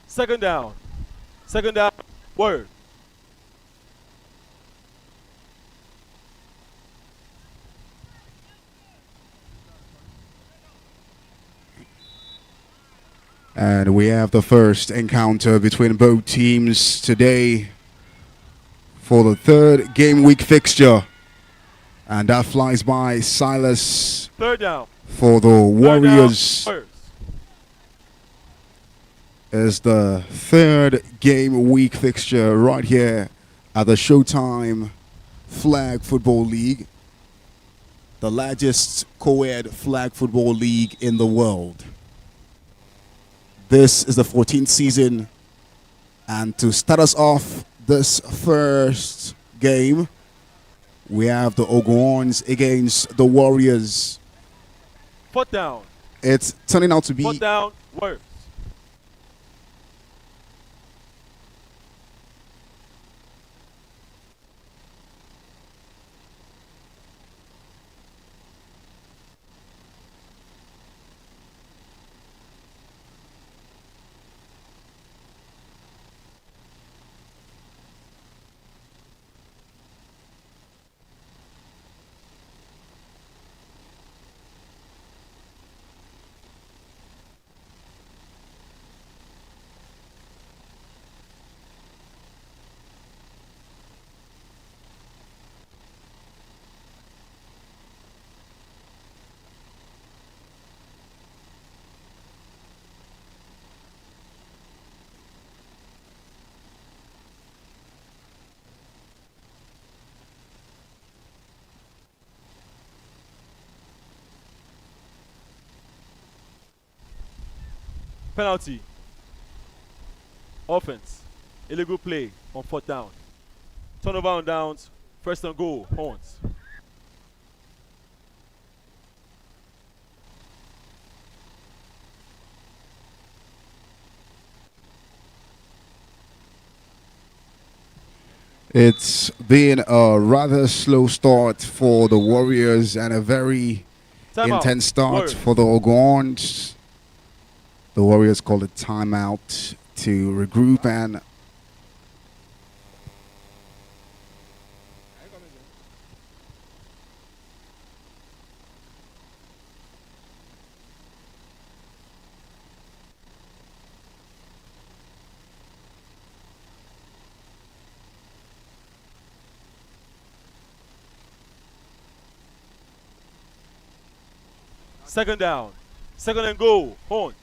Second down. Second down. Word. And we have the first encounter between both teams today for the third game week fixture. And that flies by. Silas Third down. for the Warriors Third down. is the third game week fixture right here at the Showtime Flag Football League, the largest co-ed flag football league in the world. This is the 14th season, and to start us off this first game, we have the Oguns against the Warriors. Fourth down. It's turning out to be Fourth down. Word. Penalty. Offense. Illegal play on fourth down. Turnover on downs. First and goal. Horns. It's been a rather slow start for the Warriors and a very intense start for the Ogons. The Warriors called a timeout to regroup and Second down. Second and goal. Horn.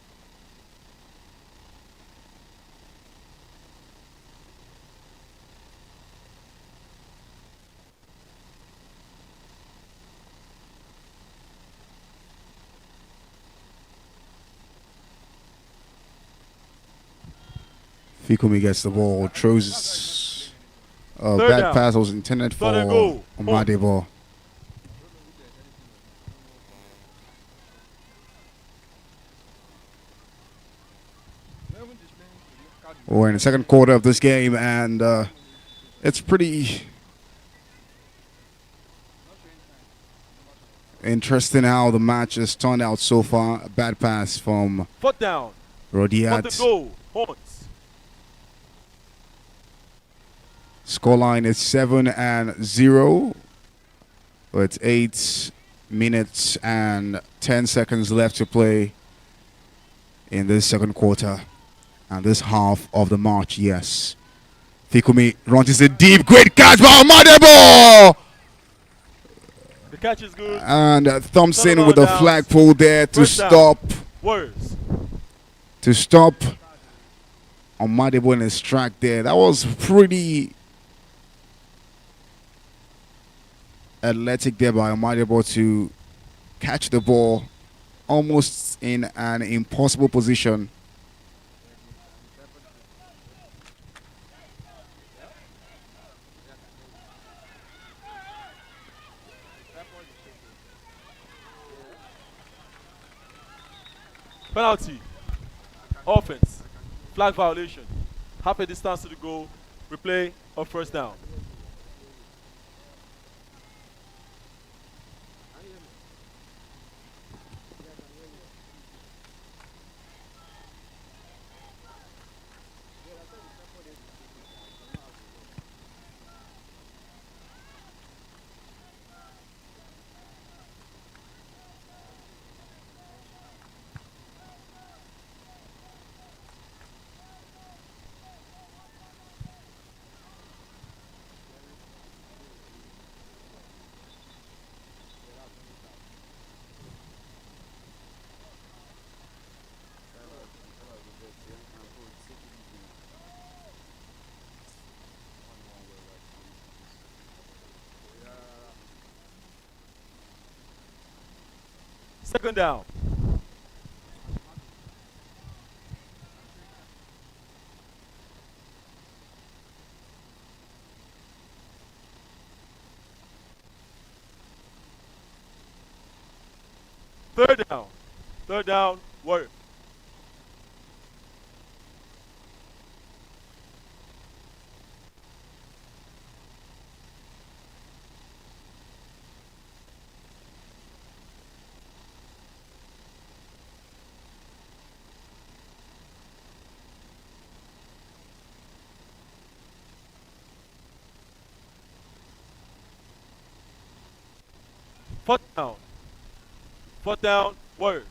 Fikumi gets the ball, throws a Third bad down. pass was intended Third and for goal. Omadebo. We're in the second quarter of this game, and it's pretty interesting how the match has turned out so far. A bad pass from Fourth down. Rodiat. Fourth and goal. Horns. Scoreline is 7-0. It's 8 minutes and 10 seconds left to play in this second quarter and this half of the match. Yes. Fikumi runs a deep, great catch by Omadebo! The catch is good. And Thompson Turnaround with the downs. flagpole there to First down. stop. Warriors. To stop Omadebo in his track there. That was pretty athletic there by Omadebo to catch the ball almost in an impossible position. Penalty. Offense. Flag violation. Half a distance to the goal. Replay of first down. Second down. Third down. Third down. Warriors. Fourth down. Fourth down. Warriors.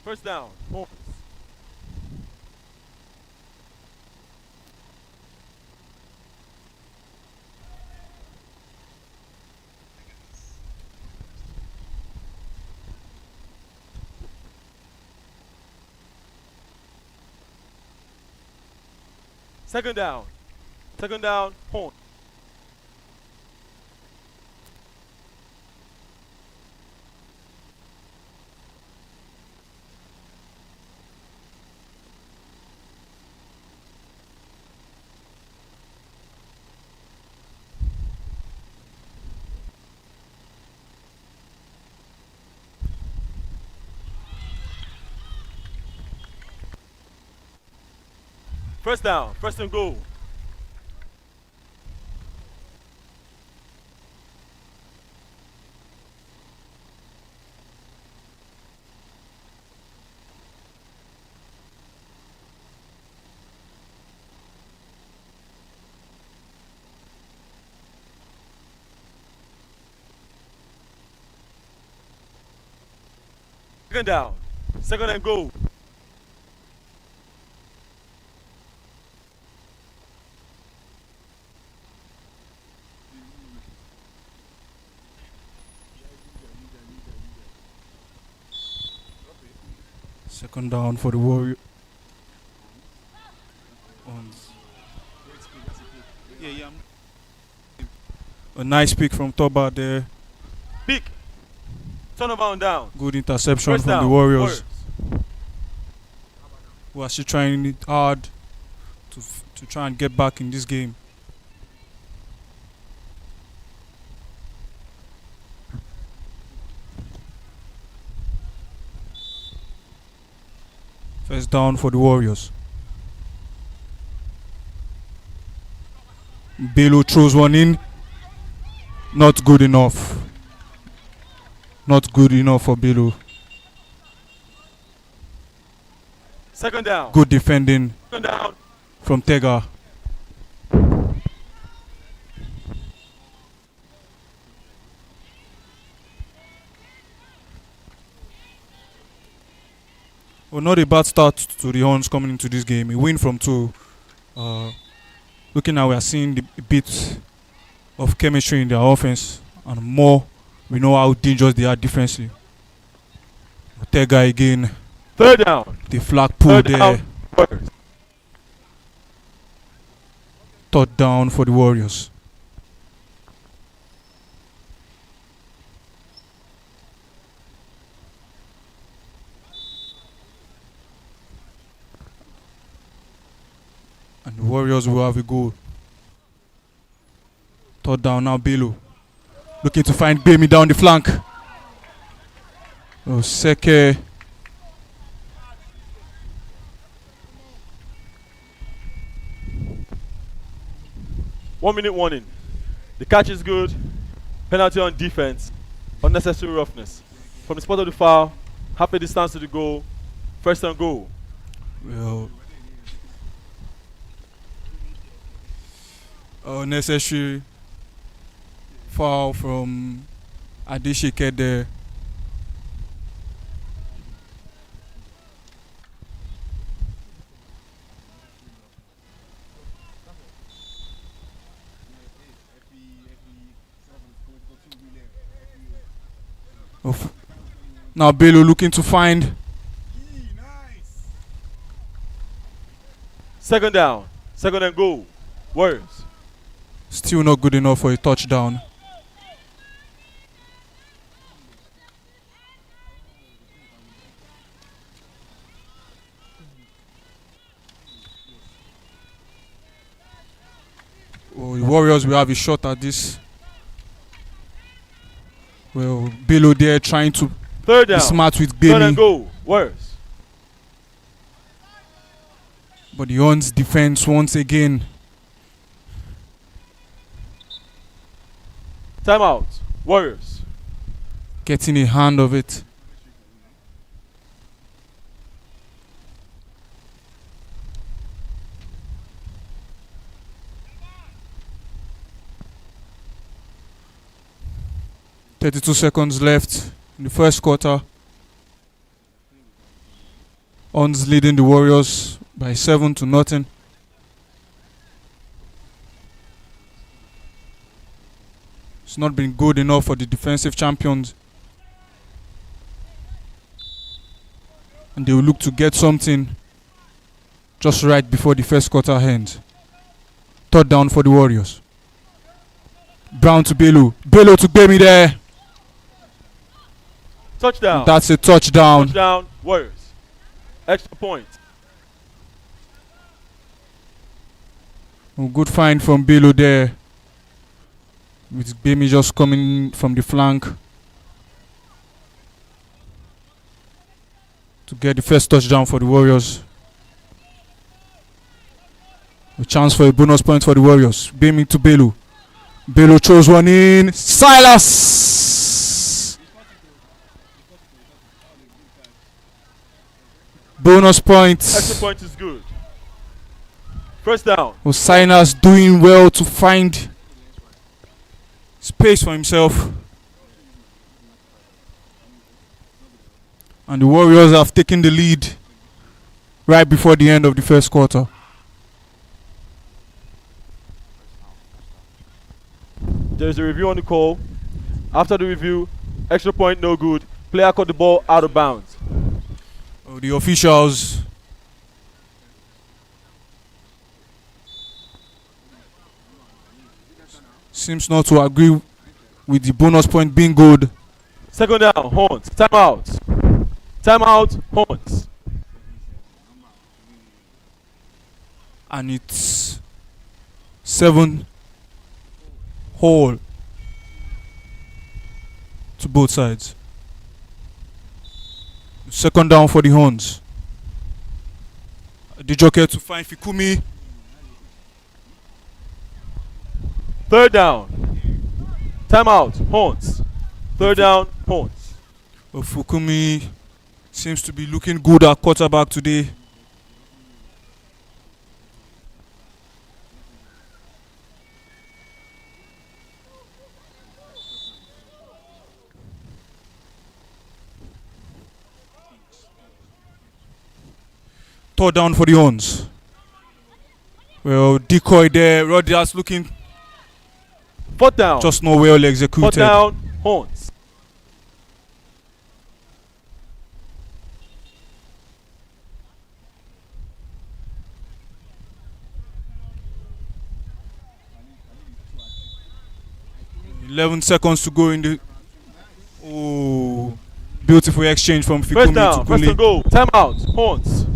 First down. Horns. Second down. Second down. Horns. First down. First and goal. Second down. Second and goal. Second down for the Warriors. A nice pick from Toba there. Pick. Turnabout down. Good interception First from down. the Warriors. Who are still trying it hard to try and get back in this game. First down for the Warriors. Bello throws one in. Not good enough. Not good enough for Bello. Second down. Good defending Second down. from Tega. Well, not a bad start to the Horns coming into this game. A win from 2. Looking now, we are seeing a bit of chemistry in their offense, and more we know how dangerous they are defensively. Tega again. Third down. The flag pull Third there. down. Warriors. Third down for the Warriors. And the Warriors will have a goal. Third down now, Bello. Looking to find Bemi down the flank. Seke. 1 minute warning. The catch is good. Penalty on defense. Unnecessary roughness. From the spot of the foul, half a distance to the goal. First and goal. Well, unnecessary foul from Adeshike there. Now Bello looking to find. Second down. Second and goal. Warriors. Still not good enough for a touchdown. Oh, the Warriors will have a shot at this. Well, Bello there trying to Third be down. smart with Third and Bemi. goal. Warriors. But the Horns defense once again. Timeout. Warriors. Getting a hand of it. .32 seconds left in the first quarter. Ons leading the Warriors by 7-0. It's not been good enough for the defensive champions. And they will look to get something just right before the first quarter ends. Third down for the Warriors. Brown to Bello. Bello to Bemi there. Touchdown. That's a touchdown. Touchdown. Warriors. Extra point. Oh, good find from Bello there. With Bemi just coming from the flank to get the first touchdown for the Warriors. A chance for a bonus point for the Warriors. Beaming to Belu. Belu throws one in. Silas! Bonus Extra points. point is good. First down. Silas doing well to find space for himself. And the Warriors have taken the lead right before the end of the first quarter. There's a review on the call. After the review, extra point no good. Player caught the ball out of bounds. Oh, the officials seems not to agree with the bonus point being good. Second down, Horns. Timeout. Timeout, Horns. And it's 7 whole to both sides. Second down for the Horns. The Joker to find Fikumi. Third down. Timeout, Horns. Third down, Horns. Well, Fukumi seems to be looking good at quarterback today. Third down for the Horns. Well, decoy there. Rodgers looking Fourth down. just not well executed. Fourth down, Horns. .11 seconds to go in the. Oh, beautiful exchange from First Fikumi down, to first Kuli. and goal. Timeout, Horns.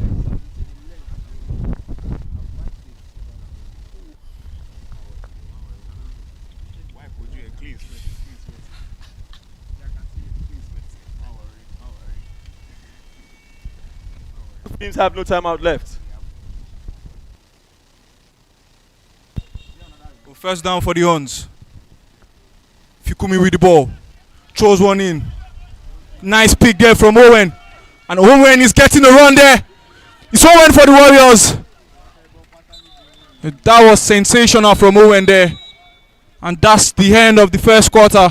Teams have no timeout left. Well, first down for the Horns. Fikumi with the ball. Throws one in. Nice pick there from Owen. And Owen is getting a run there. It's Owen for the Warriors. That was sensational from Owen there. And that's the end of the first quarter.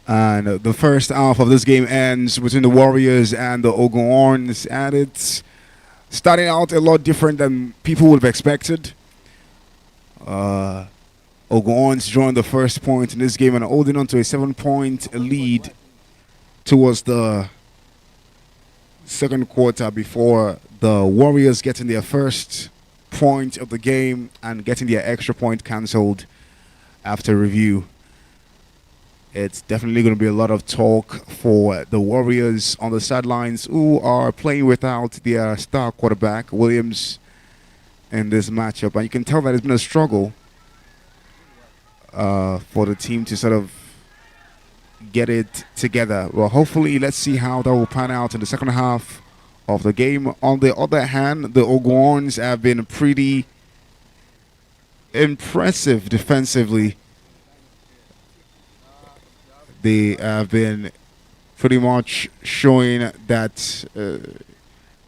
And the first half of this game ends between the Warriors and the Ogun, and it's starting out a lot different than people would have expected. Ogun drawing the first point in this game and holding on to a 7-point lead towards the second quarter before the Warriors getting their first point of the game and getting their extra point cancelled after review. It's definitely going to be a lot of talk for the Warriors on the sidelines, who are playing without their star quarterback, Williams, in this matchup. And you can tell that it's been a struggle for the team to sort of get it together. Well, hopefully, let's see how that will pan out in the second half of the game. On the other hand, the Oguns have been pretty impressive defensively. They have been pretty much showing that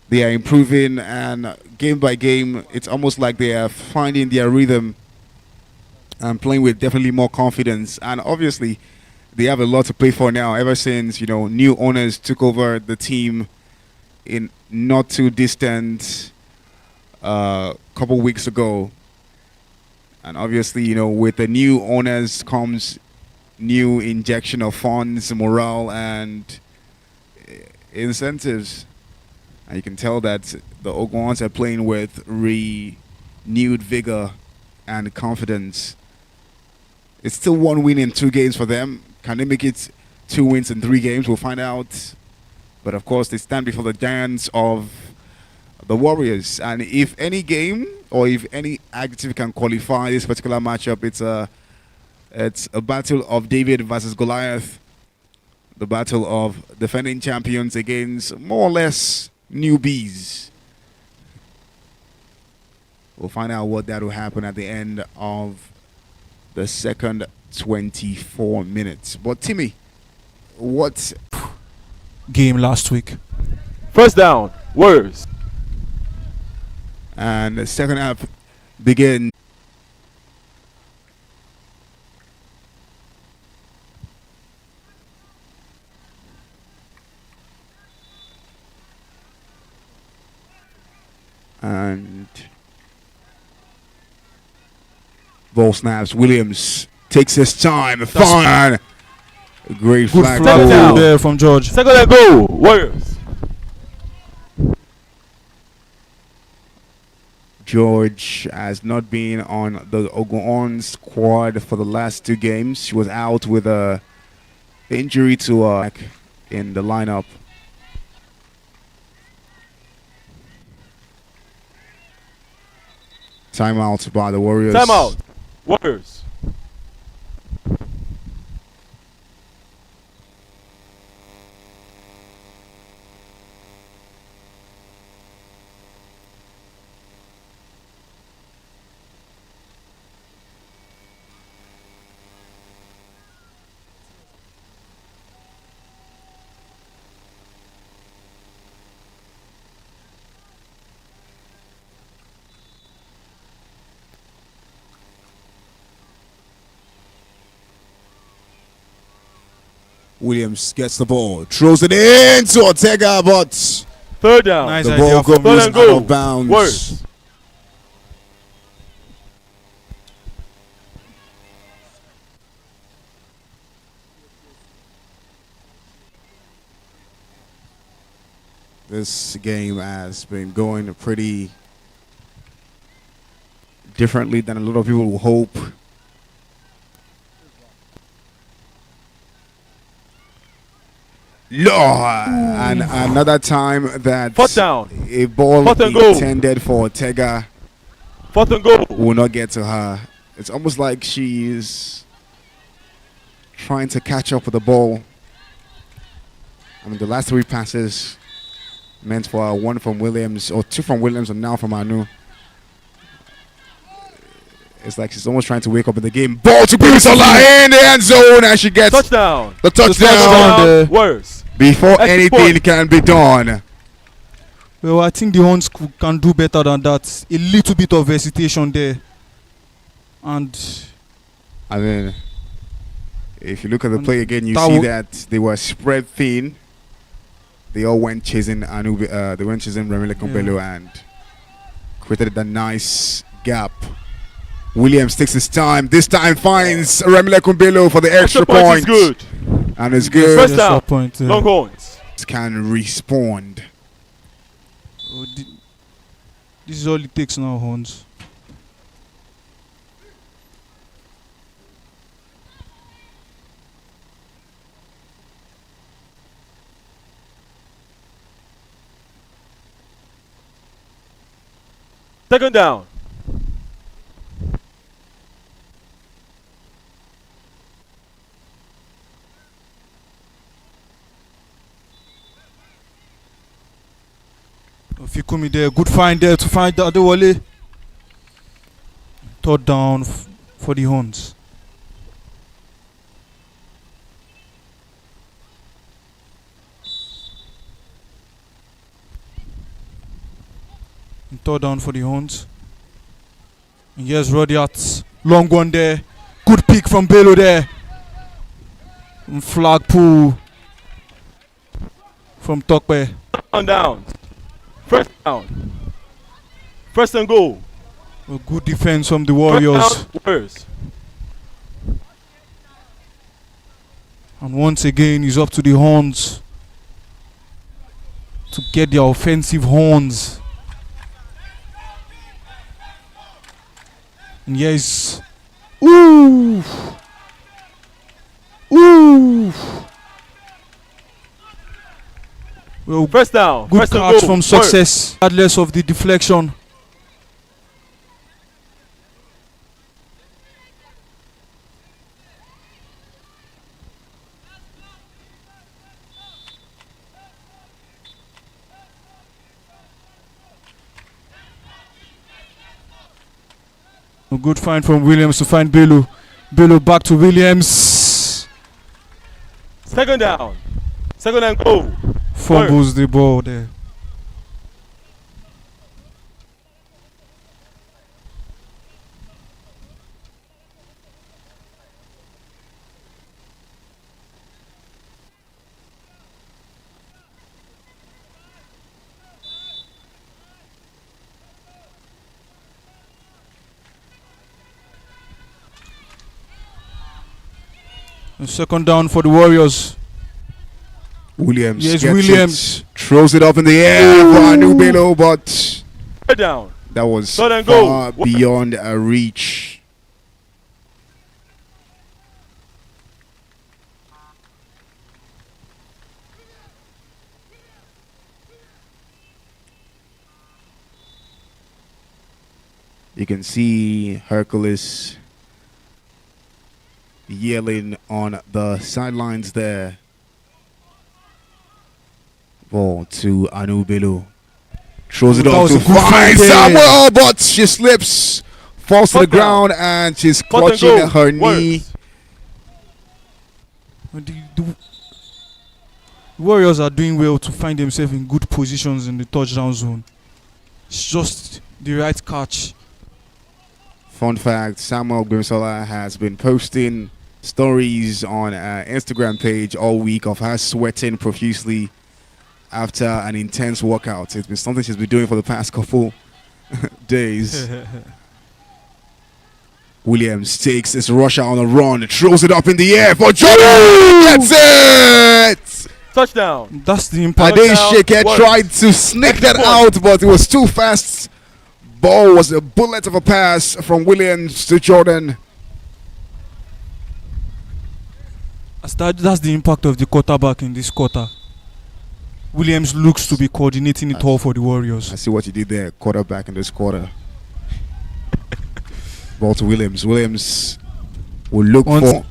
they are improving, and game by game, it's almost like they are finding their rhythm and playing with definitely more confidence. And obviously, they have a lot to play for now. Ever since new owners took over the team in not too distant couple weeks ago, and obviously, with the new owners comes new injection of funds, morale, and incentives. And you can tell that the Oguns are playing with renewed vigor and confidence. It's still 1 win in 2 games for them. Can they make it 2 wins in 3 games? We'll find out. But of course, they stand before the giants of the Warriors. And if any game or if any adjective can qualify this particular matchup, it's a battle of David versus Goliath. The battle of defending champions against more or less newbies. We'll find out what that will happen at the end of the second 24 minutes. But Timmy, what Game last week. First down. Warriors. and the second half begins. And ball snaps. Williams takes his time. Fine. Great Good flag. flag down. there from George. Second and go. Warriors. George has not been on the Ogun squad for the last 2 games. She was out with a injury to in the lineup. Timeout by the Warriors. Timeout. Warriors. Williams gets the ball, throws it in to Ortega, but Third down. Nice the idea ball from goes and out go. of bounds. Warriors. This game has been going pretty differently than a lot of people will hope. Lord, and another time that Fourth down. a ball Fourth and goal. intended for Ortega Fourth and go. will not get to her. It's almost like she's trying to catch up with the ball. I mean, the last 3 passes meant for 1 from Williams, or 2 from Williams, and now from Anu. It's like she's almost trying to wake up in the game. Ball to Bisola in the end zone, and she gets Touchdown. the touchdown Touchdown. Warriors. before Extra anything point. can be done. Well, I think the Horns can do better than that. A little bit of hesitation there. And I mean, if you look at the And play again, you that see wo- that they were spread thin. They all went chasing Anu. They went chasing Remile Kumbelo and created that nice gap. Williams takes his time. This time finds Remile Kumbelo for the extra point is point. good. And it's good. First extra down. point. Longhorns. Can respond. Oh, this is all it takes now, Horns. Second down. Fikumi there, good find there to find the Adewale. Third down for the Horns. Third down for the Horns. And here's Rodiat. Long one there. Good pick from Bello there. And flag pull from Tokpe. Down. First down. First and goal. A good defense from the Warriors. First down, Warriors. And once again, he's up to the horns to get their offensive horns. And yes. Ooh. Ooh. Well, First down. good First and catch goal. from success, regardless of the deflection. A good find from Williams to find Bello. Bello back to Williams. Second down. Second and goal. Fumbles the ball there. And second down for the Warriors. Williams Yes, gets Williams. it, throws it up in the air for Anubelo, but Third down. that was Third and far goal. beyond a reach. You can see Hercules yelling on the sidelines there. Ball to Anubelo. Throws it That off was to a good find find there. Samuel, but she slips, falls to the Fourth down. ground, and she's Fourth and clutching goal. her knee. Warriors. The Warriors are doing well to find themselves in good positions in the touchdown zone. It's just the right catch. Fun fact, Samuel Grimsola has been posting stories on her Instagram page all week of her sweating profusely after an intense workout. It's been something she's been doing for the past couple days. Williams takes this rusher on a run, throws it up in the air for Jordan. That's it! Touchdown. That's the impact. Adeshike Warriors. tried to sneak that Point. out, but it was too fast. Ball was a bullet of a pass from Williams to Jordan. That's the impact of the quarterback in this quarter. Williams looks to be coordinating it all for the Warriors. I see what you did there, quarterback in this quarter. Ball to Williams. Williams will look Once- for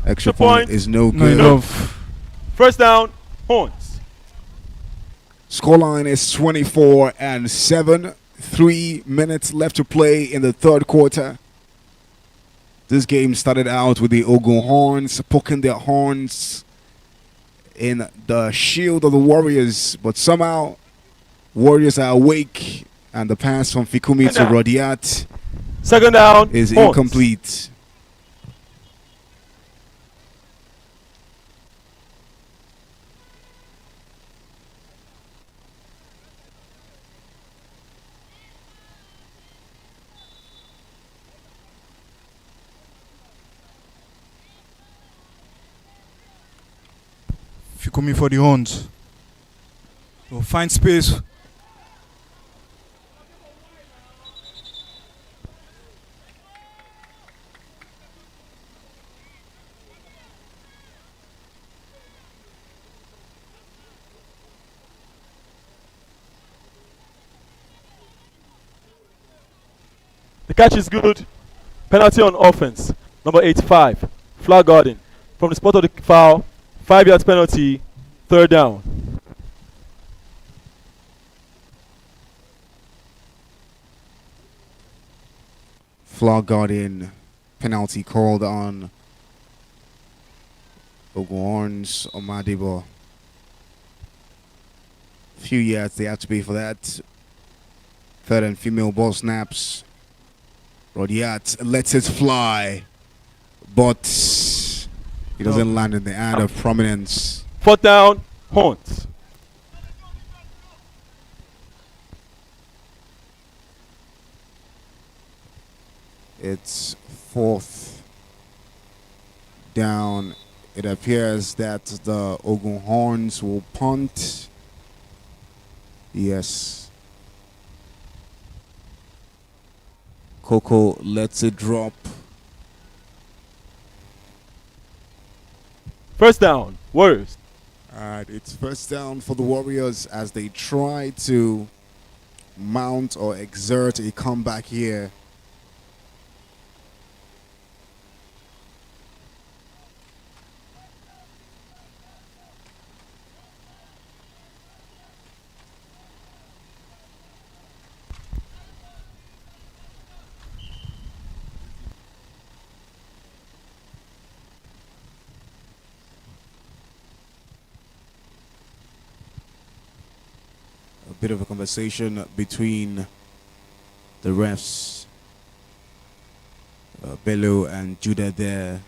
extra The point. point. Is no No good. enough. First down. Horns. Scoreline is 24-7. 3 minutes left to play in the third quarter. This game started out with the Ogun Horns poking their horns in the shield of the Warriors, but somehow Warriors are awake, and the pass from Fikumi to Rodiat Second down. is Horns. incomplete. If you come in for the horns, so find space. The catch is good. Penalty on offense. Number 85. Flag guarding. From the spot of the foul. 5 yards penalty. Third down. Flag guarding penalty called on Ogun Horns Omadibo. Few yards they have to pay for that. Third and female ball snaps. Rodiat lets it fly. but he doesn't land in the hand of prominence. Fourth down, Horns. It's fourth down. It appears that the Ogun Horns will punt. Yes. Coco lets it drop. First down, Warriors. Alright, it's first down for the Warriors as they try to mount or exert a comeback here. Bit of a conversation between the refs, Bello and Judah there.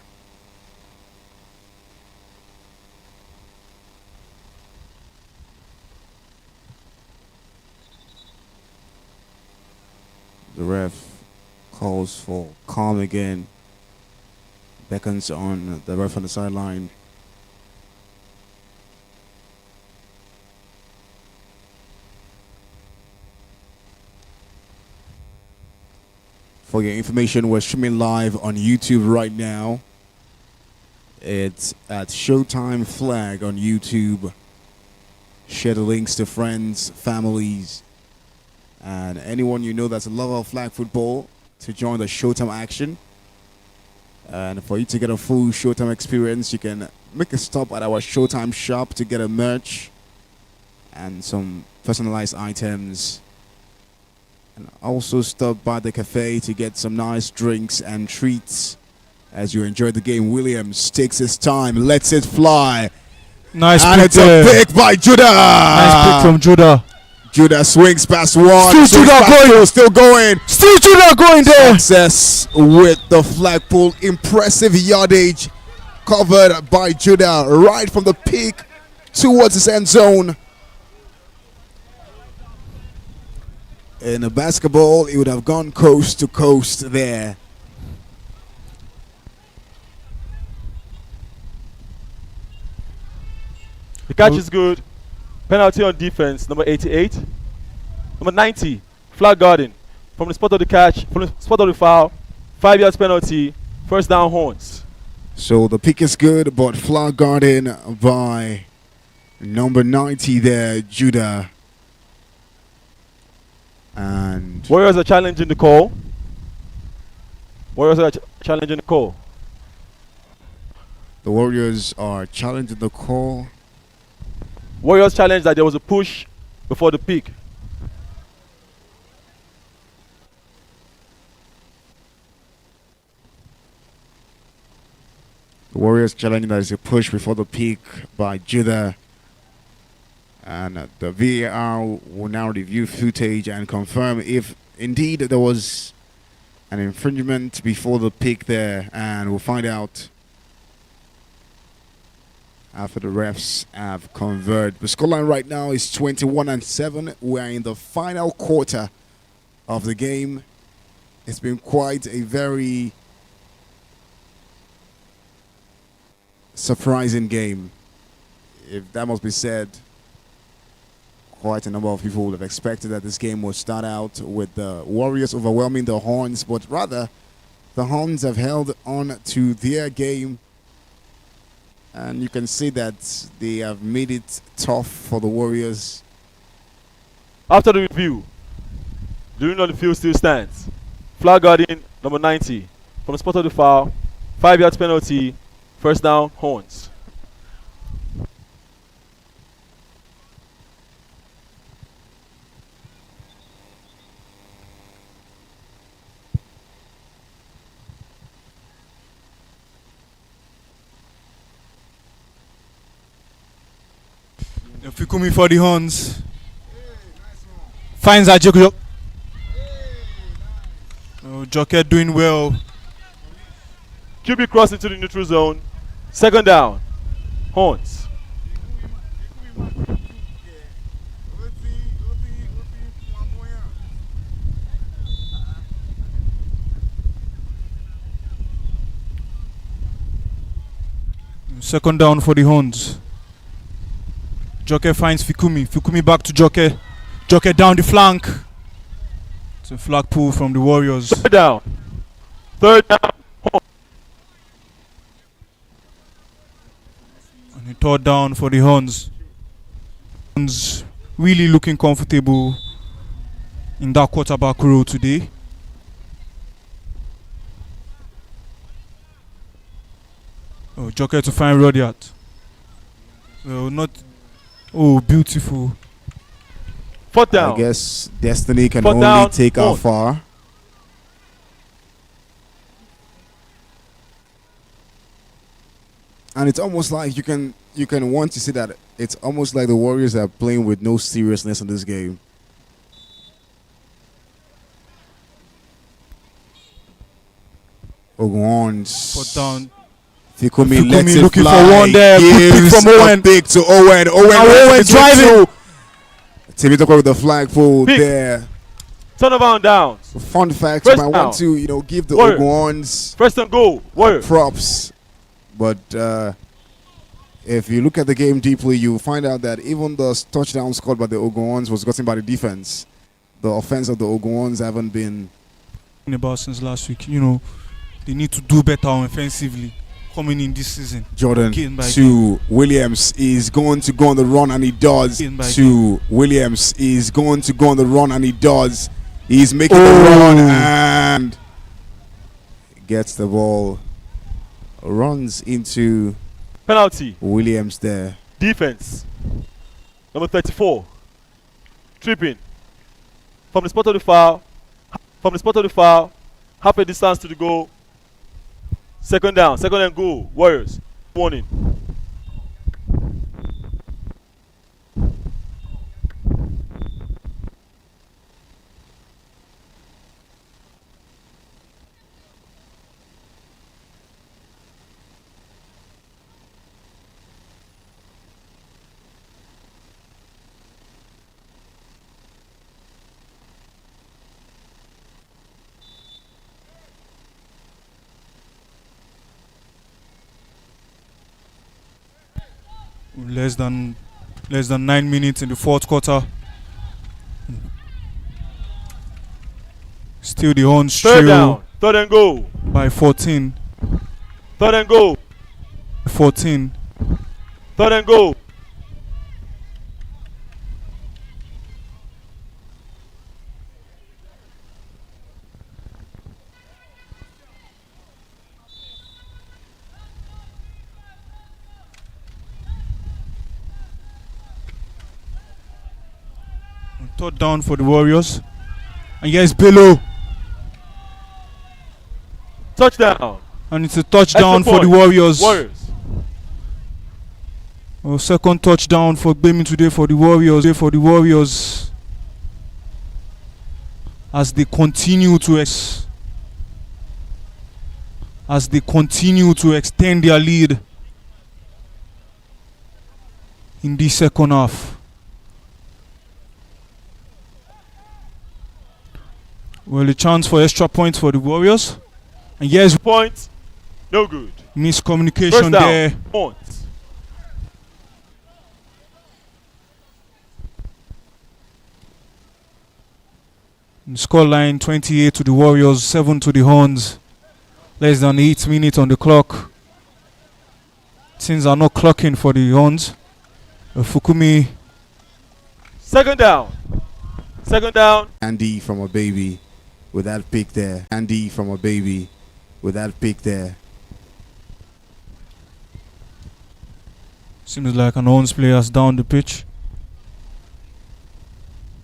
The ref calls for calm again, beckons on the ref on the sideline. For your information, we're streaming live on YouTube right now. It's at Showtime Flag on YouTube. Share the links to friends, families, and anyone you know that's a lover of flag football to join the Showtime action. And for you to get a full Showtime experience, you can make a stop at our Showtime shop to get a merch and some personalized items. And also stop by the cafe to get some nice drinks and treats as you enjoy the game. Williams takes his time, lets it fly. Nice and pick it's there. a pick by Judah. Nice pick from Judah. Judah swings past one. Still swings Judah past going. two, still going. Still Judah going there. Success with the flagpole. Impressive yardage covered by Judah right from the peak towards his end zone. In a basketball, he would have gone coast to coast there. The catch is good. Penalty on defense, number 88. Number 90, flag guarding. From the spot of the catch, from the spot of the foul, 5 yards penalty, first down Horns. So the pick is good, but flag guarding by number 90 there, Judah. And Warriors are challenging the call. Warriors are challenging the call. the Warriors are challenging the call. Warriors challenge that there was a push before the pick. The Warriors challenging that is a push before the pick by Judah. And the VAR will now review footage and confirm if indeed there was an infringement before the pick there. And we'll find out after the refs have converted. The scoreline right now is 21-7. We're in the final quarter of the game. It's been quite a very surprising game, if that must be said. Quite a number of people would have expected that this game would start out with the Warriors overwhelming the Horns, but rather the Horns have held on to their game, and you can see that they have made it tough for the Warriors. After the review, the ruling on the field still stands. Flag guarding, number 90. From the spot of the foul, 5 yards penalty, first down, Horns. If you come in for the Horns, finds Ajok. Joker doing well. QB cross into the neutral zone. Second down. Horns. Second down for the Horns. Joke finds Fikumi. Fikumi back to Joke. Joke down the flank. It's a flag pull from the Warriors. Third down. Third down. And the third down for the Horns. Horns really looking comfortable in that quarterback role today. Oh, Joker to find Rodiat. So not. Oh, beautiful. Fourth down. I guess destiny can Fourth only down, take how Horns. far. And it's almost like you can want to see that it's almost like the Warriors are playing with no seriousness in this game. Ogun's Put down. Fikumi Fikumi lets it looking fly. for one there. Good pick Gives from Owen. a pick to Owen. Owen driving. Timmy with the flagpole Pick. there. Turnover on downs. Fun fact, First I down. want to give the Warriors. Oguns First and goal. Warriors. props, but if you look at the game deeply, you find out that even the touchdown scored by the Oguns was gotten by the defense. The offense of the Oguns haven't been. About since last week, they need to do better offensively coming in this season. Jordan Game by to Williams is going to go on the run, and he does. Game by To Williams is going to go on the run, and he does. He's making the Oh. run and gets the ball. Runs into Penalty. Williams there. Defense. Number 34. Tripping. From the spot of the foul. From the spot of the foul. Half a distance to the goal. Second down. Second and goal. Warriors. Warning. Less than 9 minutes in the fourth quarter. Still the Horns Third trail down. Third and goal. by 14. Third and goal. 14. Third and goal. Third down for the Warriors. And here's Bello. Touchdown. And it's a touchdown Extra for the point. Warriors. Warriors. Oh, second touchdown for Gbemi today for the Warriors. As they continue to extend their lead in the second half. Well, a chance for extra points for the Warriors. And yes, Point. No good. miscommunication First down. there. Points. Scoreline 28 to the Warriors, 7 to the Horns. Less than 8 minutes on the clock. Things are not clocking for the Horns. Fukumi. Second down. Second down. Andy from a baby with that pick there. Andy from a baby with that pick there. Seems like an Horns player is down the pitch.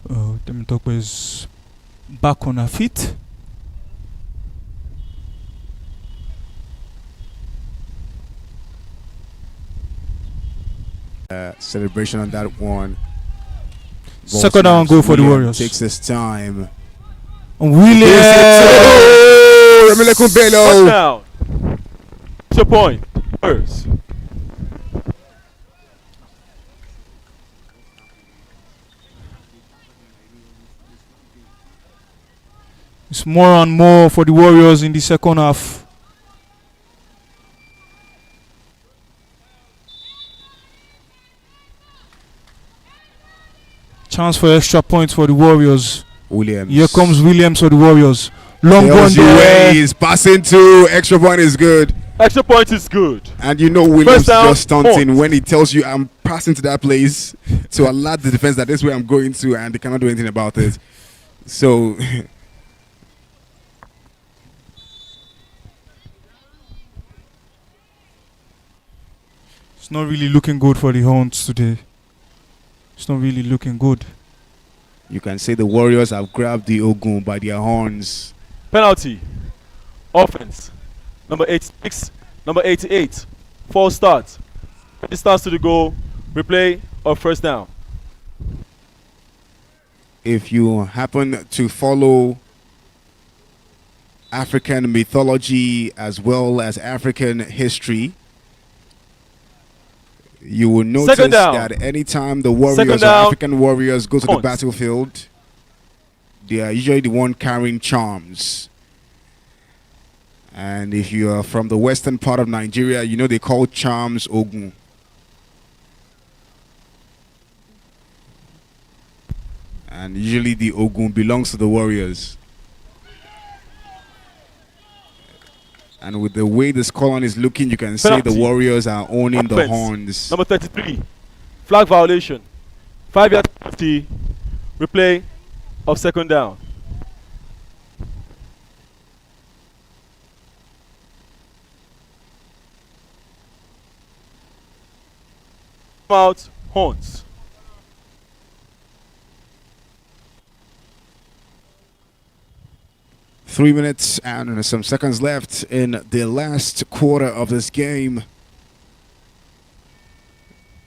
Temitokwe is back on her feet. Celebration on that one. Second down goal for the Warriors. Takes this time. And Williams. Oh, Remile Kumbelo. Touchdown. Extra point. Warriors. It's more and more for the Warriors in the second half. Chance for extra points for the Warriors. Williams. Here comes Williams for the Warriors. Long one Tells you where there. he's passing to. Extra point is good. Extra point is good. And you know Williams First down, just stunting point. when he tells you I'm passing to that place to alert the defense that this is where I'm going to, and they cannot do anything about it. So It's not really looking good for the Horns today. It's not really looking good. you can say the Warriors have grabbed the Ogun by their horns. Penalty. Offense. Number 86. Number 88. False start. Distance to the goal. Replay of first down. If you happen to follow African mythology as well as African history, you will notice Second down. that anytime the warriors or down. African warriors go to the Point. battlefield, they are usually the one carrying charms. And if you are from the western part of Nigeria, you know they call charms Ogun. And usually the Ogun belongs to the warriors. And with the way this column is looking, you can say the Penalty. warriors are owning the Offense. horns. Number 33. Flag violation. 5-yard penalty. Replay of second down. Out. Horns. Three minutes and some seconds left in the last quarter of this game.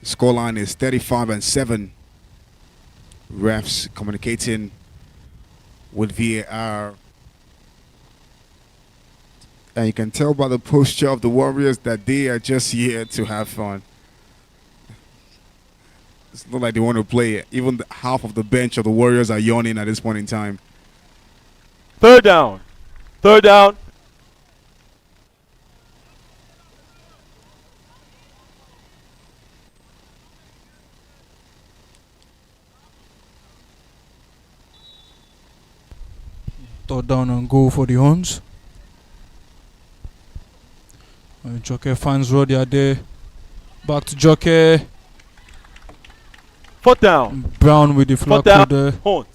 Scoreline is 35-7. Refs communicating with VAR. And you can tell by the posture of the Warriors that they are just here to have fun. It's not like they want to play. Even half of the bench of the Warriors are yawning at this point in time. Third down. Third down. Third down and goal for the Horns. Jockey finds Roddy there. Back to Jockey. Fourth down. Brown with the flag Fourth down. there. Horns.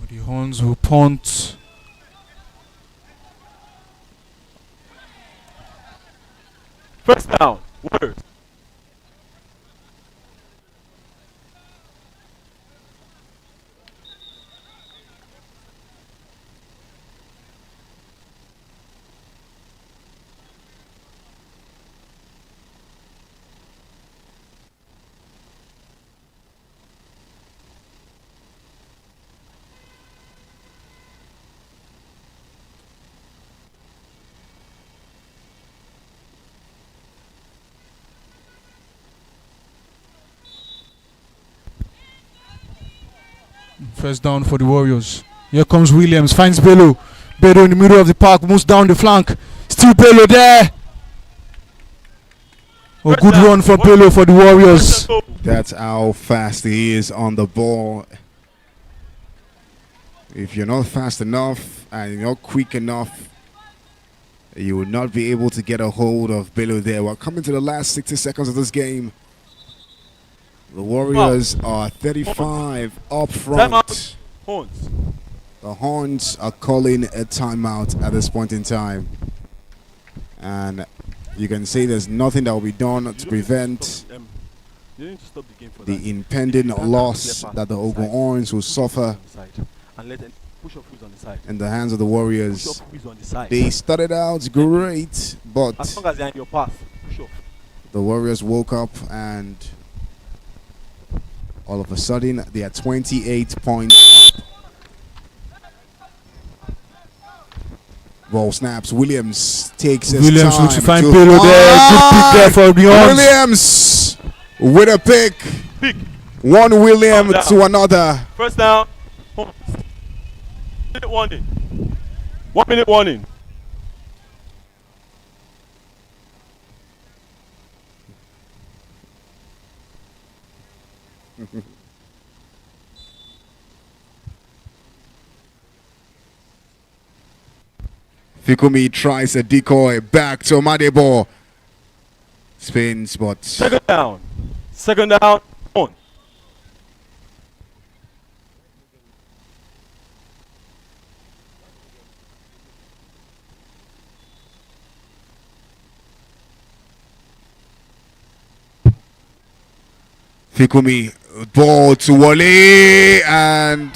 The Horns will punt. First down. Warriors. First down for the Warriors. Here comes Williams. Finds Bello. Bello in the middle of the park. Moves down the flank. Still Bello there. A First good down. run for Bello for the Warriors. First and goal. That's how fast he is on the ball. If you're not fast enough and you're not quick enough, you will not be able to get a hold of Bello there. We're coming to the last 60 seconds of this game. The Warriors are 35 up front. Timeout. Horns. The Horns are calling a timeout at this point in time. And you can say there's nothing that will be done to prevent You need to stop the game for the that. impending That loss left that the back Ogun side. Orange will suffer And let Push up who is on the side. in the hands of the Push Warriors. up who is on the side. They started out great, As but long as they're in your path, push up. the Warriors woke up and all of a sudden they are 28 points up. Ball snaps. Williams takes his Williams time looks to find to payload there. Good pick there for the Horns. Williams with a pick. Pick. One William Down. to another. First down. 1 minute warning. 1 minute warning. Fikumi tries a decoy back to Madebo. Spins, but Second down. Second down. On. Fikumi ball to Wale and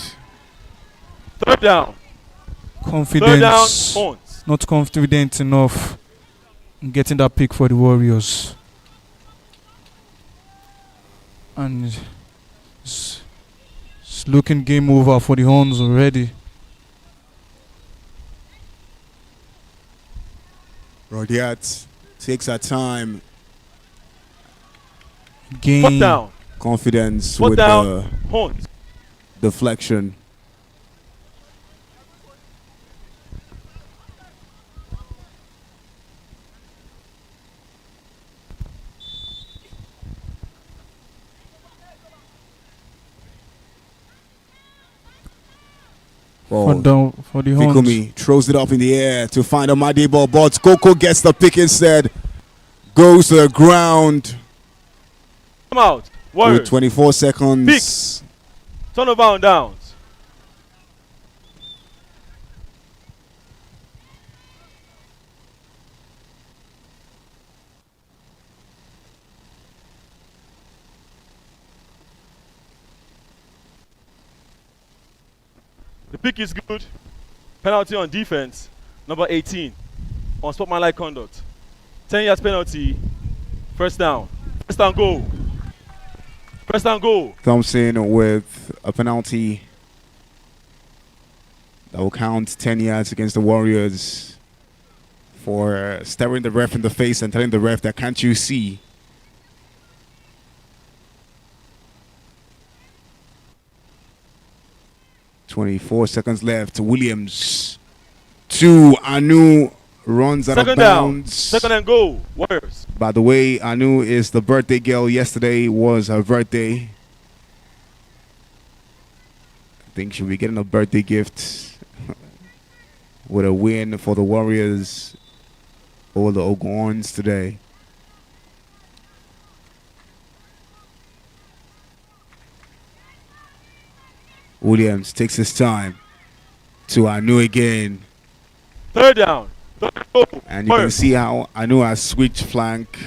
Third down. Third down. Confidence. Horns. Not confident enough in getting that pick for the Warriors. And it's looking game over for the Horns already. Rodiat takes her time. Game. Fourth down. Confidence Fourth with down. the Horns. deflection. For the Horns. Fikumi throws it up in the air to find a Madebo, but Coco gets the pick instead. Goes to the ground Come out. with Warriors. 24 seconds. Turnover on downs. The pick is good. Penalty on defense. Number 18. On sportsmanlike conduct. 10 yards penalty. First down. First down goal. First down goal. Thompson with a penalty that will count 10 yards against the Warriors for staring the ref in the face and telling the ref that can't you see. "24 seconds left. Williams to Anu, runs out Second of down. bounds. Second and goal. Warriors. By the way, Anu is the birthday girl. Yesterday was her birthday. I think she'll be getting a birthday gift with a win for the Warriors over the Ogons today. Williams takes his time to Anu again. Third down. Third and goal. And you can Warriors. see how Anu has switched flank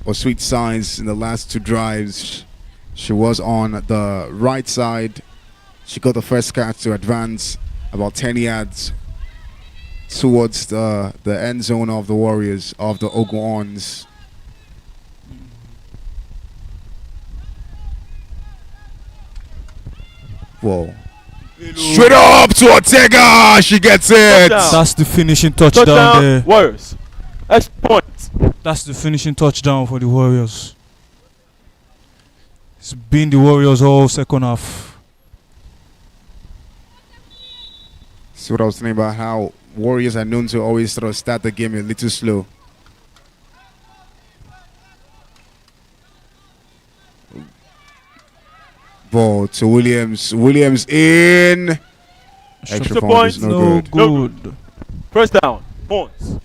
or switched sides in the last two drives. She was on the right side. She got the first catch to advance about 10 yards towards the end zone of the Warriors, of the Ogons. Whoa. Straight up to Ortega. She gets it. Touchdown. That's the finishing touchdown Touchdown. there. Warriors. Extra point. That's the finishing touchdown for the Warriors. It's been the Warriors all second half. See what I was saying about how Warriors are known to always sort of start the game a little slow. Ball to Williams. Williams in. Extra Extra point is point. no No good. good. First down. Horns.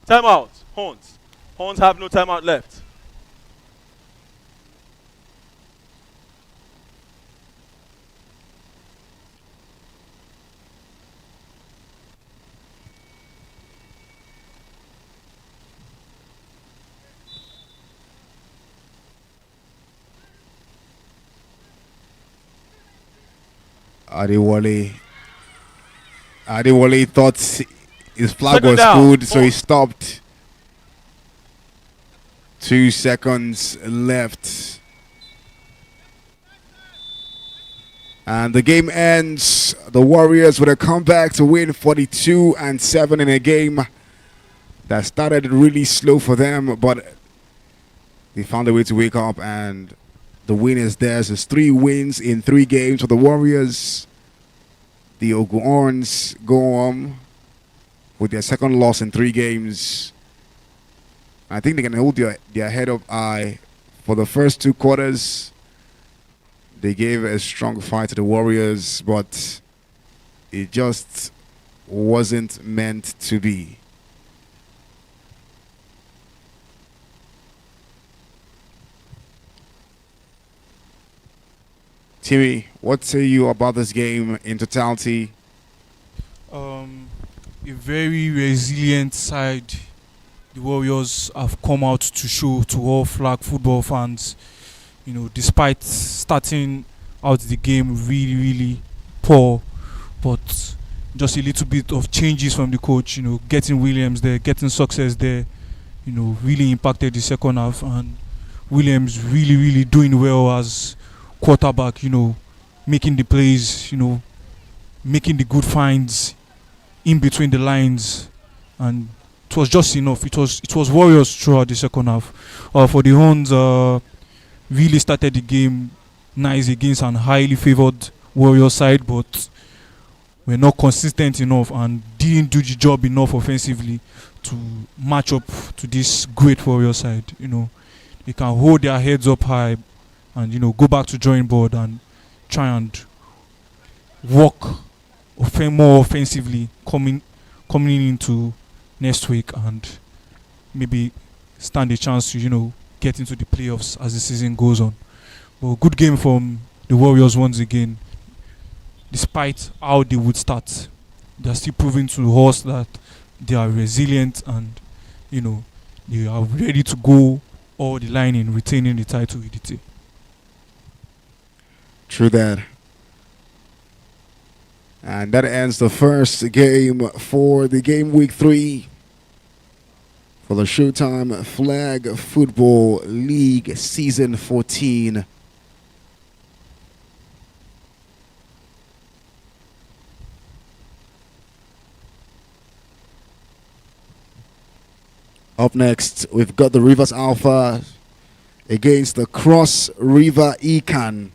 Timeout. Horns. Horns have no timeout left. Adewale. Adewale thought his flag Second was down. good, so he Oh, stopped. 2 seconds left. And the game ends. The Warriors with a comeback to win 42-7 in a game that started really slow for them, but they found a way to wake up, and the win is theirs. It's 3 wins in 3 games for the Warriors. The Oguns go on with their second loss in 3 games. I think they can hold their head up high. For the first 2 quarters, they gave a strong fight to the Warriors, but it just wasn't meant to be. Timmy, what say you about this game in totality? A very resilient side. The Warriors have come out to show to all flag football fans. You know, despite starting out the game really, really poor, but just a little bit of changes from the coach. You know, getting Williams there, getting success there. You know, really impacted the second half, and Williams really, really doing well as quarterback. You know, making the plays. You know, making the good finds in between the lines, and it was just enough. It was Warriors throughout the second half. For the Horns, really started the game nice against an highly favored Warriors side, but were not consistent enough and didn't do the job enough offensively to match up to this great Warriors side. You know, they can hold their heads up high and go back to drawing board and try and work more offensively coming into next week, and maybe stand a chance to get into the playoffs as the season goes on. But good game from the Warriors once again. Despite how they would start, they are still proving to us that they are resilient and they are ready to go all the line in retaining the title with the team. True that. And that ends the first game for the game week 3 for the Showtime Flag Football League Season 14. Up next, we've got the Rivers Alpha against the Cross River Ecan.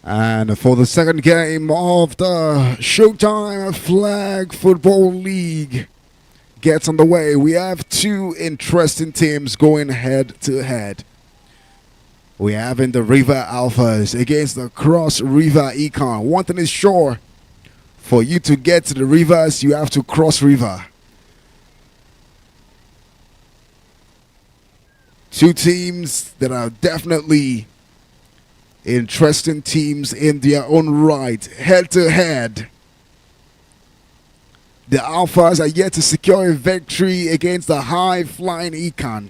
And for the second game of the Showtime Flag Football League gets underway, we have two interesting teams going head to head. We have in the River Alphas against the Cross River Econ. One thing is sure, for you to get to the rivers, you have to cross river. Two teams that are definitely interesting teams in their own right, head to head. The Alphas are yet to secure a victory against the high-flying Econ.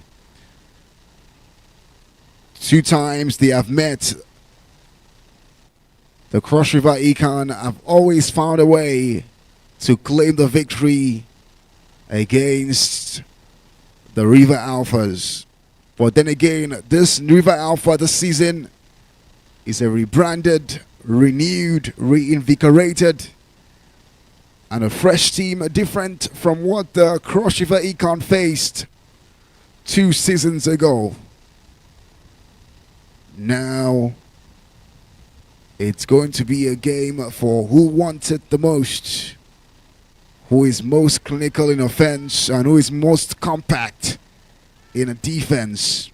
Two times they have met. The Cross River Econ have always found a way to claim the victory against the River Alphas. But then again, this River Alpha this season is a rebranded, renewed, reinvigorated, and a fresh team different from what the Cross River Econ faced 2 seasons ago. Now, it's going to be a game for who wants it the most, who is most clinical in offense, and who is most compact in a defense.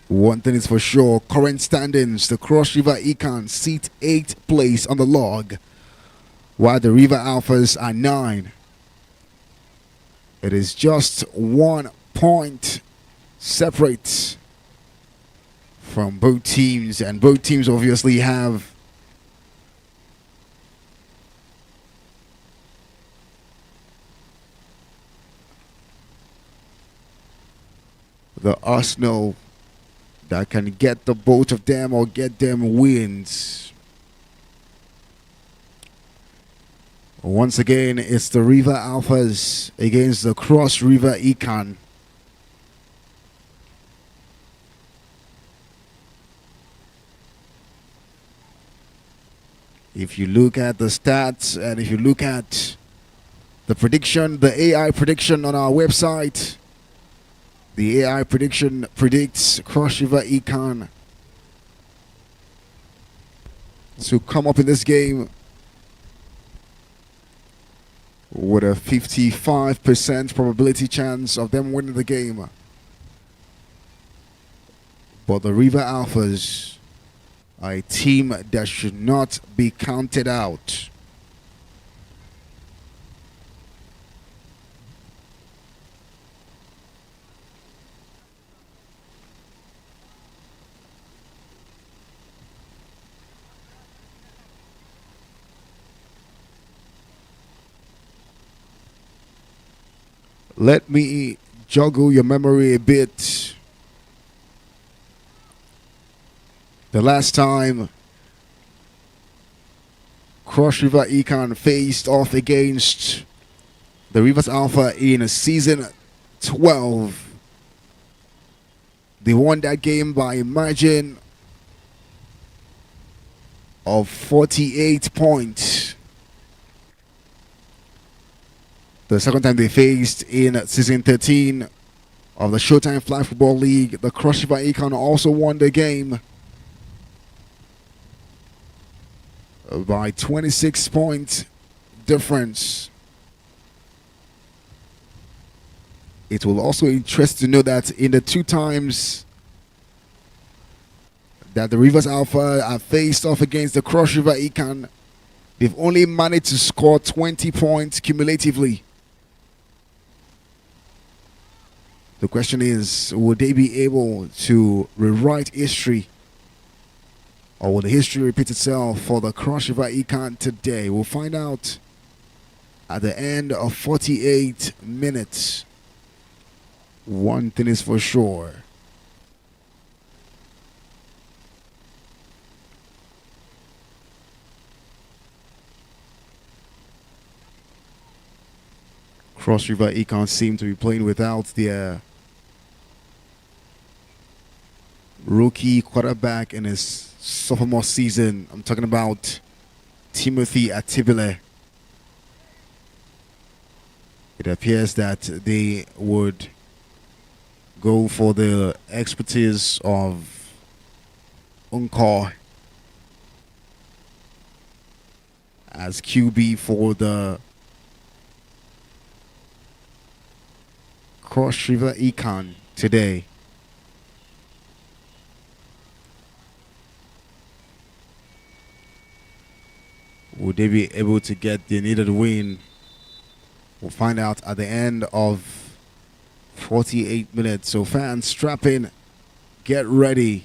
One thing is for sure, current standings, the Cross River Econ sit 8th place on the log, while the River Alphas are 9. It is just 1 point separate from both teams, and both teams obviously have the arsenal that can get the both of them or get them wins. Once again, it's the River Alphas against the Cross River Econ. If you look at the stats and if you look at the prediction, the AI prediction on our website, the AI prediction predicts Cross River Econ to come up in this game with a 55% probability chance of them winning the game. But the River Alphas are a team that should not be counted out. Let me joggle your memory a bit. The last time Cross River Econ faced off against the Rivers Alpha in season 12, they won that game by a margin of 48 points. The second time they faced in season 13 of the Showtime Flag Football League, the Cross River Econ also won the game by 26 point difference. It will also interest to know that in the 2 times that the Rivers Alpha have faced off against the Cross River Econ, they've only managed to score 20 points cumulatively. The question is, will they be able to rewrite history? Or will the history repeat itself for the Cross River Econ today? We'll find out at the end of 48 minutes. One thing is for sure. Cross River Econ seem to be playing without their rookie quarterback in his sophomore season. I'm talking about Timothy Atibile. It appears that they would go for the expertise of Uncar as QB for the Cross River Econ today. Will they be able to get the needed win? We'll find out at the end of 48 minutes. So fans, strap in, get ready.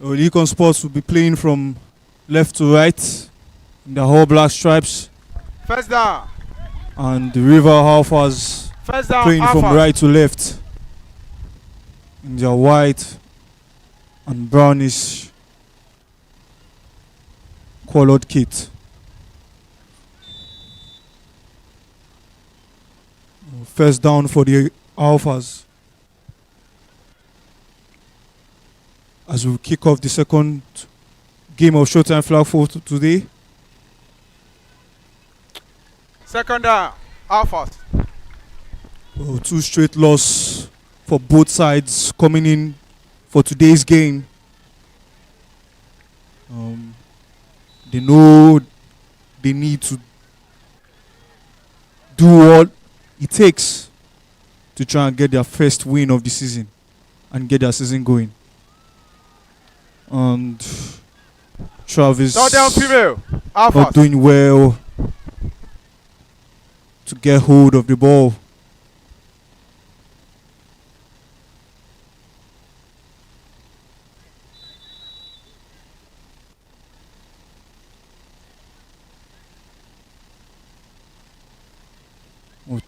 Econ Sports will be playing from left to right in the whole black stripes, First down. and the River Alphas First down. playing from Alphas. right to left in their white and brownish colored kit. First down for the Alphas as we kick off the second game of Showtime Flag for today. Second down. Alphas. Oh, two straight loss for both sides coming in for today's game. They know they need to do what it takes to try and get their first win of the season and get their season going. And Travis Third down female. not Alphas. doing well to get hold of the ball.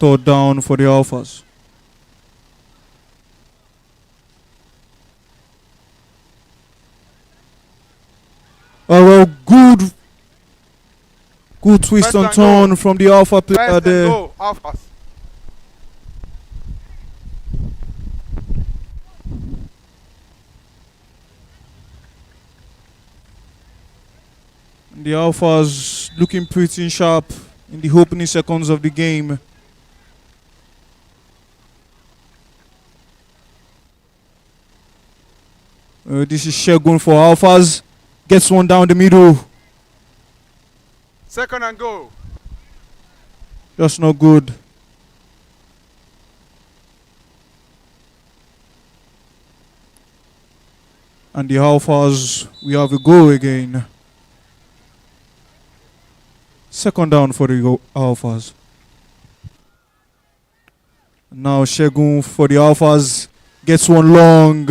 Third down for the Alphas. Oh, well, good twist First and and turn goal. from the Alpha player First and there. goal. Alphas. The Alphas looking pretty sharp in the opening seconds of the game. This is Shegun for Alphas. Gets one down the middle. Second and goal. Just not good. And the Alphas, we have a goal again. Second down for the Alphas. Now Shegun for the Alphas gets one long.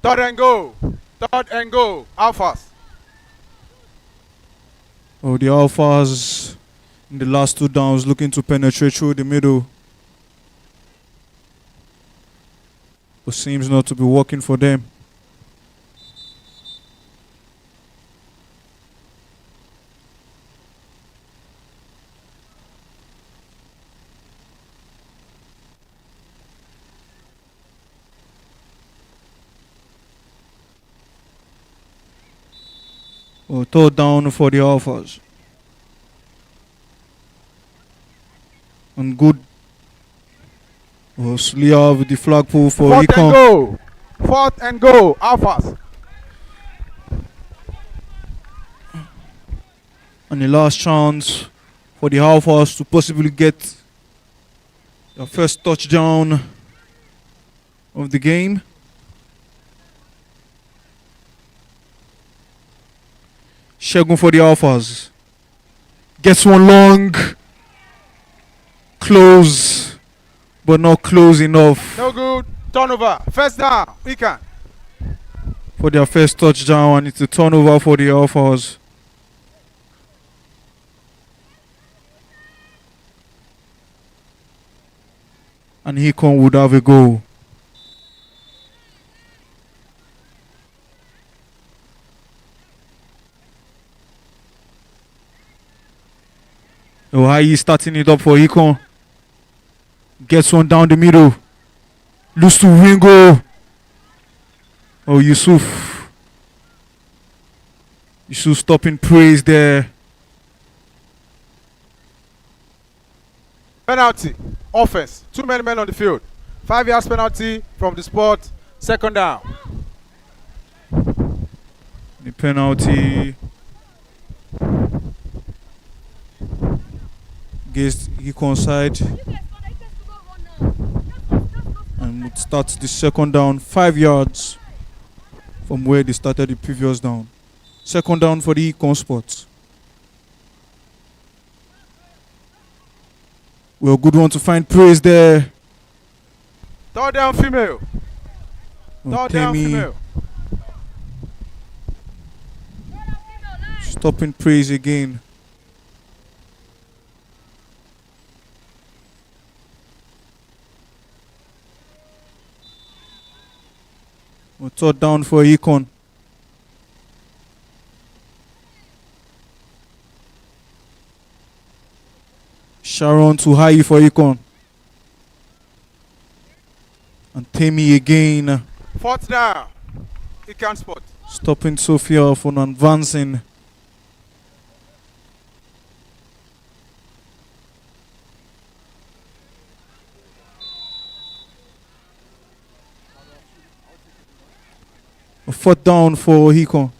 Third and goal. Third and goal. Alphas. Oh, the Alphas in the last two downs looking to penetrate through the middle. But seems not to be working for them. Or third down for the Alphas. And good. Slia with the flag pull for Fourth and Econ. go. Fourth and go. Alphas. And the last chance for the Alphas to possibly get their first touchdown of the game. Shegun for the Alphas. Gets one long. Close. But not close enough No good. Turnover. First down. We can. for their first touchdown. And it's a turnover for the Alphas. And Hikon would have a goal. Ohai starting it up for Hikon. Gets one down the middle. Lose to Ringo. Oh, Yusuf. Yusuf stopping praise there. Penalty. Offense. Too many men on the field. 5 yards penalty from the spot. Second down. The penalty against Hikon side. And it starts the second down 5 yards from where they started the previous down. Second down for the Hikon spot. Well, good one to find praise there. Third down female. Third down Temi female. stopping praise again. Well, third down for Econ. Sharon too high for Econ. And Temi again. Fourth down. He can't spot. Stopping Sophia from advancing. A fourth down for Hikon.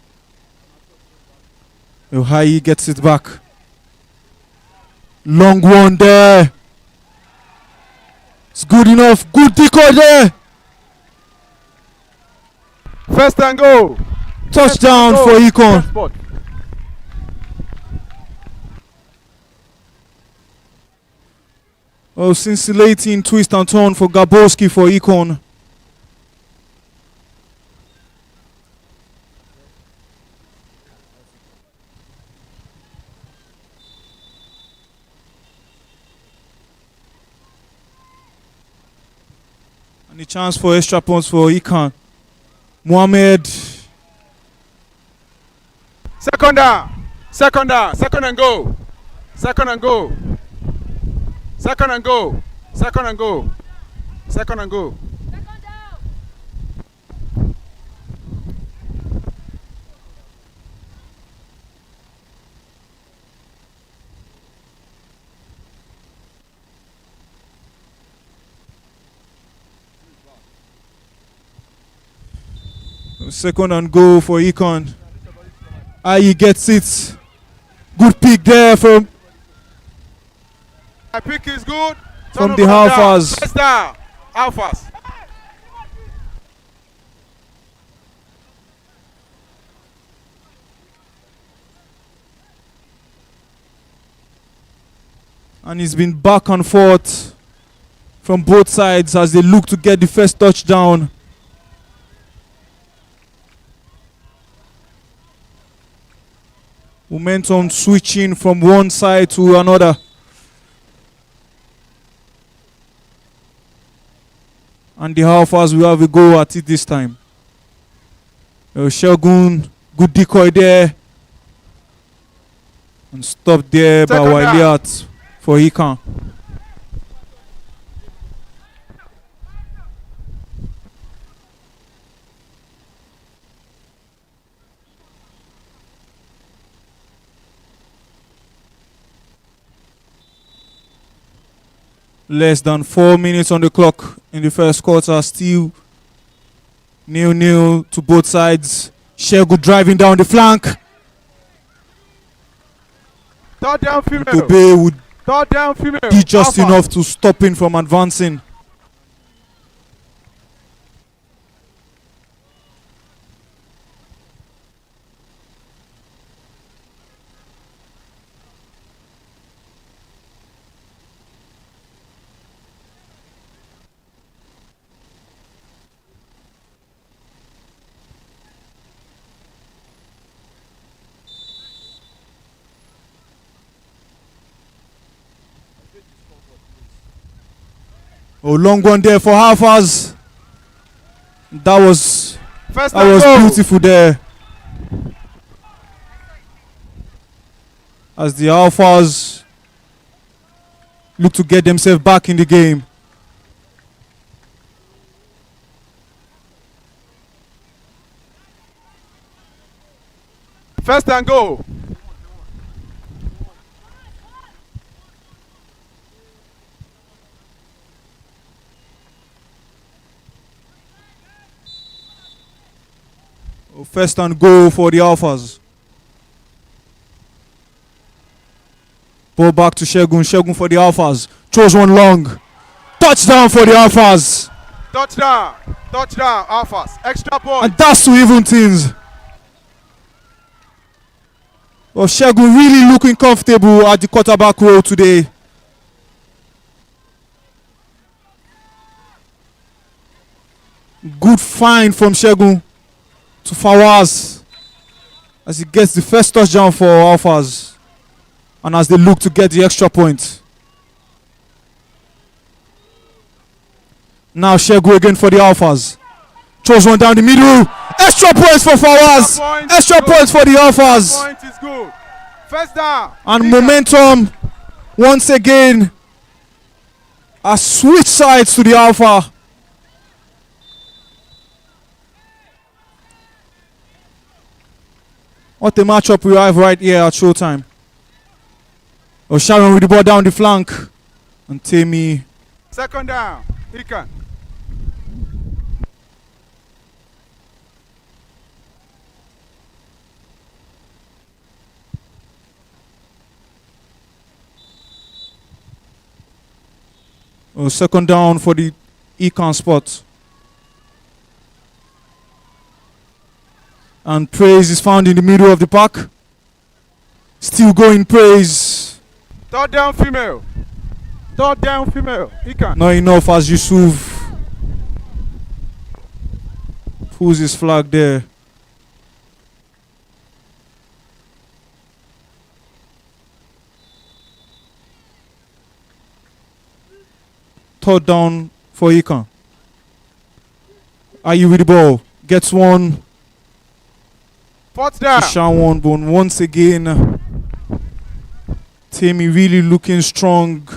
Ohai gets it back. Long one there. It's good enough. Good decoy there. First and go. Touchdown for Econ. Spot. Oh, scintillating twist and turn for Gabowski for Econ. And the chance for extra points for Econ. Mohamed. Second down. Second down. Second and go. Second and go. Second and go. Second and go. Second and go. Second and go for Econ. He gets it. Good pick there from My pick is good. From Turnover the down. Alphas. First down. Alphas. and it's been back and forth from both sides as they look to get the first touchdown. Momentum switching from one side to another. And the Alphas will have a go at it this time. Shogun, good decoy there. And stopped there by Second down. Wiliat for Hikan. Less than 4 minutes on the clock in the first quarter. Still 0-0 to both sides. Shegu driving down the flank. Third down female. Kobe would Third down female. be just Alpha. enough to stop him from advancing. Oh, long one there for Alphas. That was First that and was goal. beautiful there. As the Alphas look to get themselves back in the game. First and goal. Oh, first and goal for the Alphas. Ball back to Shegun. Shegun for the Alphas. Throws one long. Touchdown for the Alphas. Touchdown. Touchdown. Alphas. Extra point. And that's to even things. Well, Shegun really looking comfortable at the quarterback role today. Good find from Shegun to Fawaz as he gets the first touchdown for Alphas and as they look to get the extra point. Now Shegun again for the Alphas. Throws one down the middle. Extra points for Fawaz. Extra points for the Alphas. Point is good. First down. And momentum once again has switched sides to the Alpha. What a matchup we have right here at Showtime. Oh, Sharon with the ball down the flank. And Tammy. Second down. He can. Oh, second down for the Econ spot. And Praise is found in the middle of the pack. Still going Praise. Third down female. Third down female. He can. Not enough as Yusuf pulls his flag there. Third down for Econ. Are you with the ball? Gets one. Fourth down. Sean one, but once again, Tammy really looking strong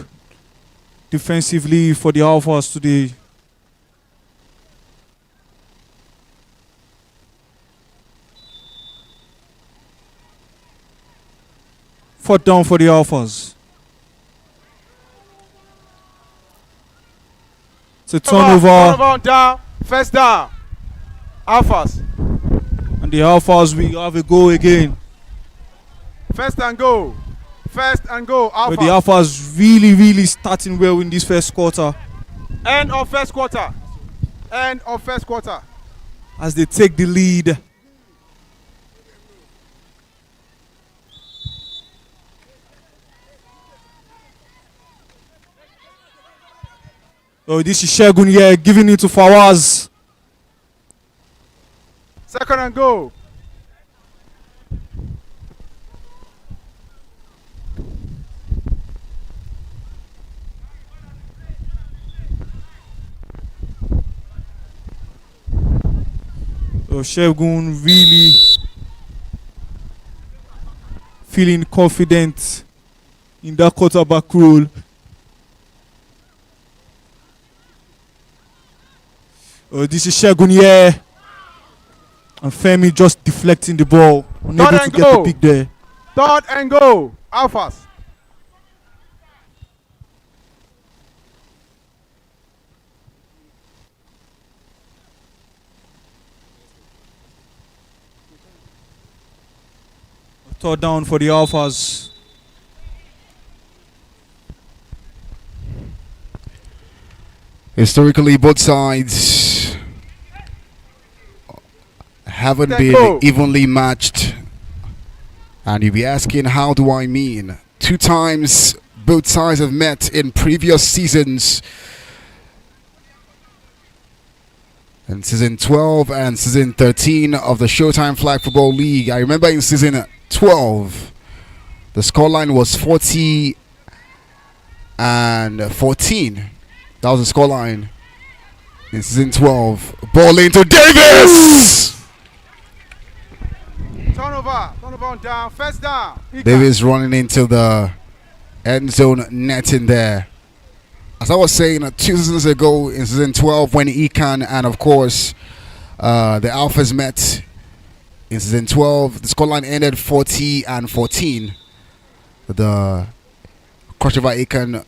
defensively for the Alphas today. Fourth down for the Alphas. It's a turnover. Turnover down. First down. Alphas. And the Alphas will have a goal again. First and goal. First and goal. But the Alphas. Alphas really starting well in this first quarter End of first quarter. End of first quarter. as they take the lead. Oh, this is Shegun here giving it to Fawaz. Second and goal. Oh, Shegun really feeling confident in that quarterback role. Oh, this is Shegun here. And Femi just deflecting the ball. Unable Third to and get goal. the pick there. Third and goal. Alphas. Third down for the Alphas. Historically, both sides haven't Then been go. evenly matched. And you'll be asking, how do I mean? 2 times both sides have met in previous seasons. In season 12 and season 13 of the Showtime Flag Football League. I remember in season 12, the scoreline was 40 and 14. That was the scoreline in season 12. Ball into Davis! Turnover on down, first down. Davis running into the end zone netting there. As I was saying 2 seasons ago in season 12 when Ekan and of course the Alphas met in season 12, the scoreline ended 40 and 14. The Cross River Ekan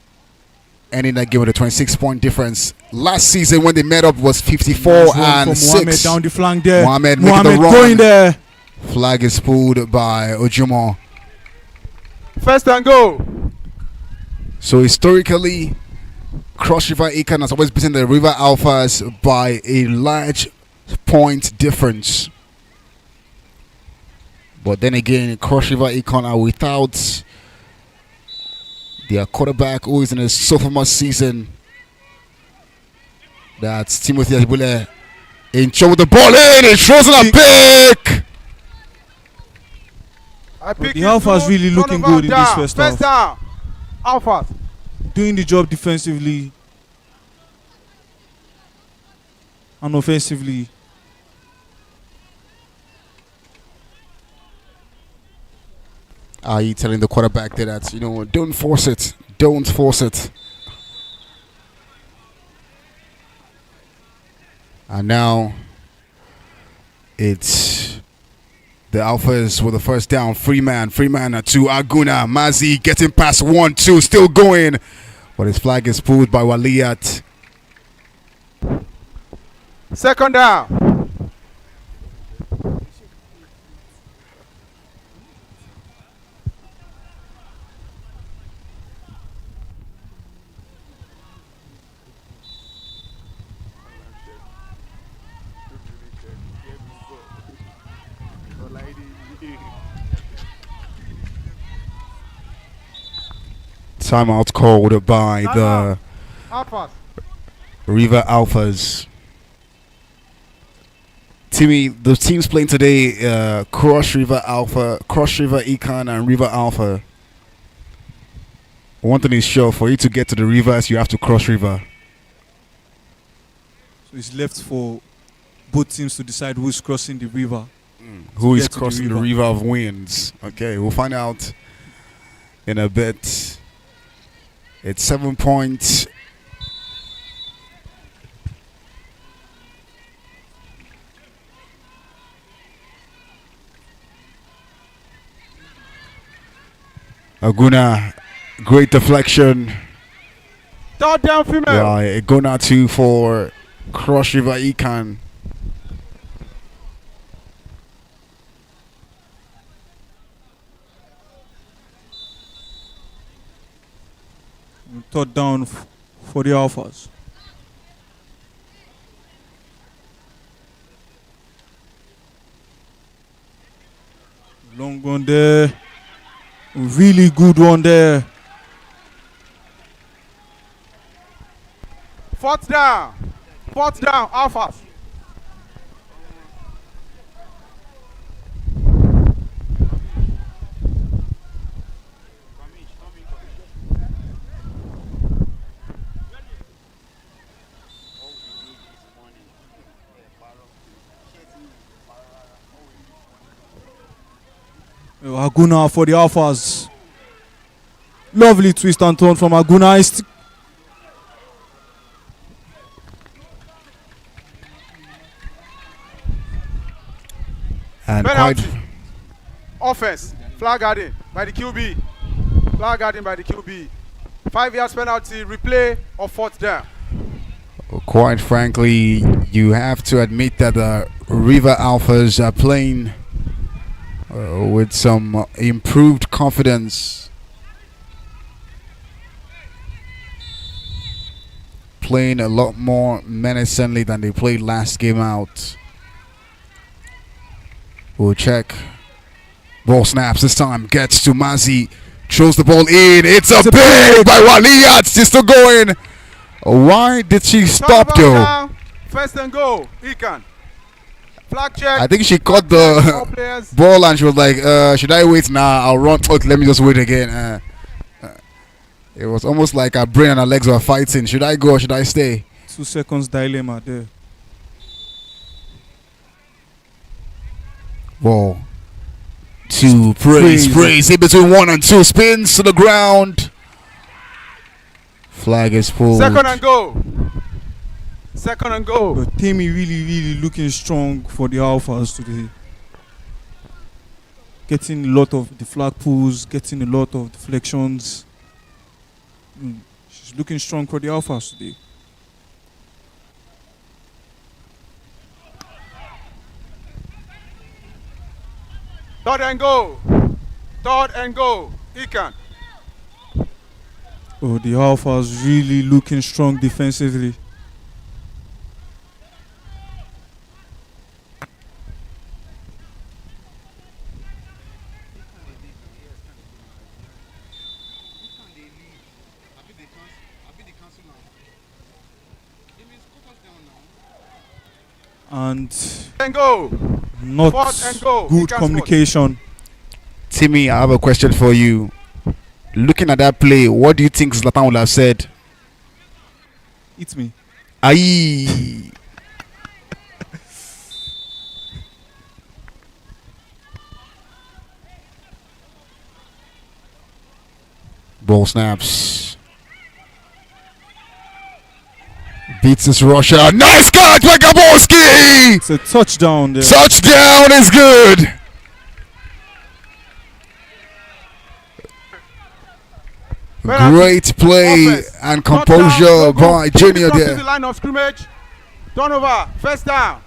ending that game with a 26-point difference. Last season when they met up was 54 and From 6. Mohamed down the flank there. Mohamed making the run. going there. Flag is pulled by Ojumo. First and go. So historically, Cross River Ekan has always beaten the River Alphas by a large point difference. But then again, Cross River Ekan are without their quarterback who is in his sophomore season. That's Timothy Ajibule in trouble with the ball in. He throws in a pick. The Alphas really looking good in this first half. First down. Alphas. Doing the job defensively and offensively. Are you telling the quarterback that, don't force it. Don't force it. And now it's the Alphas with the first down. Freeman to Aguna. Mazi getting past 1-2, still going. But his flag is pulled by Waliyat. Second down. Timeout called by the Alphas. River Alphas. Timmy, the teams playing today, Cross River Ekan, and River Alpha. One thing is sure, for you to get to the rivers, you have to cross river. So it's left for both teams to decide who's crossing the river. Who is get to the crossing the river. river of winds? Okay, we'll find out in a bit. It's 7 points. Aguna, great deflection. Third down, female. Yeah, Aguna 2 for Cross River Ekan. Third down for the Alphas. Long one there. Really good one there. Fourth down, Alphas. Aguna for the Alphas. Lovely twist and turn from Aguna. And Penalty. quite Offense. Flag guarding by the QB. 5 yards penalty. Replay of fourth down. Quite frankly, you have to admit that the River Alphas are playing with some improved confidence. Playing a lot more menacingly than they played last game out. We'll check. Ball snaps this time. Gets to Mazi. Throws the ball in. It's a big by Waliyat. She's still going. Why did she stop though? Down. First and goal. Ikan. Flag check. I think she caught the ball and she was like, should I wait now? I'll run. Oh, let me just wait again. It was almost like her brain and her legs were fighting. Should I go or should I stay? 2 seconds dilemma there. Ball. Two. Praise. In between 1 and 2. Spins to the ground. Flag is pulled. Second and goal. Second and goal. But Timmy really looking strong for the Alphas today. Getting a lot of the flag pulls, getting a lot of deflections. She's looking strong for the Alphas today. Third and goal. Third and goal. Ikan. Oh, the Alphas really looking strong defensively. And go. Not Go. good communication. Timmy, I have a question for you. Looking at that play, what do you think Zlatan would have said? It's me. Aye. Ball snaps. Beats this Russia. Nice cut by Gaborski! It's a touchdown there. Touchdown is good. Great play Offense. and composure by Junior To there. the line of scrimmage. Turnover. First down.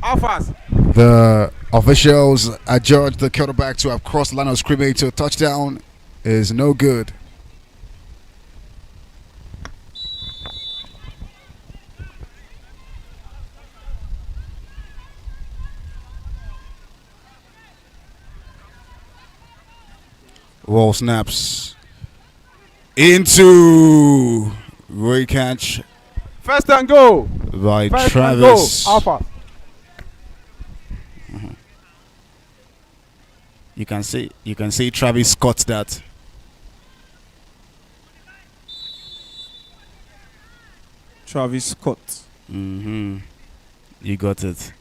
Alphas. The officials adjudged the quarterback to have crossed the line of scrimmage, so touchdown is no good. Ball snaps into great catch First and goal. by First Travis. and goal. Alpha. You can see Travis caught that. Travis Scott. You got it.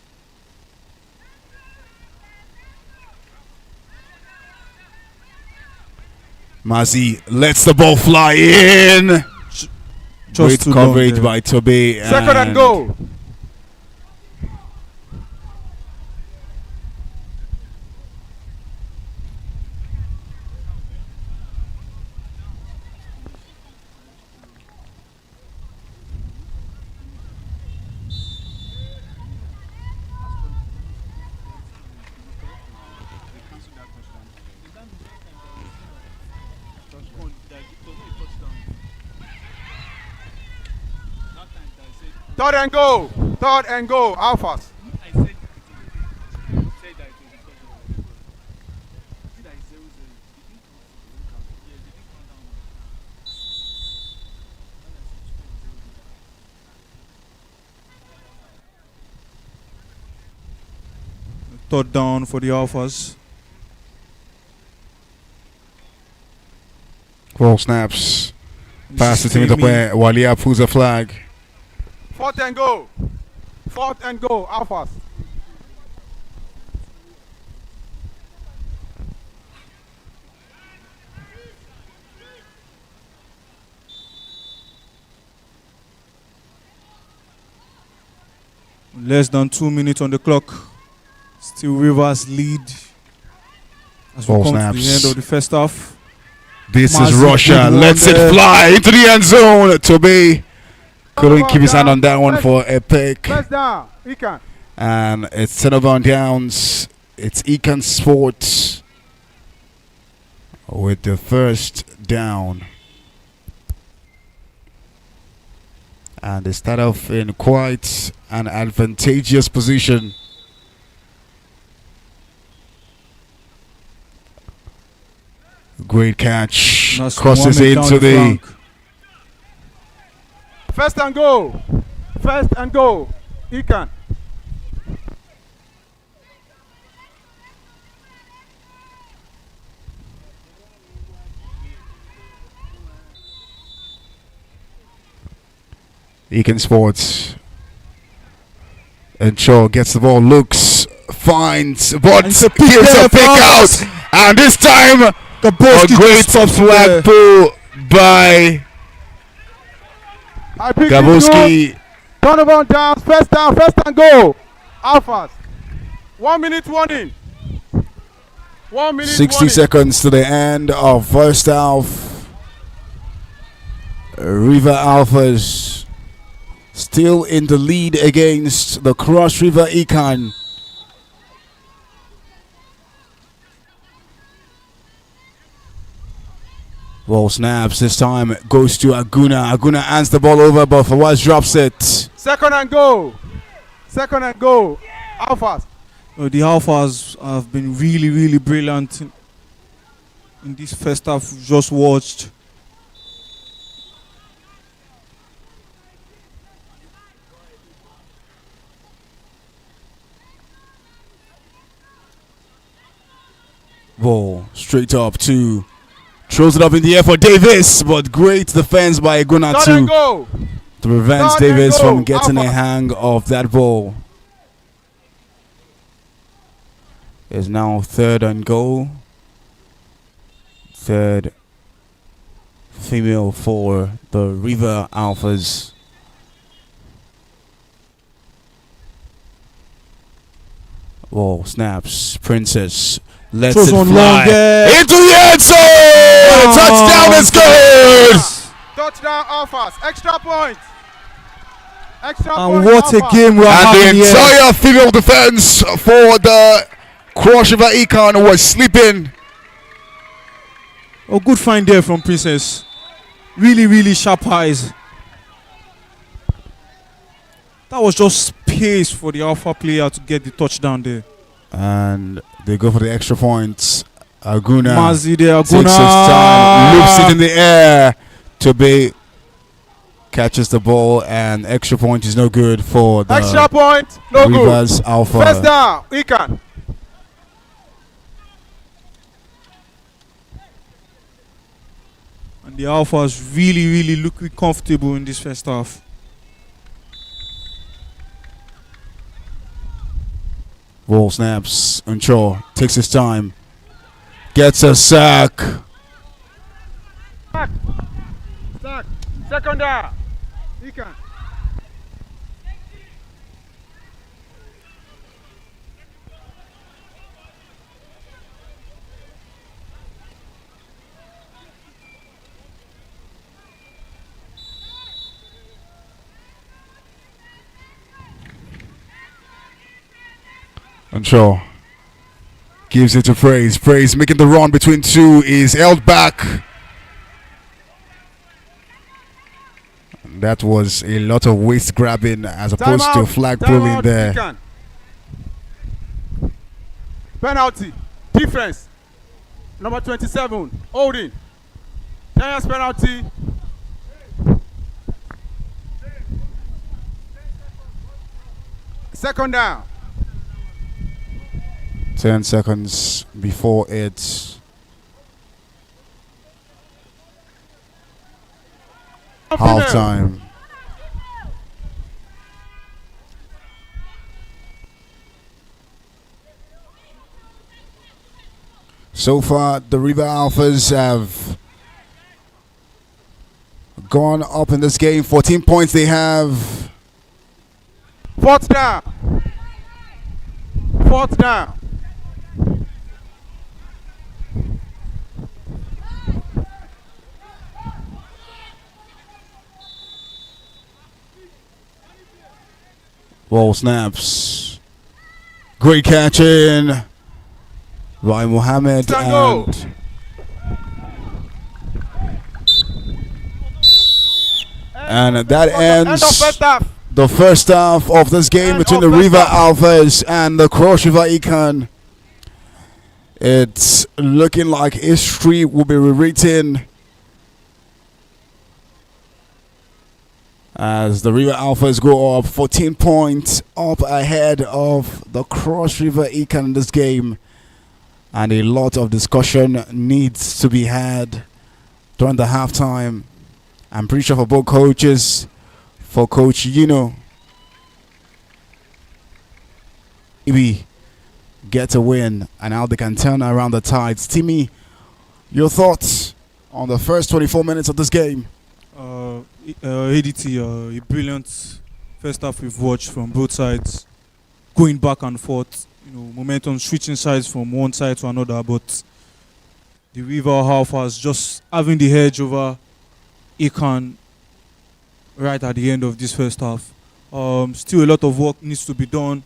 Mazi lets the ball fly in. Great too coverage long there. by Tobe. Second and goal. Third and goal. Third and goal. Alphas. Third down for the Alphas. Ball snaps. Pass to Timmy Timmy. Tope. Walia pulls a flag. Fourth and goal. Fourth and goal. Alphas. Less than 2 minutes on the clock. Still Rivers lead as we Ball come to snaps. the end of the first half. This is Massive Russia. good one Lets it there. fly into the end zone. Tobe couldn't keep his hand on that one First- for a pick. First down. Ikan. And it's turnover on downs It's Econ Sports with the first down. And they start off in quite an advantageous position. Great catch. That's Crosses Mohamed down into the flank. First and go. First and go. Econ. Econ Sports. And Shaw gets the ball, looks, finds, but And it's a gives pick a there, pick out. Fox. And this time, The ball a great stops flag pull by I pick it Gaboski. Donovan downs. First down. First and go. Alphas. 1 minute warning. 1 minute 60 warning. seconds to the end of first half. River Alphas still in the lead against the Cross River Econ. Ball snaps, this time it goes to Aguna. Aguna hands the ball over, but Fawaz drops it. Second and go. Second and go. Alphas. The Alphas have been really, really brilliant in this first half we've just watched. Ball straight up to, throws it up in the air for Davis, but great defense by Aguna Third and to go. prevent Third and Davis go. from getting a Alpha. hang of that ball. It's now third and goal. Third female for the River Alphas. Ball snaps. Princess lets Throws it one fly long there. into the end zone. Touchdown is good. Touchdown Alphas. Extra point. Extra And point. what a Alphas. game we're And the having here. entire female defense for the Cross River Econ was sleeping. Oh, good find there from Princess. Really, really sharp eyes. That was just space for the Alpha player to get the touchdown there. And they go for the extra points. Aguna Mazi there, takes his time, loops it in the air. Tobe catches the ball, and extra point is no good for the Extra point. No good. Rivers Alpha. First down. Econ. And the Alphas really, really looking comfortable in this first half. Ball snaps. Unshaw takes his time. Gets a sack. Sack. Second down. Econ. Unshaw gives it to Praise. Praise making the run between two is held back. That was a lot of waist grabbing as opposed to Timeout. flag Timeout, pulling there. Econ. Penalty. Defense. Number 27. Holding. Giants penalty. Second down. 10 seconds before it's half time. So far, the River Alphas have gone up in this game. 14 points they have. Fourth down. Fourth down. Ball snaps. Great catching. by Mohammed, Stand go. and that End of ends first half. the first half of this game End between of the first River half. Alphas and the Cross River Econ. It's looking like history will be rewritten as the River Alphas go up 14 points up ahead of the Cross River Econ in this game. And a lot of discussion needs to be had during the halftime. I'm pretty sure for both coaches, for Coach maybe get a win and how they can turn around the tides. Timmy, your thoughts on the first 24 minutes of this game? ADT, a brilliant first half we've watched from both sides, going back and forth. Momentum switching sides from one side to another, but the River Alphas just having the edge over Econ right at the end of this first half. Still a lot of work needs to be done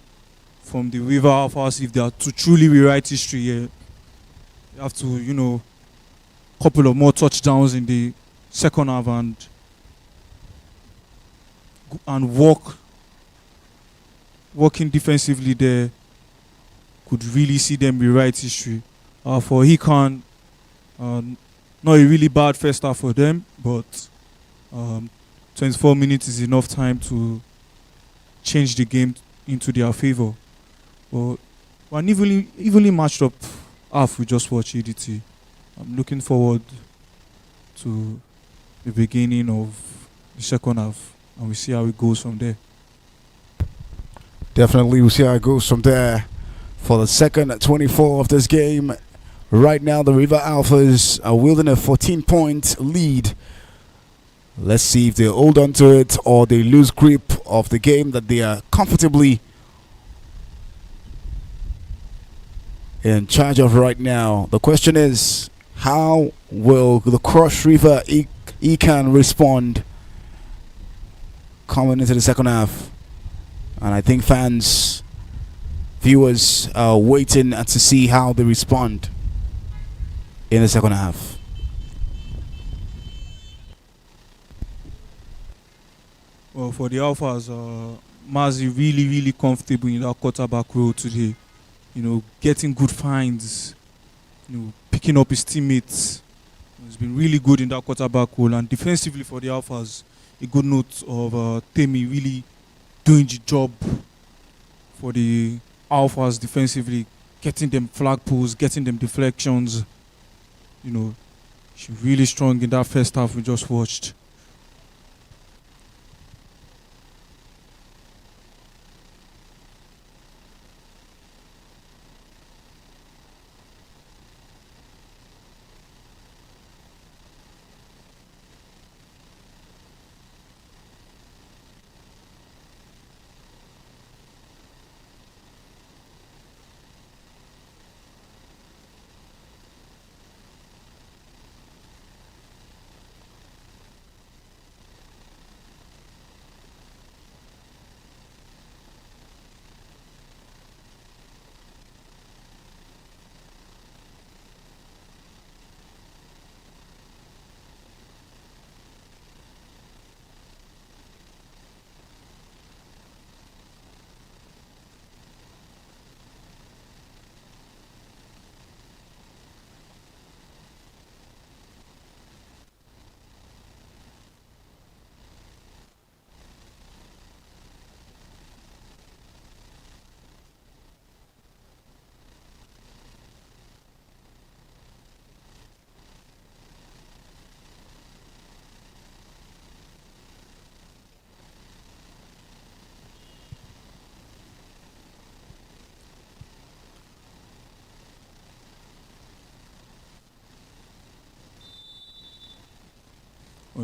from the River Alphas if they are to truly rewrite history here. You have to, couple of more touchdowns in the second half and working defensively there could really see them rewrite history. For Econ, not a really bad first half for them, but 24 minutes is enough time to change the game into their favor. But an evenly matched up half we just watched EDT. I'm looking forward to the beginning of the second half, and we see how it goes from there. Definitely, we'll see how it goes from there. For the second 24 of this game, right now the River Alphas are wielding a 14-point lead. Let's see if they hold on to it or they lose grip of the game that they are comfortably in charge of right now. The question is, how will the Cross River Econ respond coming into the second half? And I think fans, viewers are waiting to see how they respond in the second half. Well, for the Alphas, Mazi really comfortable in that quarterback role today. Getting good finds, picking up his teammates. He's been really good in that quarterback role. And defensively for the Alphas, a good note of Temi really doing the job for the Alphas defensively, getting them flag pulls, getting them deflections. She's really strong in that first half we just watched.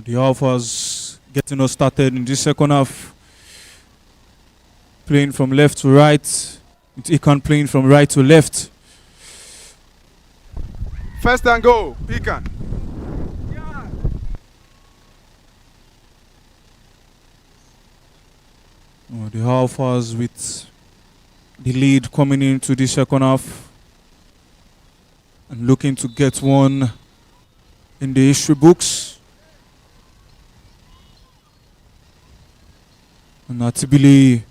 The Alphas getting us started in this second half. Playing from left to right. With Econ playing from right to left. First and go, Econ. The Alphas with the lead coming into the second half. and looking to get one in the history books. And Atibili.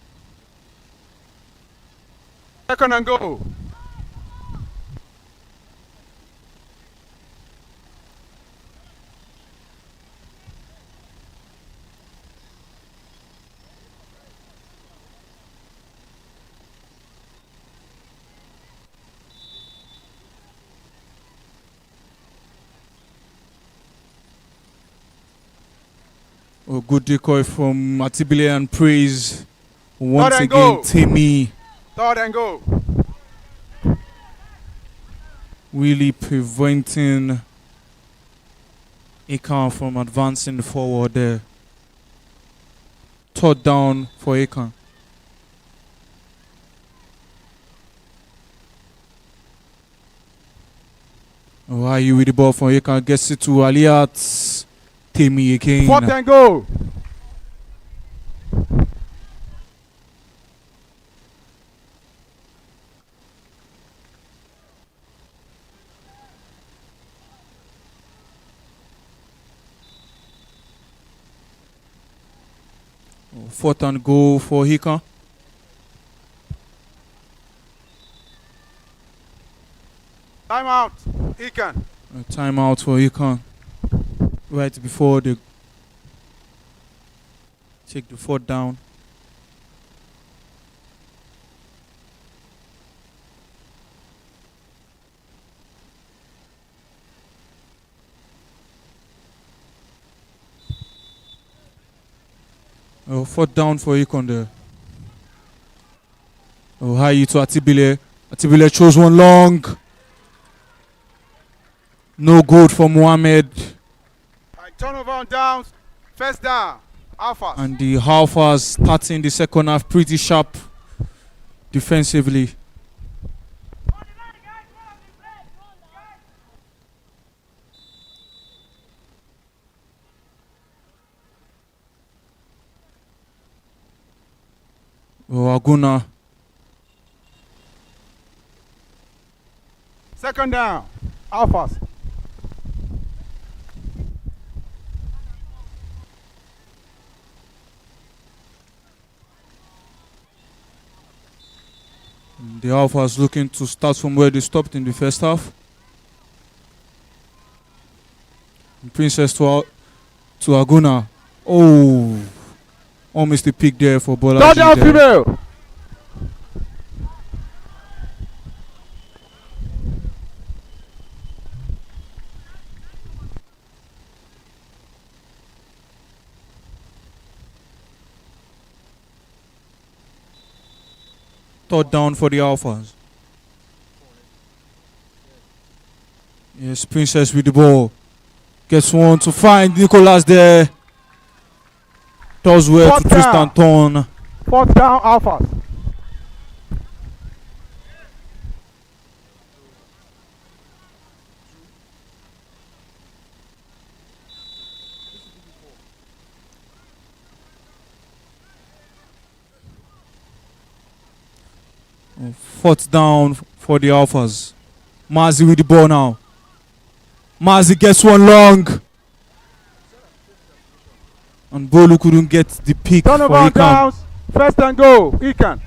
Second and go. A good decoy from Atibile and praise once Third and again go. Timmy Third and go. really preventing Akan from advancing forward there. Third down for Akan. Why are you with the ball from Akan? Gets it to Aliat. Timmy again. Fourth and go. Fourth and go for Hika. Timeout. Ekan. A timeout for Hika. Right before they take the fourth down. Oh, fourth down for Econ there. Oh, high to Atibile. Atibile chose one long. No good for Mohamed. Right, turnover on downs. First down. Alphas. And the Alphas starting the second half pretty sharp defensively. Oh, Aguna. Second down. Alphas. The Alphas looking to start from where they stopped in the first half. Princess to Aguna. Oh, almost a pick there for Bola. Third down, female. Third down for the Alphas. Yes, Princess with the ball. Gets one to find Nicholas there. Does well Fourth to twist down. and turn. Fourth down, Alphas. Fourth down for the Alphas. Mazi with the ball now. Mazi gets one long. And Bolu couldn't get the pick for Turnover on Ikan. downs. First and go. Ekan.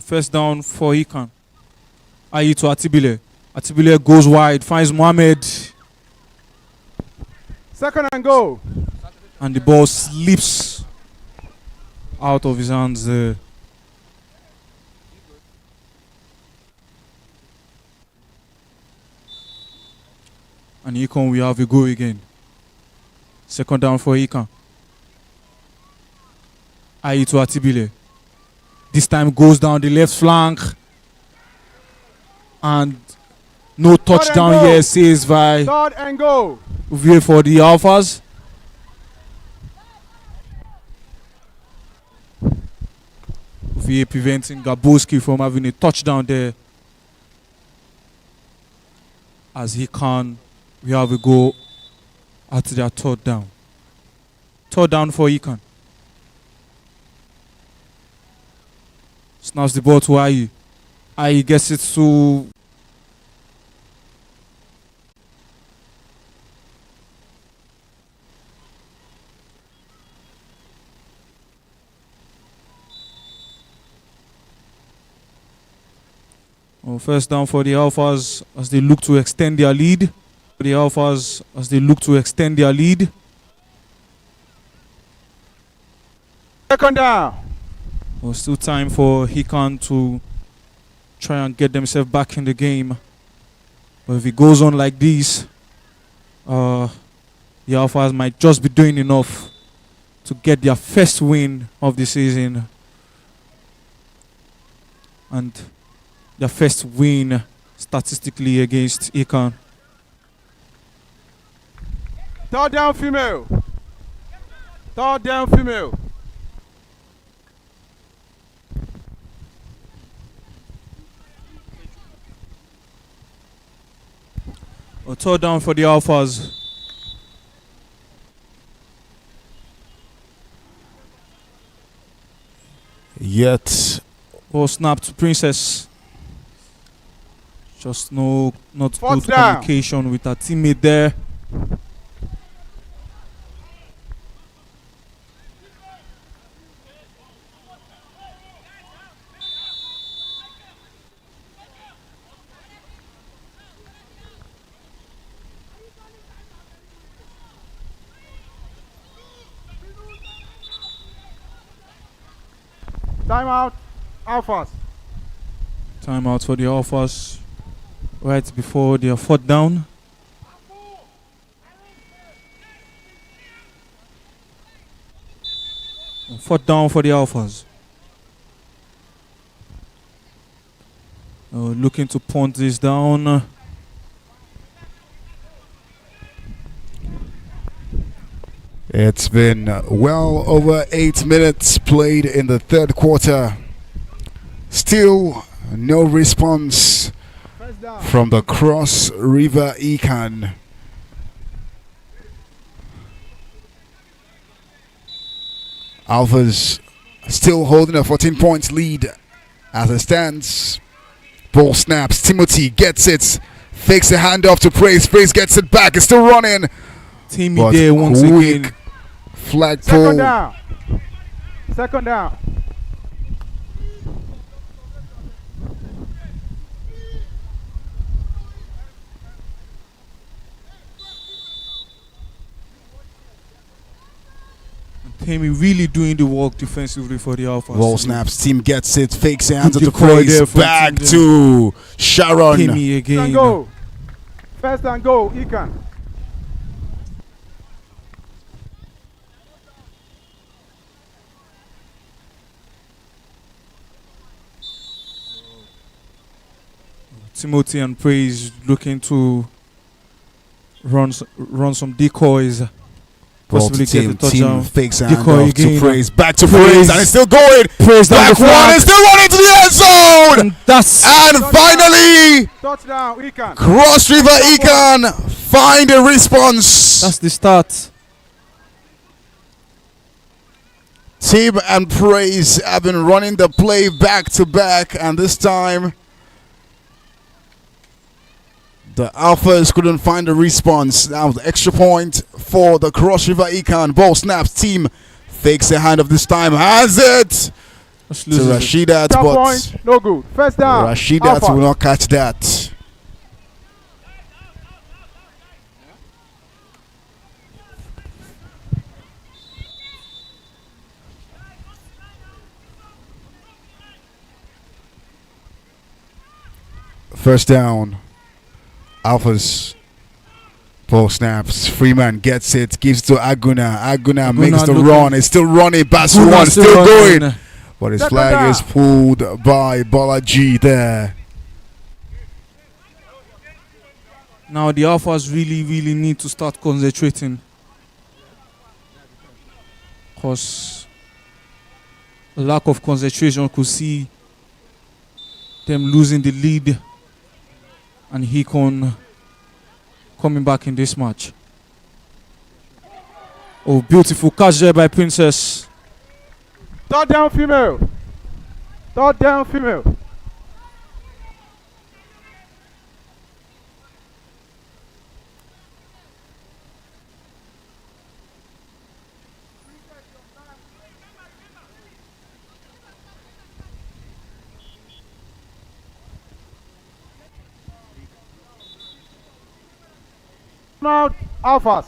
First down for Ikan. Ayi to Atibile. Atibile goes wide, finds Mohamed. Second and go. And the ball slips out of his hands there. And Ikan, we have a go again. Second down for Ikan. Ayi to Atibile. This time goes down the left flank. And no touchdown go. here, says by Third and go. Uvier for the Alphas. VA preventing Gaboski from having a touchdown there. As he can, we have a goal at their third down. Third down for Ikan. Snaps the ball to Ayi. Ayi gets it to first down for the Alphas as they look to extend their lead. Second down. Still time for Hikan to try and get themselves back in the game. But if it goes on like this, the Alphas might just be doing enough to get their first win of the season. And their first win statistically against Ikan. Third down female. Third down female. A third down for the Alphas. Yet, Ball snap to Princess. Just not Fourth good down. communication with her teammate there. Timeout. Alphas. Timeout for the Alphas right before their fourth down. Fourth down for the Alphas. Looking to punt this down. it's been well over 8 minutes played in the third quarter. Still no response First down. from the Cross River Ikan. Alphas still holding a 14 points lead as it stands. Ball snaps. Timothy gets it. Fakes a handoff to Praise. Praise gets it back. It's still running. Timmy But there once quick again. flagpole. Second down. Second down. Timmy really doing the work defensively for the Alphas. Ball snaps. Team gets it. Fakes a hands Good to decoy Praise. there from Back Team to Sharon. Timmy First and again. go. First and go. Ikan. Timothy and Praise looking to run some decoys. Ball to Possibly get Team. the touchdown. Team fakes a Decoy handoff to again. Praise. Back to Praise. Praise. And it's still going. Praise down Back the one. flank. It's still running to the end zone. And that's And finally, Touchdown. Ikan. Cross River Ikan find a response. that's the start. Team and Praise have been running the play back to back, and this time the Alphas couldn't find a response. Now the extra point for the Cross River Ikan. Ball snaps. Team fakes a hand of this time. Has it Just to loses it. Rashidat, Top but point. No good. First down. Rashidat Alphas. will not catch that. First down. Alphas. Ball snaps. Freeman gets it. Gives to Aguna. Aguna makes the looking- run. It's still running. Pass Aguna one. Still running. going. But his Second flag down. is pulled by Balaji there. Now the Alphas really need to start concentrating. Because lack of concentration could see them losing the lead and Hikon coming back in this match. Oh, beautiful catch there by Princess. Third down female. Third down female. Out Alphas.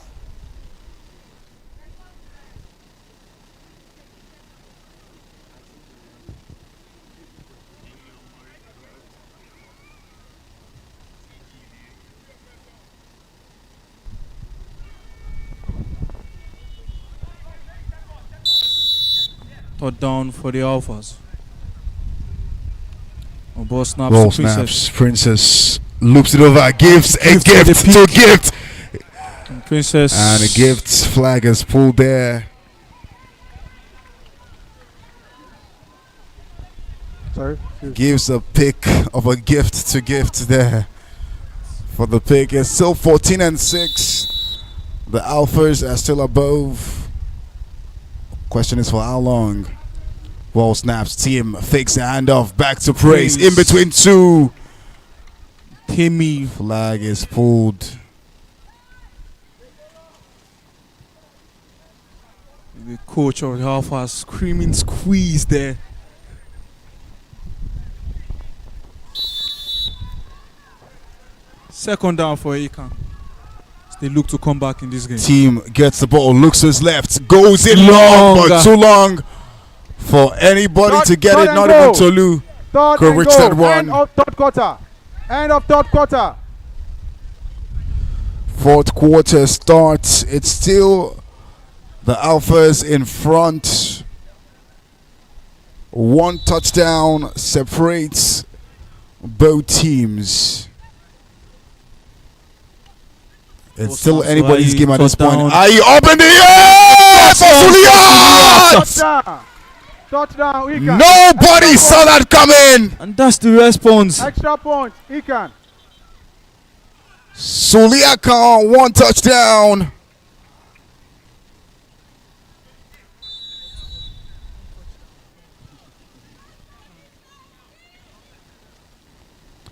Third down for the Alphas. Oh, ball snaps Ball to Princess. snaps. Princess loops it over. Gives a Gift for the gift to pick. Gift. And Princess. And a Gift flag is pulled there. Sorry. Gives a pick of a gift to Gift there. For the pick, it's still 14-6. The Alphas are still above. Question is for how long? Ball snaps. Team fakes the handoff. Back to Praise. In between two. Timmy. Flag is pulled. The coach of the Alphas screaming squeeze there. Second down for Akan. They look to come back in this game. Team gets the ball, looks to his left, goes in long, but too long for anybody to get it. Not even Tolu could reach that one. End of third quarter. End of third quarter. Fourth quarter starts. It's still the Alphas in front. One touchdown separates both teams. It's still anybody's game at this point. Are you up in the air? Touchdown. Touchdown. Ikan. Nobody saw that coming. And that's the response. Extra point. Ikan. Suliakan, one touchdown.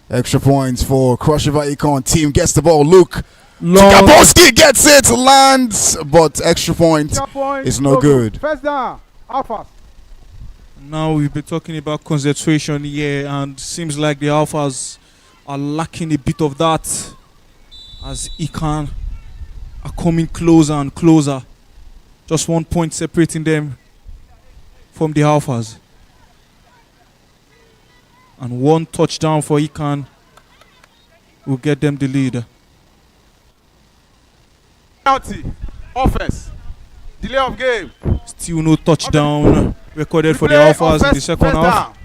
Extra points for Krushiva Icon. Team gets the ball. Luke Tukabowski gets it, lands, but extra point is no good. First down. Alphas. Now we've been talking about concentration here, and seems like the Alphas are lacking a bit of that as Ikan are coming closer and closer. Just 1 point separating them from the Alphas. And one touchdown for Ikan will get them the lead. Penalty. Offense. Delay of game. Still no touchdown recorded for the Replay Alphas in the second first half. down.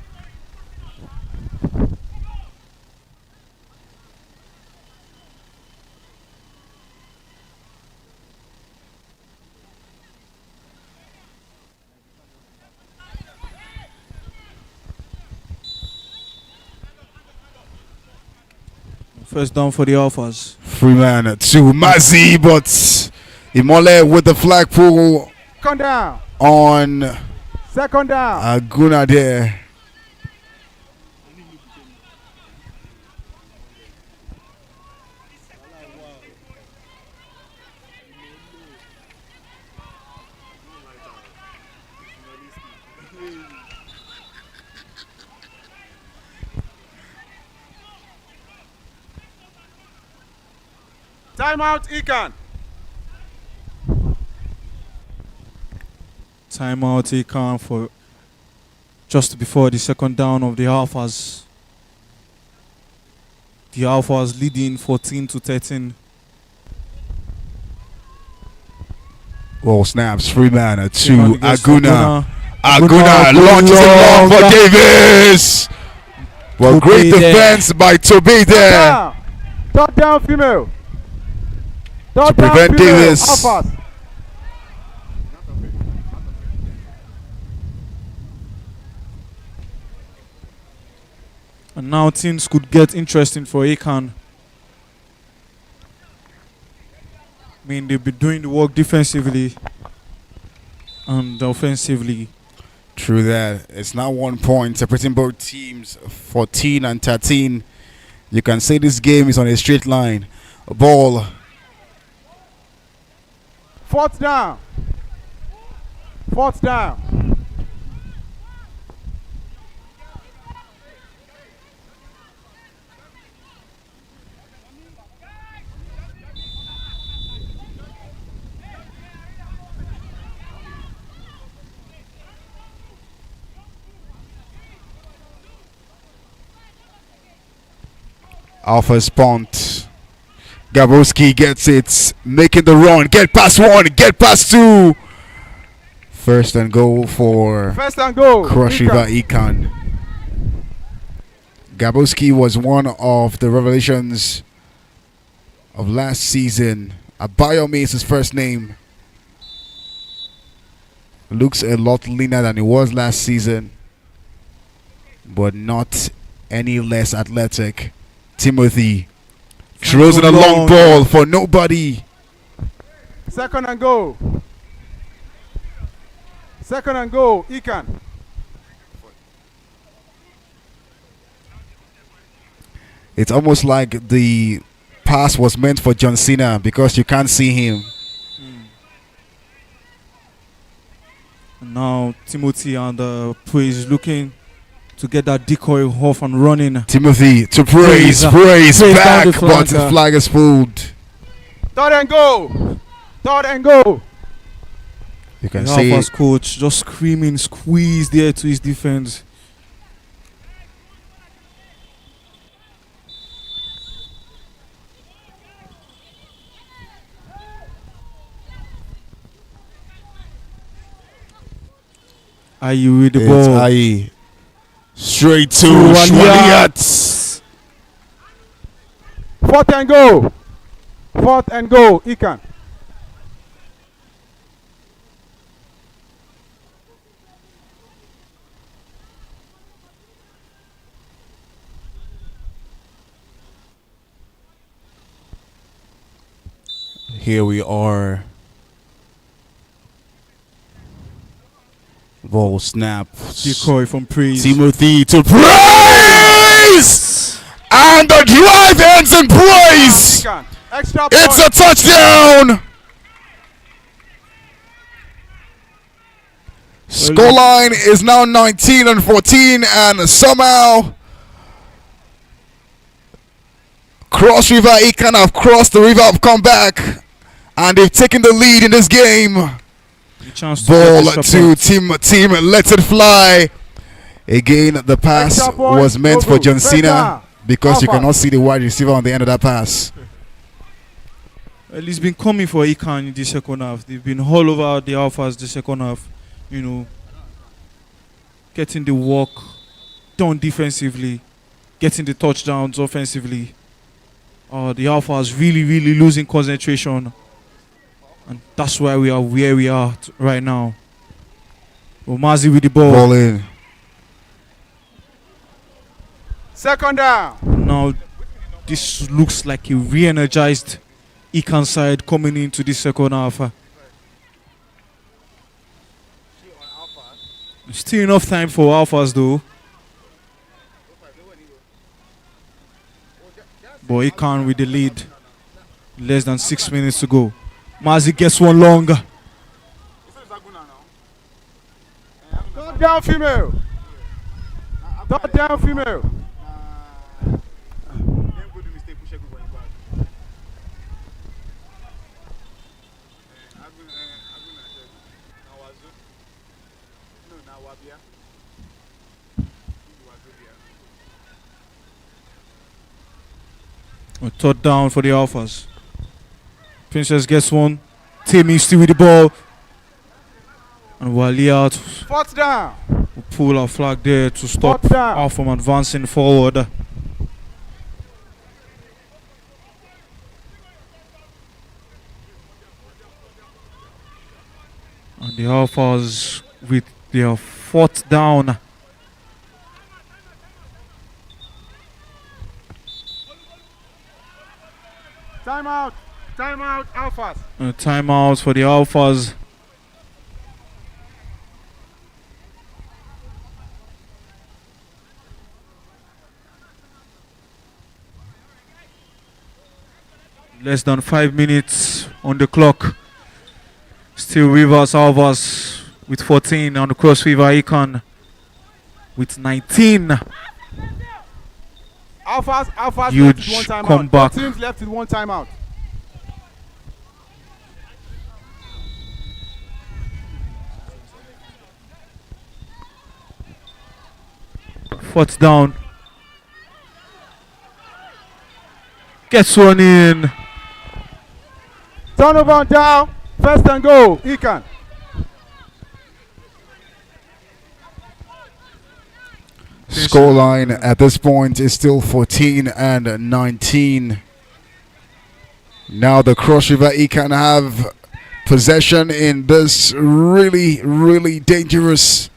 First down for the Alphas. Freeman to Mazi, but Imole with the flag pull Second down. on Second down. Aguna there. Timeout. Ikan. Timeout Ikan for just before the second down of the Alphas. The Alphas leading 14-13. Ball snaps. Freeman to Freeman against Aguna. Aguna Aguna launches it long for Davis. Well, Toby great there. defense by Toby there. Third down female. To Third down prevent female. Davis. Alphas. And now things could get interesting for Akan. I mean, they've been doing the work defensively and offensively. True that. It's now 1 point separating both teams, 14 and 13. You can say this game is on a straight line. Ball. Fourth down. Fourth down. Alpha's punt. Gabowski gets it, making the run. Get past one, get past two. First and goal for First and goal. Cross River Econ. Gabowski was one of the revelations of last season. Abayomi is his first name. Looks a lot leaner than he was last season, but not any less athletic. Timothy throws in a long ball for nobody. Second and goal. Second and goal. Econ. It's almost like the pass was meant for John Cena because you can't see him. Now Timothy and Praise looking to get that decoy off and running. Timothy to Praise back, but the flag is pulled. Third and goal. Third and goal. You can The see Alphas coach just screaming, squeeze there to his defense. Are you with the it's ball? Aye. Straight to Waliat. Shwaliat. Fourth and goal. Fourth and goal. Econ. Here we are. Ball snap. Decoy from Praise. Timothy to Praise! And the drive ends in Praise! Econ. Extra point. It's a touchdown! Scoreline is now 19 and 14, and somehow Cross River Econ have crossed the river, have come back, and they've taken the lead in this game. The chance to Ball get extra to points. team lets it fly. Again, the pass Extra point. was meant for Ogun. John First Cena down. because you Alpha. cannot see the wide receiver on the end of that pass. Well, it's been coming for Econ in the second half. They've been all over the Alphas the second half. You know, getting the work done defensively, getting the touchdowns offensively. The Alphas really, really losing concentration. And that's why we are where we are right now. Omazi with the ball. Ball in. Second down. Now, this looks like a re-energized Econ side coming into the second half. Still enough time for Alphas though. But Econ with the lead. Less than 6 minutes to go. Mazi gets one longer. Third down female. Third down female. A third down for the Alphas. Princess gets one. Timmy still with the ball. And Waliat Fourth down. will pull our flag there to stop Fourth down. Al from advancing forward. And the Alphas with their fourth down. Timeout. Timeout. Alphas. Timeouts for the Alphas. Less than 5 minutes on the clock. Still Rivers Alphas with 14 on the Cross River Econ with 19. Alphas Huge left with one timeout. comeback. Both teams left with one timeout. Fourth down. Gets one in. Turnover on down. First and goal. Econ. Scoreline at this point is still 14-19. Now the Cross River Econ have possession in this really dangerous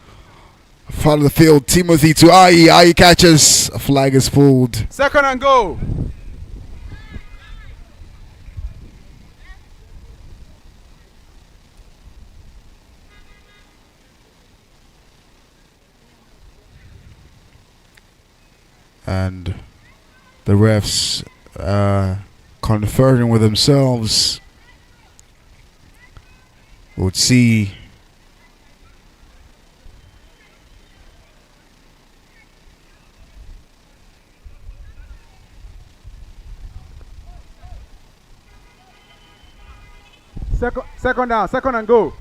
part of the field. Timothy to IE. IE catches. A flag is pulled. Second and goal. And the refs conferring with themselves. Would see Second down. Second and goal.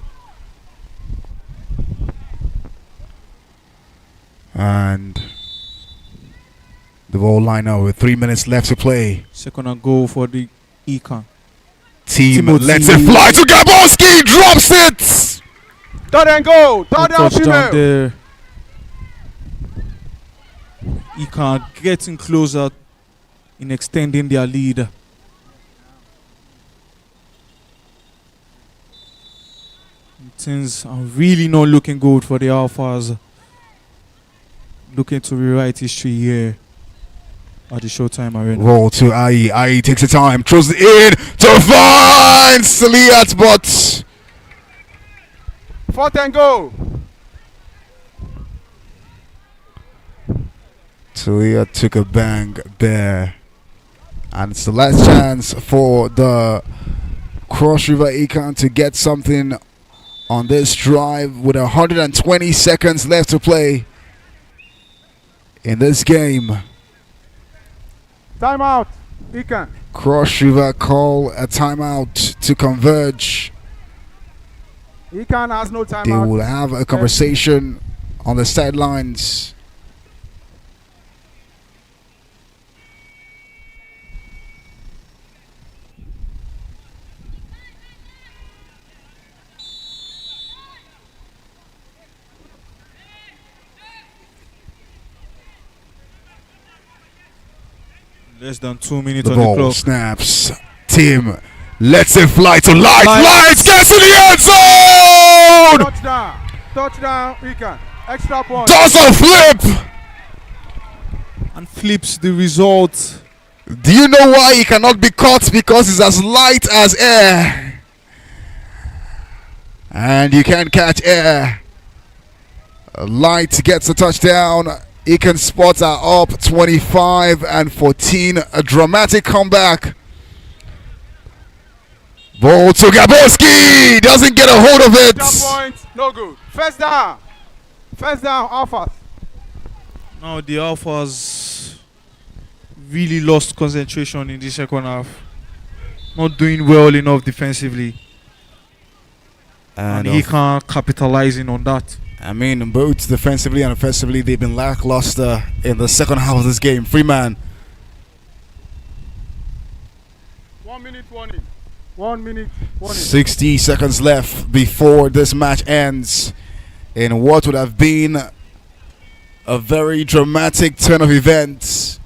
and the ball line now with 3 minutes left to play. Second and goal for the Econ. Team Timothy. lets it fly to Gabowski, drops it. Third and goal. Good Third down touchdown female. there. Econ getting closer in extending their lead. Things are really not looking good for the Alphas. Looking to rewrite history here at the Showtime Arena. Roll to IE. IE takes the time, throws it in to find Saliat, but Fourth and goal. Talia took a bang there. And it's the last chance for the Cross River Econ to get something on this drive with 120 seconds left to play in this game. Timeout. Econ. Cross River call a timeout to converge. Econ has no They timeout. will have a conversation on the sidelines. Less than 2 minutes The on the ball clock. snaps. Tim lets it fly to Light. Light. Light gets in the end zone. Touchdown. Touchdown. Econ. Extra point. Does a flip. And flips the result. Do you know why he cannot be caught? Because it's as light as air. And you can't catch air. Light gets a touchdown. Econ Sports are up 25-14. A dramatic comeback. Ball to Gabowski. Doesn't get a hold of it. Extra point. No good. First down. First down. Alphas. Now the Alphas really lost concentration in the second half. Not doing well enough defensively. And Econ capitalizing on that. I mean, both defensively and offensively, they've been lackluster in the second half of this game. Freeman. 1 minute warning. 1 minute warning. 60 seconds left before this match ends in what would have been a very dramatic turn of events.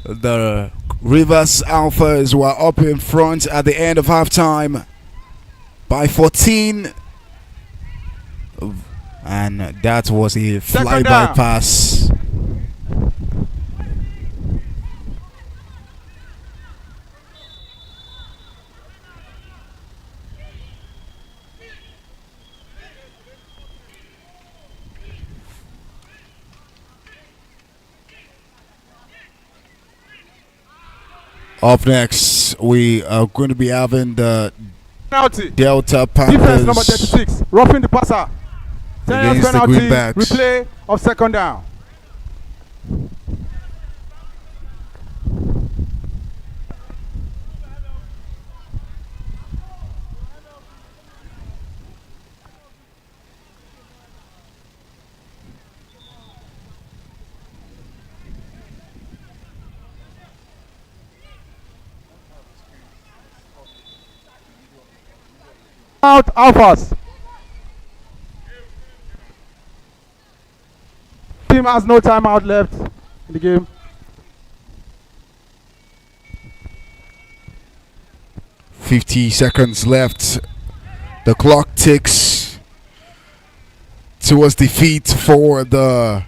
The Rivers Alphas were up in front at the end of halftime by 14. And that was a flyby down. pass. Up next, we are going to be having the Penalty. Delta Defense number Panthers 36. Roughing the passer. 10 yards against the penalty. Greenbacks. Replay of second down. Out Alphas. Team has no timeout left in the game. 50 seconds left. The clock ticks towards defeat for the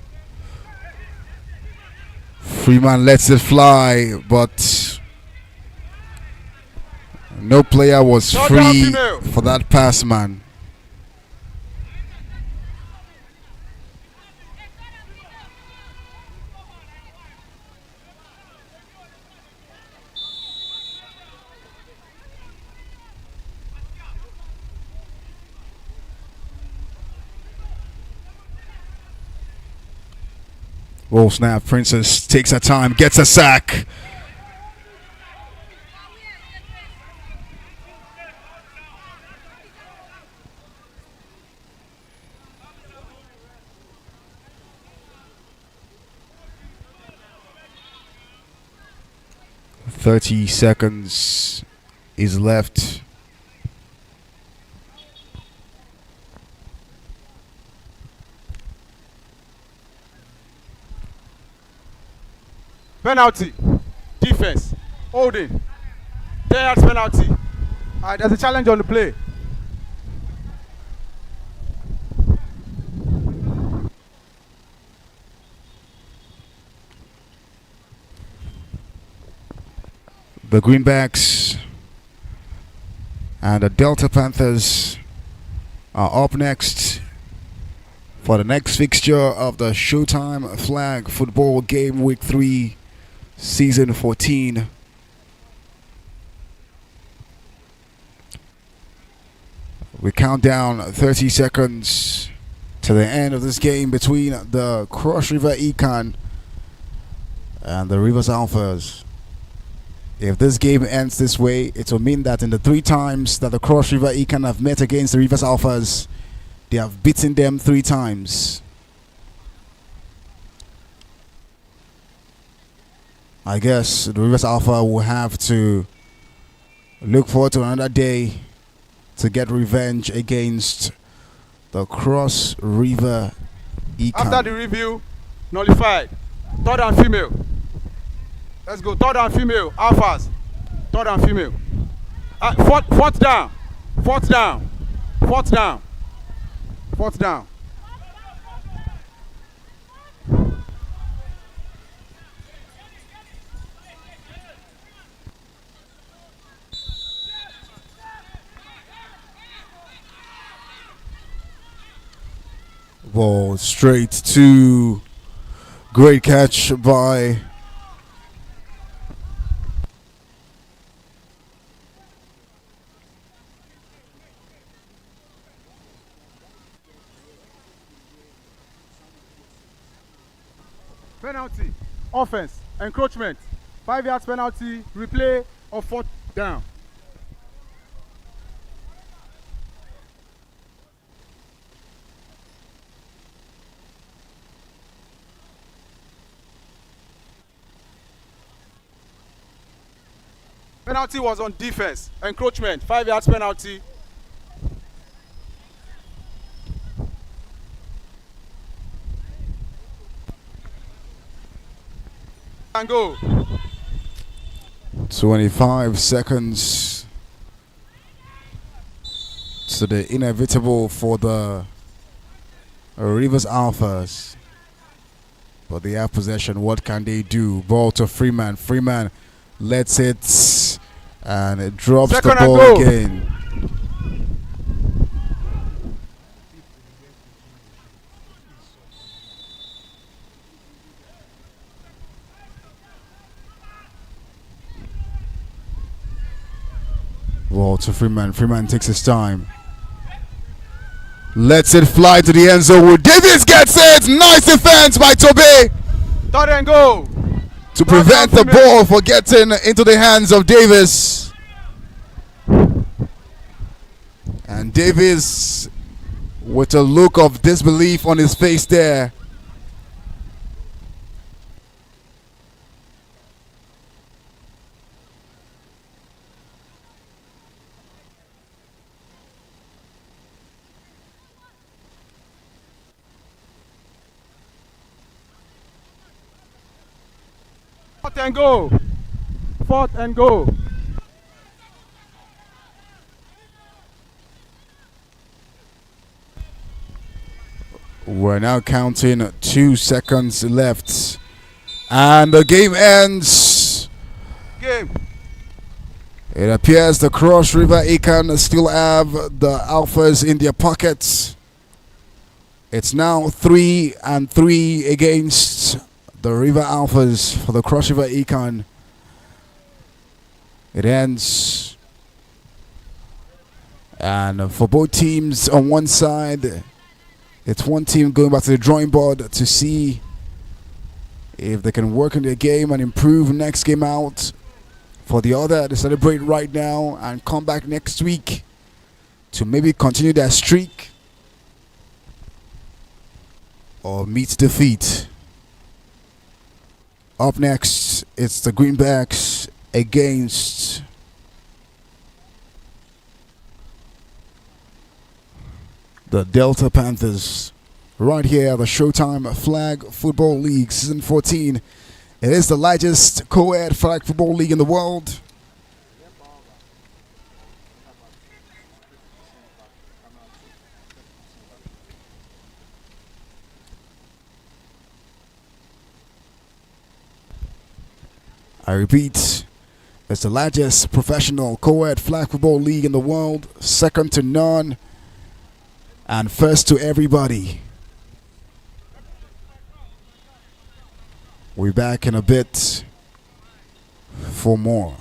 Freeman lets it fly, but no player was Showdown free female. for that pass, man. Roll snap. Princess takes her time, gets a sack. "30 seconds is left." Penalty. Defense. Holding. 10 yards penalty. There's a challenge on the play. The Greenbacks and the Delta Panthers are up next for the next fixture of the Showtime Flag Football Game Week 3 Season 14. We count down 30 seconds to the end of this game between the Cross River Econ and the Rivers Alphas. If this game ends this way, it will mean that in the 3 times that the Cross River Econ have met against the Rivers Alphas, they have beaten them 3 times. I guess the Rivers Alpha will have to look forward to another day to get revenge against the Cross River Econ. After the review, nullified. Third and female. Let's go. Third and female. Alphas. Third and female. Fourth down. Fourth down. Fourth down. Fourth down. Ball straight to great catch by Penalty. Offense. Encroachment. 5 yards penalty. Replay of fourth down. Penalty was on defense. Encroachment. 5 yards penalty. And go. 25 seconds to the inevitable for the Rivers Alphas. But they have possession. What can they do? Ball to Freeman. Freeman lets it and it drops Second the and ball goal. again. Ball to Freeman. Freeman takes his time. Lets it fly to the end zone. Davis gets it. Nice defense by Tobe Third and goal. to prevent the ball from getting into the hands of Davis. And Davis, with a look of disbelief on his face there. Fourth and goal. Fourth and goal. We're now counting 2 seconds left. And the game ends. Game. It appears the Cross River Akan still have the Alphas in their pockets. It's now 3-3 against the River Alphas for the Cross River Akan. It ends. And for both teams on one side, it's one team going back to the drawing board to see if they can work on their game and improve next game out. For the other, they celebrate right now and come back next week to maybe continue their streak or meet defeat. Up next, it's the Greenbacks against the Delta Panthers. Right here, the Showtime Flag Football League Season 14. It is the largest co-ed flag football league in the world. I repeat, it's the largest professional co-ed flag football league in the world, second to none, and first to everybody. We're back in a bit for more.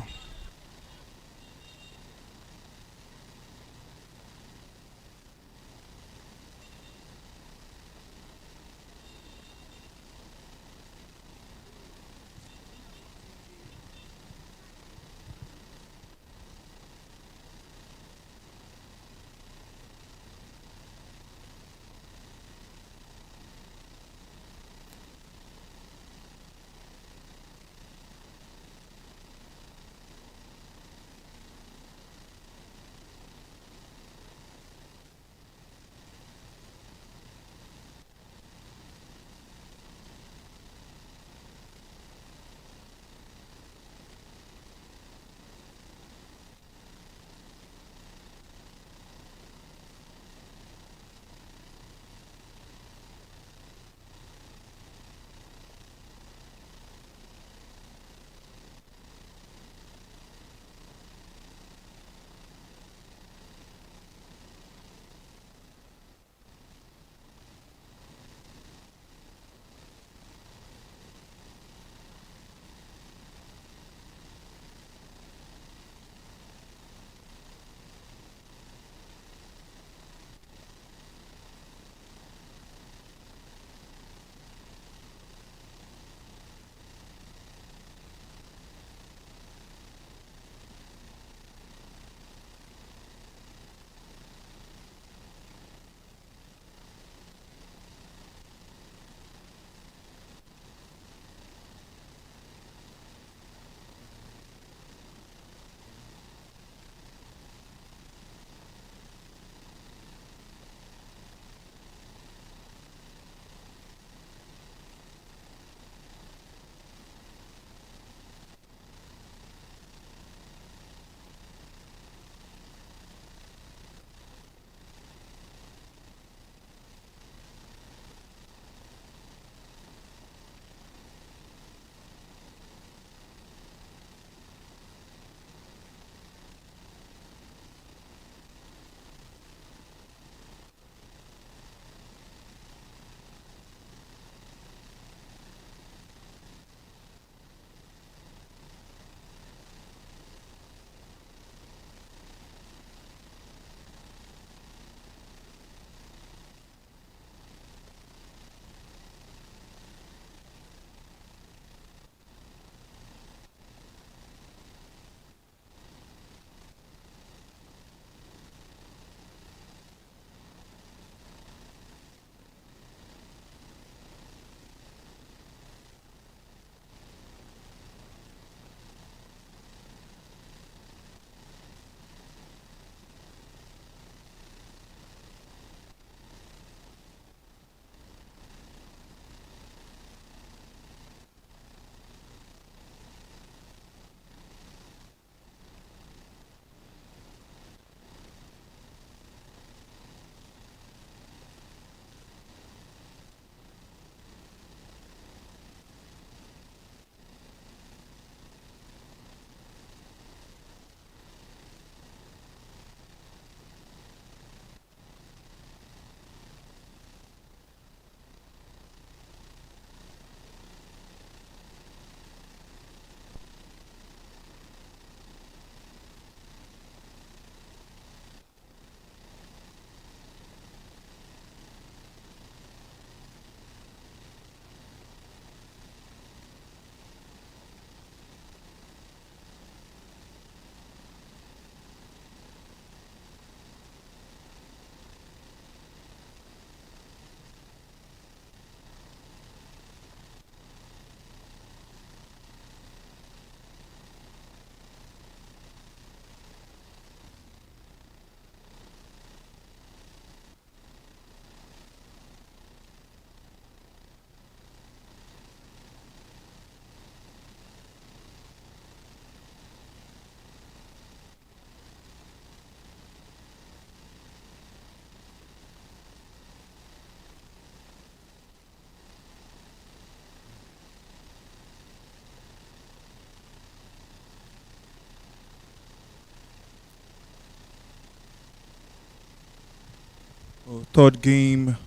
Third game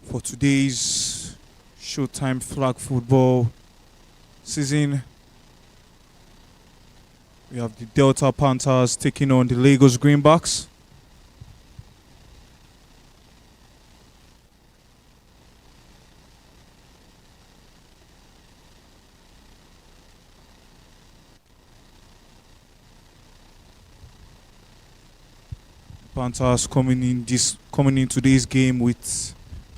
for today's Showtime Flag football season. We have the Delta Panthers taking on the Lagos Greenbacks. Panthers coming in today's game with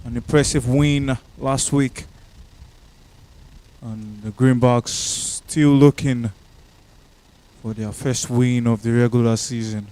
an impressive win last week, and the Greenbacks still looking for their first win of the regular season.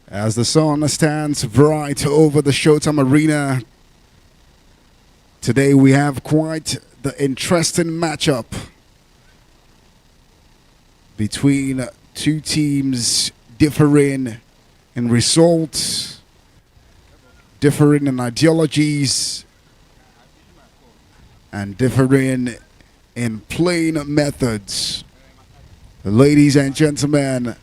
As the sun stands bright over the Showtime Arena, today we have quite the interesting matchup between two teams differing in results, differing in ideologies, and differing in playing methods. Ladies and gentlemen,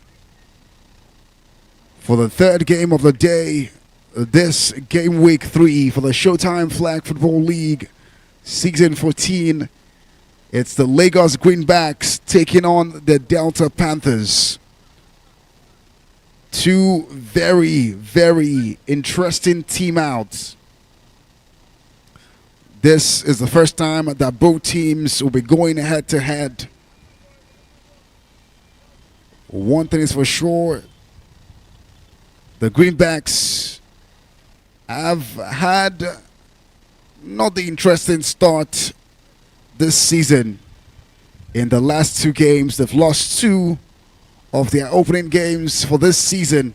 for the third game of the day, this game week 3 for the Showtime Flag Football League Season 14, it's the Lagos Greenbacks taking on the Delta Panthers. Two very, very interesting team outs. This is the first time that both teams will be going head to head. One thing is for sure, the Greenbacks have had not the interesting start this season. In the last 2 games, they've lost 2 of their opening games for this season.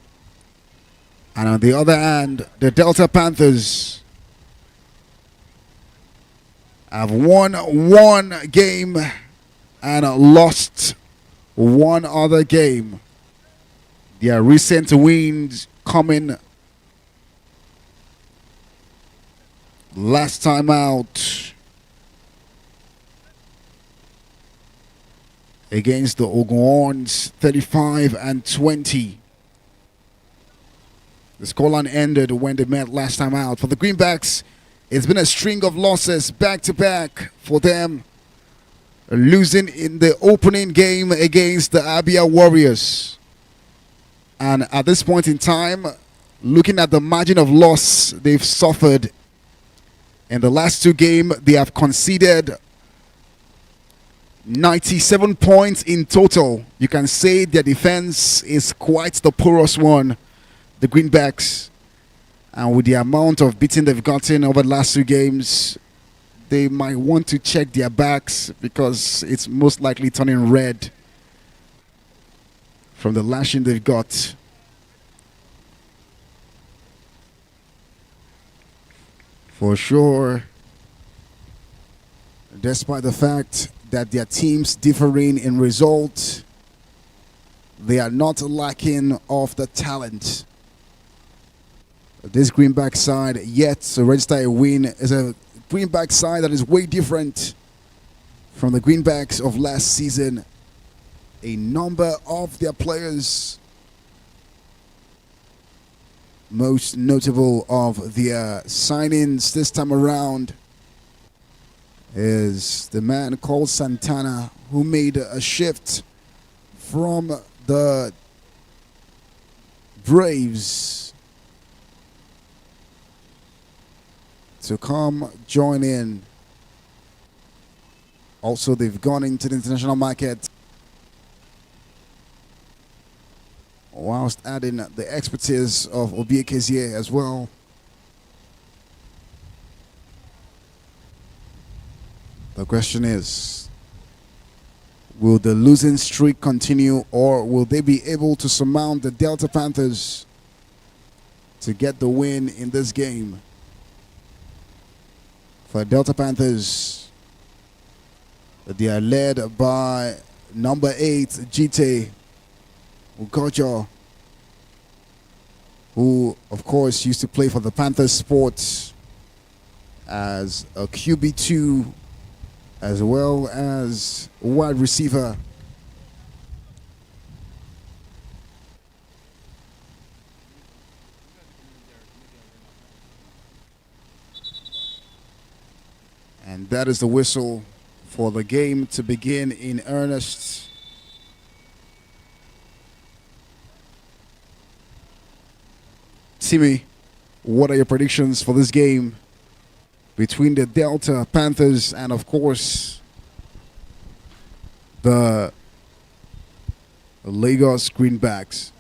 And on the other hand, the Delta Panthers have won 1 game and lost 1 other game. Their recent wins coming last time out against the Oguns, 35-20. The scoreline ended when they met last time out. For the Greenbacks, it's been a string of losses back-to-back for them, losing in the opening game against the Abia Warriors. And at this point in time, looking at the margin of loss they've suffered, in the last two games, they have conceded 97 points in total. You can say their defense is quite the porous one, the Greenbacks. And with the amount of beating they've gotten over the last two games, they might want to check their backs because it's most likely turning red from the lashing they've got. For sure, despite the fact that their teams differing in result, they are not lacking of the talent. This Greenback side yet to register a win is a Greenback side that is way different from the Greenbacks of last season. A number of their players, most notable of their signings this time around, is the man called Santana, who made a shift from the Braves to come join in. Also, they've gone into the international market whilst adding the expertise of Obi Ekezie as well. The question is, will the losing streak continue, or will they be able to surmount the Delta Panthers to get the win in this game? For Delta Panthers, they are led by number 8, Jite Ugojo, who, of course, used to play for the Panthers Sports as a QB2, as well as wide receiver. And that is the whistle for the game to begin in earnest. Timmy, what are your predictions for this game between the Delta Panthers and, of course, the Lagos Greenbacks?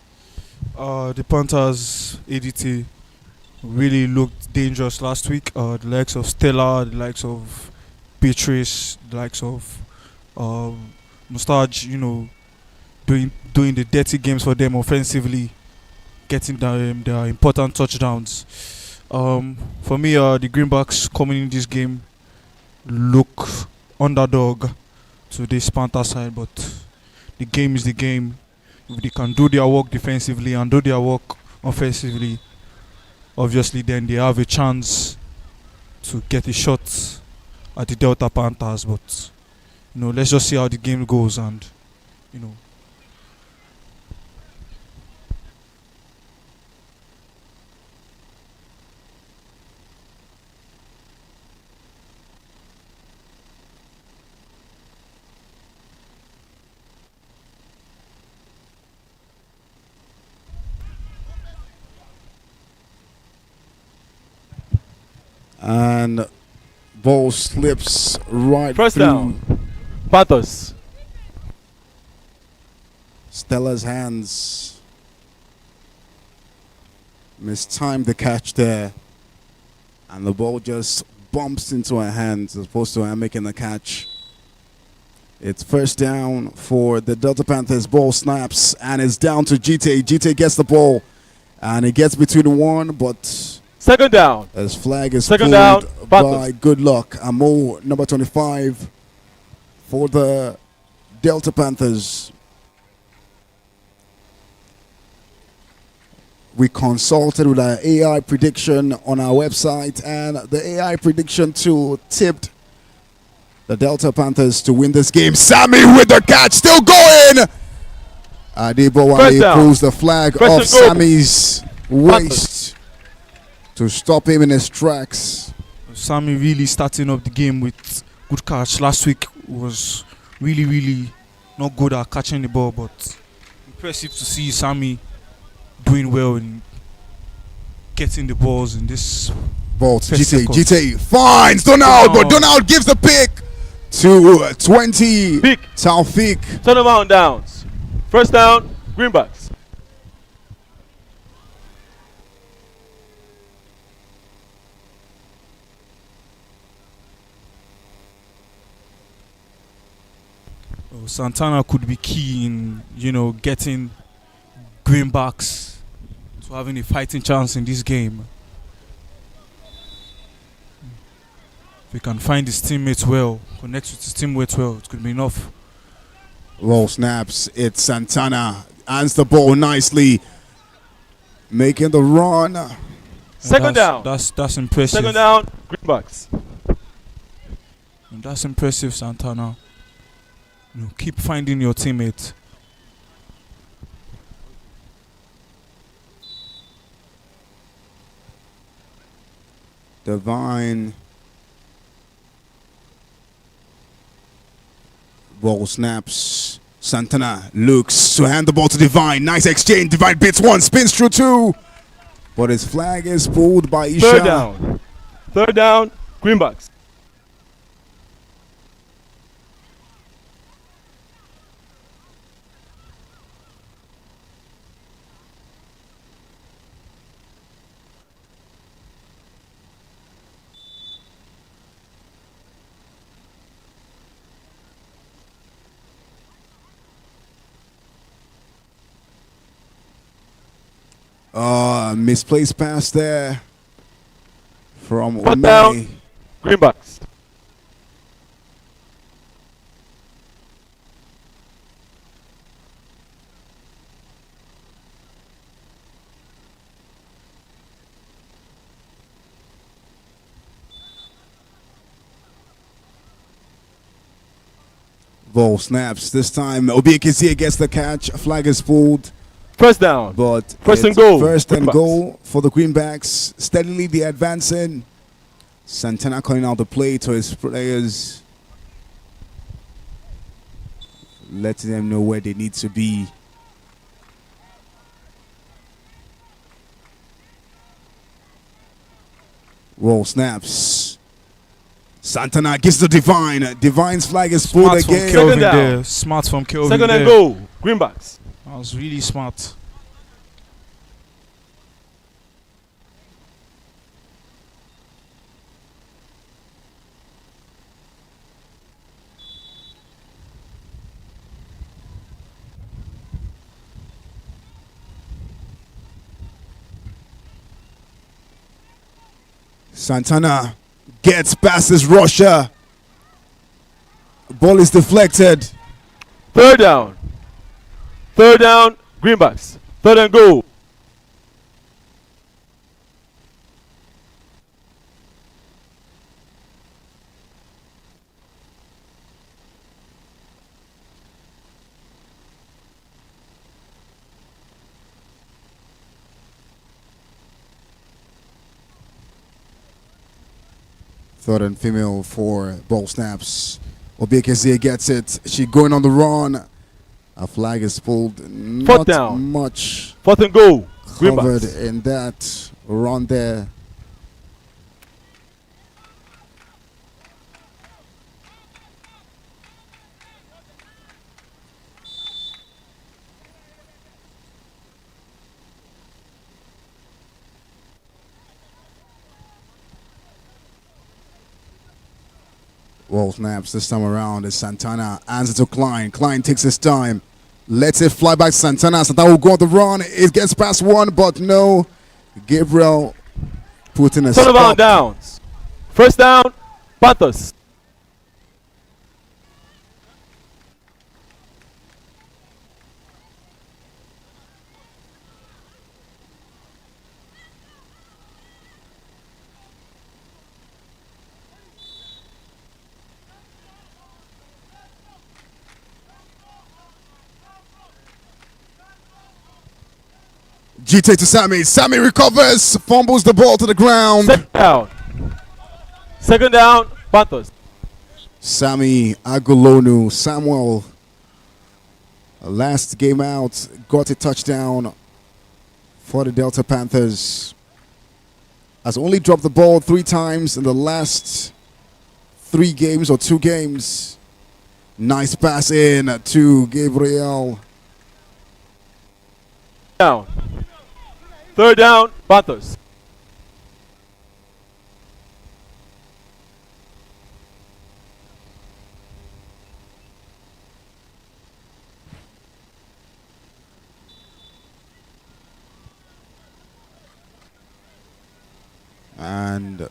The Panthers ADT really looked dangerous last week. The likes of Stella, the likes of Beatrice, the likes of Mustaj, doing the dirty games for them offensively, getting their important touchdowns. For me, the Greenbacks coming in this game look underdog to this Panther side, but the game is the game. If they can do their work defensively and do their work offensively, obviously then they have a chance to get a shot at the Delta Panthers. But let's just see how the game goes, and And ball slips right First through down. Panthers. Stella's hands. Mistimed the catch there. And the ball just bumps into her hands as opposed to her making the catch. It's first down for the Delta Panthers. Ball snaps and it's down to Jite. Jite gets the ball and it gets between one, but Second down. as flag is Second pulled down, by Panthers. Good Luck. Amo, number 25 for the Delta Panthers. We consulted with our AI prediction on our website, and the AI prediction tool tipped the Delta Panthers to win this game. Sammy with the catch, still going. Adebowale pulls the flag off Sammy's waist to stop him in his tracks. Sammy really starting up the game with good catch. Last week was really not good at catching the ball, but impressive to see Sammy doing well in getting the balls in this. Ball to GTA finds Donald, but Donald gives the pick to 20. Pick. Taufik. Turn around downs. First down, Greenbacks. Santana could be key in, getting Greenbacks to having a fighting chance in this game. If he can find his teammates well, connect with his teammates well, it could be enough. Roll snaps. It's Santana. Hands the ball nicely. Making the run. Second down. That's impressive. Second down, Greenbacks. And that's impressive, Santana. Keep finding your teammate. Divine. Ball snaps. Santana looks to hand the ball to Divine. Nice exchange. Divine beats one, spins through two. But his flag is pulled by Isha. Third down. Third down, Greenbacks. Misplaced pass there from Fourth down, Greenbacks. Ball snaps. This time Obiekizia gets the catch. Flag is pulled. First down. But First and goal. First and Greenbacks. goal for the Greenbacks. Steadily they advancing. Santana calling out the play to his players, letting them know where they need to be. Roll snaps. Santana gives the Divine. Divine's flag is pulled Smart from again. Kelvin down. there. Smart from Kelvin Second there. and goal, Greenbacks. That was really smart. Santana gets past his rusher. Ball is deflected. Third down. Third down, Greenbacks. Third and goal. Third and female for ball snaps. Obiekizia gets it. She going on the run. A flag is pulled. Fourth Not down. much Fourth and goal, covered Greenbacks. in that run there. Well, snaps this time around is Santana. Hands it to Klein. Klein takes his time. Lets it fly back to Santana. Santana will go on the run. It gets past one, but no. Gabriel putting a Turn around stop. downs. First down, Panthers. GT to Sammy. Sammy recovers, fumbles the ball to the ground. Second down. Second down, Panthers. Sammy Agolonu Samuel, last game out, got a touchdown for the Delta Panthers. Has only dropped the ball 3 times in the last 3 games or 2 games. Nice pass in to Gabriel. Down. Third down, Panthers. And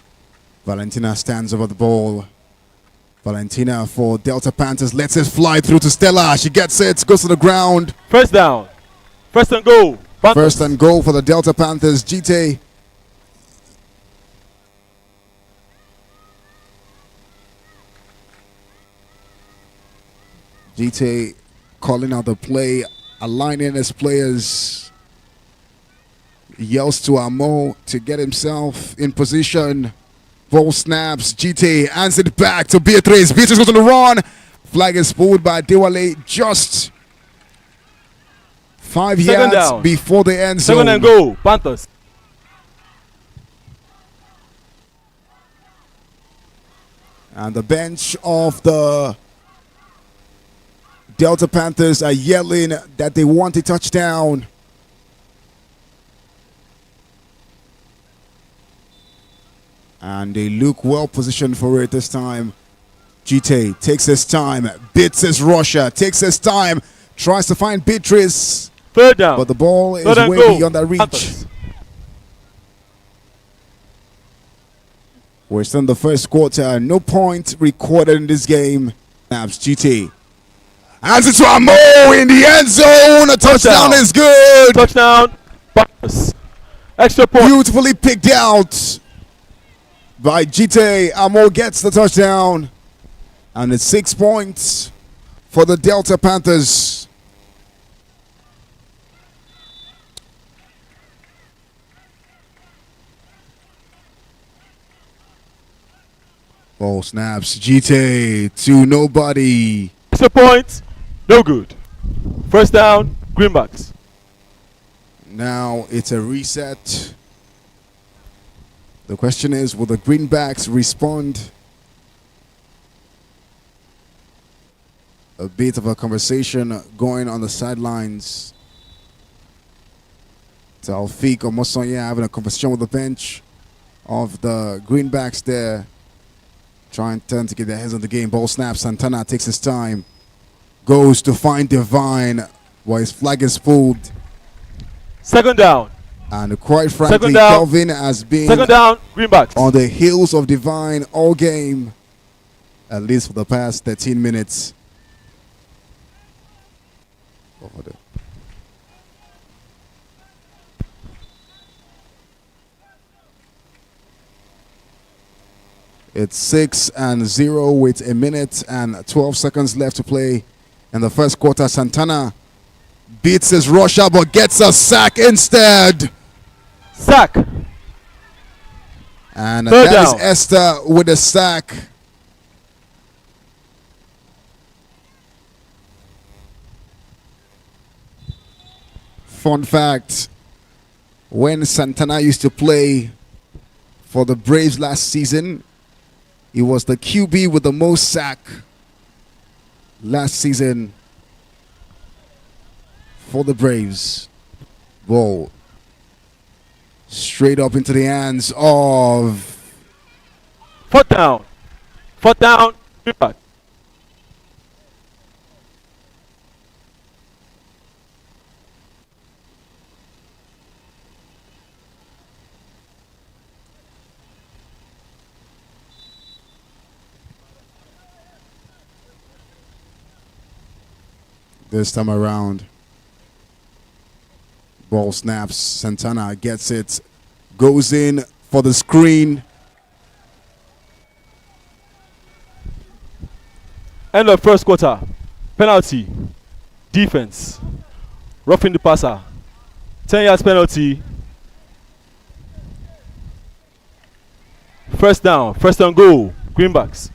Valentina stands over the ball. Valentina for Delta Panthers lets it fly through to Stella. She gets it, goes to the ground. First down. First and goal, Panthers. First and goal for the Delta Panthers. GT. GT calling out the play, aligning his players. Yells to Amo to get himself in position. Ball snaps. GT hands it back to Beatrice. Beatrice goes on the run. Flag is pulled by Dewale just 5 Second yards down. before the end zone. Second and goal, Panthers. And the bench of the Delta Panthers are yelling that they want a touchdown. And they look well positioned for it this time. GT takes his time, beats his rusher, takes his time, tries to find Beatrice, Third down. but the ball is Third and way goal, beyond that reach. Panthers. We're still in the first quarter. No point recorded in this game. Snaps GT. Hands it to Amo in the end zone. A touchdown is good. Touchdown, Panthers. Extra point. Beautifully picked out by GT. Amo gets the touchdown. And it's 6 points for the Delta Panthers. Ball snaps. GT to nobody. Extra point, no good. First down, Greenbacks. Now it's a reset. The question is, will the Greenbacks respond? A bit of a conversation going on the sidelines. Taufik Omosonya having a conversation with the bench of the Greenbacks there. Trying to get their heads on the game. Ball snaps. Santana takes his time. Goes to find Divine while his flag is pulled. Second down. And quite frankly, Second down. Kelvin has been Second down, Greenbacks. on the heels of Divine all game. At least for the past 13 minutes. Over there. It's 6-0 with a minute and 12 seconds left to play in the first quarter. Santana beats his rusher but gets a sack instead. Sack. And Third that is down. Esther with a sack. Fun fact, when Santana used to play for the Braves last season, he was the QB with the most sack last season for the Braves. Ball straight up into the hands of Fourth down. Fourth down, Greenbacks. this time around. Ball snaps. Santana gets it. Goes in for the screen. End of first quarter. Penalty. Defense. Roughing the passer. 10 yards penalty. First down. First and goal. Greenbacks.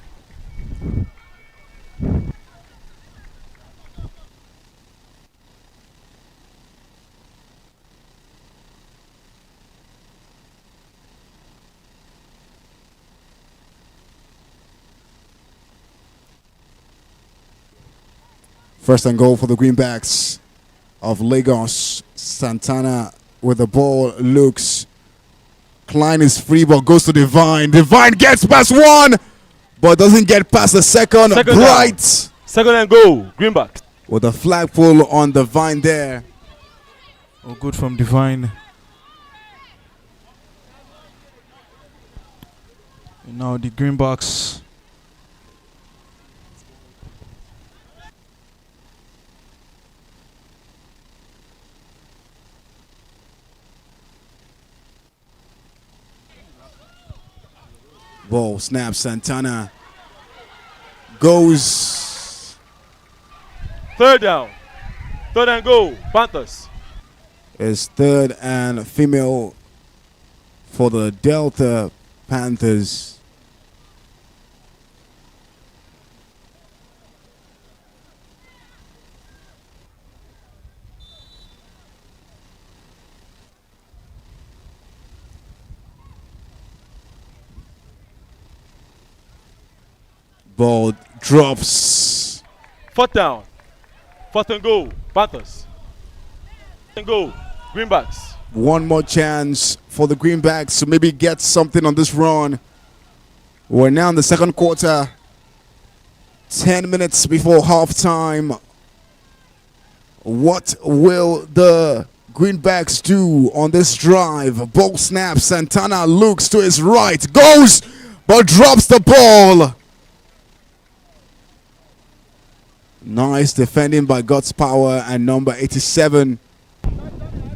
First and goal for the Greenbacks of Lagos. Santana with the ball looks. Klein is free but goes to Divine. Divine gets past one but doesn't get past the second. Second Bright down. Second and goal. Greenbacks. with a flagpole on Divine there. Oh, good from Divine. And now the Greenbacks. Ball snaps. Santana goes. Third down. Third and goal. Panthers. Is third and female for the Delta Panthers. Ball drops. Fourth down. Fourth and goal. Panthers. And goal. Greenbacks. One more chance for the Greenbacks to maybe get something on this run. We're now in the second quarter. 10 minutes before halftime. What will the Greenbacks do on this drive? Ball snaps. Santana looks to his right. Goes, but drops the ball. Nice defending by God's Power and number 87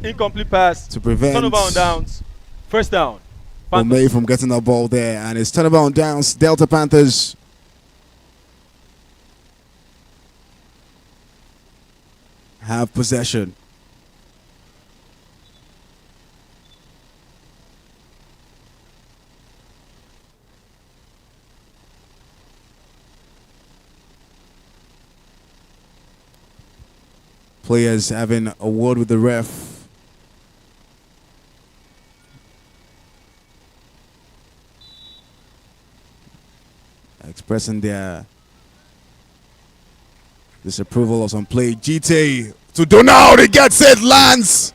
Incomplete pass. to prevent Turnover on downs. First down. Panthers. Omei from getting the ball there. And it's turnover on downs. Delta Panthers have possession. Players having a word with the ref. Expressing their disapproval of some play. GT to Donald. He gets it. Lands.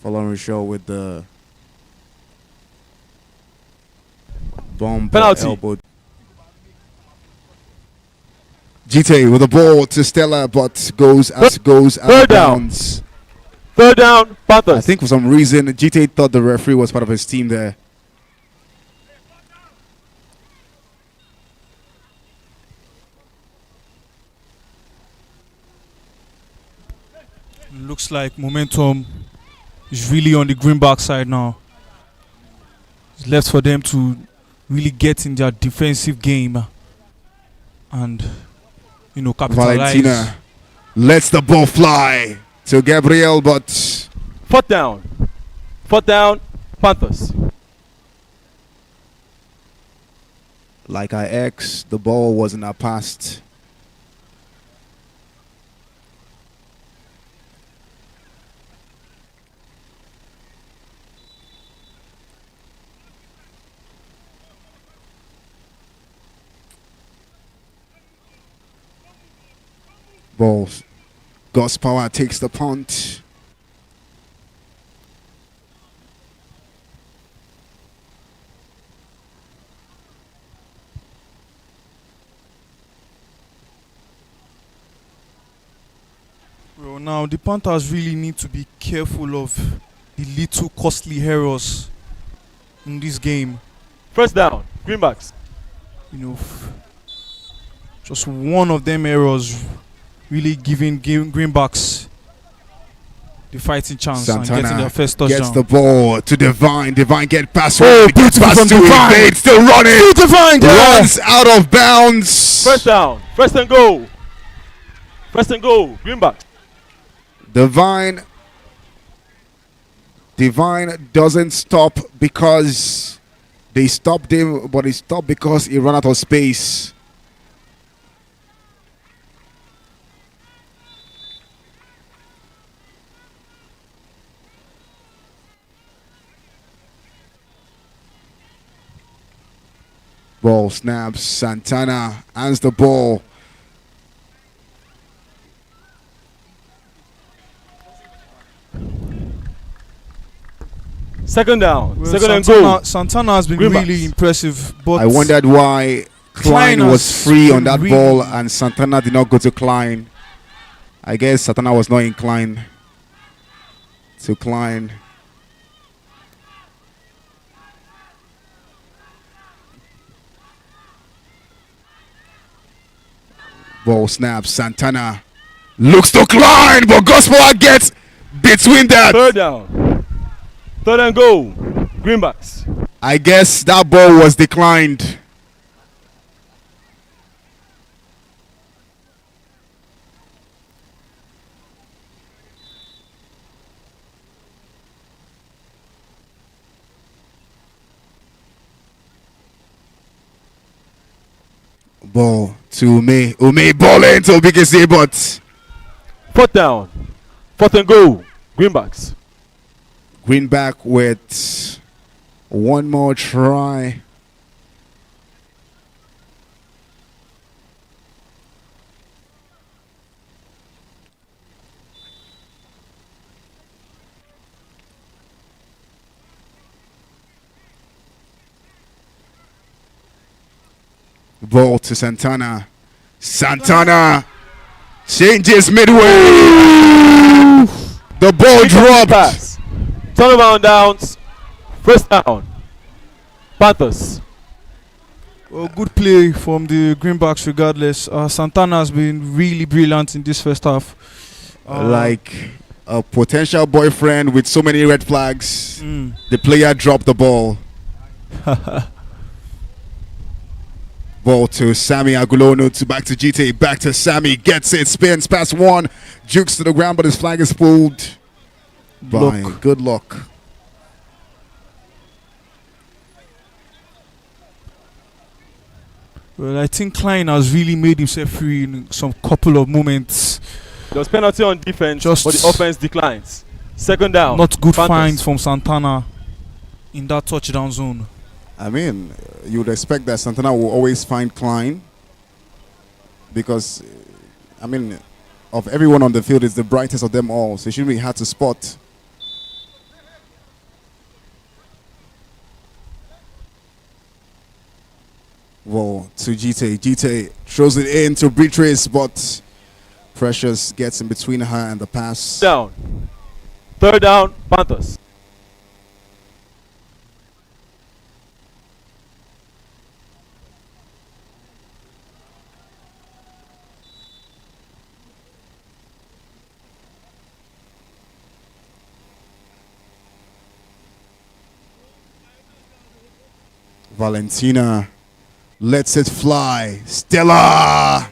Following show with the bomb Penalty. elbow. GT with the ball to Stella, but goes out Third of down. bounds. Third down. Panthers. I think for some reason GT thought the referee was part of his team there. Looks like momentum is really on the Greenback side now. It's left for them to really get in their defensive game and, you know, capitalize. Valentina lets the ball fly to Gabriel, but Fourth down. Fourth down. Panthers. like I asked, the ball wasn't passed. Balls. God's Power takes the punt. Well, now the Panthers really need to be careful of the little costly errors in this game. First down. Greenbacks. You know, just one of them errors really giving Greenbacks the fighting chance and getting their first touchdown. Gets the ball to Divine. Divine get past Oh, one. Gets beautiful past from two. Divine. Evade, still running. Divine Runs out of bounds. First down. First and goal. First and goal. Greenbacks. Divine doesn't stop because they stopped him, but he stopped because he ran out of space. Ball snaps. Santana hands the ball. Second down. Well, Second and goal. Santana has been Greenbacks. really impressive, but I wondered why Klein Klein was has free on been that really- ball and Santana did not go to Klein. I guess Santana was not inclined to Klein. Ball snaps. Santana looks to Klein, but Gospel gets between that. Third down. Third and goal. Greenbacks. I guess that ball was declined. Ball to Ume. Ume ball into BKC, but Fourth down. Fourth and goal. Greenbacks. Greenback with one more try. Ball to Santana. Santana changes midway. The ball dropped. Pass. Turnaround downs. First down. Panthers. well, good play from the Greenbacks regardless. Santana has been really brilliant in this first half. Like a potential boyfriend with so many red flags. Mm. The player dropped the ball. Ball to Sammy Agulono, to back to GT, back to Sammy, gets it, spins past one, jukes to the ground, but his flag is pulled by Luck. Good Luck. Well, I think Klein has really made himself free in some couple of moments. There was penalty on defense, Just but the offense declines. Second down. Not good Panthers. finds from Santana in that touchdown zone. I mean, you would expect that Santana will always find Klein because, I mean, of everyone on the field, it's the brightest of them all, so it shouldn't be hard to spot. Well, to GT. GT throws it in to Beatrice, but Precious gets in between her and the pass. Down. Third down. Panthers. Valentina lets it fly. Stella!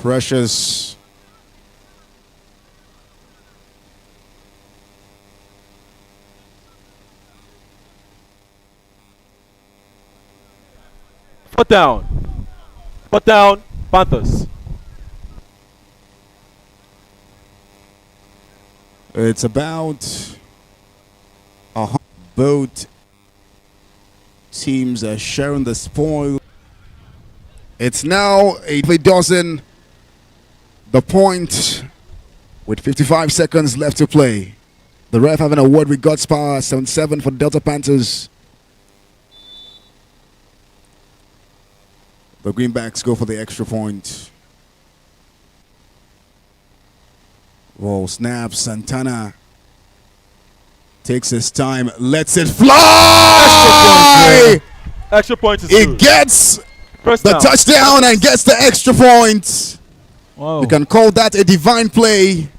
Precious. Fourth down. Fourth down. Panthers. It's about both teams are sharing the spoil. It's now a dozen. The point with 55 seconds left to play. The ref having a word with God's power. 7-7 for Delta Panthers. The Greenbacks go for the extra point. Whoa, snap. Santana takes his time, lets it fly. Extra point is It good. gets First the down. touchdown and gets the extra point. Wow. You can call that a divine play.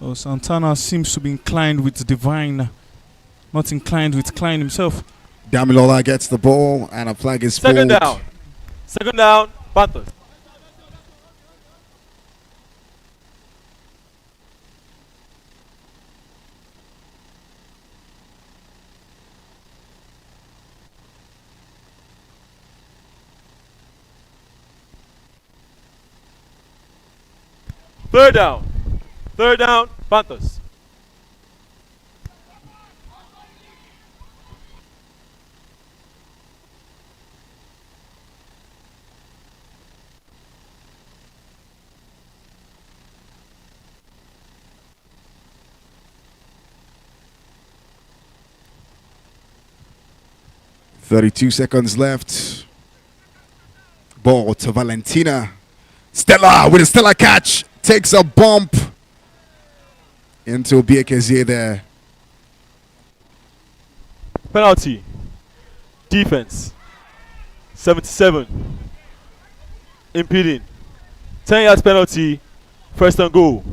Oh, Santana seems to be inclined with Divine, not inclined with Klein himself. Damilola gets the ball and a flag is Second pulled. down. Second down. Panthers. Third down. Third down. Panthers. .32 left. Ball to Valentina. Stella with a Stella catch. Takes a bump into Biekezie there. Penalty. Defense. 77. Impeding. 10 yards penalty. First and goal.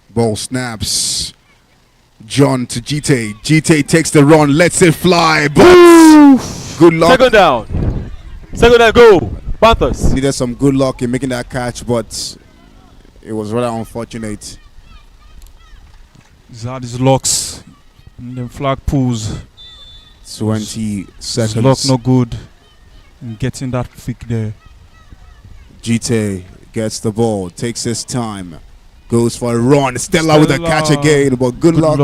Ball snaps. John to Gite. Gite takes the run, lets it fly. But good luck. Second down. Second and goal. Panthers. Needed some good luck in making that catch, but it was rather unfortunate. He's had his locks and then flag pulls. 20 His seconds. luck no good in getting that pick there. Gite gets the ball, takes his time, goes for a run. Stella with a catch again, but good luck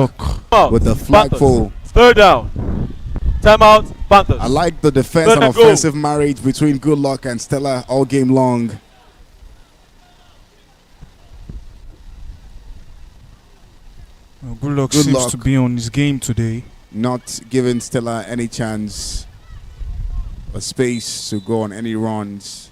Out. with the Panthers. flagpole. Third down. Timeout. Panthers. I like the defense Third and and goal. offensive marriage between Good Luck and Stella all game long. Good luck Good seems luck. to be on his game today. Not giving Stella any chance or space to go on any runs.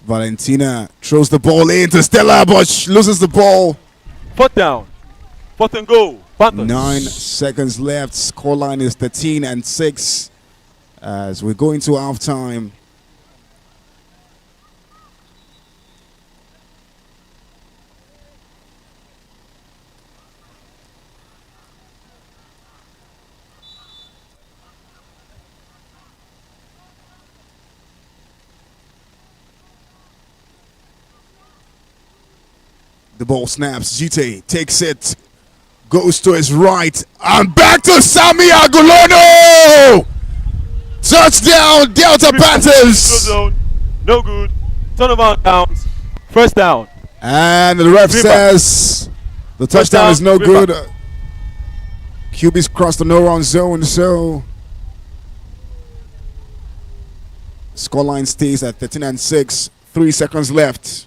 Valentina throws the ball into Stella, but loses the ball. Fourth down. Fourth and goal. Panthers. 9 seconds left. Scoreline is 13-6 as we go into halftime. The ball snaps. Gite takes it, goes to his right, and back to Sammy Agulano! Touchdown, Delta No Panthers! zone. No good. Turnover downs. First down. And the ref Greenbacks. says the touchdown down, is no good. Greenbacks. QB's crossed the no-run zone, so scoreline stays at 13-6. 3 seconds left.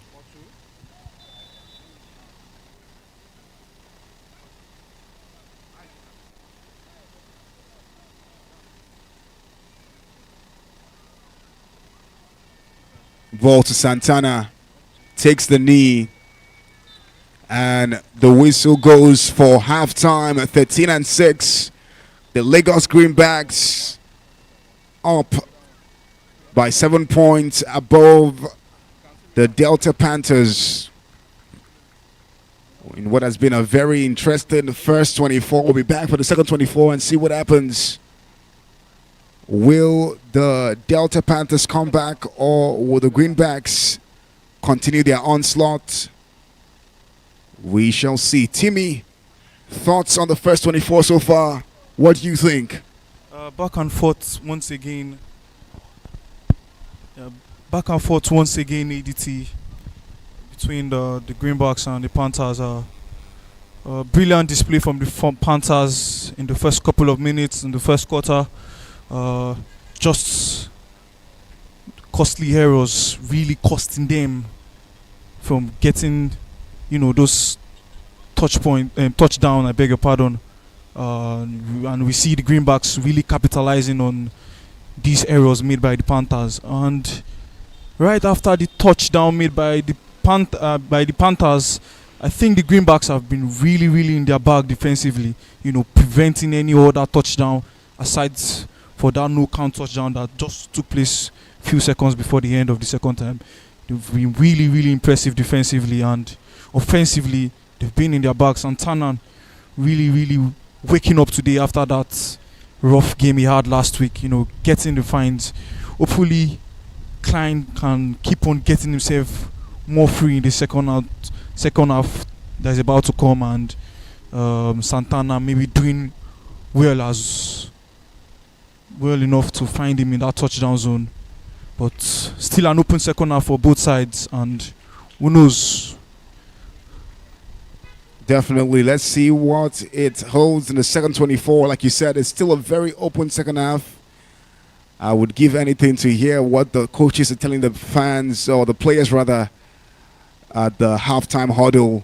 Ball to Santana, takes the knee, and the whistle goes for halftime at 13-6. The Lagos Greenbacks up by 7 points above the Delta Panthers in what has been a very interesting first 24. We'll be back for the second 24 and see what happens. Will the Delta Panthers come back, or will the Greenbacks continue their onslaught? We shall see. Timmy, thoughts on the first 24 so far? What do you think? Back and forth once again. Back and forth once again, ADT between the Greenbacks and the Panthers. Brilliant display from the Panthers in the first couple of minutes in the first quarter. Just costly errors really costing them from getting, those touchdown. I beg your pardon. And we see the Greenbacks really capitalizing on these errors made by the Panthers. And right after the touchdown made by the Panthers, I think the Greenbacks have been really, really in their bag defensively, preventing any other touchdown aside for that no count touchdown that just took place a few seconds before the end of the second time. They've been really, really impressive defensively, and offensively, they've been in their bag. Santana really, really waking up today after that rough game he had last week, getting the fines. Hopefully, Klein can keep on getting himself more free in the second half that's about to come, and Santana maybe doing well enough to find him in that touchdown zone. But still an open second half for both sides, and who knows. Definitely. Let's see what it holds in the second 24. Like you said, it's still a very open second half. I would give anything to hear what the coaches are telling the fans, or the players rather, at the halftime huddle.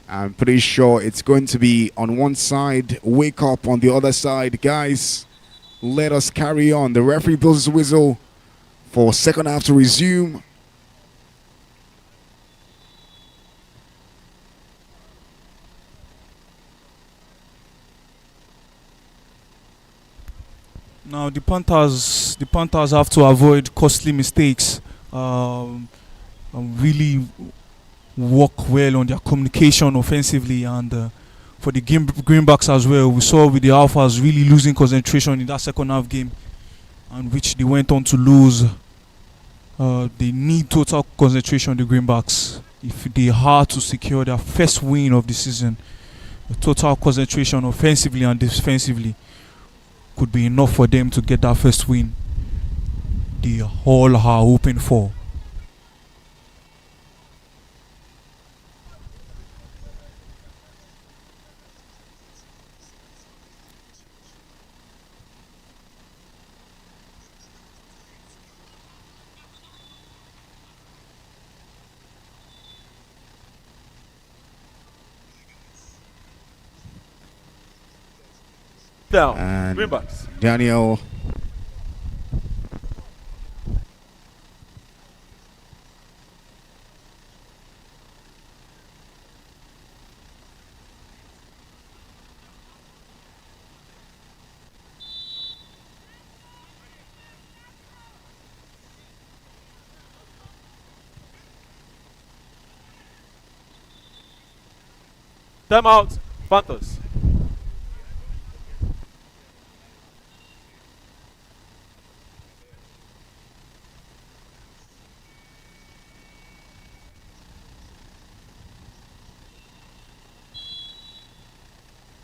I'm pretty sure it's going to be on one side, wake up on the other side. Guys, let us carry on. The referee blows his whistle for second half to resume. Now the Panthers have to avoid costly mistakes, and really work well on their communication offensively, and for the Greenbacks as well. We saw with the Alphas really losing concentration in that second half game, and which they went on to lose. They need total concentration, the Greenbacks, if they are to secure their first win of the season. The total concentration offensively and defensively could be enough for them to get that first win they all are hoping for. Down. And Greenbacks. Daniel. Timeout. Panthers.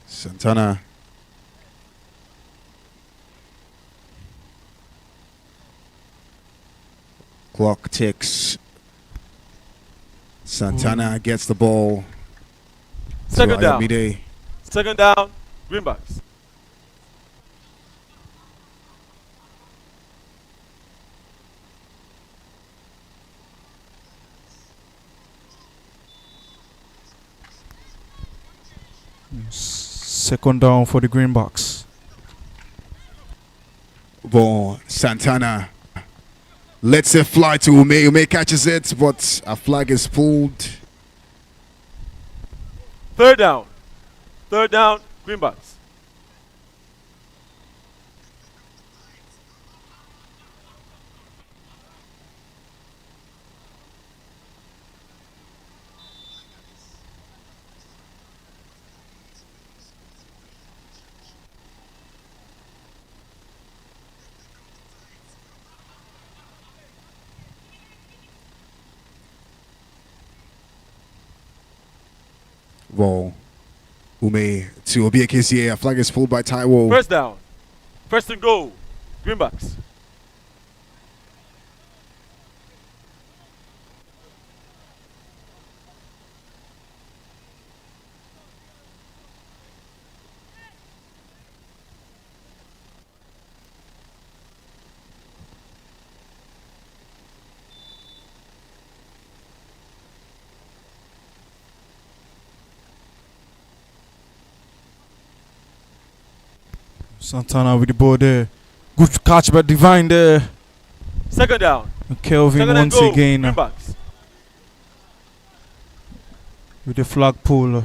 Santana. Clock ticks. Santana gets the ball. Second down. Gameday. Second down. Greenbacks. Second down for the Greenbacks. Ball. Santana lets it fly to Ume. Ume catches it, but a flag is pulled. Third down. Third down. Greenbacks. Ball. Ume to Obiekesi. A flag is pulled by Taiwo. First down. First and goal. Greenbacks. Santana with the ball there. Good catch by Divine there. Second down. And Kelvin Second and once goal. again Greenbacks. with the flag pole.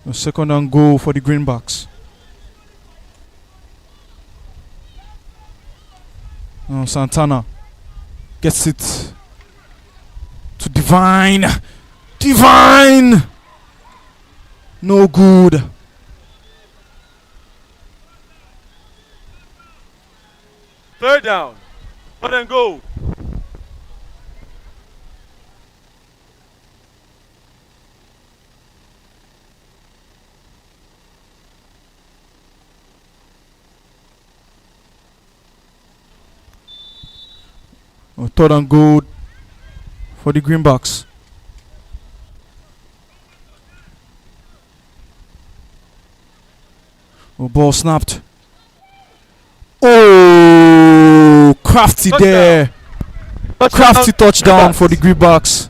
A second and goal for the Greenbacks. Now Santana gets it to Divine. Divine! No good. Third down. Third and goal. Third and goal for the Greenbacks. Ball snapped. Oh, crafty Touchdown. there. Crafty touchdown for the Greenbacks.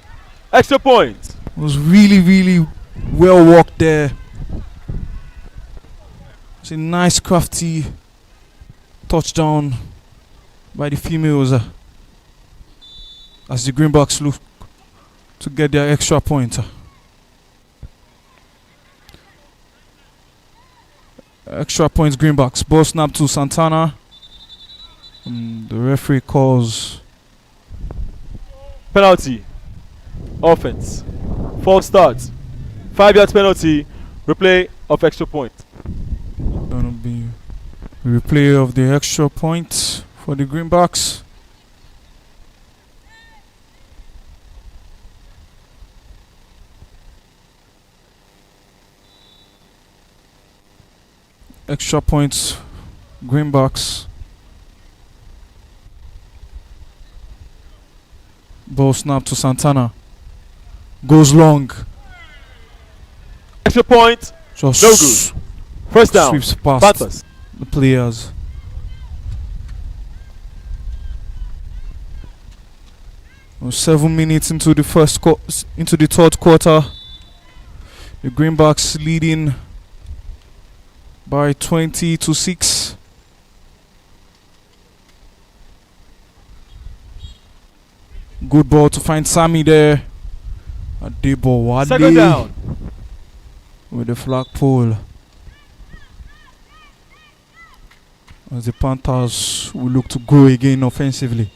Extra point. It was really, really well worked there. It's a nice crafty touchdown by the females as the Greenbacks look to get their extra point. Extra points Greenbacks. Ball snap to Santana. The referee calls Penalty. Offense. False start. 5 yards penalty. Replay of extra point. gonna be a replay of the extra point for the Greenbacks. Extra points, Greenbacks. Ball snap to Santana. Goes long. Extra point. Just No good. First down. sweeps past Panthers. the players. We're 7 minutes into the into the third quarter. The Greenbacks leading by 20-6. Good ball to find Sammy there. Adebo Wade Second down. with the flagpole. As the Panthers will look to grow again offensively.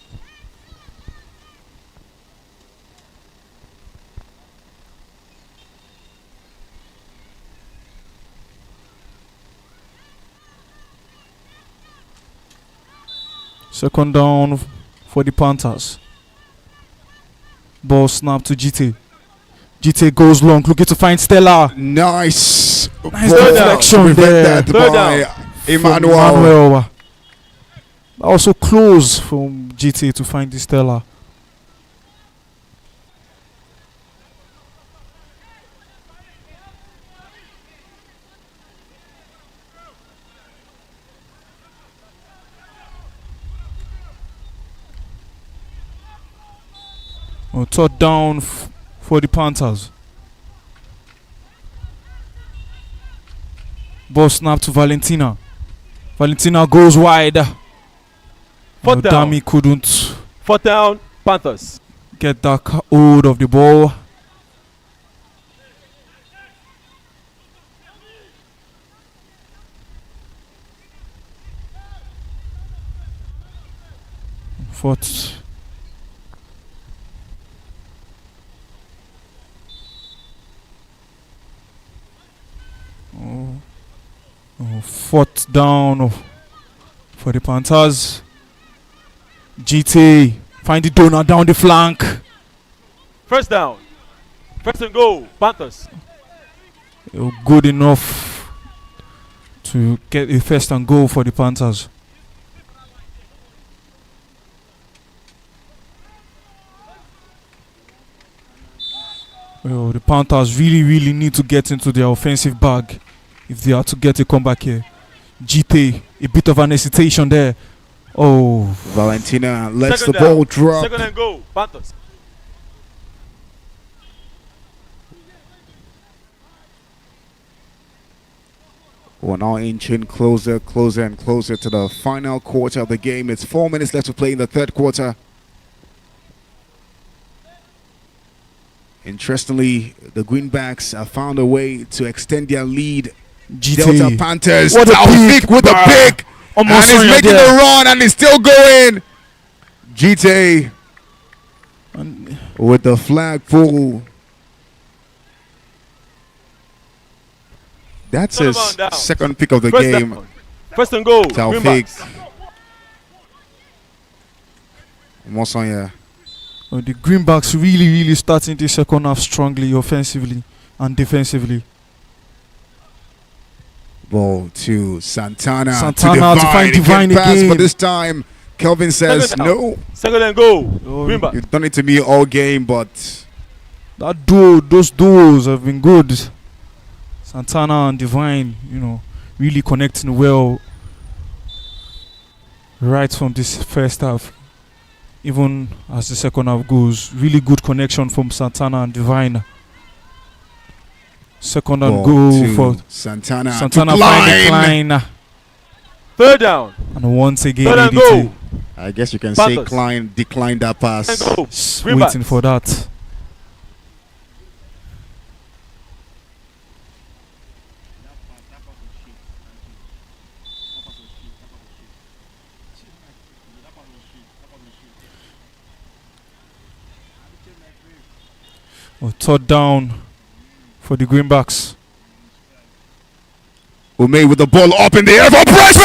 Second down for the Panthers. Ball snap to GT. GT goes long, looking to find Stella. Nice. Nice ball deflection prevented there. by From Emmanuel. That was so close from GT to find the Stella. Third down for the Panthers. Ball snap to Valentina. Valentina goes wide. Fourth down. Dami couldn't Fourth down. Panthers. get that hold of the ball. Fourth. Fourth down for the Panthers. GT find the donor down the flank. First down. First and goal. Panthers. Good enough to get a first and goal for the Panthers. Well, the Panthers really need to get into their offensive bag if they are to get a comeback here. GT, a bit of an hesitation there. Oh, Valentina lets Second the ball down. drop. Second and go. Panthers. We're now inching closer, closer, and closer to the final quarter of the game. It's 4 minutes left to play in the third quarter. Interestingly, the Greenbacks have found a way to extend their lead. Delta GT. Panthers. What a Taufik pick, with a pick. And Almost he's on your making there. the run and he's still going. GT And with the flag pull. That's Turn his around down. second pick of the First game. down. First and goal. Taufik. Greenbacks. Mosanya. the Greenbacks really starting the second half strongly, offensively and defensively. Ball to Santana. Santana to find Divine Again, pass, again. but this time Kelvin says Second down. no. Second and goal. Oh, Greenbacks. You've done it to me all game, but That duo, those duos have been good. Santana and Divine, really connecting well right from this first half. Even as the second half goes, really good connection from Santana and Divine. Second and ball goal to for Santana. Santana to find Klein. Klein. Third down. And once again, Third and ADT. goal. I guess you can say Panthers. Klein declined that pass. And goal. S- Greenbacks. Waiting for that. Third down for the Greenbacks. Umay with the ball up in the air for Precious!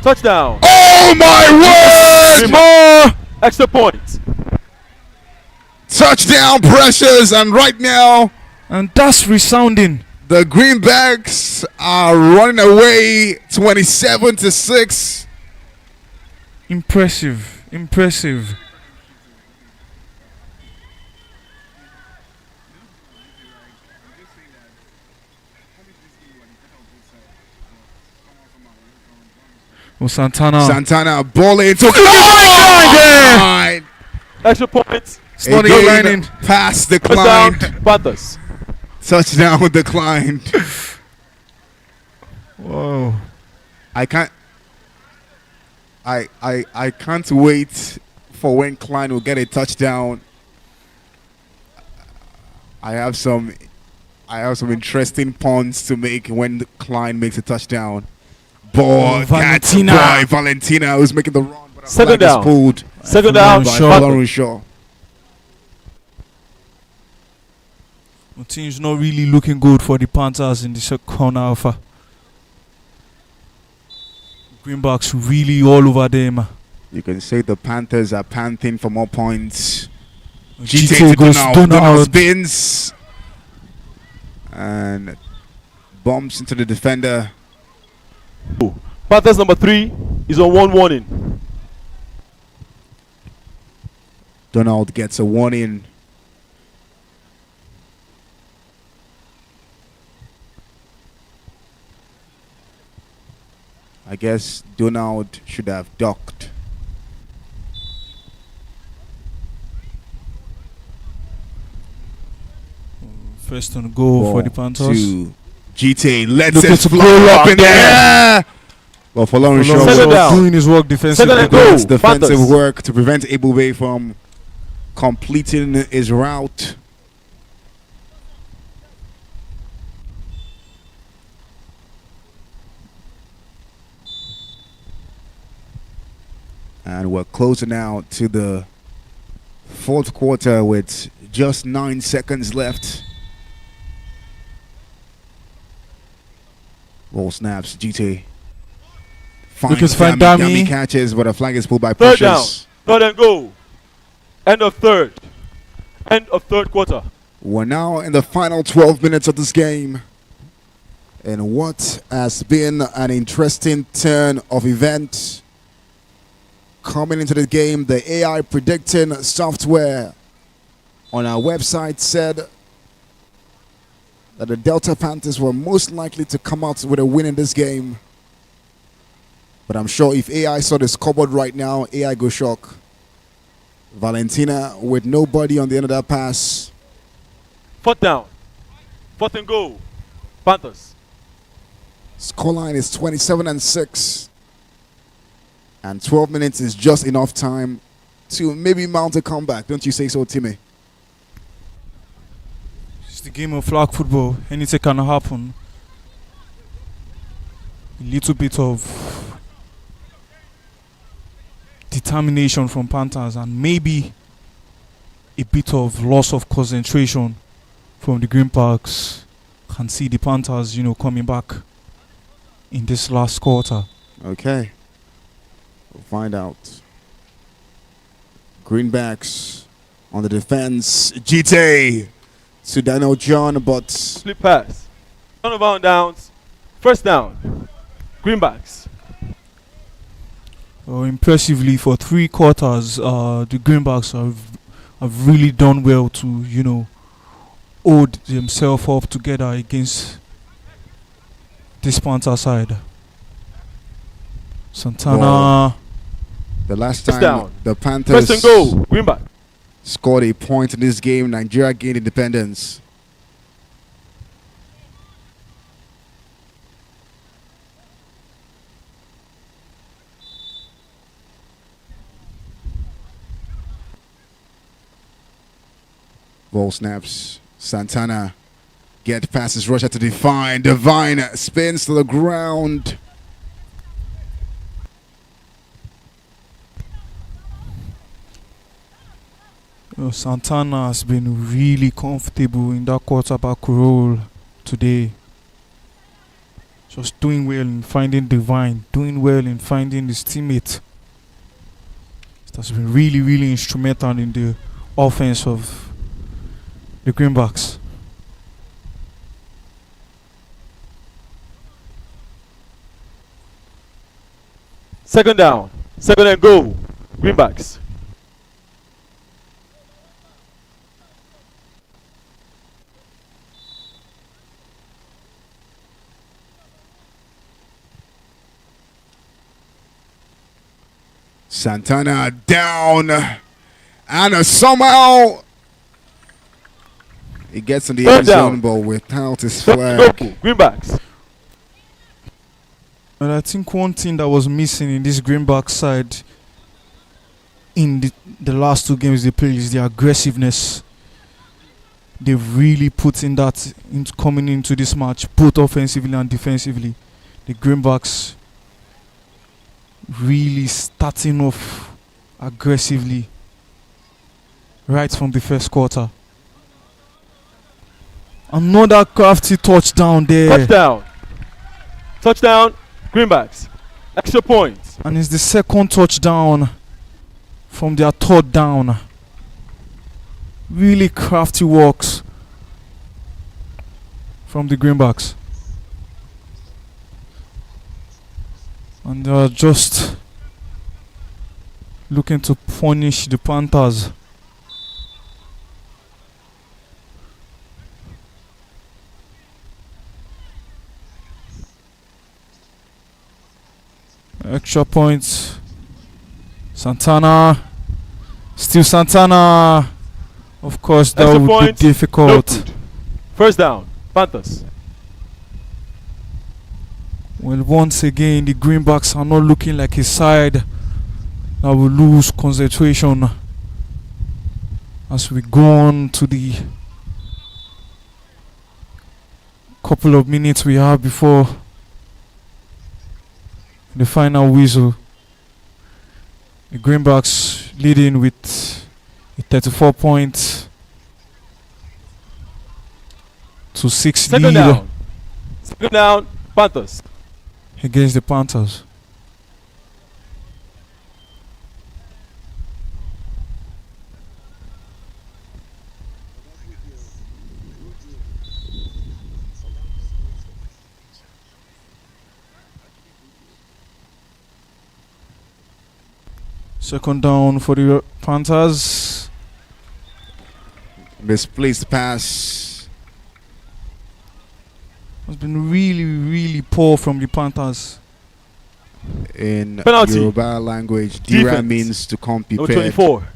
Touchdown. Oh my word! More extra points. Touchdown Precious, and right now And that's resounding. the Greenbacks are running away 27-6. Impressive. Santana ball into Klein! Extra points. It's not a Again, lining. pass Touchdown. declined. Panthers. Touchdown declined. Whoa. I can't wait for when Klein will get a touchdown. I have some interesting puns to make when Klein makes a touchdown. Ball, Valentina. Boy, Valentina who's making the run, but a Second flag is down. pulled Second Lauren down. by Shaw. Panthers. Lauren Shaw. The team's not really looking good for the Panthers in the second half. Greenbacks really all over them. You can say the Panthers are panting for more points. GT to goes Donald Donald. spins and bumps into the defender. Panthers number 3 is on 1 warning. Donald gets a warning. I guess Donald should have ducked. First and goal for the Ball Panthers. to GT. Let's Look it at the fly goal up up in the air. Well, for Lauren Shaw, Second Second down. doing his work defensively. Second and goal. that's defensive Panthers. work to prevent Ebube from completing his route. And we're closing now to the fourth quarter with just 9 seconds left. Ball snaps, GT. Lucas Finds Van Dami Dami. catches, but a flag is pulled by Third down. Precious. Third and goal. End of third. End of third quarter. We're now in the final 12 minutes of this game. And what has been an interesting turn of events. Coming into the game, the AI predicting software on our website said that the Delta Panthers were most likely to come out with a win in this game. But I'm sure if AI saw the scoreboard right now, AI go shock. Valentina with nobody on the end of that pass. 4th down. 4th and goal. Panthers. Scoreline is 27-6. And 12 minutes is just enough time to maybe mount a comeback. Don't you say so, Timmy? It's the game of flag football. Anything can happen. A little bit of determination from Panthers and maybe a bit of loss of concentration from the Greenbacks. Can see the Panthers, coming back in this last quarter. Okay. We'll find out. Greenbacks on the defense. GT to Daniel John, but Split pass. Turn of downs. 1st down. Greenbacks. Impressively, for 3 quarters, the Greenbacks have really done well to, hold themselves up together against this Panther side. Santana. Ball. The last First time down. the Panthers 1st and goal. Greenback. scored a point in this game, Nigeria gained independence. Ball snaps. Santana get passes. Russia to Divine. Divine spins to the ground. Santana has been really comfortable in that quarterback role today. Just doing well in finding Divine, doing well in finding his teammate. It has been really, really instrumental in the offense of the Greenbacks. Second down. 2nd and goal. Greenbacks. Santana down. And somehow he gets in the Third end down. zone, but without his 3rd and flag. goal. Greenbacks. And I think one thing that was missing in this Greenback side in the last 2 games they played is the aggressiveness. They've really put in that into coming into this match, both offensively and defensively. The Greenbacks really starting off aggressively right from the first quarter. Another crafty touchdown there. Touchdown. Touchdown. Greenbacks. Extra points. And it's the second touchdown from their 3rd down. Really crafty works from the Greenbacks. And they are just looking to punish the Panthers. Extra points. Santana. Still Santana. Of course, that Extra would points. be No difficult. good. 1st down. Panthers. Well, once again, the Greenbacks are not looking like a side that will lose concentration as we go on to the couple of minutes we have before the final whistle. The Greenbacks leading with a 34 points to 6 2nd lead down. 2nd down. Panthers. against the Panthers. Second down for the Panthers. Misplaced pass. It's been really, really poor from the Panthers. In Penalty. Yoruba language, Dira Defense. means to come Number prepared. 24.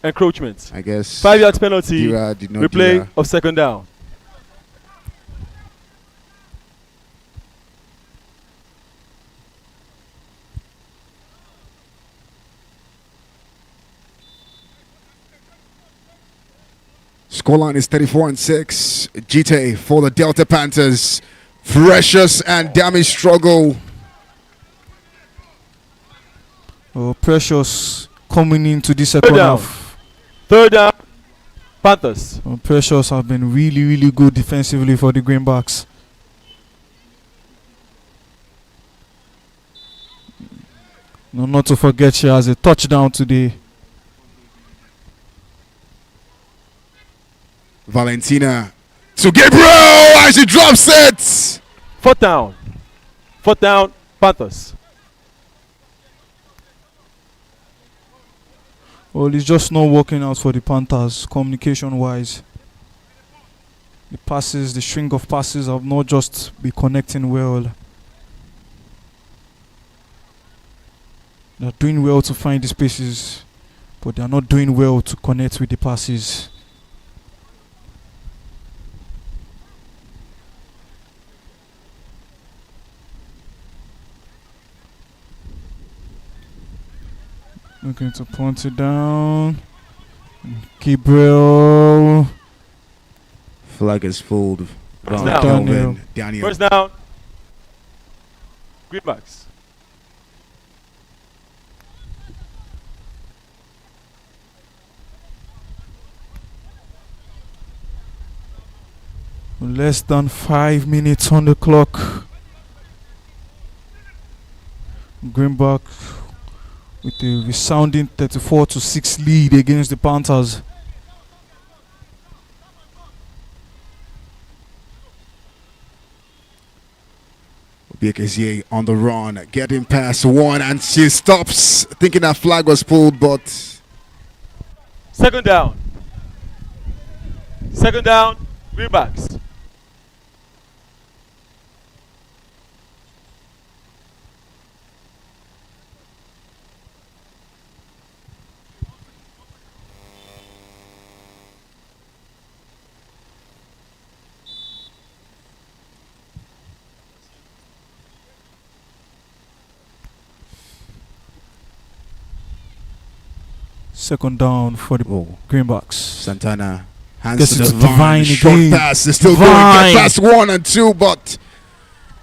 Encroachment. I guess 5 yards penalty. Dira did not Replay Dira. of second down. Scoreline is 34-6. GT for the Delta Panthers. Precious and damage struggle. Oh, Precious coming into the second down. half. Third down. Panthers. Oh, Precious have been really, really good defensively for the Greenbacks. No, not to forget, she has a touchdown today. Valentina to Gabriel and she drops it. Fourth down. Fourth down. Panthers. Well, it's just not working out for the Panthers communication-wise. The passes, the string of passes have not just been connecting well. They're doing well to find the spaces, but they're not doing well to connect with the passes. Looking to punt it down. Gabriel. Flag is pulled. First Van down. Kelvin, Daniel. First down. Greenbacks. Less than 5 minutes on the clock. Greenback with a resounding 34-6 lead against the Panthers. Biekezie on the run, getting past one, and she stops, thinking that flag was pulled, but Second down. Second down. Greenbacks. Second down for the Greenbacks. Santana hands Guess to it's Divine. Divine Short again. pass, they're still Divine. going. Get past 1 and 2, but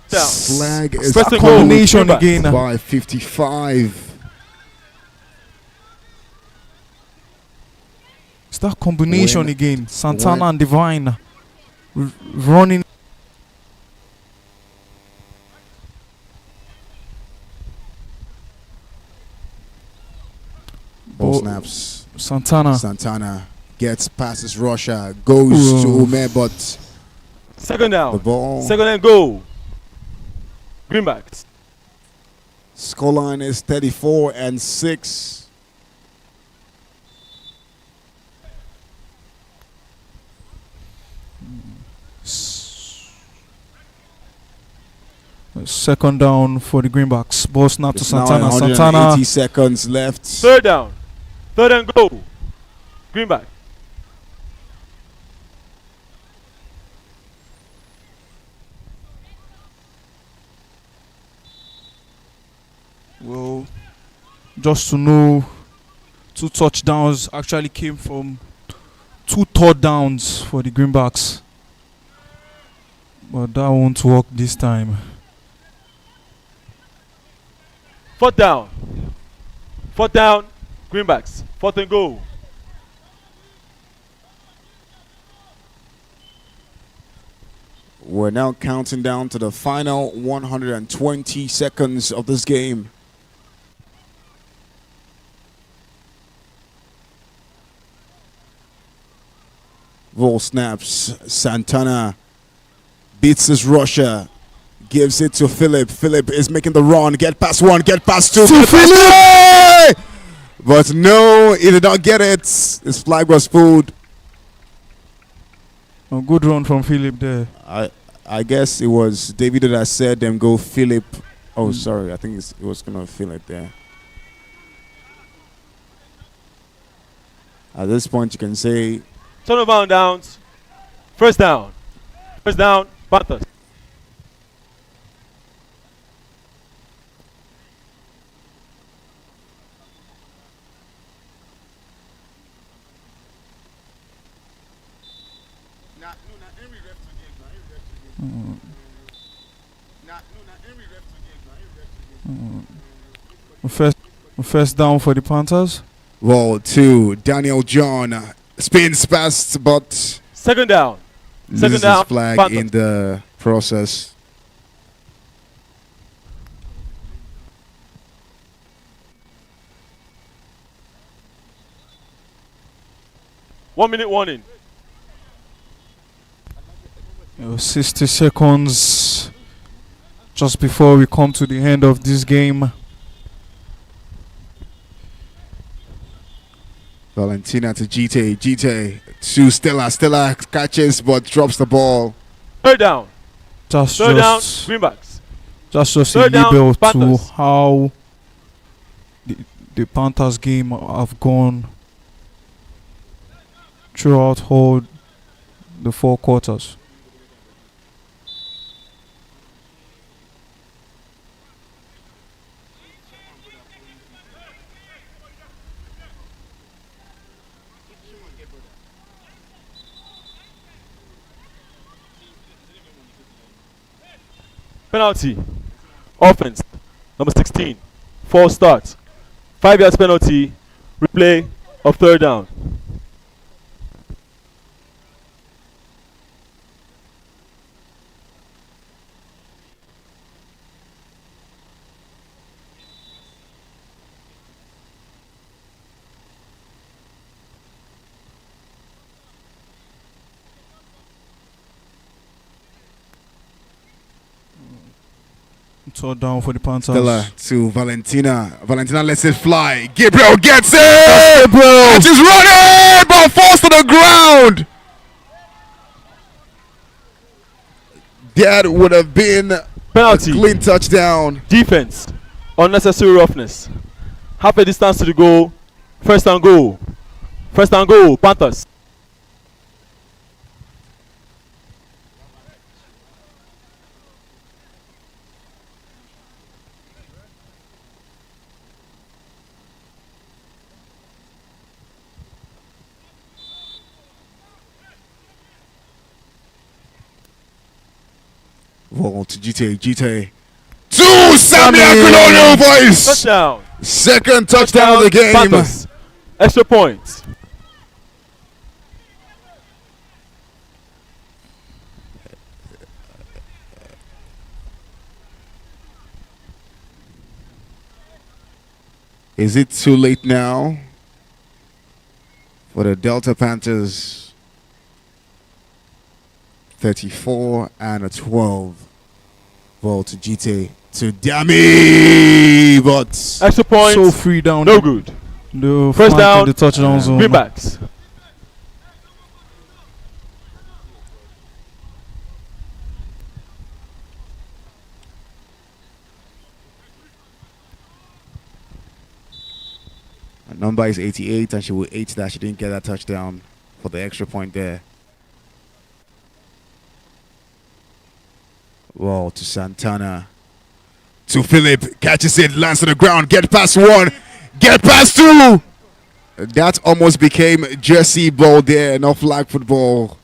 Down. flag is First and called goal. Combination Greenbacks. again. by 55. It's that combination When- again. Santana when- and Divine running. Ball Ball- snaps. Santana. Santana gets passes Russia, goes to Ooh. Ume, but Second the down. ball. Second and goal. Greenbacks. Scoreline is 34-6. Second down for the Greenbacks. Ball snap to It's now Santana. 180 Santana. seconds left. Third down. Third and goal. Greenback. Well, just to know, 2 touchdowns actually came from 2 third downs for the Greenbacks. But that won't work this time. Fourth down. Fourth down. Greenbacks. Fourth and goal. We're now counting down to the final 120 seconds of this game. Ball snaps. Santana beats his Russia. Gives it to Philip. Philip is making the run. Get past 1. Get past 2. Get past 3! But no, he did not get it. His flag was pulled. A good run from Philip there. I guess it was David that said them go Philip Oh, sorry. I think it was gonna feel it there. At this point, you can say Turnover on downs. First down. First down, Panthers. First down for the Panthers. well to Daniel John. Spins past, but Second down. loses his down, flag Panthers. in the process. One minute warning. 60 seconds just before we come to the end of this game. Valentina to GT. GT to Stella. Stella catches but drops the ball. Third down. Just Third down, just Greenbacks. just a Third down, label to Panthers. how the Panthers game have gone throughout all the 4 quarters. Penalty. Offense. Number 16. False start. 5 yards penalty. Replay of third down. Third down for the Panthers. Stella to Valentina. Valentina lets it fly. Gabriel gets it! And she's running! Ball falls to the ground! That would have been Penalty. a clean touchdown. Defense. Unnecessary roughness. Half a distance to the goal. First and goal. First and goal. Panthers. Ball to GT. GT to Samuel Colonial Voice! Touchdown. Second touchdown of the game. Panthers. Extra points. Is it too late now for the Delta Panthers? 34 and a 12. Ball to GT to Dami, but Extra points. So free down. No good. The First flank down, in the touchdown zone. Greenbacks. her number is 88, and she will 8 that she didn't get that touchdown for the extra point there. Ball to Santana. To Philip. Catches it. Lands on the ground. Get past 1. Get past 2. That almost became jersey ball there. No flag football.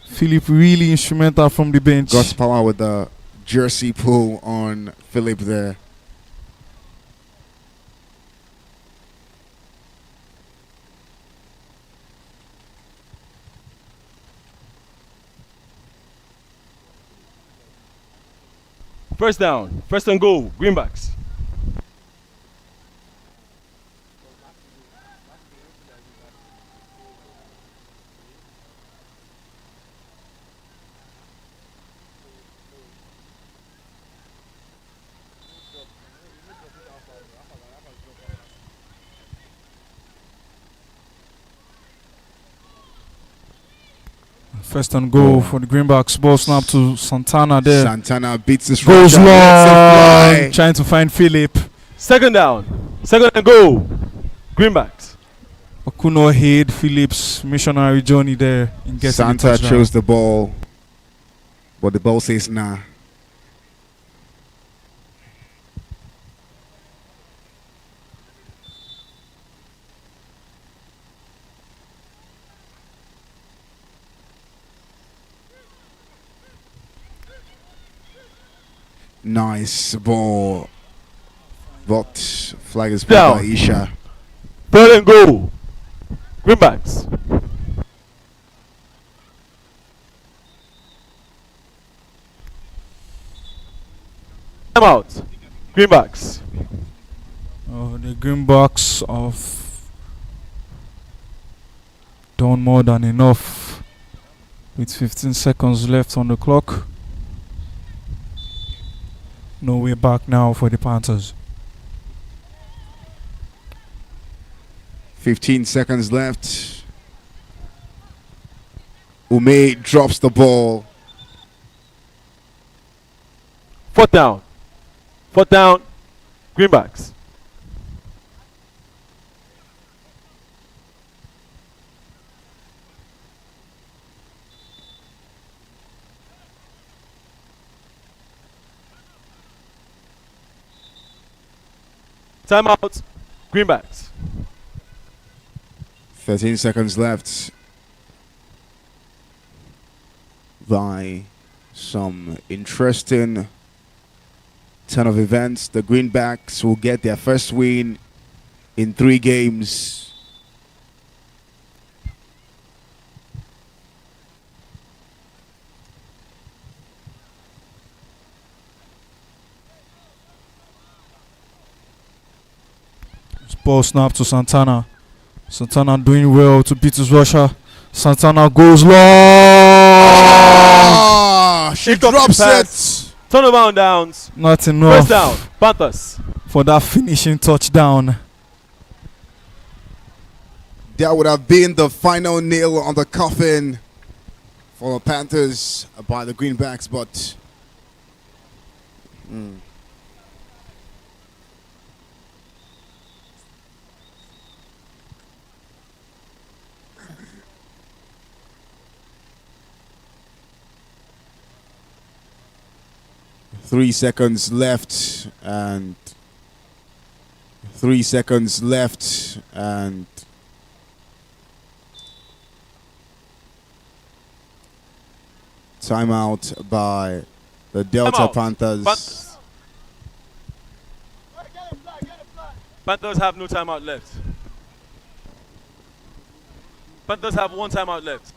Philip really instrumental from the bench. Got power with the jersey pull on Philip there. First down. First and goal. Greenbacks. First and goal for the Greenbacks. Ball snap to Santana there. Santana beats this Goes rusher, lets it long. Trying to find Philip. Second down. Second and goal. Greenbacks. Okuno hid Philip's missionary journey there in getting the Santa touchdown. chose the ball, but the ball says nah. Nice ball. But flag is played Down. by Isha. Third and goal. Greenbacks. Time out. Greenbacks. The Greenbacks have done more than enough with 15 seconds left on the clock. No way back now for the Panthers. 15 seconds left. Ume drops the ball. Fourth down. Fourth down. Greenbacks. Timeout. Greenbacks. 13 seconds left. By some interesting turn of events, the Greenbacks will get their first win in 3 games. Ball snap to Santana. Santana doing well to beat his rusher. Santana goes long. She Incomplete drops pass. it. Turnover on downs. Not enough First down. Panthers. for that finishing touchdown. That would have been the final nail on the coffin for the Panthers by the Greenbacks, but 3 seconds left, and 3 seconds left, and timeout by the Delta Timeout. Panthers. Panthers have no timeout left. Panthers have 1 timeout left.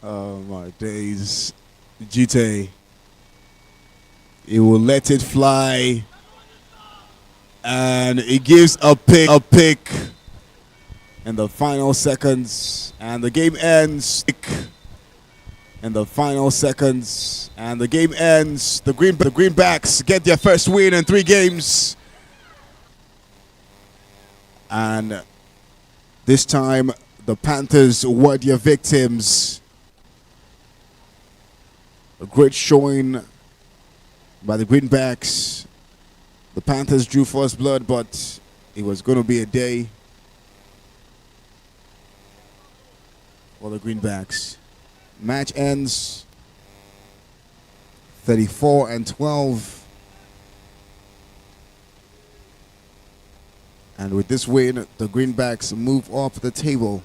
Oh my days. Jite. He will let it fly. And it gives a pick in the final seconds. And the game ends. In the final seconds. And the game ends. The Greenbacks get their first win in 3 games. And this time the Panthers were their victims. A great showing by the Greenbacks. The Panthers drew first blood, but it was going to be a day for the Greenbacks. Match ends 34-12. And with this win, the Greenbacks move up the table.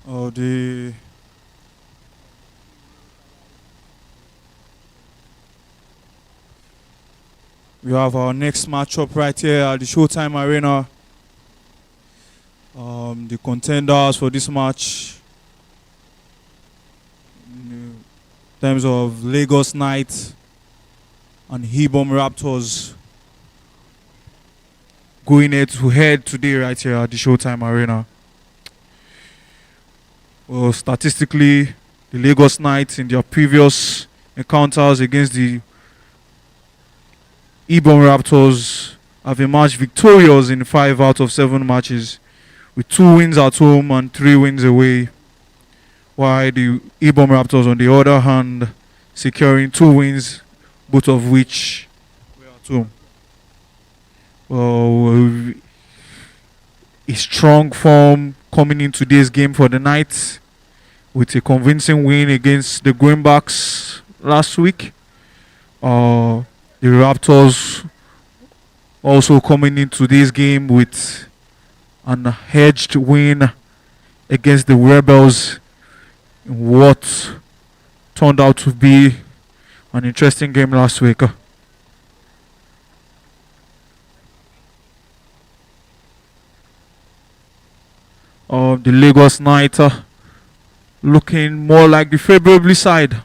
The we have our next matchup right here at the Showtime Arena. The contenders for this match, in terms of Lagos Knights and Hebom Raptors, going head to head today right here at the Showtime Arena. Well, statistically, the Lagos Knights in their previous encounters against the Hebom Raptors have emerged victorious in 5 out of 7 matches, with 2 wins at home and 3 wins away, while the Hebom Raptors, on the other hand, securing 2 wins, both of which were at home. Well, a strong form coming into today's game for the Knights, with a convincing win against the Greenbacks last week. The Raptors also coming into this game with an hedged win against the Rebels in what turned out to be an interesting game last week. The Lagos Knights looking more like the favorably side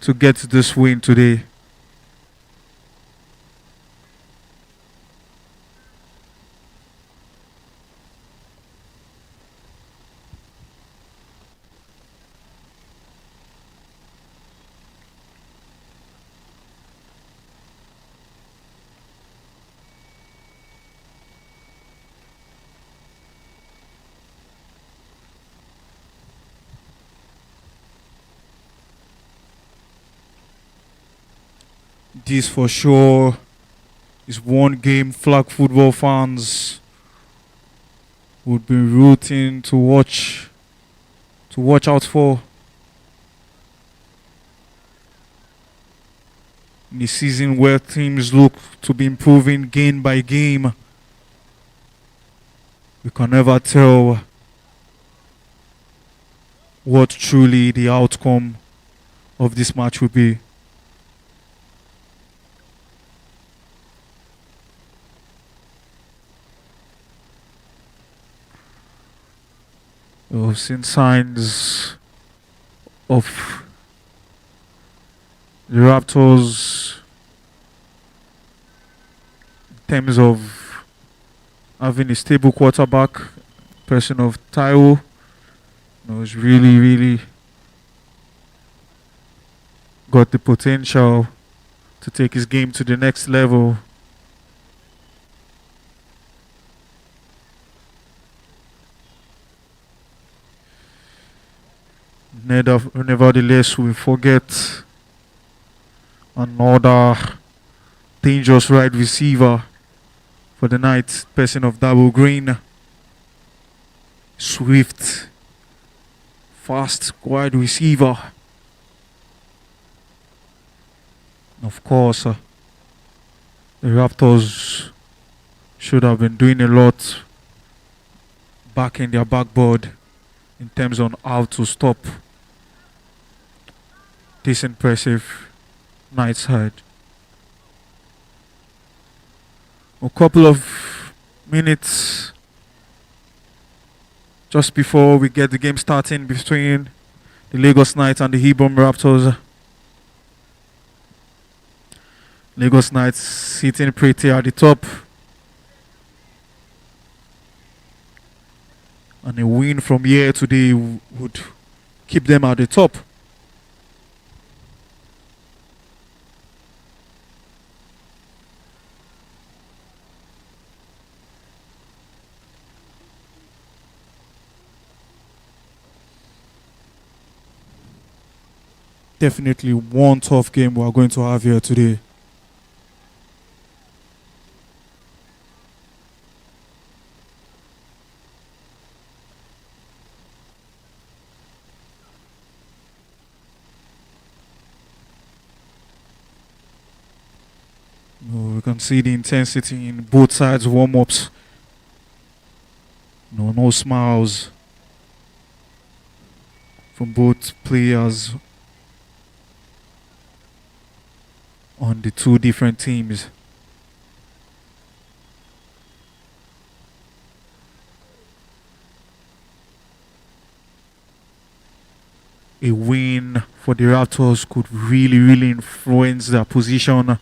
to get this win today. This for sure is one game flag football fans would be rooting to watch out for in a season where teams look to be improving game by game. We can never tell what truly the outcome of this match will be. We've seen signs of the Raptors in terms of having a stable quarterback, person of Taiwo. Has really got the potential to take his game to the next level. Nevertheless, we forget another dangerous wide receiver for the night, person of Double Green. Swift, fast wide receiver. Of course, the Raptors should have been doing a lot back in their backboard in terms on how to stop this impressive night side. A couple of minutes just before we get the game starting between the Lagos Knights and the Hebom Raptors. Lagos Knights sitting pretty at the top. And a win from here today would keep them at the top. Definitely one tough game we are going to have here today. We can see the intensity in both sides warm-ups. No smiles. from both players on the two different teams. A win for the Raptors could really influence their position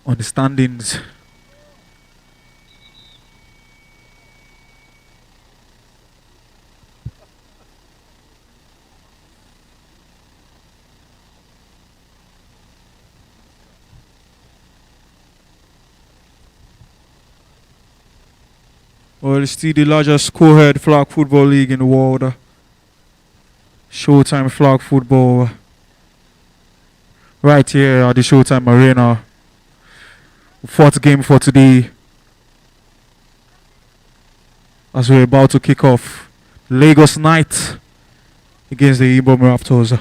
on the standings. Well, it's still the largest Coed flag football league in the world. Showtime Flag football. Right here at the Showtime Arena. Fourth game for today. As we're about to kick off Lagos night against the Ibom Raptors.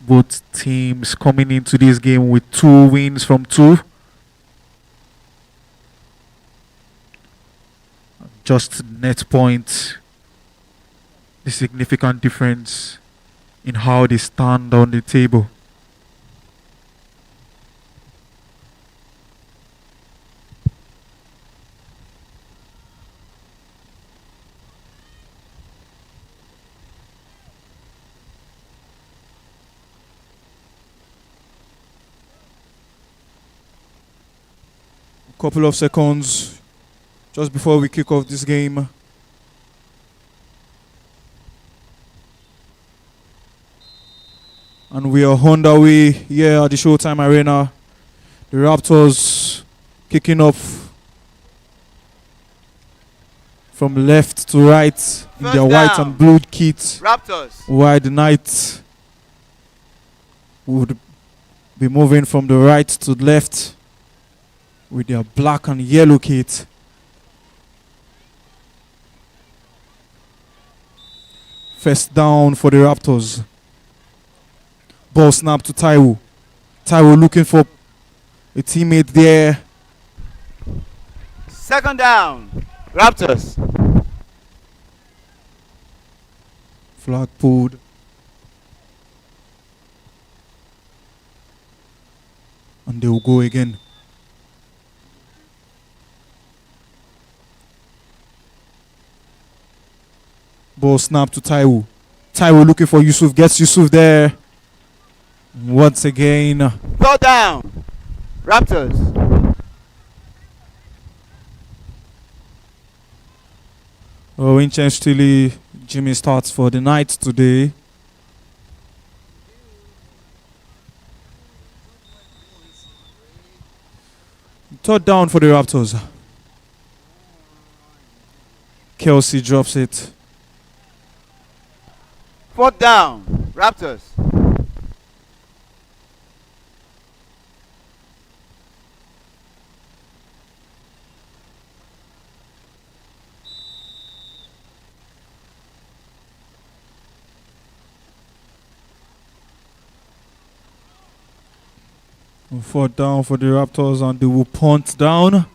Both teams coming into this game with 2 wins from 2. Just net point, the significant difference in how they stand on the table. Couple of seconds just before we kick off this game. And we are on our way here at the Showtime Arena. The Raptors kicking off from left to right in their white and blue kit. Raptors. While the Knights would be moving from the right to the left with their black and yellow kit. First down for the Raptors. Ball snap to Taiwo. Taiwo looking for a teammate there. Second down. Raptors. Flag pulled. And they will go again. Ball snap to Taiwo. Taiwo looking for Yusuf. Gets Yusuf there. Once again. Third down. Raptors. Intentionally, Jimmy starts for the Knights today. Third down for the Raptors. Kelsey drops it. Fourth down. Raptors. Fourth down for the Raptors, and they will punt down.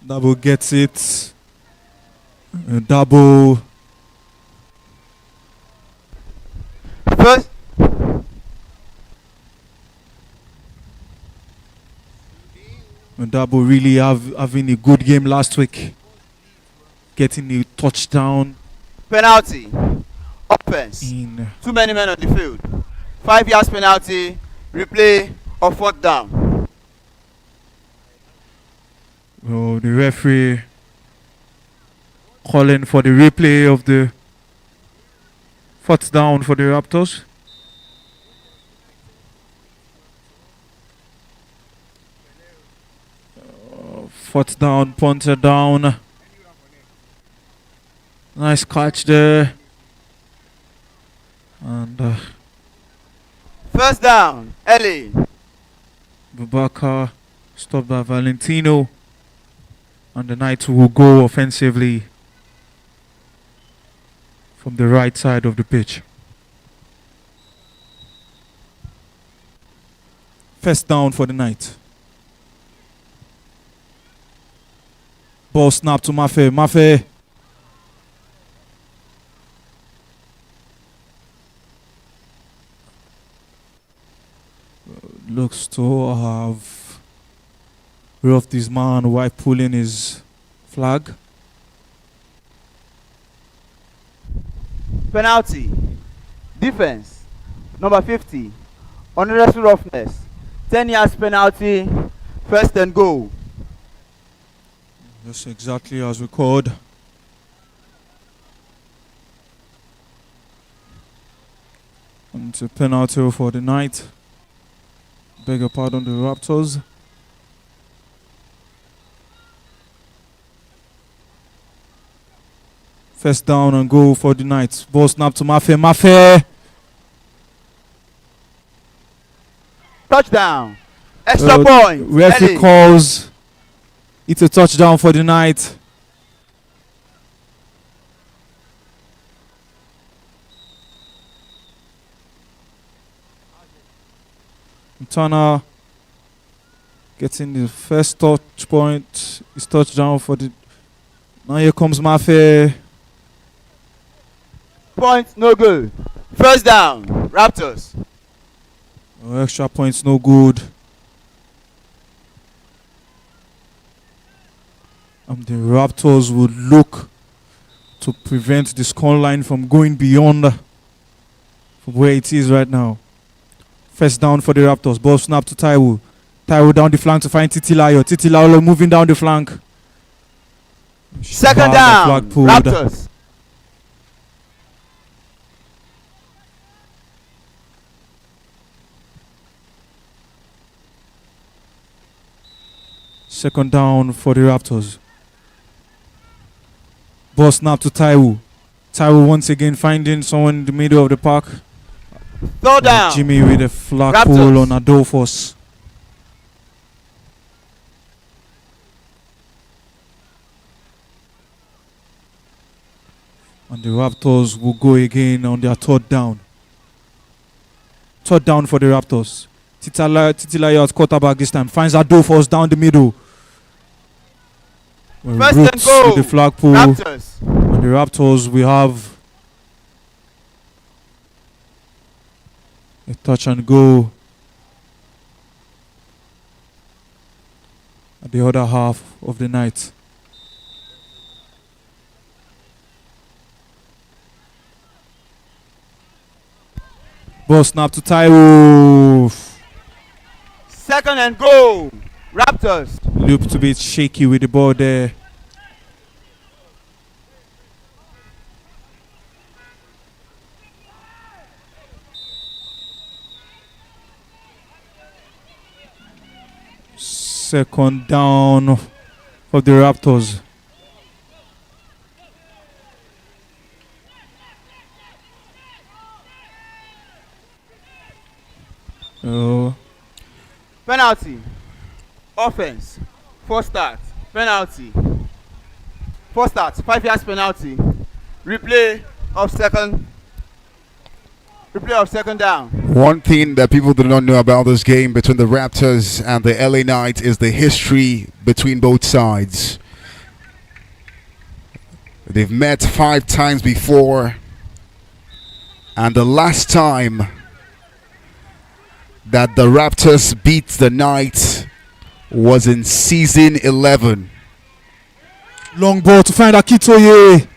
Double gets it. Double. First. Double really having a good game last week. Getting a touchdown. Penalty. Offense. In 2 many men on the field. 5 yards penalty. Replay of fourth down. the referee calling for the replay of the fourth down for the Raptors. Fourth down, punter down. Nice catch there. And first down, Ellie. Bubaka stopped by Valentino. And the Knights will go offensively from the right side of the pitch. First down for the Knights. Ball snap to Mafe. Mafe. Looks to have roughed this man while pulling his flag. Penalty. Defense. Number 50. Unnecessary roughness. 10 yards penalty. First and goal. Just exactly as we called. And it's a penalty for the night. Beg your pardon, the Raptors. First down and goal for the night. Ball snap to Mafe. Mafe. Touchdown. Extra point. Referee Eddie. calls. It's a touchdown for the night. Turner getting the first touch point. It's touchdown for the. Now here comes Mafe. Point no good. First down. Raptors. Oh, extra points no good. The Raptors would look to prevent the score line from going beyond from where it is right now. First down for the Raptors. Ball snap to Taiwo. Taiwo down the flank to find Titilayo. Titilayo moving down the flank. Second down. Raptors. Second down for the Raptors. Ball snap to Taiwo. Taiwo once again finding someone in the middle of the park. Third down. Jimmy with a flag Raptors. pull on Adolphus. And the Raptors will go again on their third down. Third down for the Raptors. Titilayo at quarterback this time. Finds Adolphus down the middle. First and goal. With the flag pull. Raptors. And the Raptors will have a touch and go at the other half of the night. Ball snap to Taiwo. Second and goal. Raptors. Looked a bit shaky with the ball there. Second down for the Raptors. Penalty. Offense. 4 start. Penalty. 4 starts. 5 yards penalty. Replay of second down. One thing that people do not know about this game between the Raptors and the LA Knights is the history between both sides. They've met 5 times before, and the last time that the Raptors beat the Knights was in season 11. Long ball to find Akitoye.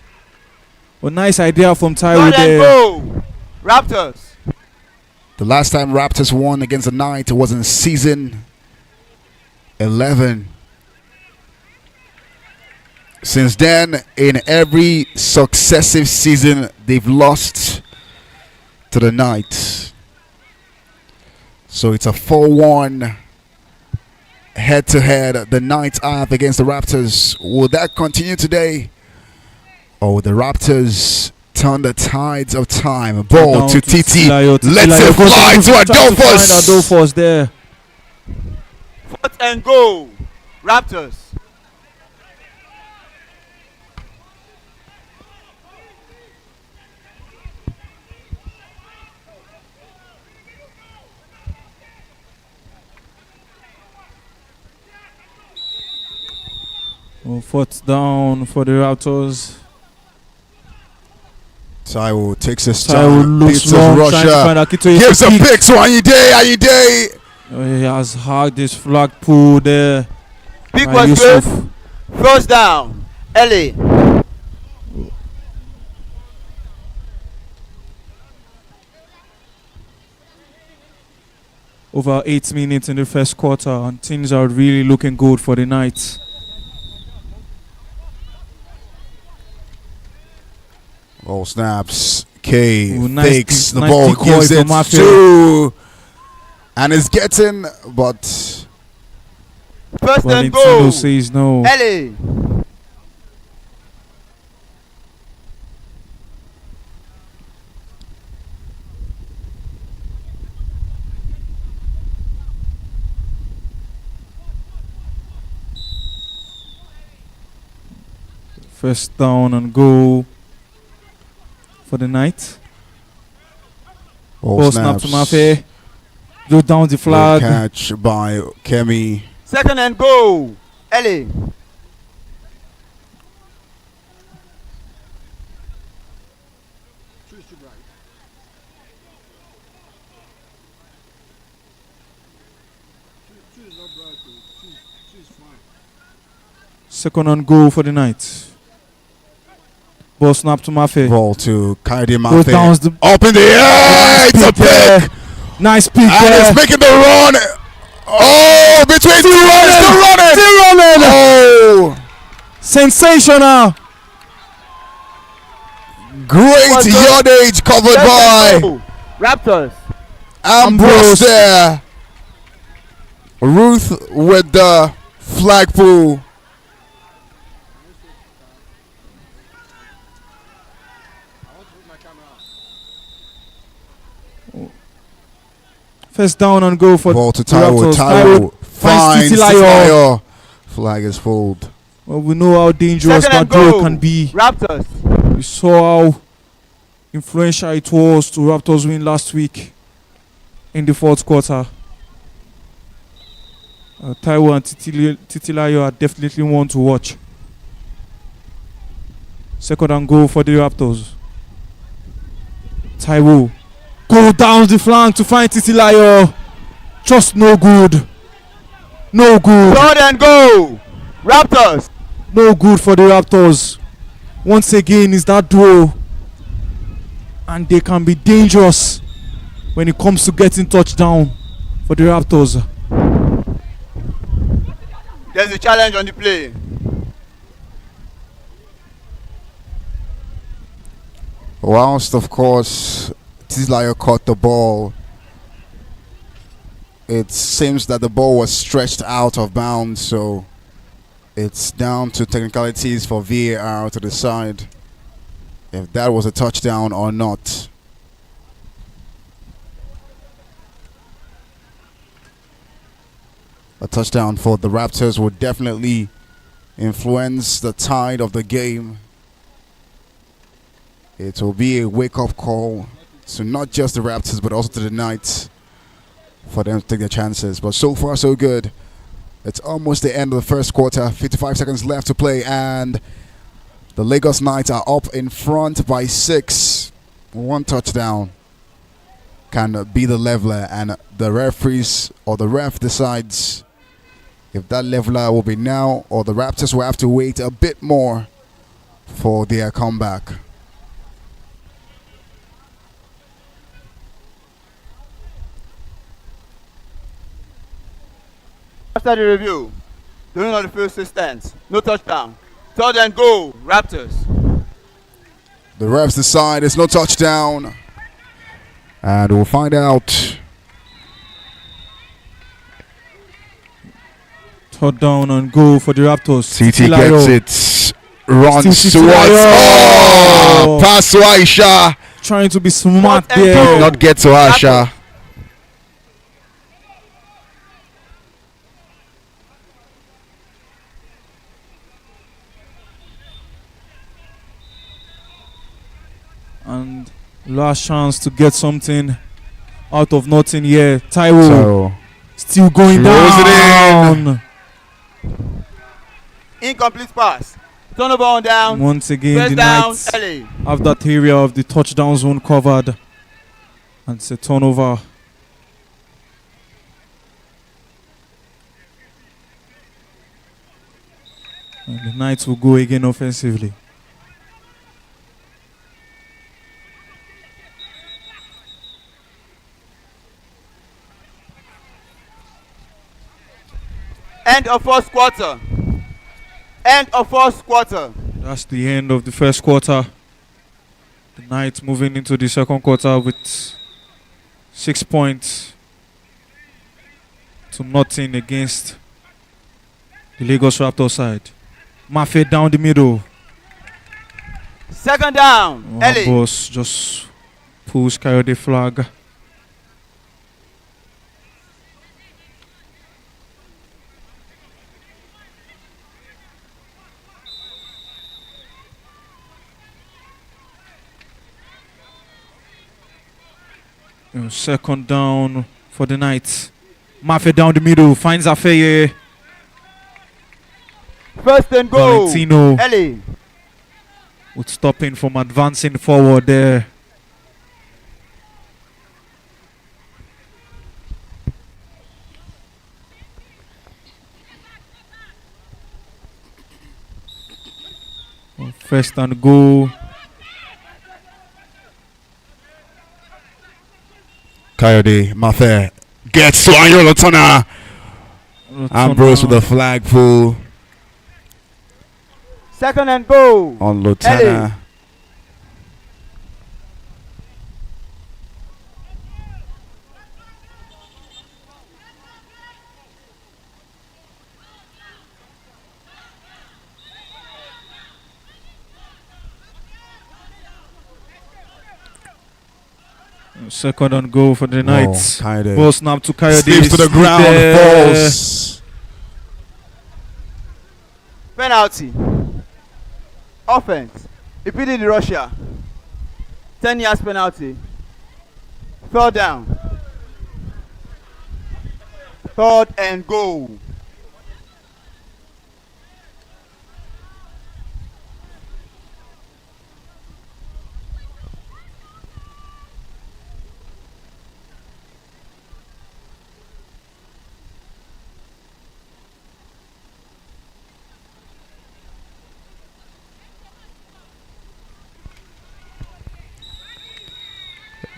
A nice idea from Taiwo there. Go. Raptors. The last time Raptors won against the Knights was in season 11. Since then, in every successive season, they've lost to the Knights. So it's a 4-1 head-to-head the Knights have against the Raptors. Will that continue today? Oh, the Raptors turn the tides of time. Ball to TT. Let's it fly to Adolphus. Adolphus there. 4th and goal. Raptors. Fourth down for the Raptors. Taiwo takes his Taiwo time, looks beats his long, trying to find rusher, Akitoye. gives a pick to Ayinde. He has hugged his flag pull there. Pick by was Yusuf. good. First down. Ellie. Over 8 minutes in the first quarter, and things are really looking good for the Knights. Ball snaps. K Ooh, nice fakes the nice ball, decoy gives it from Mafia. to, and is getting, but First and Valentino goal. says no. Ellie. First down and goal for the Knights. Ball snap to Mafe. Goes down the Good flag. catch by Kemi. Second and goal. Ellie. Second and goal for the Knights. Ball snap to Mafe. Ball to Kaide Goes down Mafe. the Up in the air, it's a pick, nice pick and there. it's making the run. Oh, between two runs, still running. Still running. Oh, Sensational. great Well done. yardage covered Second by goal. Raptors. Ambrose there. Ruth with the flag pull. First down and goal for Ball to the Taiwo. Raptors. Taiwo finds Titilayo. Titilayo. Flag is pulled. Well, we know how dangerous Second and that duo goal. can be. Raptors. We saw how influential it was to Raptors win last week in the fourth quarter. Taiwo and Titilayo are definitely one to watch. Second and goal for the Raptors. Taiwo go down the flank to find Titilayo. Just no good. No good. Third and goal. Raptors. No good for the Raptors. Once again, is that duo, and they can be dangerous when it comes to getting touchdown for the Raptors. There's a challenge on the play. Whilst, of course, Titilayo caught the ball, it seems that the ball was stretched out of bounds, so it's down to technicalities for VAR to decide if that was a touchdown or not. A touchdown for the Raptors would definitely influence the tide of the game. It will be a wake-up call to not just the Raptors but also to the Knights for them to take their chances. But so far so good. It's almost the end of the first quarter. 55 seconds left to play, and the Lagos Knights are up in front by 6. One touchdown can be the leveler, and the referees or the ref decides if that leveler will be now or the Raptors will have to wait a bit more for their comeback. After the review, the winner of the field stands. No touchdown. Third and goal. Raptors. The refs decide it's no touchdown, and we'll find out. Third down and goal for the Raptors. CT gets it, runs Still towards. Titilayo. Oh, pass to Aisha. Trying to be smart Fourth and there. goal. Not get to Aisha. And last chance to get something out of nothing here. Taiwo So still going throws it down. Incomplete pass. Turnover on down. Once again, First the down, Knights LA. have that area of the touchdown zone covered. And it's a turnover. And the Knights will go again offensively. End of first quarter. End of first quarter. That's the end of the first quarter. The Knights moving into the second quarter with 6 points to nothing against the Lagos Raptors side. Mafe down the middle. Second down, LA. Boss just pulls Coed flag. Second down for the Knights. Mafe down the middle, finds Afeye. First and goal, Valentino LA. would stop him from advancing forward there. First and goal. Coyote, Mafe gets to Anyo Lotona. Ambrose with the flag pull Second and goal, on Lotana. Second and goal for the Knights. Coyote. Ball snap to Coyote. Slips to the ground, falls. penalty. Offense. Repeating the Russia. 10 yards penalty. Third down. Third and goal.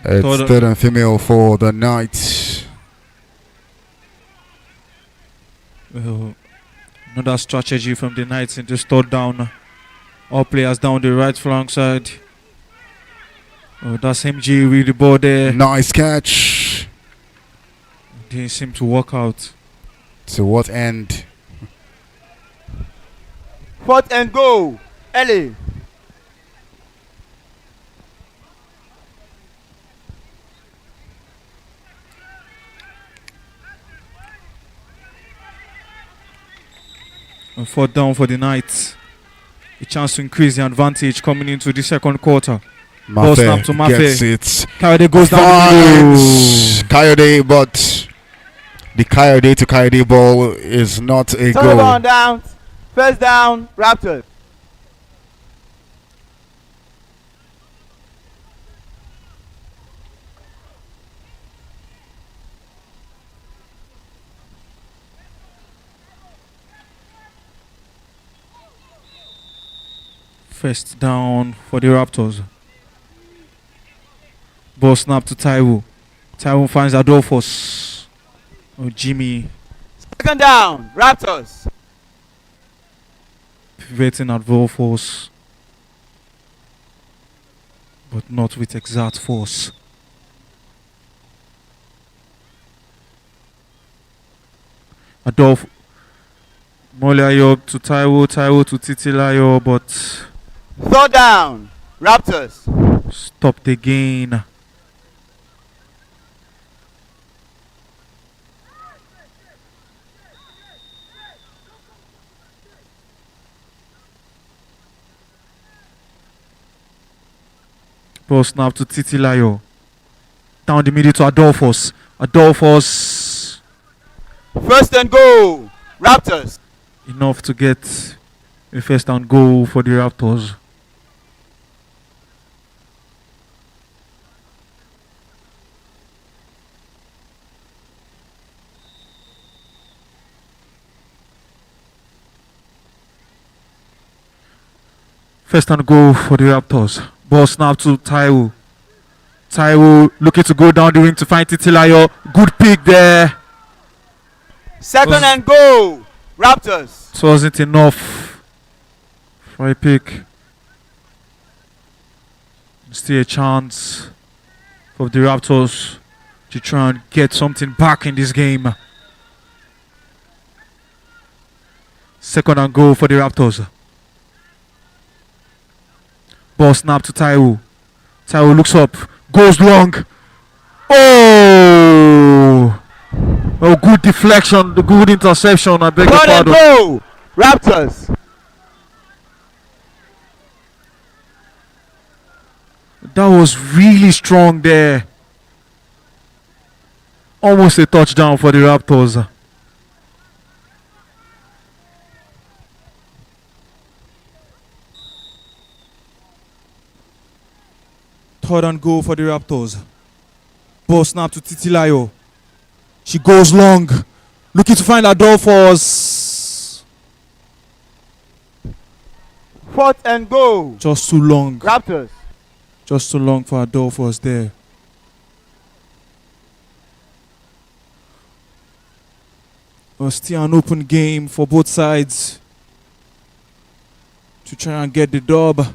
It's third and female for the Knights. Another strategy from the Knights in this third down. All players down the right flank side. That's MG with the ball there. Nice catch. Didn't seem to work out. To what end? Fourth and goal. LA. Fourth down for the Knights. A chance to increase the advantage coming into the second quarter. Ball snap to Mafe. Gets it. Coyote goes down the middle. Coyote, but the Coyote to Coyote ball is not a Turnover goal. on downs. First down, Raptors. First down for the Raptors. Ball snap to Taiwo. Taiwo finds Adolphus. Jimmy Second down, Raptors. pivoting Adolphus, but not with exact force. Adolf Moliayo to Taiwo, Taiwo to Titilayo, but Third down, Raptors. stopped again. Ball snap to Titilayo. Down the middle to Adolphus. Adolphus First and goal, Raptors. enough to get A first and goal for the Raptors. First and goal for the Raptors. Ball snap to Taiwo. Taiwo looking to go down the wing to find Titilayo. Good pick there. Second and goal. Raptors. It wasn't enough for a pick. Still a chance for the Raptors to try and get something back in this game. Second and goal for the Raptors. Ball snap to Taiwo. Taiwo looks up, goes long. Oh! Oh, good deflection, the good interception. I beg your Third and pardon. goal. Raptors. That was really strong there. Almost a touchdown for the Raptors. Third and goal for the Raptors. Ball snap to Titilayo. She goes long, looking to find Adolphus. Fourth and goal. Just too long. Raptors. Just too long for Adolphus there. It was still an open game for both sides to try and get the dub.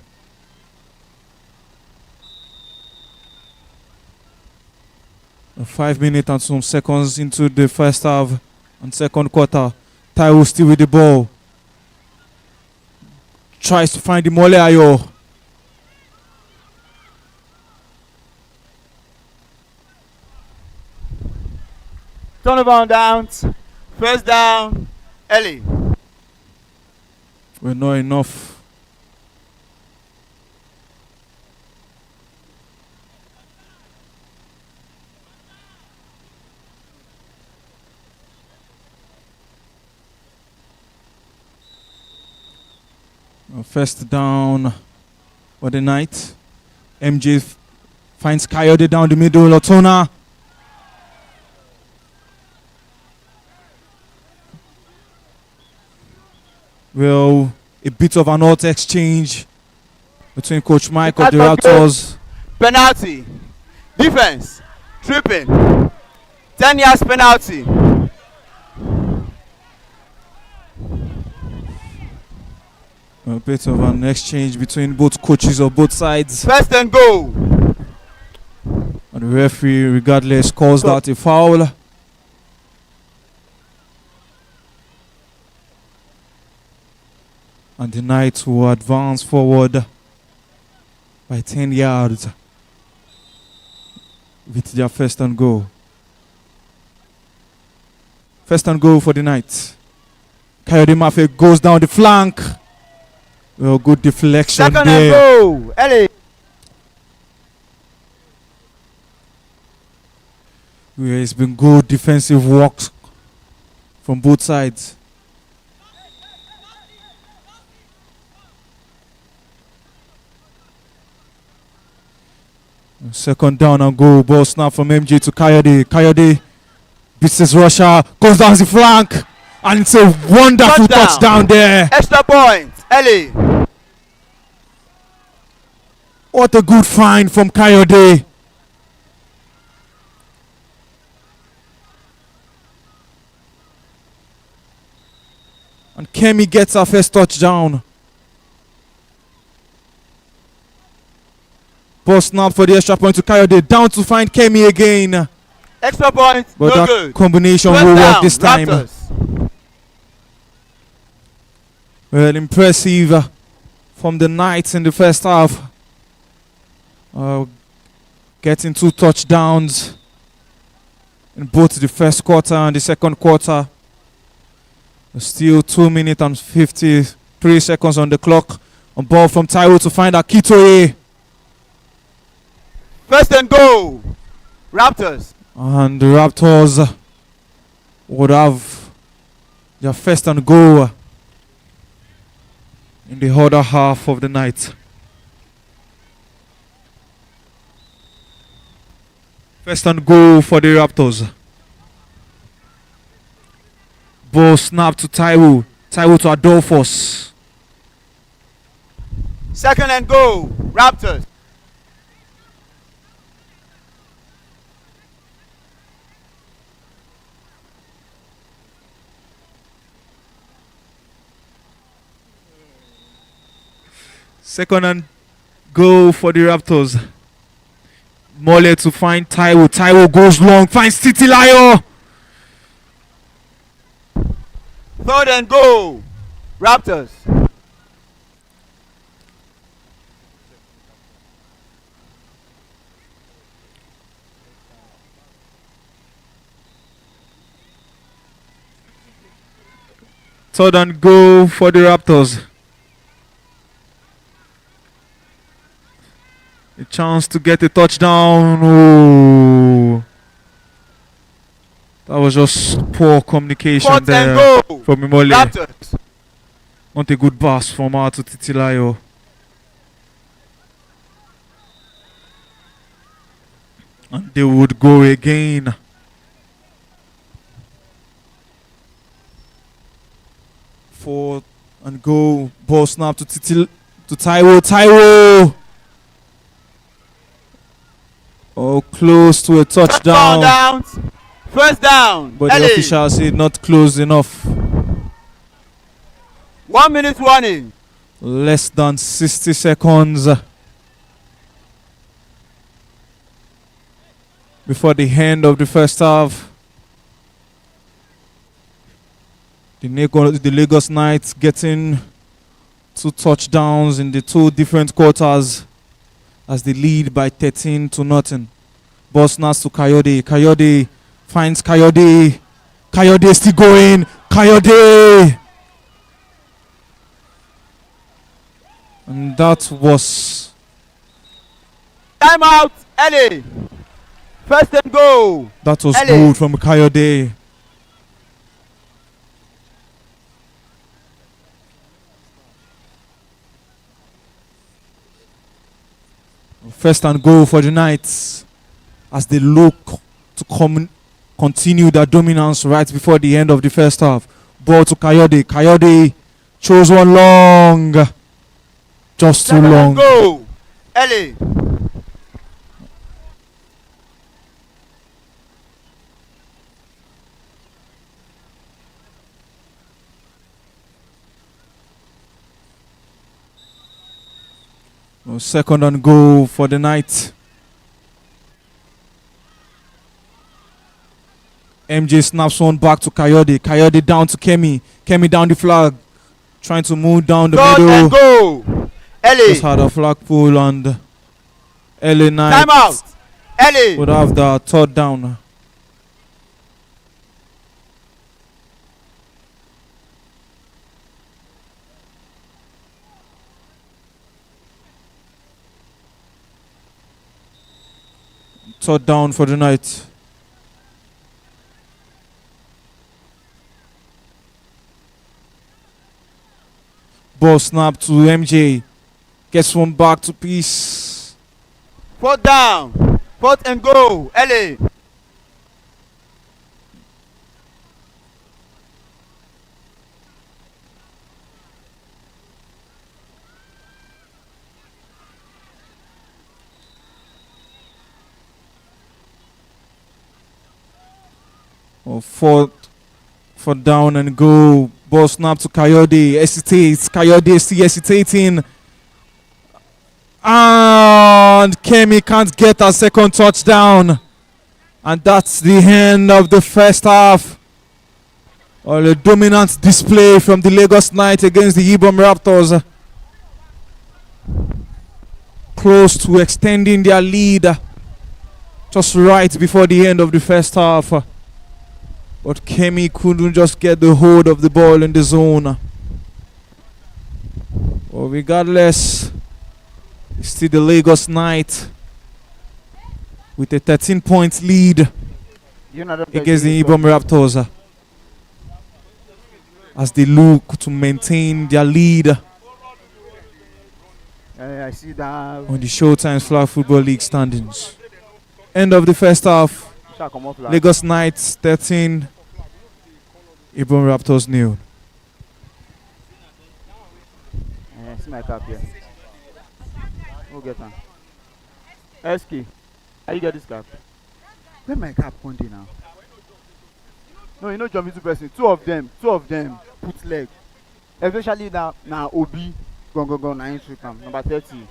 A 5 minutes and some seconds into the first half and second quarter. Taiwo still with the ball. Tries to find the Mole Ayo. Turnover on downs. First down. Ellie. We're not enough. First down for the night. MJ finds Coyote down the middle. Otona. Well, a bit of an hot exchange between Coach Mike of the Raptors. Penalty. Defense. Tripping. 10 yards penalty. A bit of an exchange between both coaches of both sides. First and goal. And the referee, regardless, calls that a foul. And the Knights will advance forward by 10 yards with their first and goal. First and goal for the Knights. Coyote Mafe goes down the flank. Well, good deflection Second there. and goal. Ellie. Where it's been good defensive work from both sides. Second down and goal. Ball snap from MJ to Coyote. Coyote beats his rusher, goes down the flank, and it's a wonderful touchdown there. Extra point. Ellie. What a good find from Coyote. And Kemi gets her first touchdown. Ball snap for the extra point to Coyote. Down to find Kemi again. Extra point. But No that good. combination First will down. work this time. Raptors. Well, impressive from the Knights in the first half. Getting 2 touchdowns in both the first quarter and the second quarter. Still 2 minutes and 53 seconds on the clock. On ball from Taiwo to find Akitoye. First and goal. Raptors. And the Raptors would have their first and goal in the other half of the night. First and goal for the Raptors. Ball snap to Taiwo. Taiwo to Adolphus. Second and goal. Raptors. Second and goal for the Raptors. Mole to find Taiwo. Taiwo goes long. Finds Titilayo. Third and goal. Raptors. Third and goal for the Raptors. A chance to get a touchdown. Oh. That was just poor communication Fourth there and goal. from Imole. Raptors. Not a good pass from out to Titilayo. And they would go again. Fourth and goal. Ball snap to Taiwo. Taiwo! Oh, close to a touchdown. Downs. First down. But the LA. official said not close enough. 1 minute warning. Less than 60 seconds before the end of the first half. The Lagos Knights getting 2 touchdowns in the 2 different quarters as they lead by 13-0. Ball snaps to Coed. Coed finds Coed. Coed still going. Coed! And that was Timeout. LA. First and goal. that was LA. good from Coed. First and goal for the Knights as they look to continue their dominance right before the end of the first half. Ball to Coed. Coed chose one long. Just too Second long. and goal. LA. Second and goal for the Knights. MJ snaps one back to Coed. Coed down to Kemi. Kemi down the flag. Trying to move down the Third and middle. goal. LA. Just had a flag pull and LA Knights Timeout. LA. would have the third down. Third down for the Knights. Ball snap to MJ. Gets one back to Peace. Fourth down. Fourth and goal. LA. Fourth for down and go. Ball snap to Coyote. Hesitates. Coyote still hesitating. And Kemi can't get a second touchdown. And that's the end of the first half. A dominant display from the Lagos Knights against the Ibom Raptors. Close to extending their lead. Just right before the end of the first half. But Kemi couldn't just get the hold of the ball in the zone. Well, regardless, it's still the Lagos Knights with a 13-point lead against the Ibom Raptors as they look to maintain their lead I see that. on the Showtime Flag Football League standings. End of the first half. Shall come off like. Lagos Knights 13, Ibon Raptors 0. See my cap here. Who get one? SK. How you get this cap? Where my cap pointing now? No, you know jump into person. Two of them put leg. Especially now Obi go na entry camp number 30.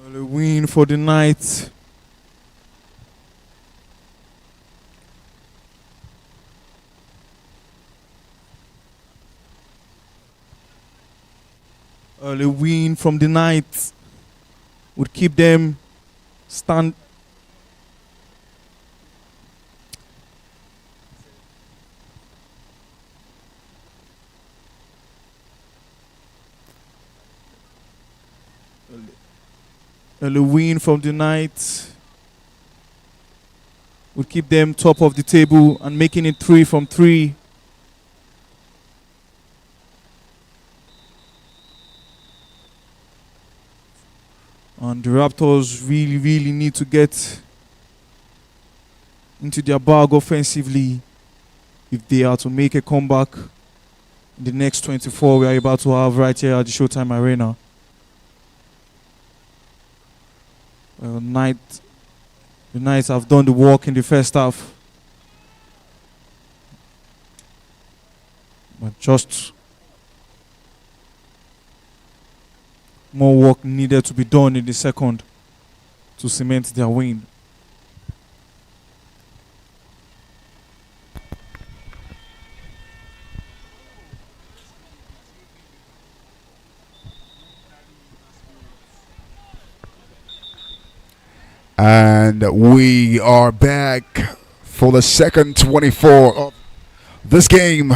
Well, a win for the Knights. Early win from the Knights would keep them stand. Early win from the Knights would keep them top of the table and making it 3 from 3. And the Raptors really need to get into their bag offensively if they are to make a comeback in the next 24 we are about to have right here at the Showtime Arena. The Knights have done the work in the first half. But just more work needed to be done in the second to cement their win. And we are back for the second 24 of this game.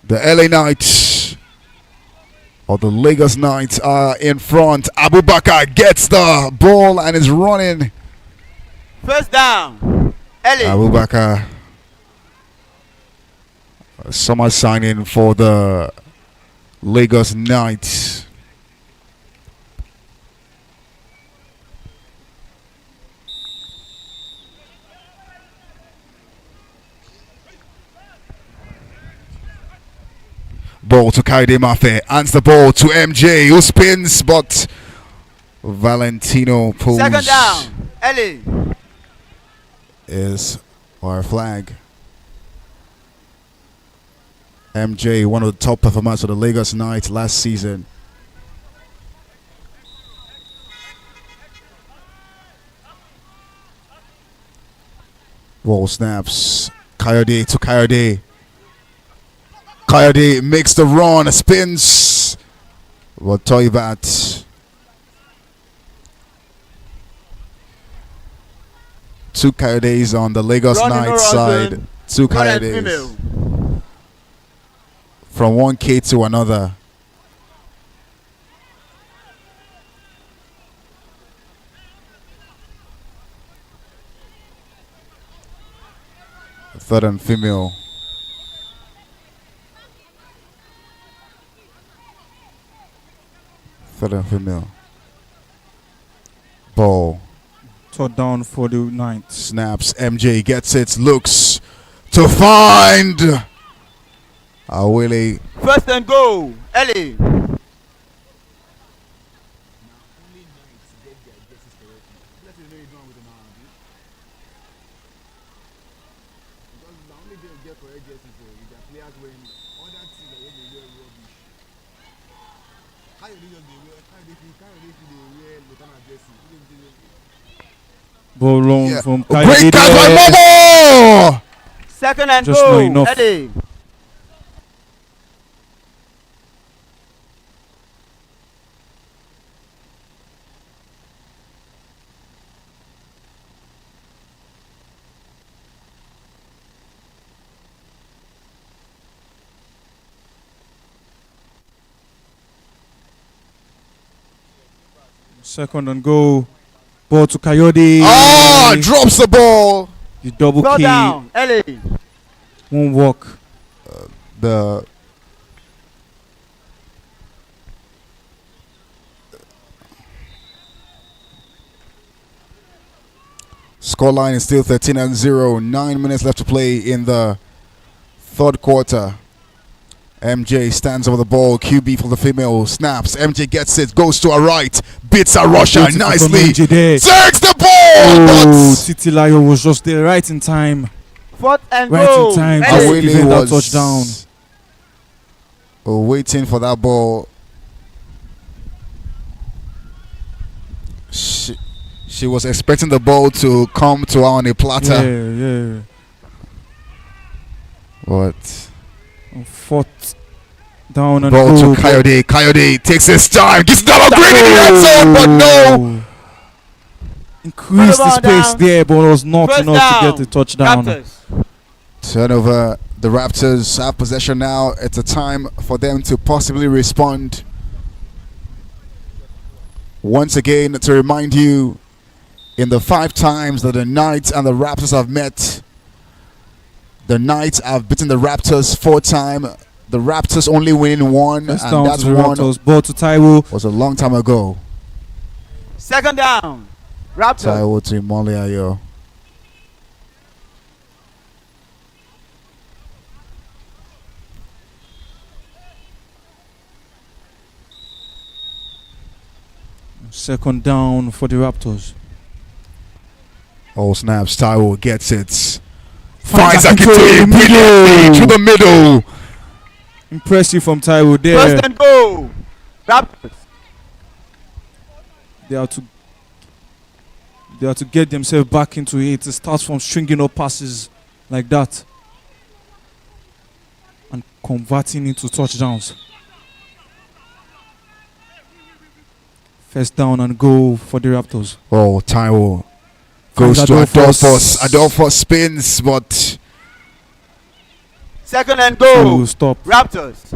The LA Knights or the Lagos Knights are in front. Abubakar gets the ball and is running. First down. LA. Abubakar, summer signing for the Lagos Knights. Ball to Coed Mafe, hands the ball to MJ, who spins, but Valentino pulls. Second down. LA. Is our flag. MJ, one of the top performers of the Lagos Knights last season. Ball snaps. Coyote to Coyote. Coyote makes the run, spins. But Toivat. Two Coyotes on the Lagos Knights side. Two Coyotes. From one K to another. Third and female. Third and female. Ball. Third down for the Knights. Snaps. MJ gets it. Looks to find Awele. First and goal. LA. Ball long Yeah. from Great Coed catch by there. Momo! Second and Just not goal. enough. Eddie. Second and goal. Ball to Coyote. Ah, drops the ball. The double Third key. down. Eddie. Won't work. The scoreline is still 13-0. 9 minutes left to play in the third quarter. MJ stands over the ball. QB for the female. Snaps. MJ gets it. Goes to her right. Beats her rusher Beautiful from nicely. MJ there. Takes the ball. Oh, but Titi Layo was just there right in time. Fourth and Right goal. in time. Eddie. Away. Awele Defend that was touchdown. waiting for that ball. She was expecting the ball to come to her on a platter. Yeah. But Fourth down and ball goal. to Coyote. Coyote takes his time. Gets double green in the end zone, but no. Increased the Turnover space down. there, but it was not First enough down. to get the touchdown. Raptors. Turnover. The Raptors have possession now. It's a time for them to possibly respond. Once again, to remind you, in the 5 times that the Knights and the Raptors have met, the Knights have beaten the Raptors 4 times. The Raptors only winning 1, First and down that to the one Raptors. Ball to Taiwo. was a long time ago. Second down. Raptors. Taiwo to Imole Ayo. Second down for the Raptors. Oh snaps! Taiwo gets it. Finds Finds Akitoye brilliantly through the middle. Impressive from Taiwo there. First and goal. Raptors. They have to get themselves back into it. It starts from stringing up passes like that and converting into touchdowns. First down and goal for the Raptors. Oh, Taiwo goes Finds to Adolphus. Adolphus spins, but Second and goal. Taiwo stop. Raptors.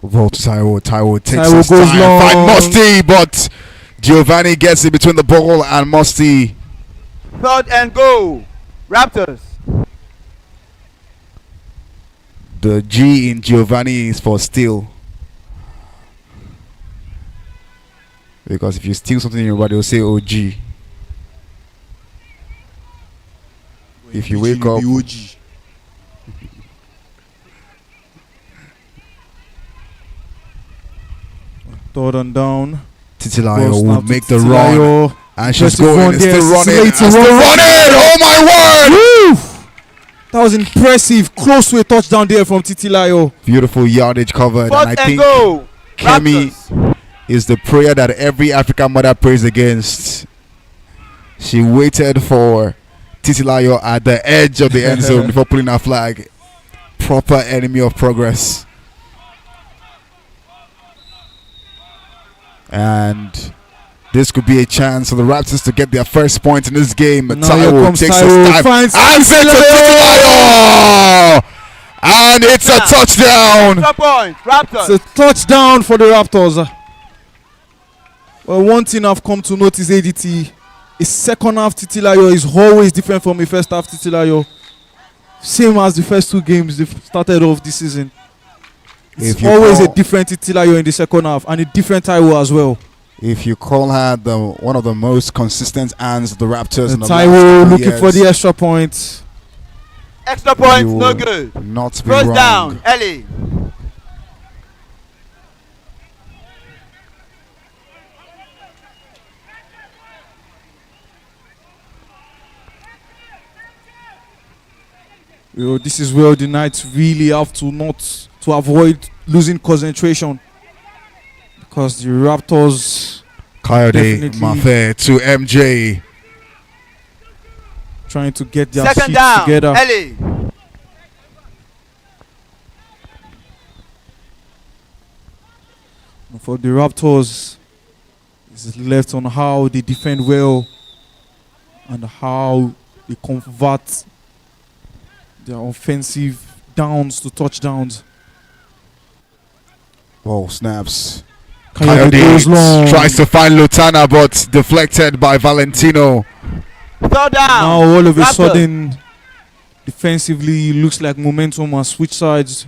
Vote Taiwo. Taiwo takes Taiwo his goes time. long. Find Musty, but Giovanni gets it between the ball and Musty. Third and goal. Raptors. The G in Giovanni is for steal. Because if you steal something in your body, they'll say OG. If you wake up, Third and down. Titilayo Ball will snap to make the run. Titilayo. And she's Impressive going, run it's there. still running, Slate it's to still run. running. Oh my word! Woo! That was impressive. Close to a touchdown there from Titilayo. Beautiful yardage covered, Fourth and I and think goal. Kemi Raptors. is the prayer that every African mother prays against. She waited for Titilayo at the edge of the end zone before pulling her flag. Proper enemy of progress. And this could be a chance for the Raptors to get their first point in this game. Now here Taiwo comes takes Taiwo, his time. finds Hands it to Titilayo! And it's a touchdown! Extra point. Raptors. It's a touchdown for the Raptors. Well, one thing I've come to notice, ADT, is second half Titilayo is always different from the first half Titilayo. Same as the first 2 games they've started off this season. It's If you always a call- different Titilayo in the second half and a different Taiwo as well. If you call her one of the most consistent hands of the Raptors in the last Taiwo couple looking years, for the extra point. Extra point, You no will good. not be First wrong. down, Ellie. This is where the Knights really have to not to avoid losing concentration, because the Raptors Coyote Definitely. Mafe to MJ. trying to get their Second shit down, together. Ellie. For the Raptors, it's left on how they defend well and how they convert their offensive downs to touchdowns. Ball snaps. Coyote goes long. tries to find Lutana, but deflected by Valentino. Third down. Now all of a Raptors. sudden, defensively, looks like momentum has switched sides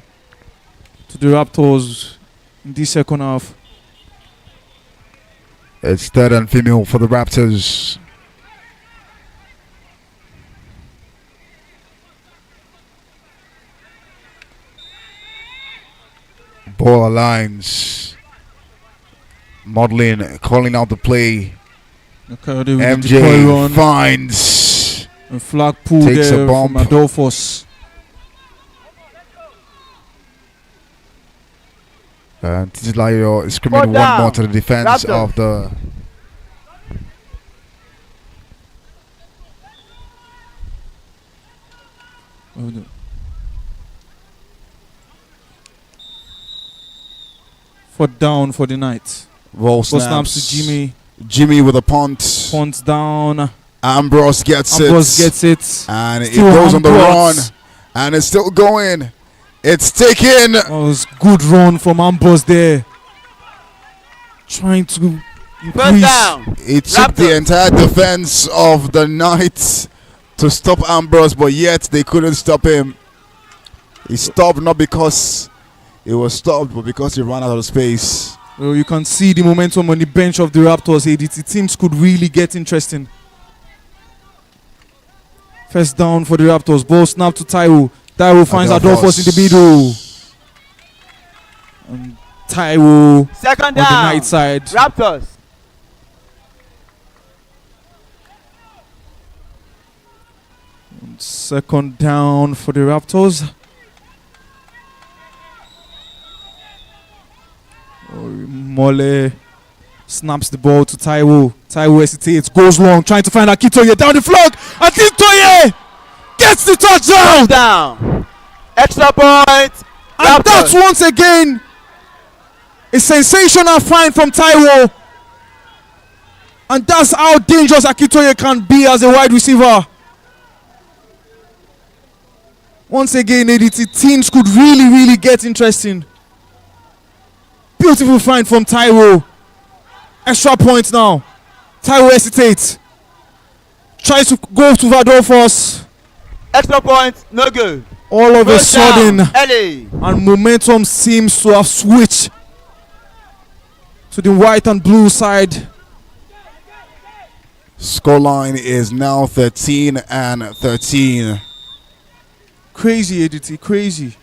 to the Raptors in this second half. It's third and female for the Raptors. Ball lines. Modeling, calling out the play. Coyote with the decoy MJ run. finds. A flag pull Takes a there from bump. Adolphus. And Titilayo is screaming Fourth one down. more to the defense Raptors. of the. Fourth down for the Knights. Ball Ball snaps. snaps to Jimmy. Jimmy with a punt. Punts down. Ambrose gets Ambrose it. gets it. And Still it goes on the run. Ambrose. And it's still going. It's taken. Oh, it was good run from Ambrose there. Trying to First increase. down. It took the Raptors. entire defense of the Knights to stop Ambrose, but yet they couldn't stop him. He stopped not because he was stopped, but because he ran out of space. Well, you can see the momentum on the bench of the Raptors. The teams could really get interesting. First down for the Raptors. Ball snap to Taiwo. Taiwo finds Adolphus in the middle. And Taiwo Second on the down. Knight side. Raptors. Second down for the Raptors. Mole snaps the ball to Taiwo. Taiwo hesitates, goes long, trying to find Akitoye down the flank. Akitoye gets the touchdown. Down. Extra point. And that's Raptors. once again a sensational find from Taiwo. And that's how dangerous Akitoye can be as a wide receiver. Once again, ADT teams could really get interesting. Beautiful find from Taiwo. Extra point now. Taiwo hesitates. Tries to go to Adolphus. Extra point. No good. All of a First down, sudden, Ellie. and momentum seems to have switched to the white and blue side. Scoreline is now 13-13. Crazy, ADT, crazy.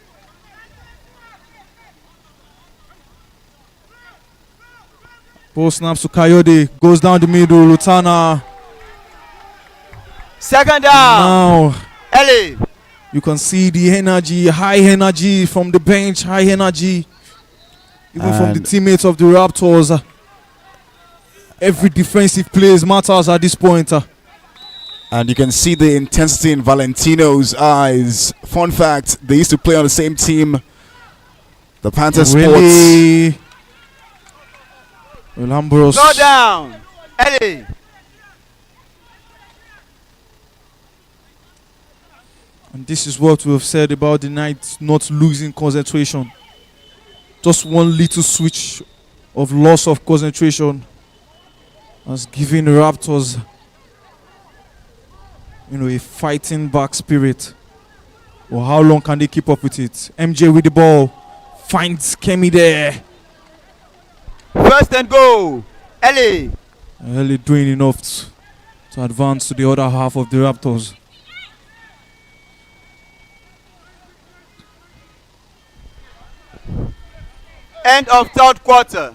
Ball snaps to Coyote, goes down the middle, Lutana. Second down. Now Ellie. you can see the energy, high energy from the bench, high energy. Even from the And- teammates of the Raptors. Every defensive plays matters at this point. And you can see the intensity in Valentino's eyes. Fun fact, they used to play on the same team. The Panthers Sports. Really? Well, Ambrose. Go down. Ellie. And this is what we have said about the Knights not losing concentration. Just one little switch of loss of concentration has given the Raptors, a fighting back spirit. Well, how long can they keep up with it? MJ with the ball, finds Kemi there. First and goal. Ellie. Early doing enough to advance to the other half of the Raptors. End of third quarter.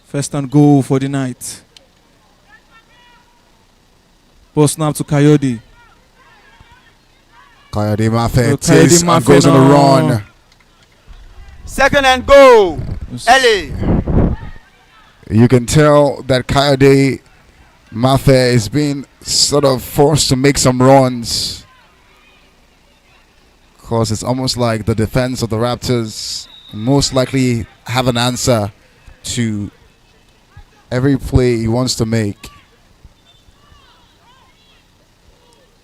First and goal for the night. Ball snap to Coyote. Coyote Mafe So takes Coyote and Mafe goes on a now. run. Second and goal. Yes. LA. You can tell that Coyote Mafe is being sort of forced to make some runs. Because it's almost like the defense of the Raptors most likely have an answer to every play he wants to make.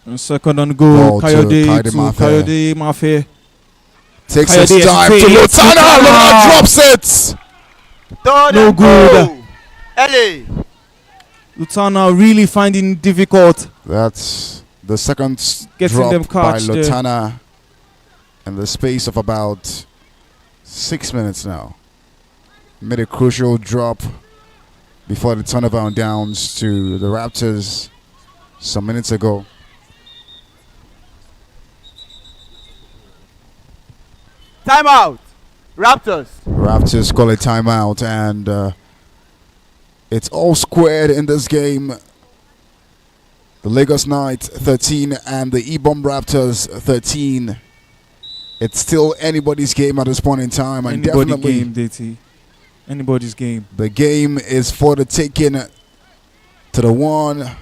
And second and goal. Ball to Coyote Coyote to Mafe. Coyote Mafe. Takes Coyote his time to hesitates. Lutana. Lutana. Lutana drops it. Third No and good. goal. LA. Lutana really finding it difficult. That's the second Getting drop them by catch there. Lutana in the space of about 6 minutes now. Made a crucial drop before the turnover on downs to the Raptors some minutes ago. Timeout. Raptors. Raptors call a timeout, and it's all squared in this game. The Lagos Knights 13 and the E-Bomb Raptors 13. It's still anybody's game at this point in time, and Anybody's definitely game, DT. Anybody's game. the game is for the taking to the one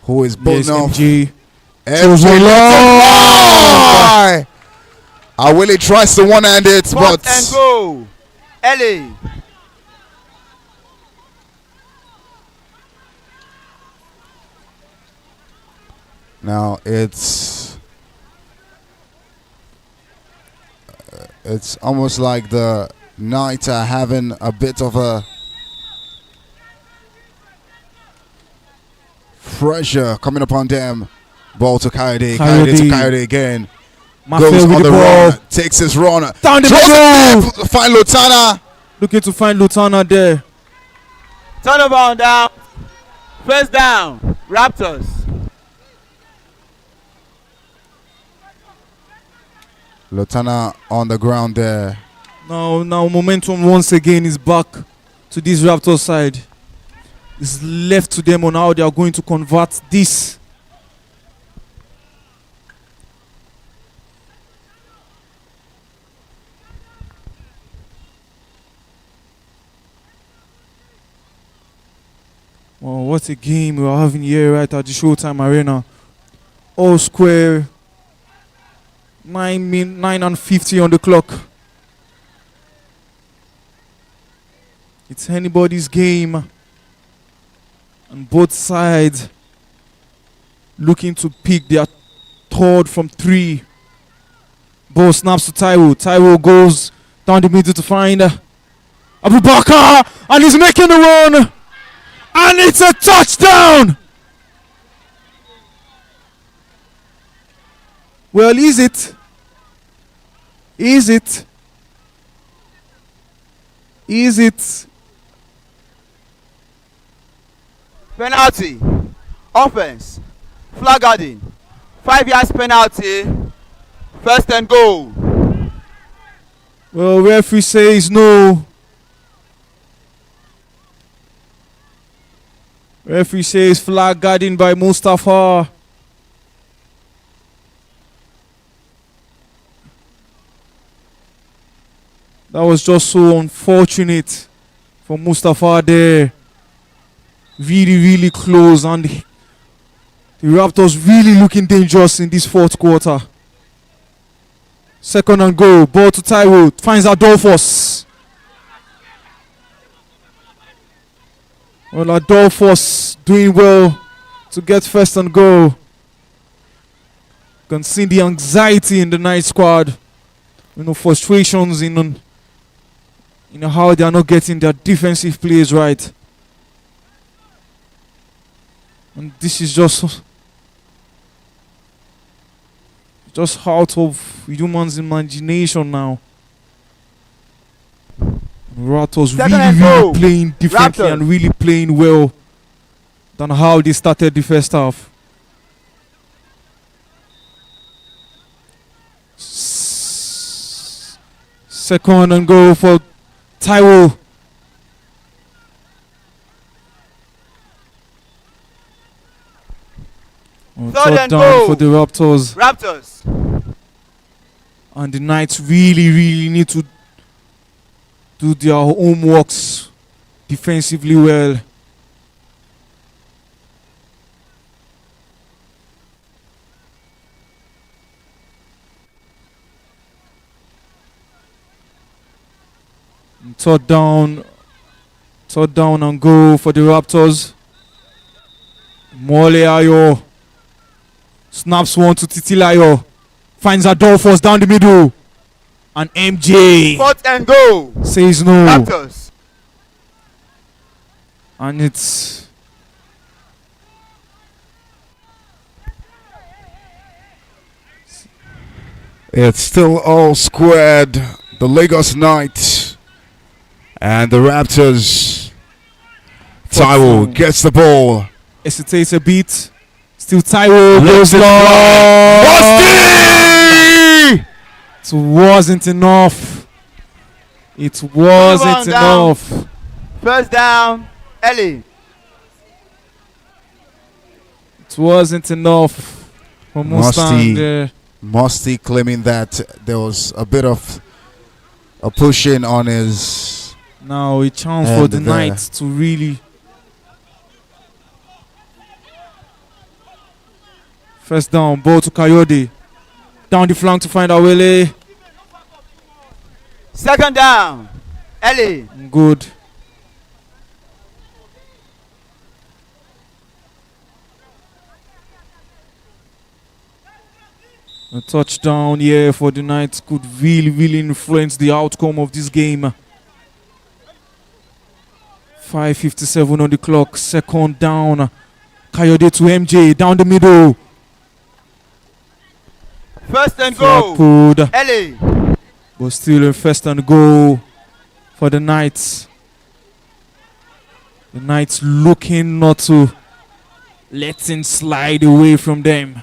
who is Yes, bulling off. MG. MG Lie. Willie tries to one-hand it, Fourth but and goal. LA. now it's almost like the Knights are having a bit of a pressure coming upon them. Ball to Coyote. Coyote to Coyote again. Mafe Goes with on the the ball. run. Takes his run. Down the Throws middle. it there. Find Lutana. Looking to find Lutana there. Turnover on down. First down. Raptors. Lutana on the ground there. Now momentum once again is back to this Raptors side. It's left to them on how they are going to convert this. Oh, what a game we are having here right at the Showtime Arena. All square. 9:50 on the clock. It's anybody's game. And both sides looking to pick their third from three. Ball snaps to Taiwo. Taiwo goes down the middle to find Abubakar, and he's making the run. And it's a touchdown. Well, is it? Is it? Is it? Penalty. Offense. Flagging. 5 yards penalty. First and goal. Well, referee says no. Referee says flag guarding by Mustafa. That was just so unfortunate for Mustafa there. Really, really close, and the Raptors really looking dangerous in this fourth quarter. Second and goal. Ball to Taiwo. Finds Adolphus. Well, Adolphus doing well to get first and goal. You can see the anxiety in the night squad. You know, frustrations in how they are not getting their defensive plays right. And this is just out of humans' imagination now. Raptors Second really, and really goal. playing differently Raptors. and really playing well than how they started the first half. Second and goal for Taiwo. Third and down goal. for the Raptors. Raptors. And the Knights really, really need to do their homeworks defensively well. And third down and goal for the Raptors. Mole Ayo snaps one to Titilayo. Finds Adolphus down the middle. And MJ Fourth and goal. says no. Raptors. And it's still all squared. The Lagos Knights and the Raptors. Taiwo gets the ball. hesitates a bit. Still Taiwo goes long. It wasn't enough. It wasn't down. enough. First down. Ellie. It wasn't enough for Mustang there. Musty claiming that there was a bit of a push in on his. Now a chance And for the there. Knights to really. First down, ball to Coyote. Down the flank to find Awele. Second down. Ellie. Good. A touchdown here for the Knights could really, really influence the outcome of this game. 5:57 on the clock. Second down. Coyote to MJ. Down the middle. First and Flag goal. pulled. Ellie. But still a first and goal for the Knights. The Knights looking not to let him slide away from them.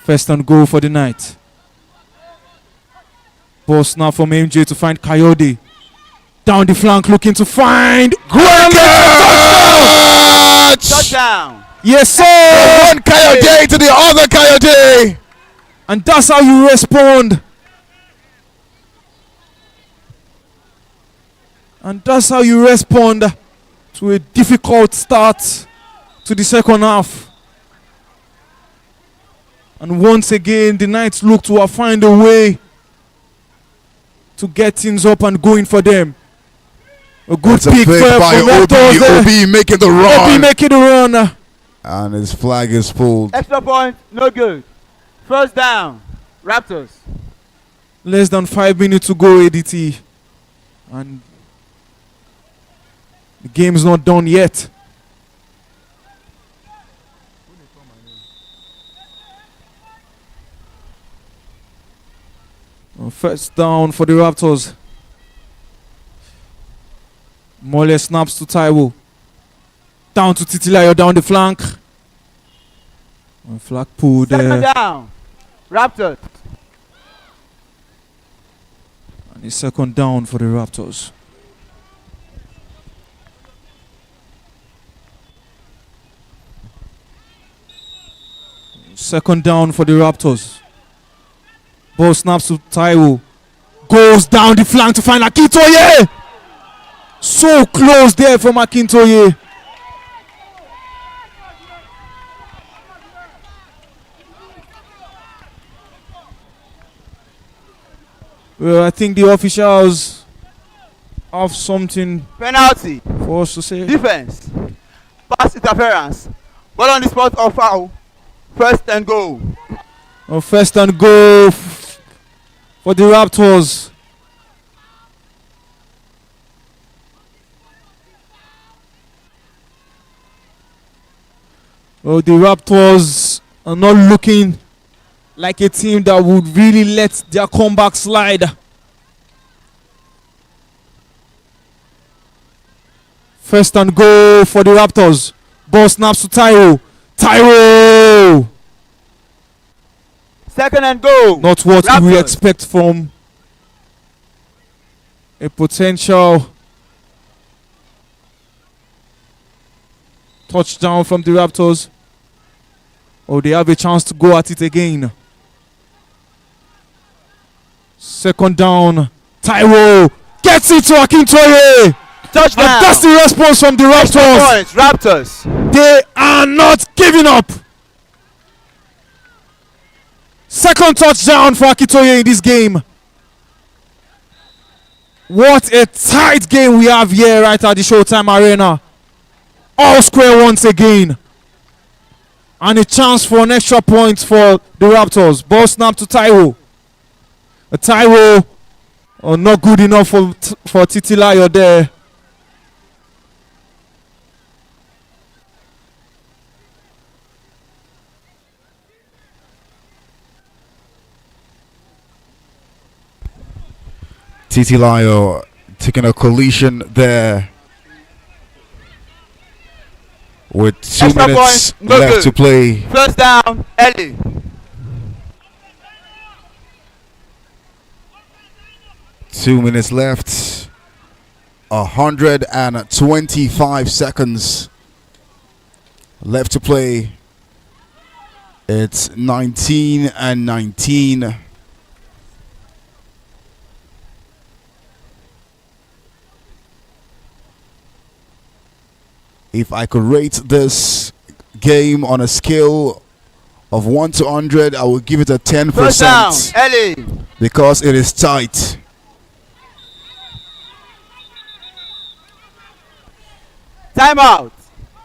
First and goal for the Knights. Ball snap from MJ to find Coyote. Down the flank looking to find Touchdown. Yes, sir! One Coyote to the other Coyote. And that's how you respond. And that's how you respond to a difficult start to the second half. And once again, the Knights look to find a way to get things up and going for them. A good That's a pick pick for by Raptors there. Obi making the Obi run. making the run. And his flag is pulled. Extra point. No good. First down. Raptors. Less than 5 minutes to go, ADT. And the game's not done yet. First down for the Raptors. Mole snaps to Taiwo. Down to Titilayo down the flank. Flag pulled Second there. down. Raptors. And it's second down for the Raptors. Second down for the Raptors. Ball snaps to Taiwo. Goes down the flank to find Akintoye. So close there from Akintoye. Well, I think the officials have something Penalty. for us to say. Defense. Pass interference. Ball on the spot of foul. First and goal. First and goal for the Raptors. Well, the Raptors are not looking like a team that would really let their comeback slide. First and goal for the Raptors. Ball snaps to Tyro. Tyro! Second and goal. Not what we Raptors. expect from a potential touchdown from the Raptors. Oh, they have a chance to go at it again. Second down. Tyro gets it to Akintoye. Touchdown. And that's the response from the Raptors. Points. Raptors. They are not giving up. Second touchdown for Akintoye in this game. What a tight game we have here right at the Showtime Arena. All square once again. And a chance for an extra point for the Raptors. Ball snap to Tyro. Tyro not good enough for Titilayo there. Titilayo taking a collision there with 2 Extra minutes point, no left good. to play. First down. Early. 2 minutes left. 125 seconds left to play. It's 19-19. If I could rate this game on a scale of 1 to 100, I would give it a 10% First down. Early. because it is tight. Timeout.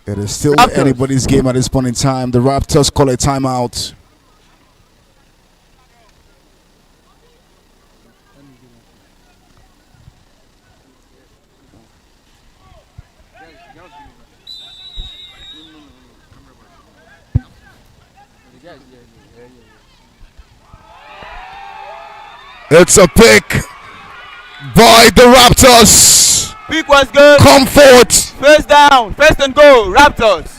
It is still Raptors. anybody's game at this point in time. The Raptors call a timeout. It's a pick by the Raptors. Pick was good. Come forward. First down. First and goal. Raptors.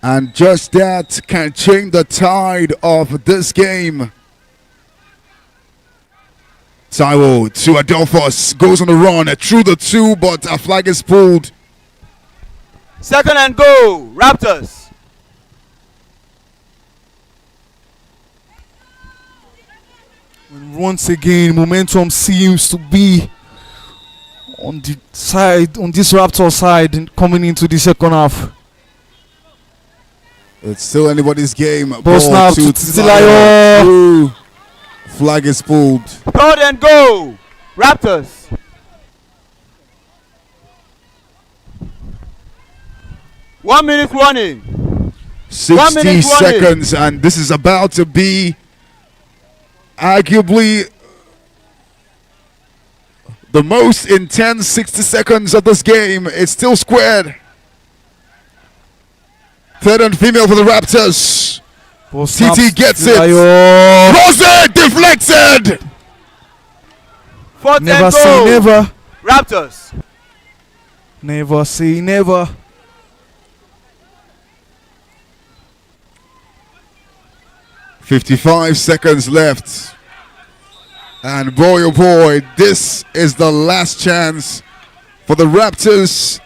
And just that can change the tide of this game. Taiwo to Adelphos, goes on the run through the two, but a flag is pulled. Second and goal. Raptors. And once again, momentum seems to be on the side, on this Raptor side, coming into the second half. It's still anybody's game. Ball snap to Titilayo. Through. Flag is pulled. Third and goal. Raptors. One minute warning. 60 1 minute warning. seconds, and this is about to be arguably the most intense 60 seconds of this game. It's still squared. Third and female for the Raptors. TT gets it. Throws it. Deflected. Fourth Never and say goal. never. Raptors. Never say never. .55 seconds left. And boy, oh boy, this is the last chance for the Raptors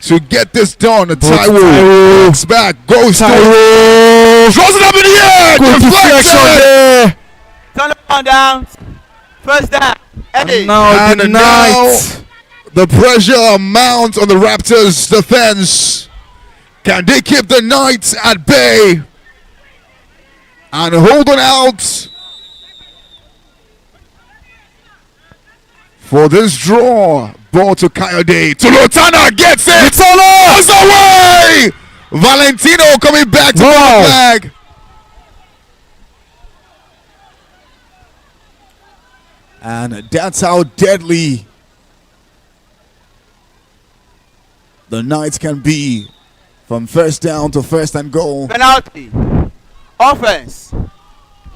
to get this done. Taiwo looks back, goes to it, throws it up in the air, deflection. Turn it down. First down. Eddie. And now the And night. the pressure mounts on the Raptors defense. Can they keep the Knights at bay and hold on out for this draw? Ball to Coed. To Lotana, gets it. Goes away. Valentino coming back to the flag. And that's how deadly the Knights can be From first down to first and goal. Penalty. Offense.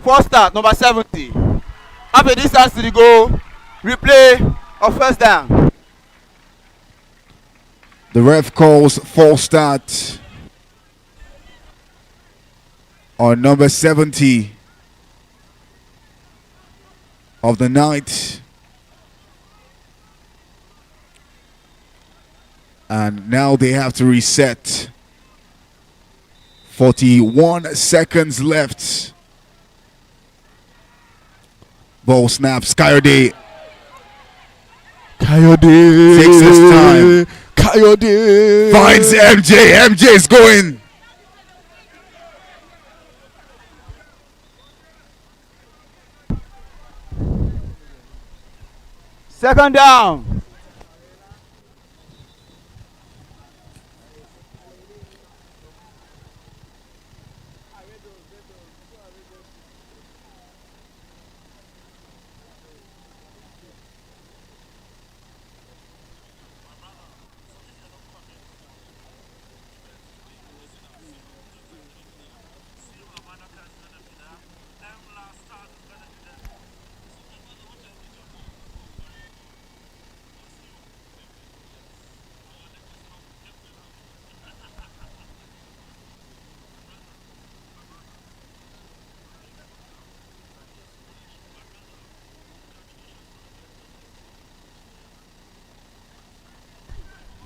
First start, number 70. Half a distance to the goal. Replay of first down. The ref calls false start on number 70 of the night. And now they have to reset. 41 seconds left. Ball snaps. Coyote takes his time. Coyote Finds MJ. MJ's going. Second down.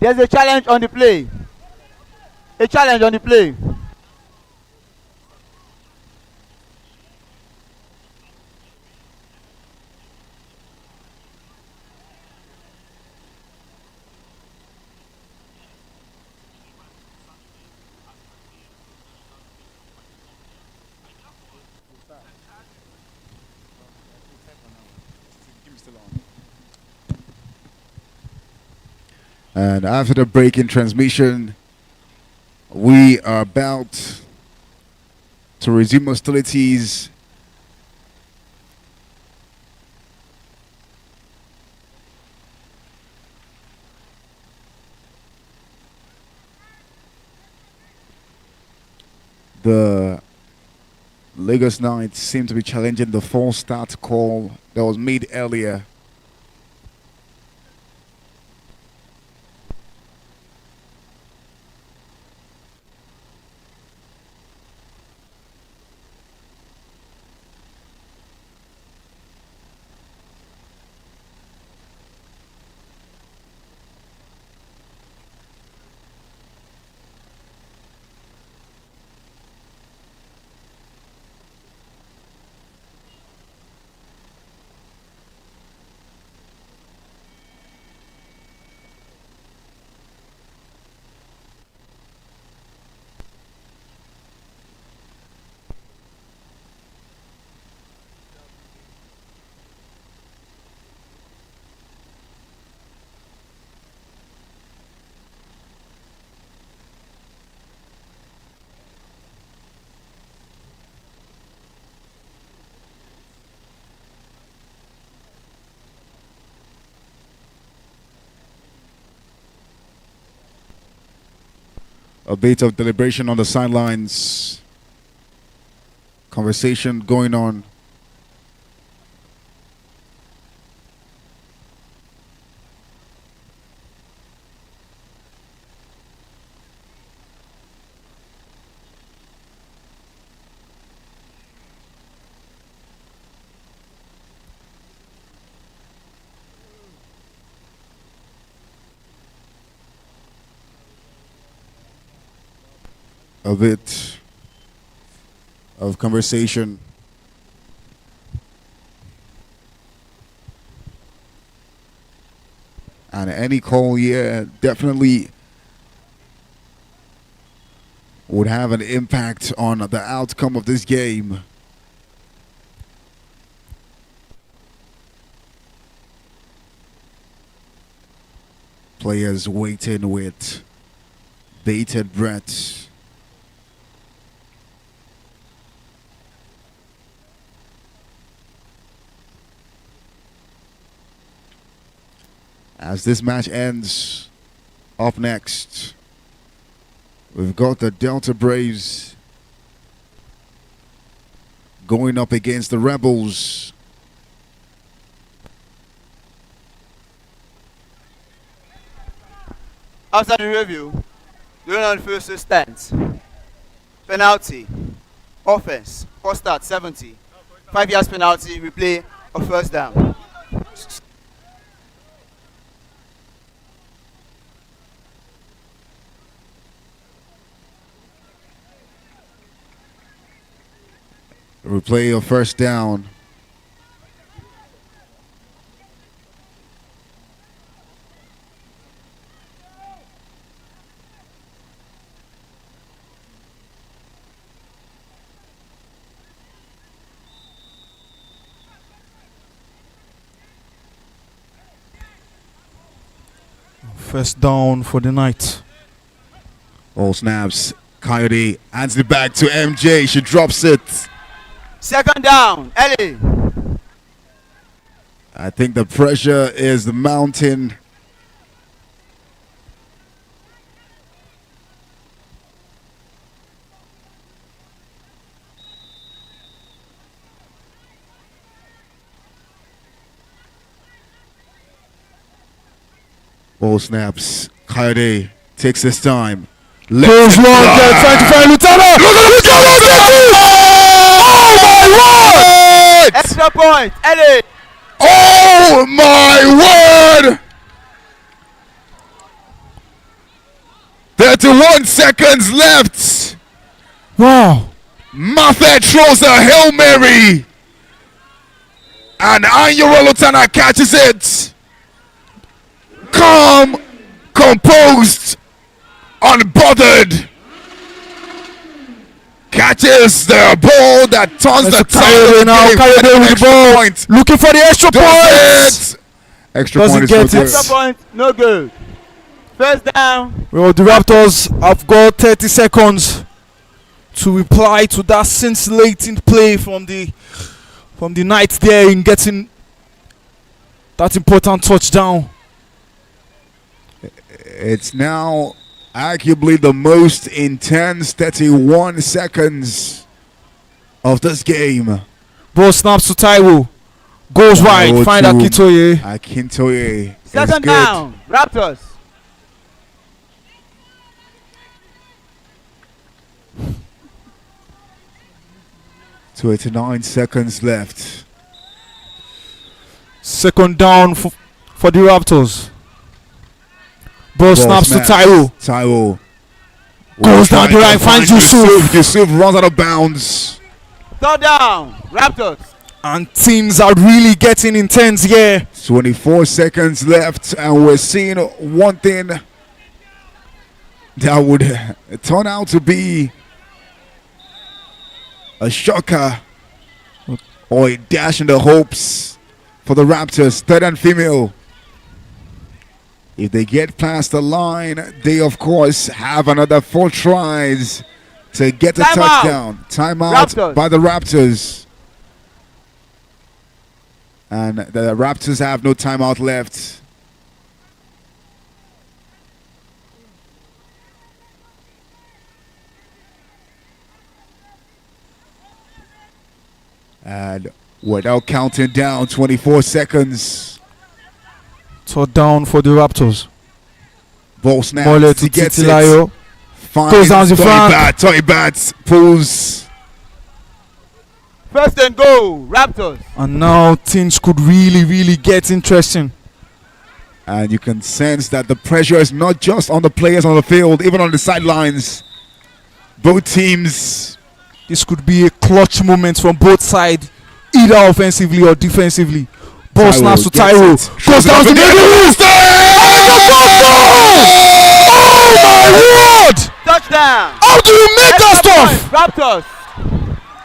There's a challenge on the play. A challenge on the play. And after the break in transmission, we are about to resume hostilities. The Lagos Knights seem to be challenging the false start call that was made earlier. A bit of deliberation on the sidelines. Conversation going on. A bit of conversation. And any call here definitely would have an impact on the outcome of this game. Players waiting with bated breath. As this match ends, up next, We've got the Delta Braves going up against the Rebels. After the review, the winner of the first stands. Penalty. Offense. First start 70. 5 yards penalty. Replay of first down. Replay of first down. First down for the night. All snaps. Coyote hands it back to MJ. She drops it. Second down. Ellie. I think the pressure is mounting. Ball snaps. Coyote takes his time. Goes long there, trying to find Lutana. Look at Oh my word! Extra point. Ellie. Oh my word! 31 seconds left. Wow. Mafet throws a Hail Mary. And Anyoro Lutana catches it. Calm, composed, unbothered. Catches the ball that turns the tide now. Coyote with the ball. Point. Looking for the extra point. Extra Doesn't point is get no it. good. Extra point. No good. First down. Well, the Raptors have got 30 seconds to reply to that scintillating play from the night there in getting that important touchdown. It's now arguably the most intense 31 seconds of this game. Ball snaps to Taiwo. Goes wide. Taiwo Find to Akintoye. Akintoye. Second down. Raptors. So 89 seconds left. Second down for the Raptors. Ball snaps to Taiwo. Taiwo Goes down the line, finds Yusuf. Yusuf runs out of bounds. Third down. Raptors. And things are really getting intense here. 24 seconds left, and we're seeing one thing that would turn out to be a shocker or a dash in the hopes for the Raptors. Third and female. If they get past the line, they of course have another 4 tries to get a touchdown. Timeout Raptors. by the Raptors. And the Raptors have no timeout left. And without counting down, 24 seconds. Third down for the Raptors. Ball snap. Mole to He gets it. Titilayo. Finds Goes down the flank. Toy Bats pulls. First and goal. Raptors. And now things could really get interesting. And you can sense that the pressure is not just on the players on the field, even on the sidelines. Both teams. This could be a clutch moment from both sides, either offensively or defensively. Ball snaps to Taiwo. Goes down to the middle. Oh my word! Touchdown. How do you make that Extra stuff? point. Raptors.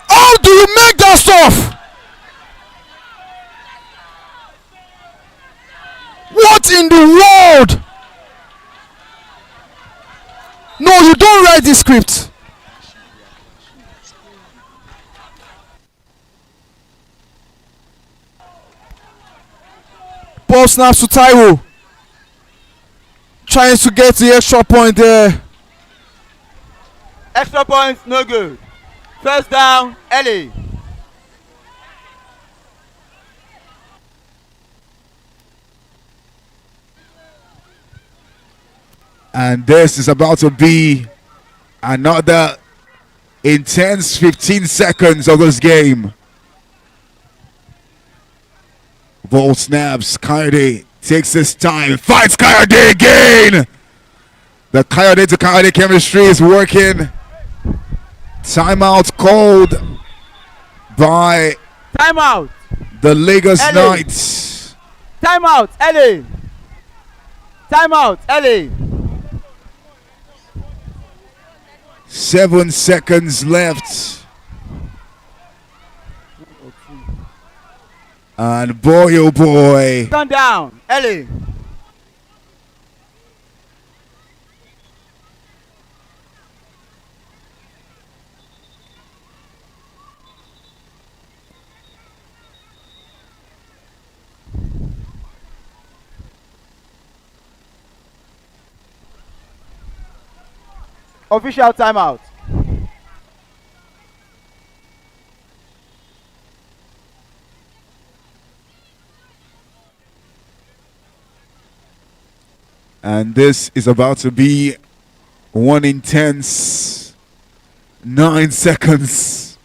How do you make that stuff? What in the world? No, you don't write the script. Ball snaps to Taiwo. Trying to get the extra point there. Extra points, no good. First down, LA. And this is about to be another intense 15 seconds of this game. Ball snaps. Coyote takes his time. Fights Coyote again. The Coyote to Coyote chemistry is working. Timeout called by Timeout. the Lagos LA. Knights. Timeout, LA. Timeout, LA. 7 seconds left. And boy, oh boy. Turn down, LA. Official timeout. And this is about to be one intense 9 seconds.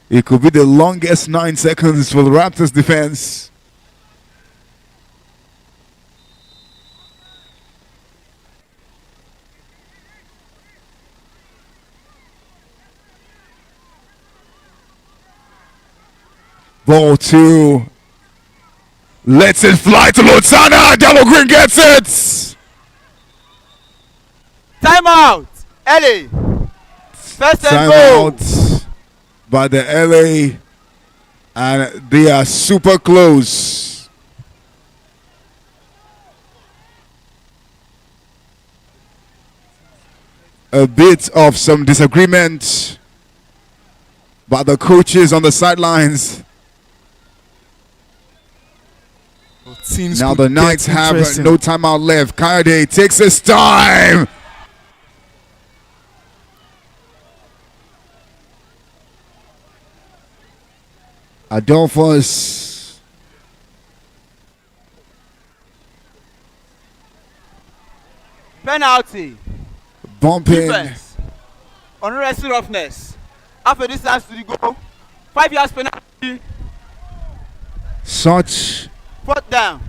It could be the longest 9 seconds for the Raptors defense. Ball 2. Lets it fly to Lozana. Dello Green gets it. Timeout, LA. First and goal. Timeout by the LA. And they are super close. A bit of some disagreement by the coaches on the sidelines. Teams Now could the get Knights have interesting. no timeout left. Coyote takes his time. Adolphus. Penalty. Bumping. Defense. Unresting roughness. Half a distance to the goal. 5 yards penalty. Such Fourth down.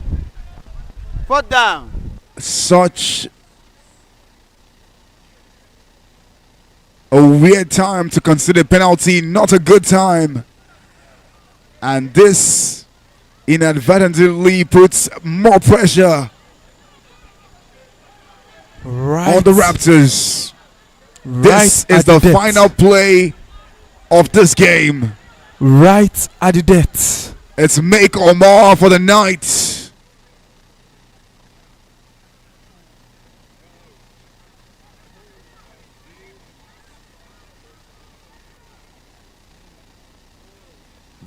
Fourth down. such a weird time to consider penalty, not a good time. And this inadvertently puts more pressure Right. on the Raptors. Right This is at the death. final play of this game. Right at the death. It's make or more for the Knights.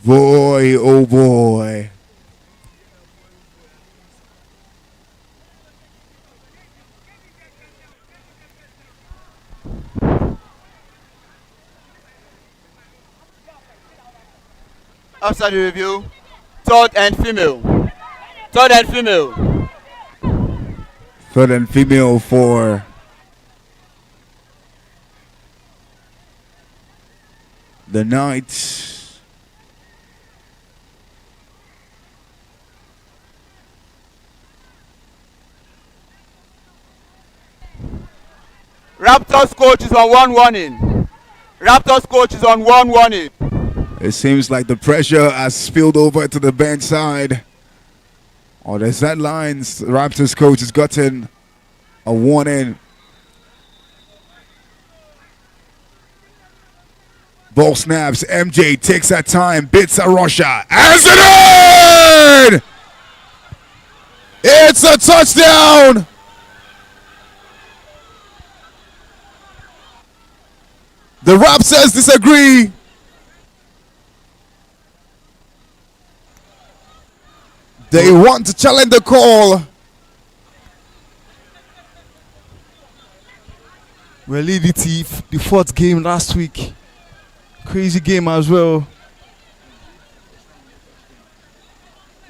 Boy, oh boy. After the review, third and female. Third and female. Third and female for the Knights. Raptors coach is on one warning. Raptors coach is on one warning. It seems like the pressure has spilled over to the bench side. On the sidelines, the Raptors coach has gotten a warning. Ball snaps. MJ takes that time. Bits a rusher. As it in! It's a touchdown! The Raptors disagree. They want to challenge the call. We leading the fourth game last week. Crazy game as well.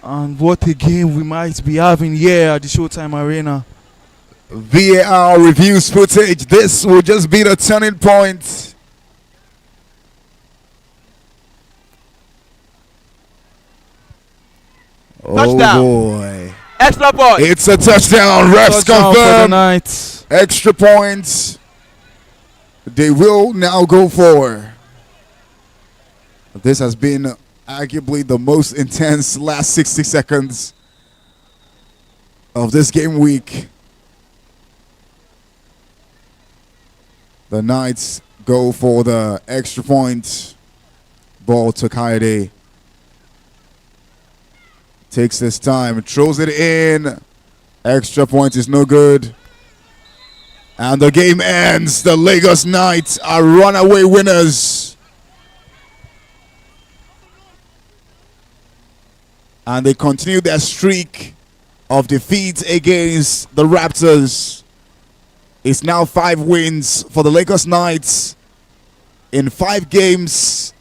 And what a game we might be having here at the Showtime Arena. VAR reviews footage. This will just be the turning point. Touchdown. Oh boy. Extra point. It's a touchdown. Refs Touchdown for the confirm. Knights. Extra points. They will now go for. This has been arguably the most intense last 60 seconds of this game week. The Knights go for the extra point. Ball to Coed. Takes his time, throws it in. Extra point is no good. And the game ends. The Lagos Knights are runaway winners. And they continue their streak of defeats against the Raptors. It's now 5 wins for the Lagos Knights in 5 games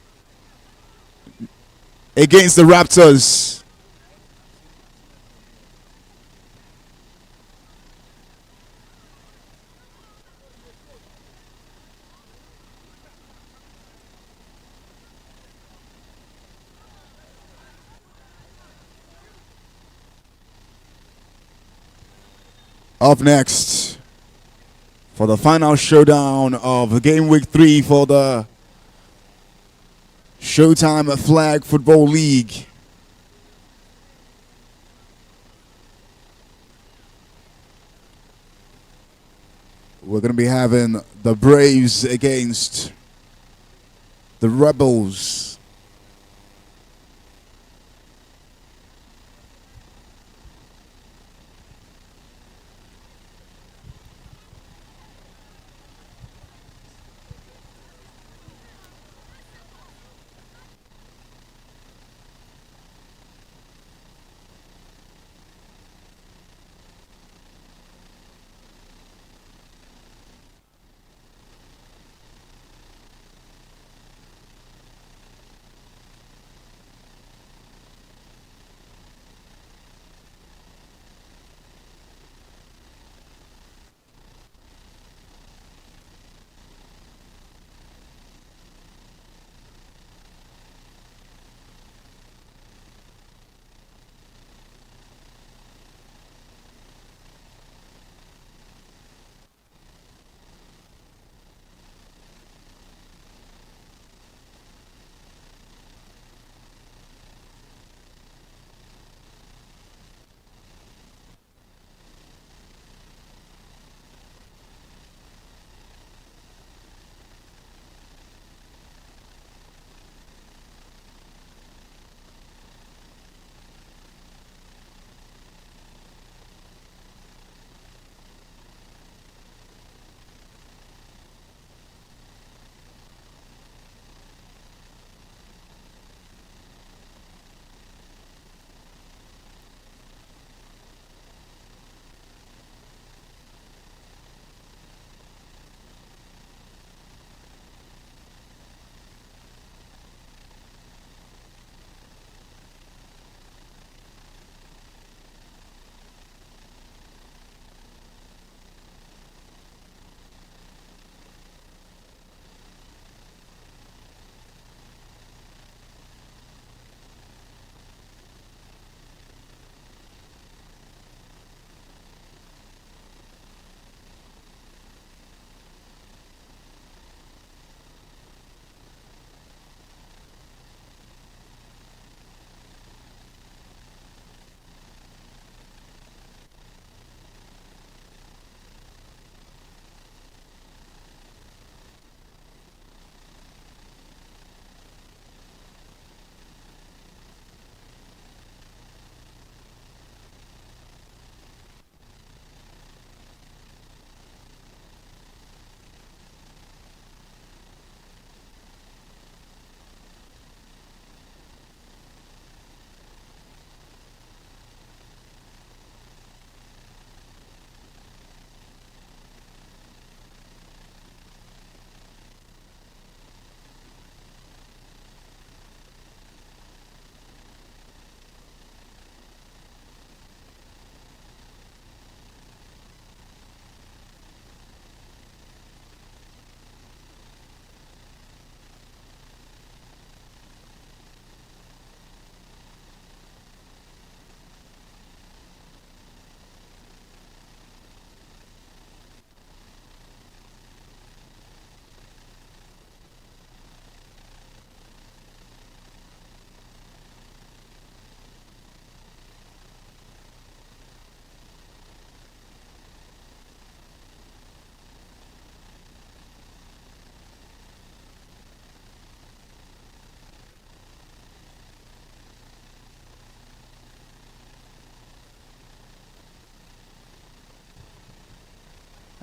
against the Raptors. Up next, for the final showdown of game week 3 for the Showtime Flag Football League. We're going to be having the Braves against the Rebels.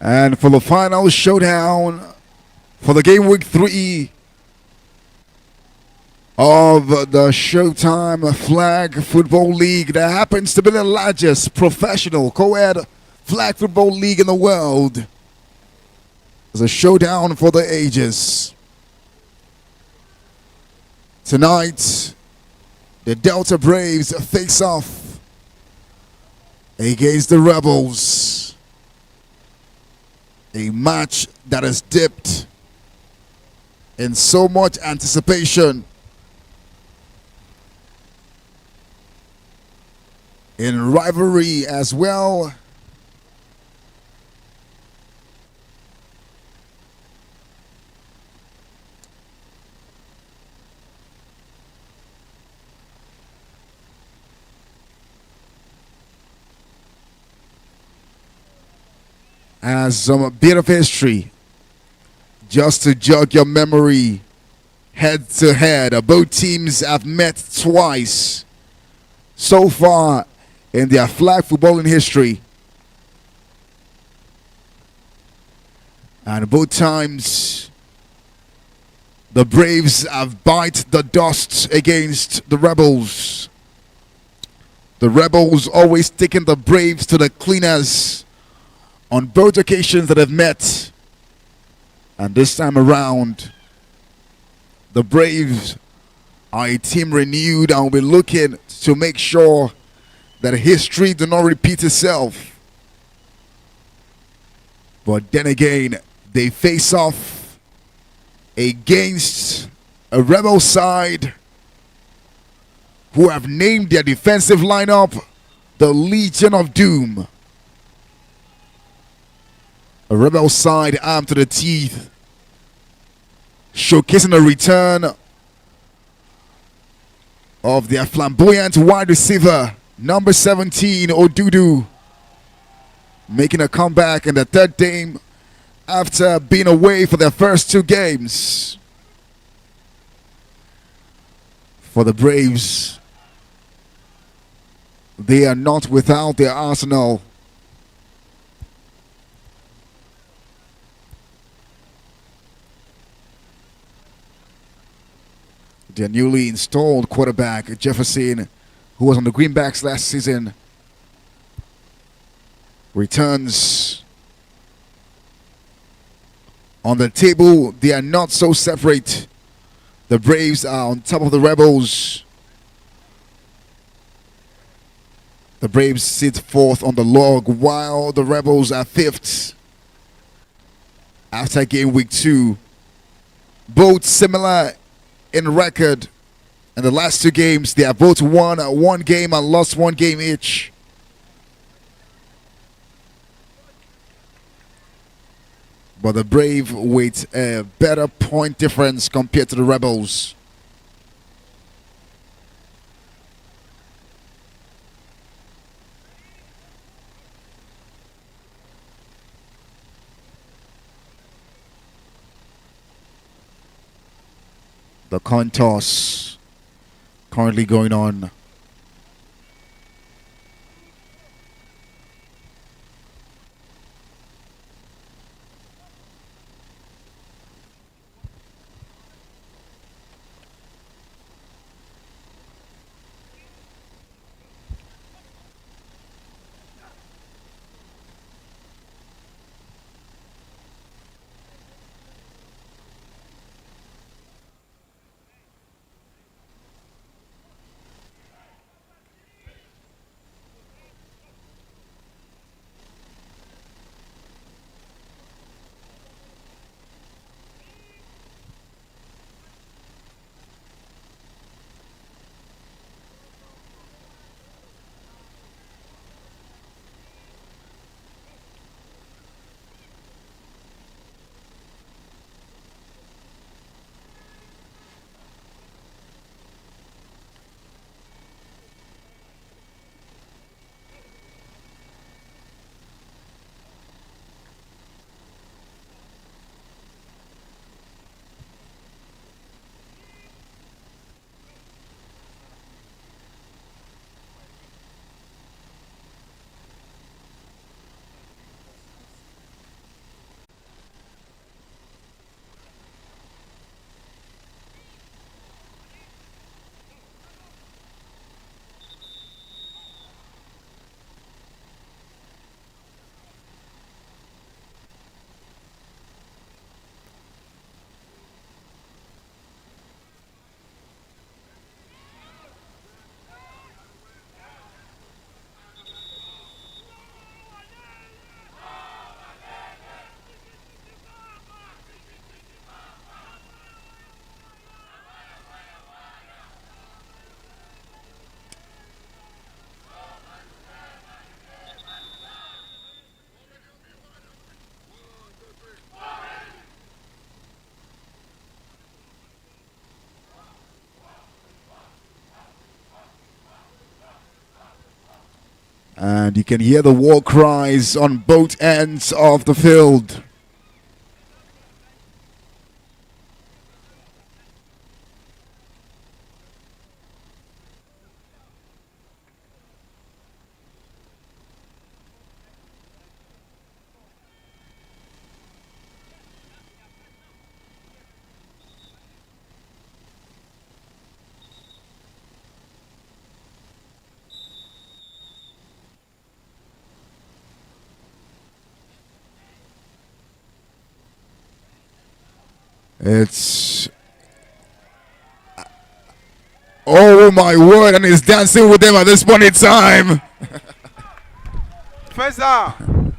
And for the final showdown for the game week 3 of the Showtime Flag Football League, that happens to be the largest professional co-ed flag football league in the world. It's a showdown for the ages. Tonight, the Delta Braves face off against the Rebels. A match that is dipped in so much anticipation, in rivalry as well. As some bit of history, just to jog your memory, head to head, both teams have met twice so far in their flag footballing history. And both times, the Braves have bite the dust against the Rebels. The Rebels always taking the Braves to the cleaners on both occasions that have met. And this time around, the Braves are a team renewed and will be looking to make sure that history do not repeat itself. But then again, they face off against a Rebel side who have named their defensive lineup the Legion of Doom. A Rebel side armed to the teeth, showcasing a return of their flamboyant wide receiver, number 17, Odudu, making a comeback in the third game after being away for their first 2 games. For the Braves, they are not without their arsenal. Their newly installed quarterback, Jefferson, who was on the Greenbacks last season, returns. On the table, they are not so separate. The Braves are on top of the Rebels. The Braves sit 4th on the log, while the Rebels are 5th after game week 2. Both similar in record. In the last 2 games, they have both won 1 game and lost 1 game each. But the Brave with a better point difference compared to the Rebels. The coin toss currently going on. And you can hear the war cries on both ends of the field. It's... Oh my word, and he's dancing with them at this point in time. First down.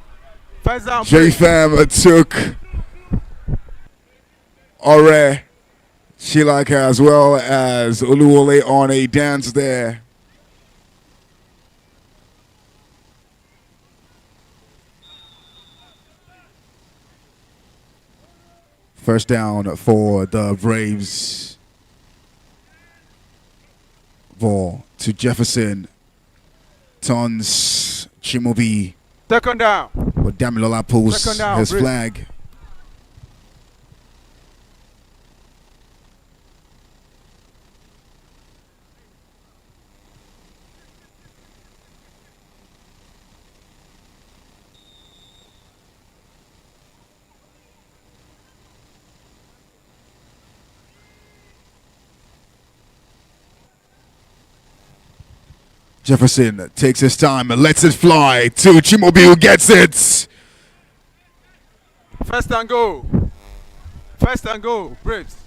First down. J-Fam took Ore Shilaka as well as Oluwole on a dance there. First down for the Braves. Ball to Jefferson. Tons Chimobi. Second down. But Damilola pulls Second down, his Braves. flag. Jefferson takes his time and lets it fly to Chimobi, who gets it. First and go. First and go. Braves.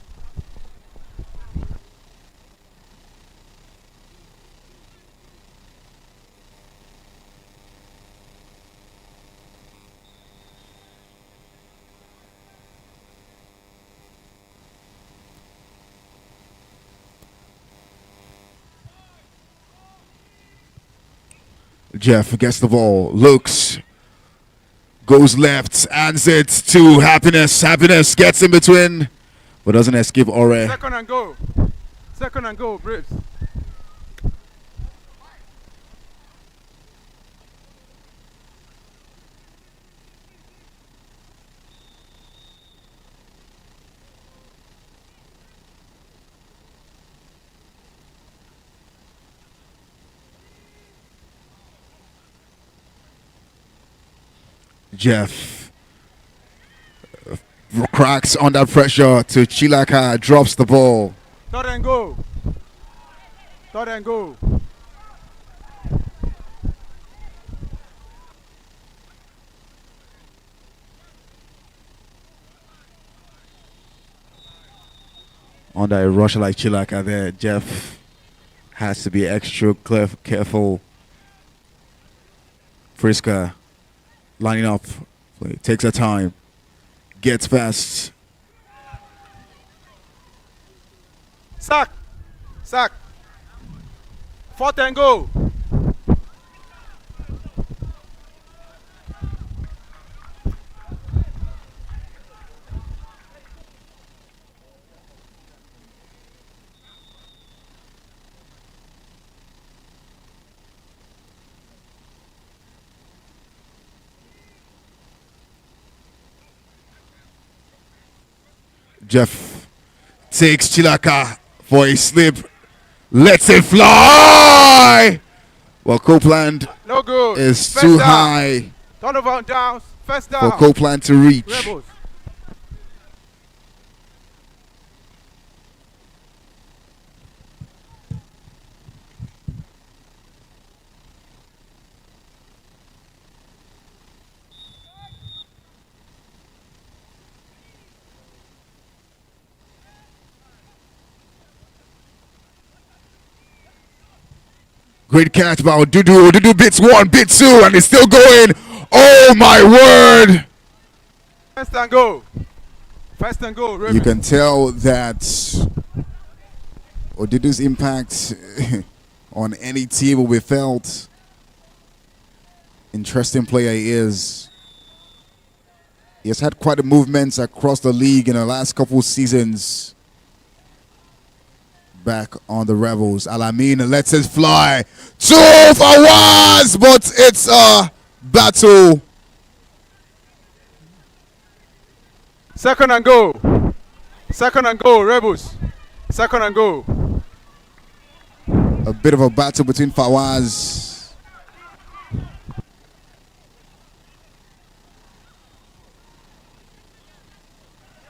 Jeff gets the ball, looks, goes left, hands it to Happiness. Happiness gets in between, but doesn't escape Ore. Second and go. Second and go. Braves. Jeff cracks under pressure to Chilaka, drops the ball. Third and go. Third and go. Under a rusher like Chilaka there, Jeff has to be extra careful. Friska lining up, takes her time, gets past. Sack. Sack. Fourth and go. Jeff takes Chilaka for a slip, lets it fly. Well, Copeland No good. is First too down. high Turnover on downs. First for down. Copeland to reach. Rebels. Great catch by Odudu. Odudu bits one, bit two, and it's still going. Oh my word! First and go. First and go. Rebels. You can tell that Odudu's impact on any team will be felt. Interesting player he is. He has had quite a movement across the league in the last couple seasons. back on the Rebels. Alameen lets it fly. 2 for ones, but it's a battle. Second and goal. Second and goal, Rebels. Second and goal. A bit of a battle between Fawaz.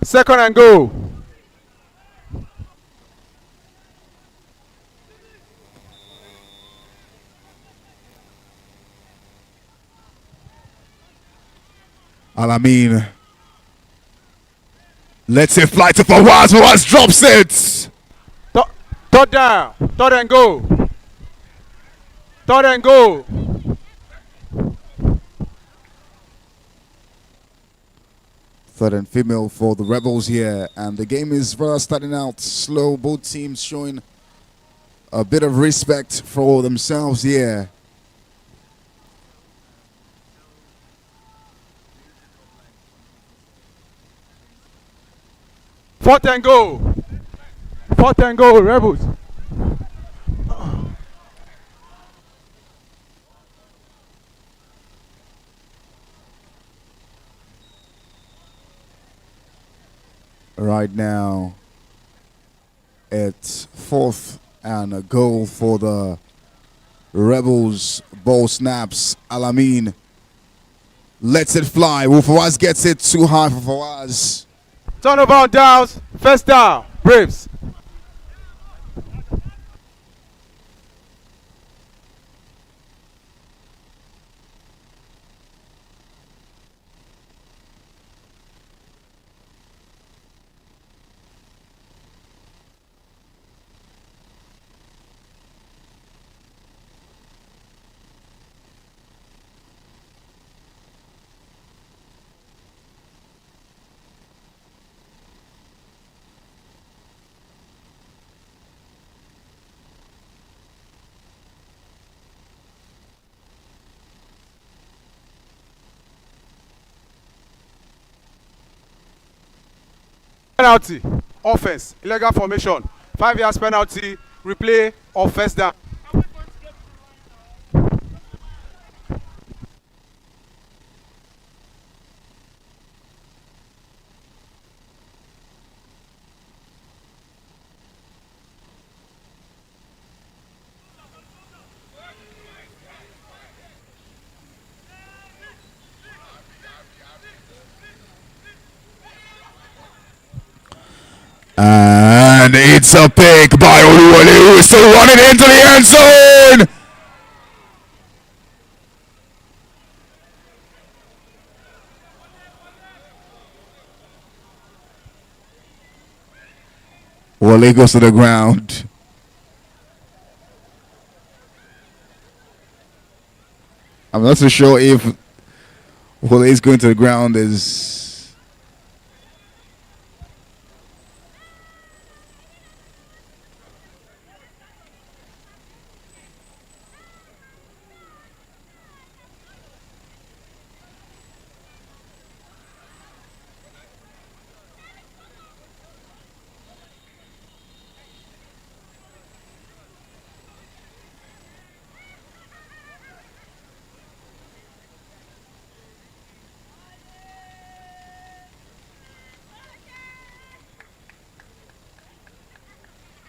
Second and goal. Alameen lets it fly to Fawaz. Fawaz drops it. Third down. Third and goal. Third and goal. Third and female for the Rebels here. And the game is rather starting out slow. Both teams showing a bit of respect for themselves here. Fourth and goal. Fourth and goal, Rebels. Right now, it's 4th and a goal for the Rebels. Ball snaps. Alameen lets it fly. Fawaz gets it too high for Fawaz. Turnover on downs. First down, Braves. Penalty, offense, illegal formation, 5 yards penalty, replay or first down. And it's a pick by Oluwole, who is still running into the end zone. Wole goes to the ground. I'm not so sure if Wole is going to the ground is.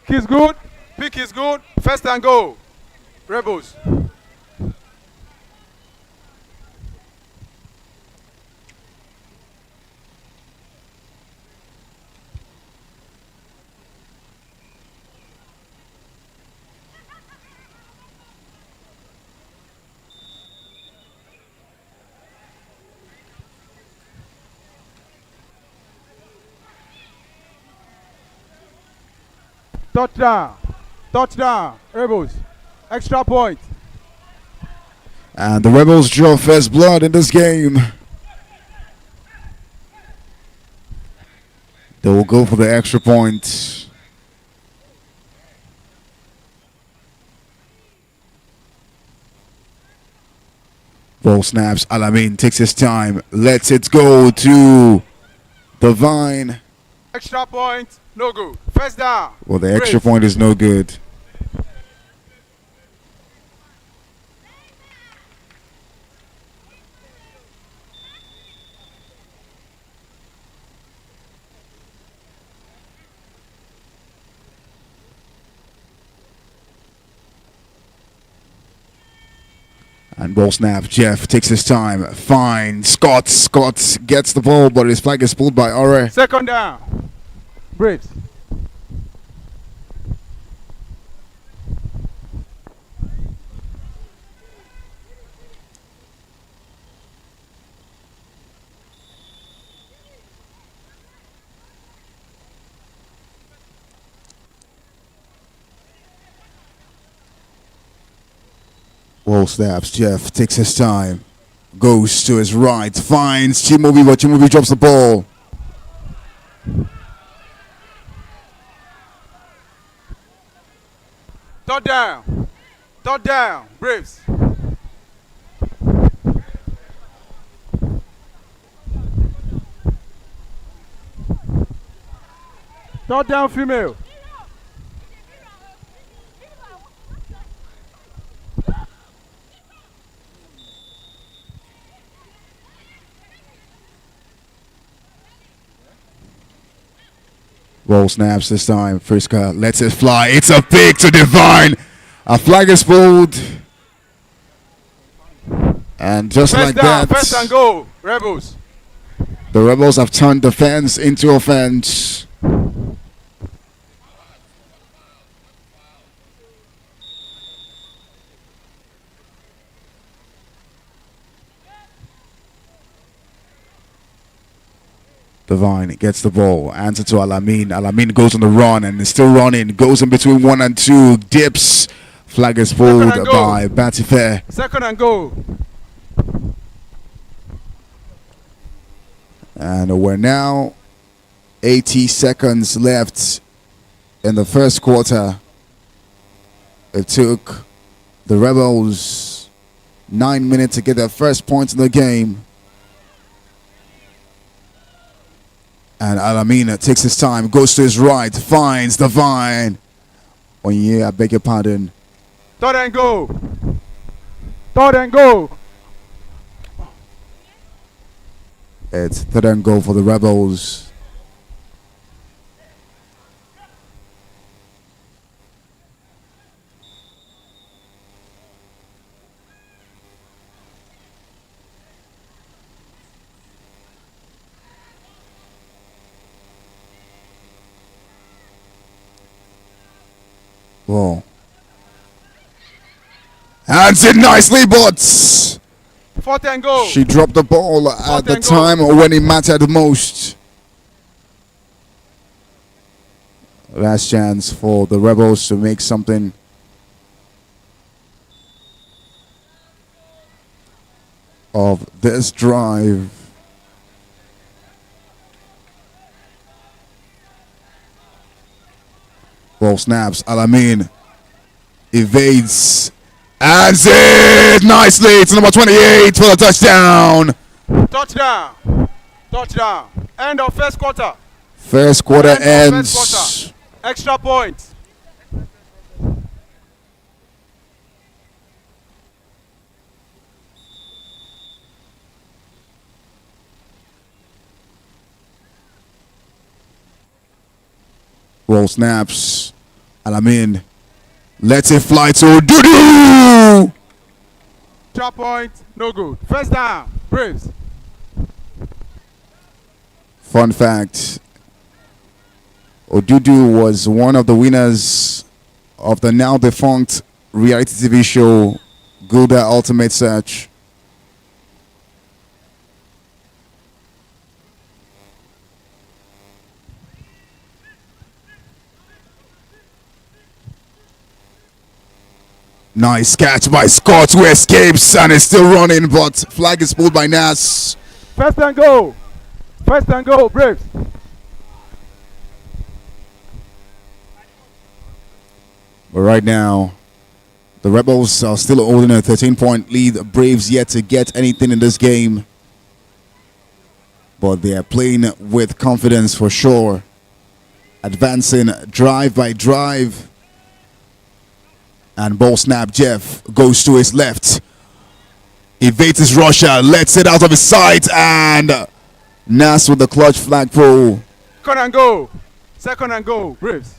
Kick is good, pick is good, first and goal, Rebels. Touchdown, touchdown, Rebels, extra point. And the Rebels draw first blood in this game. They will go for the extra point. Ball snaps. Alameen takes his time. Lets it go to the vine. Extra point, no good. First down. Well, the extra Braves. point is no good. And ball snap. Jeff takes his time. Fine. Scott gets the ball, but his flag is pulled by Ore. Second down. Braves. Ball snaps. Jeff takes his time. Goes to his right. Finds Chimobi, but Chimobi drops the ball. Third down. Third down. Braves. Third down, female. Ball snaps this time. Friska lets it fly. It's a pick to Divine. A flag is pulled. And just First like down, that, first and go. Rebels. the Rebels have turned defense into offense. Divine gets the ball, hands it to Alamin. Alamin goes on the run and is still running. Goes in between 1 and 2. Dips. Flag is pulled Second and go. by Batifair. Second and go. And we're now 80 seconds left in the first quarter. It took the Rebels 9 minutes to get their first points in the game. And Alamina takes his time, goes to his right, finds Divine. Oh yeah, I beg your pardon. Third and go. Third and go. It's third and goal for the Rebels. Whoa. Hands it nicely, but Fourth and go. she dropped the ball at Fourth the and goal. time when it mattered most. Last chance for the Rebels to make something. Of this drive. Ball snaps. Alamin evades. Hands it nicely. It's number 28 for the touchdown. Touchdown. Touchdown. End of first quarter. First quarter End of ends. first quarter. Extra point. Roll snaps. Alamin lets it fly to Dudu. Extra point. No good. First down. Braves. Fun fact, Odudu was one of the winners of the now defunct reality TV show Gilda Ultimate Search. Nice catch by Scott, who escapes and is still running, but flag is pulled by Nas. First and go. First and go. Braves. But right now, the Rebels are still holding a 13-point lead. Braves yet to get anything in this game. But they are playing with confidence for sure. advancing drive by drive. And ball snap, Jeff goes to his left. Evades his rusher, lets it out of his sight, and Nas with the clutch flag pull. Second and go. Second and go. Braves.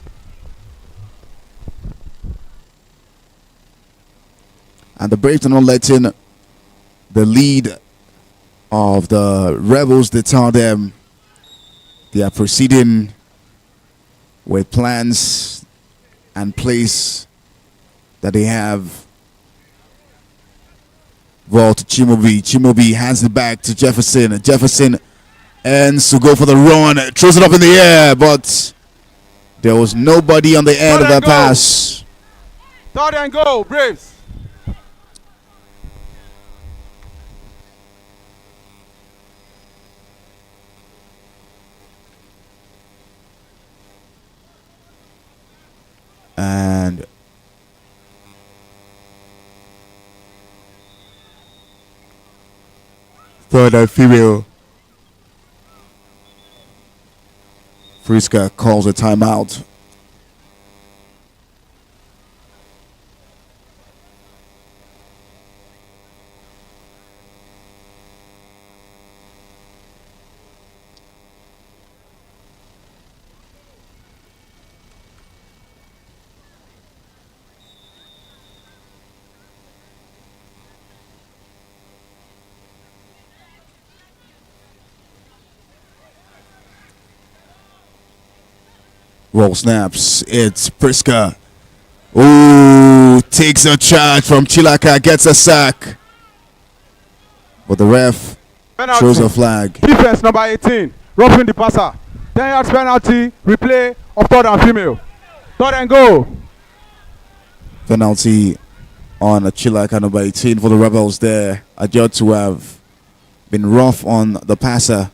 And the Braves are not letting the lead of the Rebels deter them. They are proceeding with plans and plays that they have. Ball to Chimobi. Chimobi hands it back to Jefferson. Jefferson ends to go for the run. Throws it up in the air, but there was nobody on the end of that pass. Third and go. Braves. And third and female. Friska calls a timeout. Roll snaps. It's Priska. Ooh, takes a charge from Chilaka, gets a sack. But the ref throws a flag. Defense number 18. Roughing the passer. 10 yards penalty. Replay of third and female. Third and go. Penalty on Chilaka number 18 for the Rebels there. Adjudged to have been rough on the passer.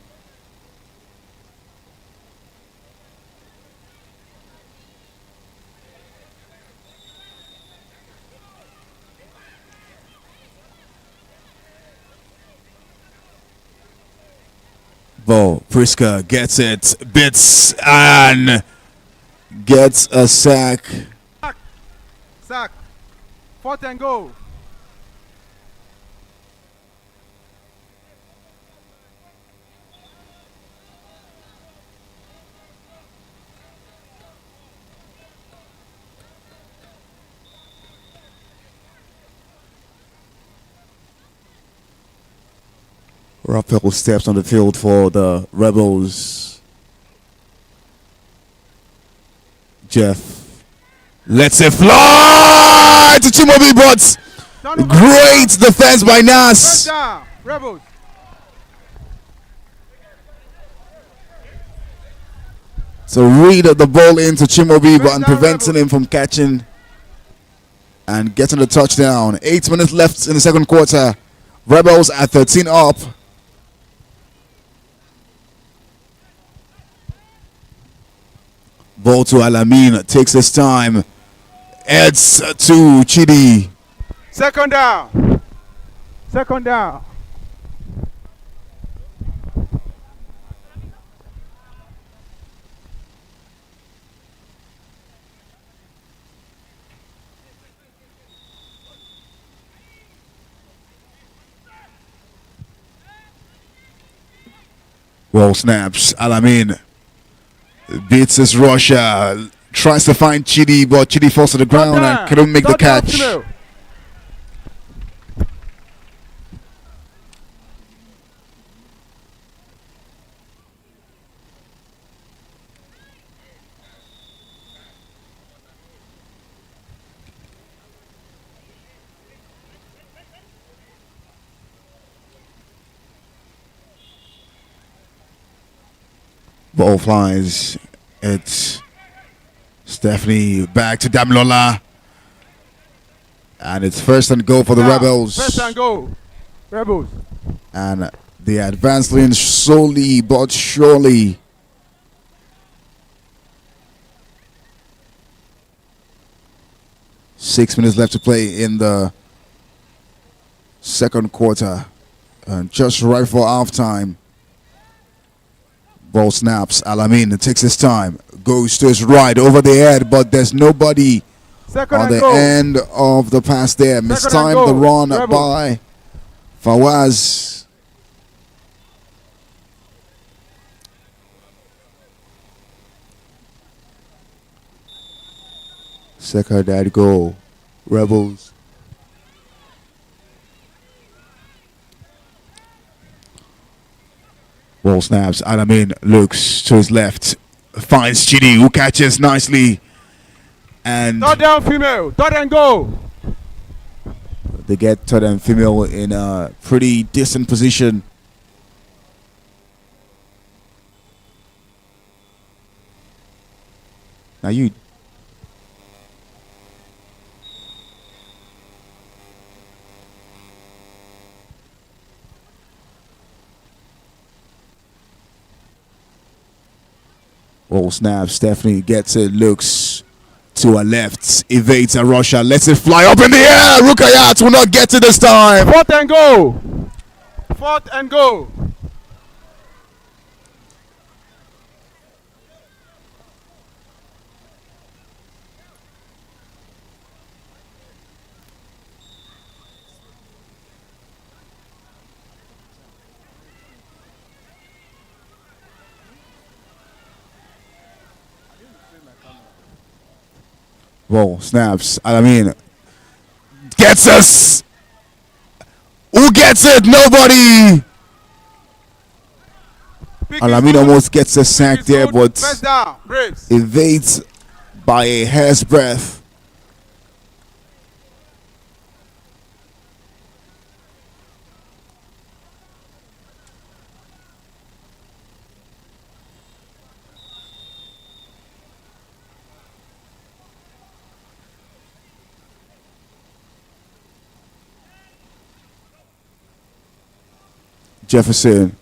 Bo Priska gets it, bits, and gets a sack. Sack. Fourth and go. Raphael steps on the field for the Rebels. Jeff lets it fly to Chimobi, but great defense by Nas. First down. Rebels. So read the ball into Chimobi, but First down, preventing Rebels. him from catching and getting the touchdown. 8 minutes left in the second quarter. Rebels at 13 up. Ball to Alamin, takes his time. Heads to Chidi. Second down. Second down. Ball snaps. Alamin beats his rusher. Tries to find Chidi, but Chidi falls to the ground and couldn't make the Third down, catch. female. Ball flies. It's Stephanie back to Damilola. And it's first and goal for the Now, Rebels. First and go. Rebels. And the advancing slowly but surely. Six minutes left to play in the second quarter. And just right for halftime. Ball snaps. Alamin takes his time. Goes to his right over the head, but there's nobody Second on and the goal. end of the pass there. Mistimed the run Rebels. by Fawaz. Second and goal. Rebels. Ball snaps. Alamin looks to his left. Finds Chidi, who catches nicely. And Third down female. Third and goal. they get third and female in a pretty decent position. Now you. Ball snap. Stephanie gets it. Looks to her left. Evades a rusher. Lets it fly up in the air. Rukayat will not get it this time. Fourth and goal. Fourth and goal. Ball snaps. Alamin gets us. Who gets it? Nobody. Pick is Alamin good. almost gets a Pick sack is there, good. but First down. Braves. evades by a hair's breadth. Jefferson.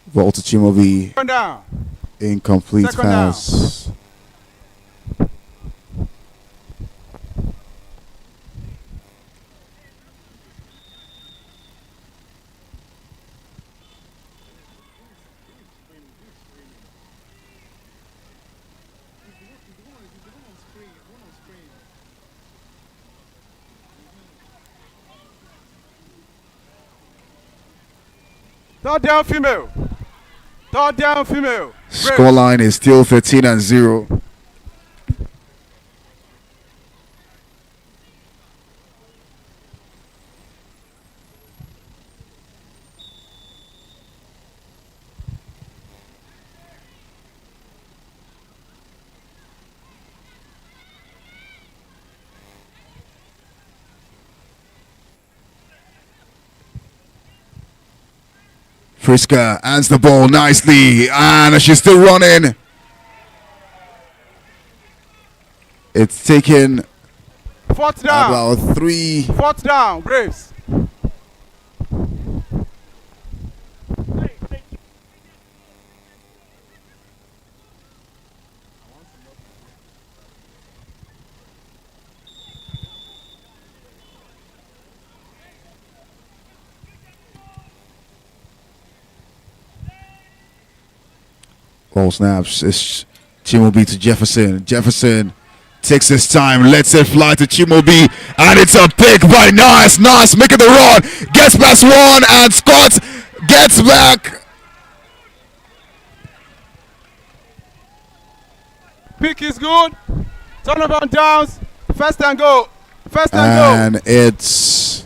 Volta Chimobi. Second down. Incomplete Second down. pass. Third down female. Third down female. Braves. Scoreline is still 13-0. Friska hands the ball nicely, and she's still running. It's taken Fourth down. about 3. Fourth down. Braves. Ball snaps. It's Chimobi to Jefferson. Jefferson takes his time, lets it fly to Chimobi, and it's a pick by Nice. Nice making the run, gets past one, and Scott gets back. Pick is good. Turnover on downs. First and goal. First and And it's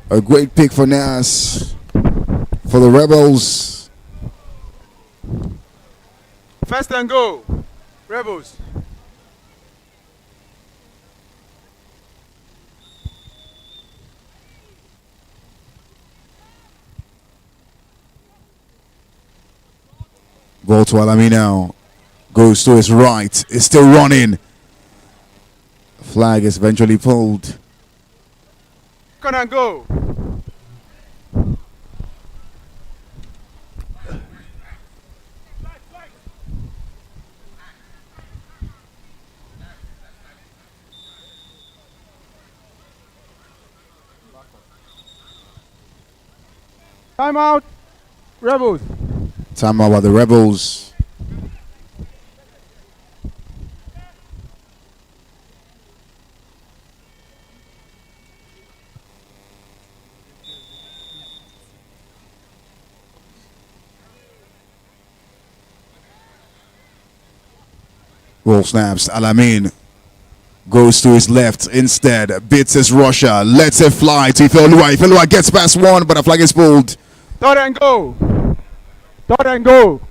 a great pick for Nas, for the Rebels. goal. First and goal. Rebels. Ball to Alami now. Goes to his right. Is still running. Flag is eventually pulled. Second and goal. Timeout. Rebels. Time out by the Rebels. Roll snaps. Alamin goes to his left instead. Beats his rusher. Lets it fly to Ifeoluwa. Ifeoluwa gets past one, but a flag is pulled. Third and go. Third and go.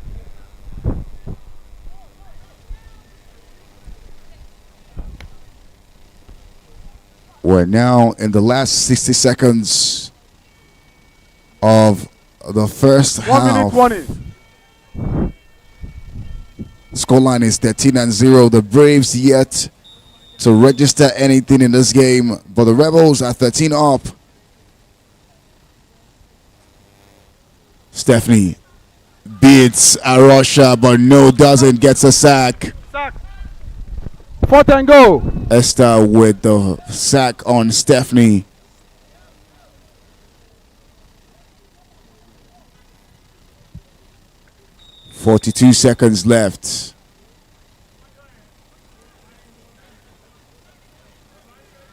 We're now in the last 60 seconds of the first 1 minute half. warning. Scoreline is 13-0. The Braves yet to register anything in this game, but the Rebels are 13 up. Stephanie beats Arosha, but no, doesn't. Gets a sack. Sack. Fourth and go. Esther with the sack on Stephanie. "42 seconds left.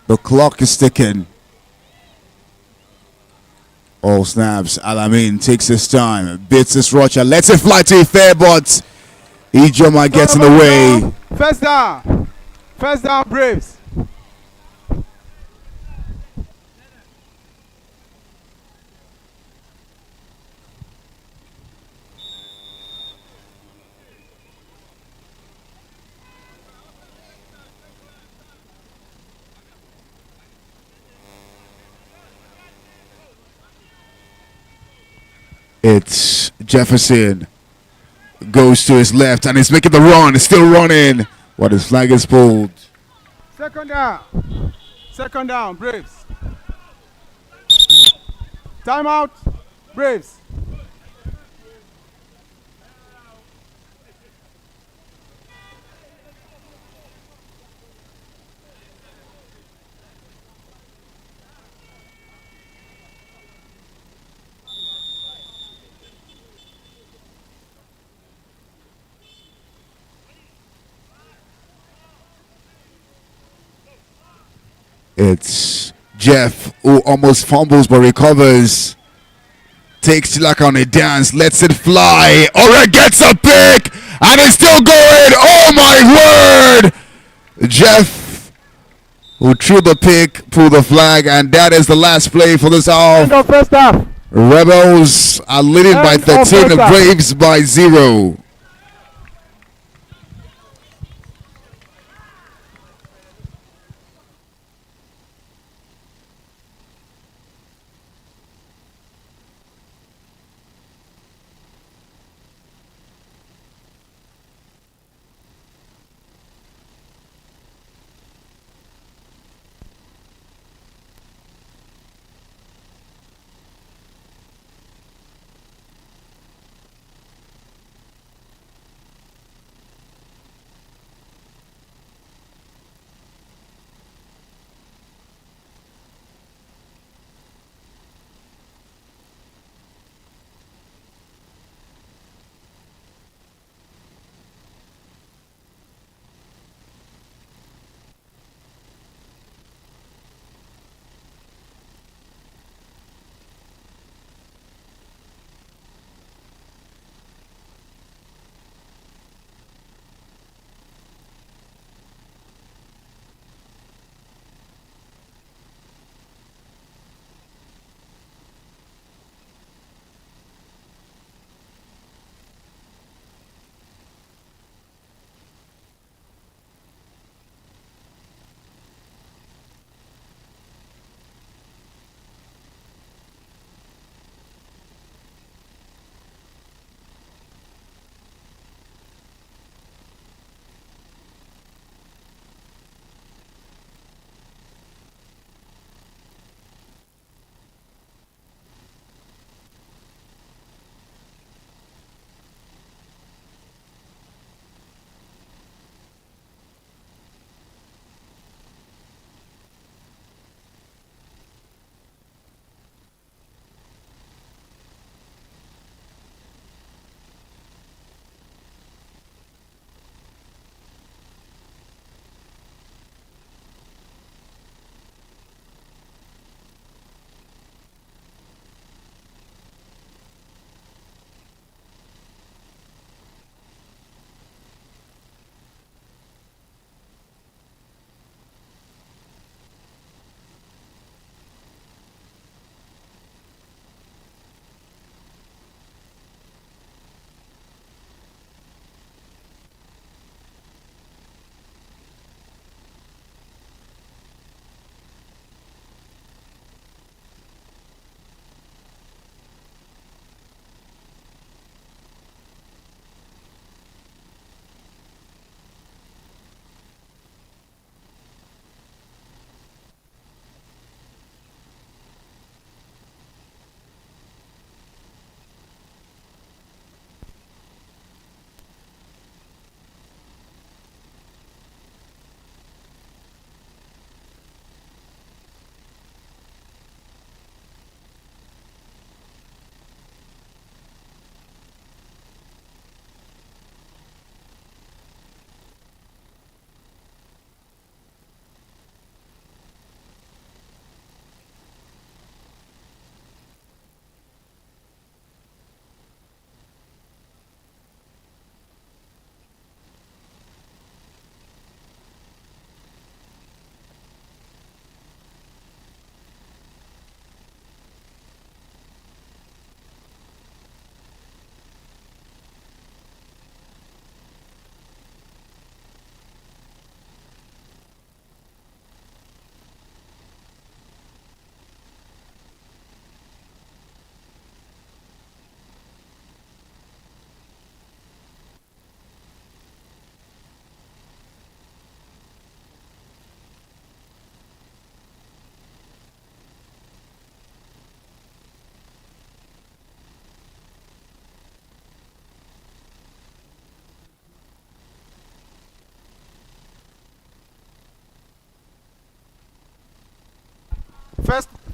The clock is ticking. All snaps. Alamin takes his time. Beats his rusher. Lets it fly to Ife, but Ijoma gets in the way. First down. First down, Braves. It's Jefferson. Goes to his left and he's making the run. Still running. What his flag is pulled. Second down. Second down, Braves. Timeout, Braves. It's Jeff who almost fumbles but recovers. Takes Tilaka on a dance, lets it fly. Ora gets a pick and it's still going. Oh my word! Jeff who threw the pick, pulled the flag, and that is the last play for this half. End of first half. Rebels are leading by End of 13, first half. Braves by 0.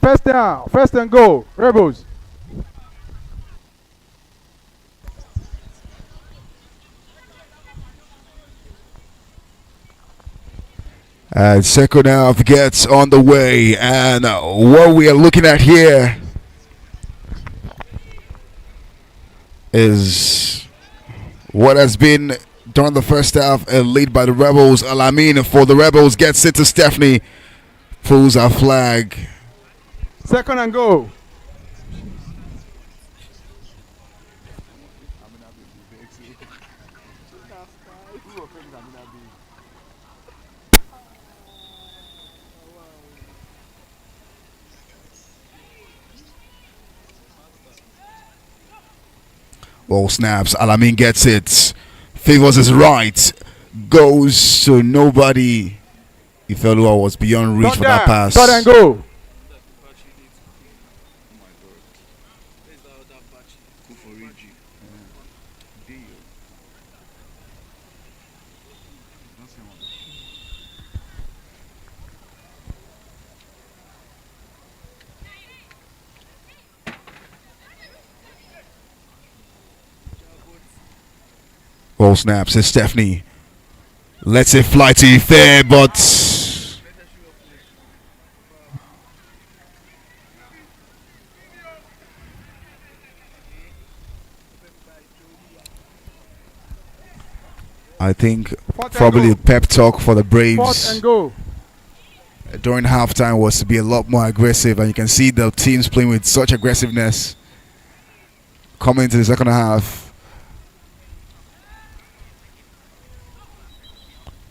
First down. First and goal. Rebels. And second half gets on the way, and what we are looking at here is what has been during the first half, a lead by the Rebels. Alamin for the Rebels gets it to Stephanie, pulls our flag. Second and goal. Ball snaps, Alamin gets it, favors his right, goes to nobody. Ifelua was beyond reach for that pass. Third and goal. Ball snaps, it's Stephanie. Lets it fly to Ife, but I think probably a pep talk for the Fourth Braves and goal. during halftime was to be a lot more aggressive, and you can see the teams playing with such aggressiveness coming into the second half.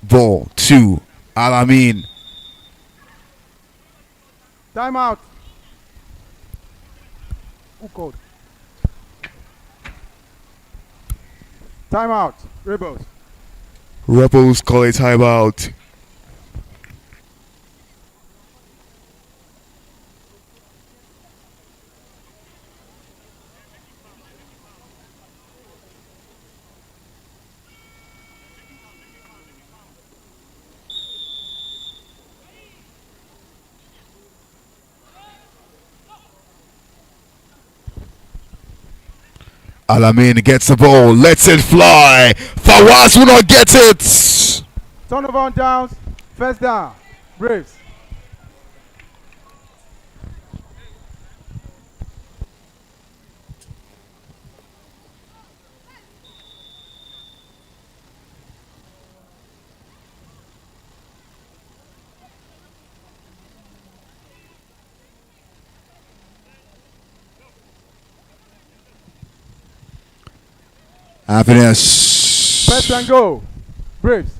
Ball to Alamin. Timeout. Who called? Timeout. Rebels. Rebels call a timeout. Alamin gets the ball, lets it fly. Fawaz will not get it. Turnover on downs. First down. Braves. Happiness. First and goal. Braves.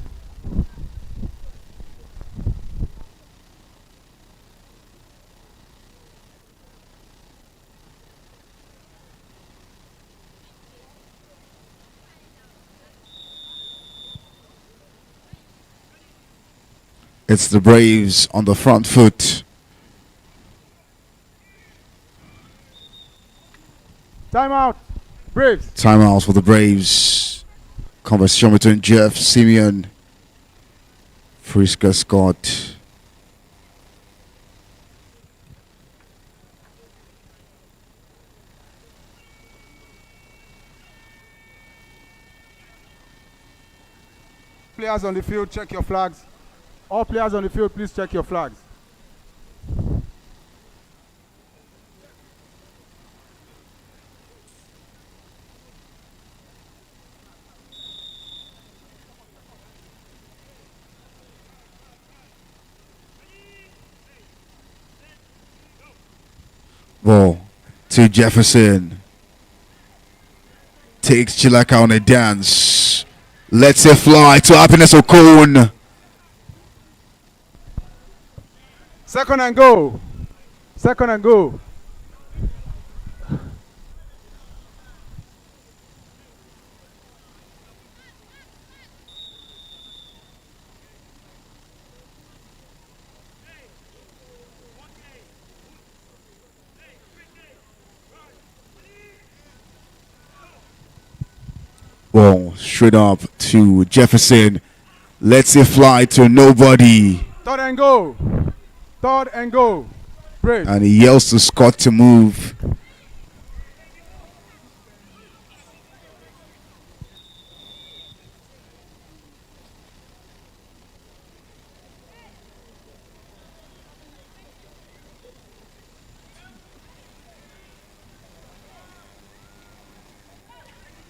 It's the Braves on the front foot. Timeout. Braves. Timeouts for the Braves. Conversation between Jeff, Simeon, Friska Scott. Players on the field, check your flags. All players on the field, please check your flags. Ball to Jefferson. Takes Chilaka on a dance. Lets it fly to Happiness Okon. Second and goal. Second and goal. Ball straight up to Jefferson. Lets it fly to nobody. Third and goal. Third and goal. Braves. And he yells to Scott to move.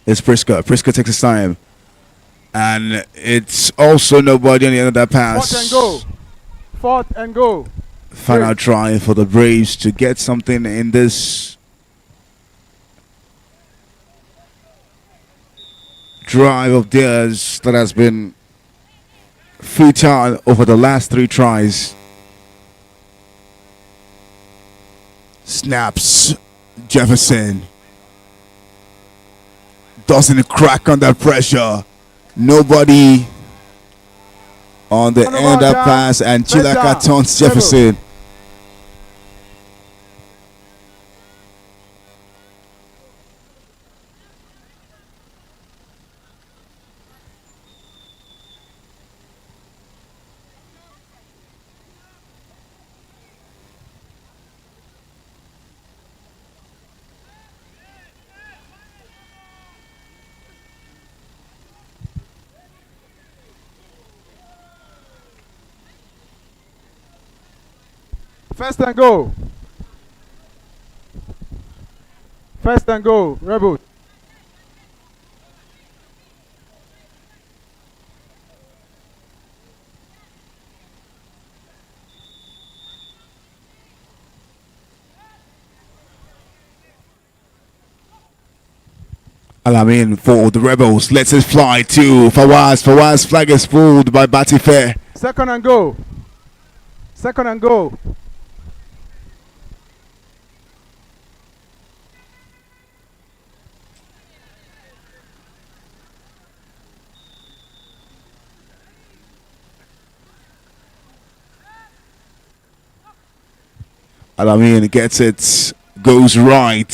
It's Priska. Priska takes his time. And it's also nobody on the end of that pass. Fourth and go. Fourth and go. Final Braves. try for the Braves to get something in this drive of theirs that has been futile over the last 3 tries. Snaps Jefferson. Doesn't crack under pressure. Nobody on the end of pass, and Chilaka taunts Jefferson. First and go. First and go. Rebels. Alamin for the Rebels. Lets it fly to Fawaz. Fawaz flag is pulled by Batife. Second and go. Second and go. Alamin gets it. Goes right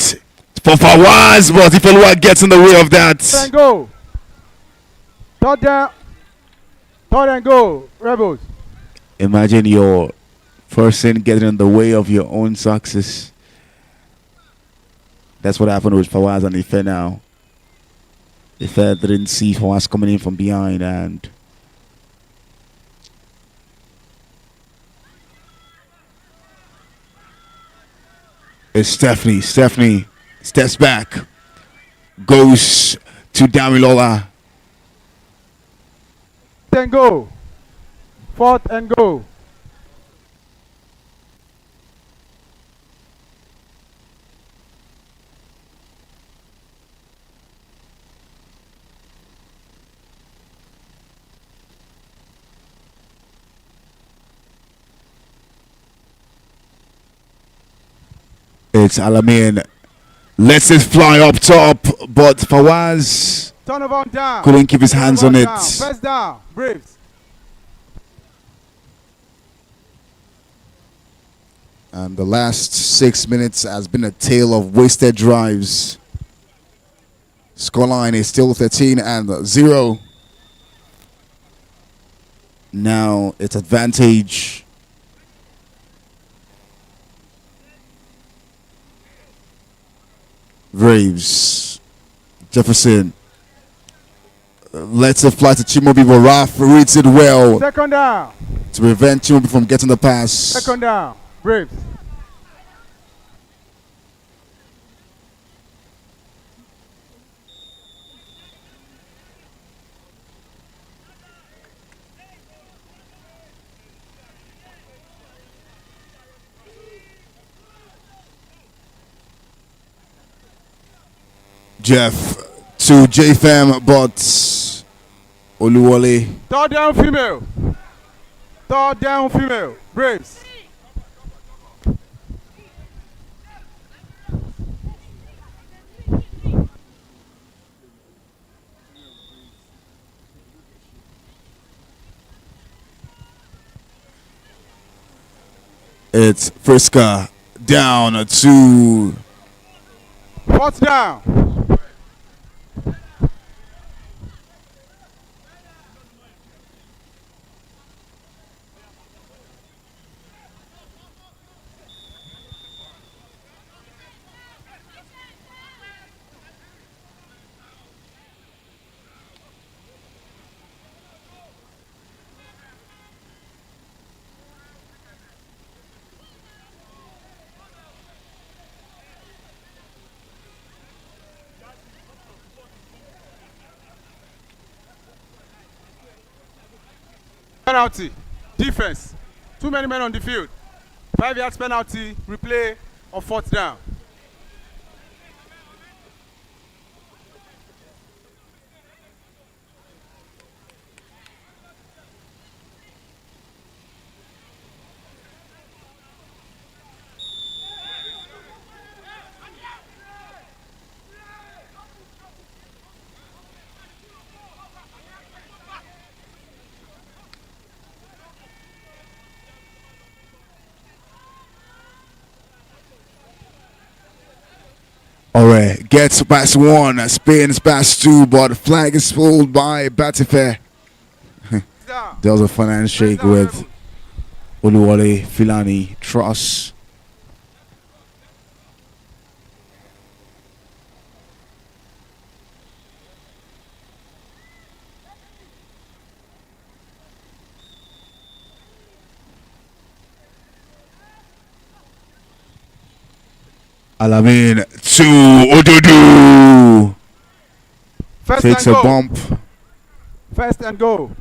for Fawaz, but Ifeoluwa gets in the way of that. Third and go. Third down. Third and go. Rebels. Imagine your person getting in the way of your own success. That's what happened with Fawaz and Ife now. Ife didn't see Fawaz coming in from behind, and it's Stephanie. Stephanie steps back, goes to Damilola. And go. Fourth and go. It's Alamin. Lets it fly up top, but Fawaz Turnover on down. couldn't keep his hands on Turnover it. down. First down. Braves. And the last 6 minutes has been a tale of wasted drives. Scoreline is still 13-0. Now it's advantage. Braves. Jefferson lets it fly to Chimobi, but Raf reads it well Second down. to prevent Chimobi from getting the pass. Second down. Braves. Jeff to JFM, but Oluwole. Third down female. Third down female. Braves. It's Friska down to Fourth down. Penalty. Defense. Too many men on the field. 5 yards penalty. Replay of 4th down. All right, gets past 1, spins past 2, but the flag is pulled by Batife. Down. There was a fun handshake with Oluwole Filani Truss. Alamin to Odudu. First Takes and a go. bump. First and go.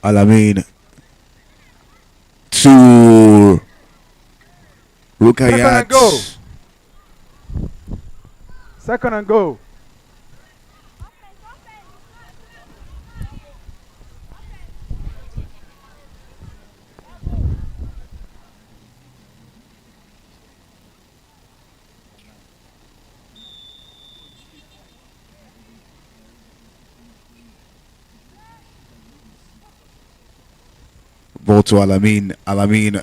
Alamin to Second and go. Rukayat. Second and go. Ball to Alamin. Alamin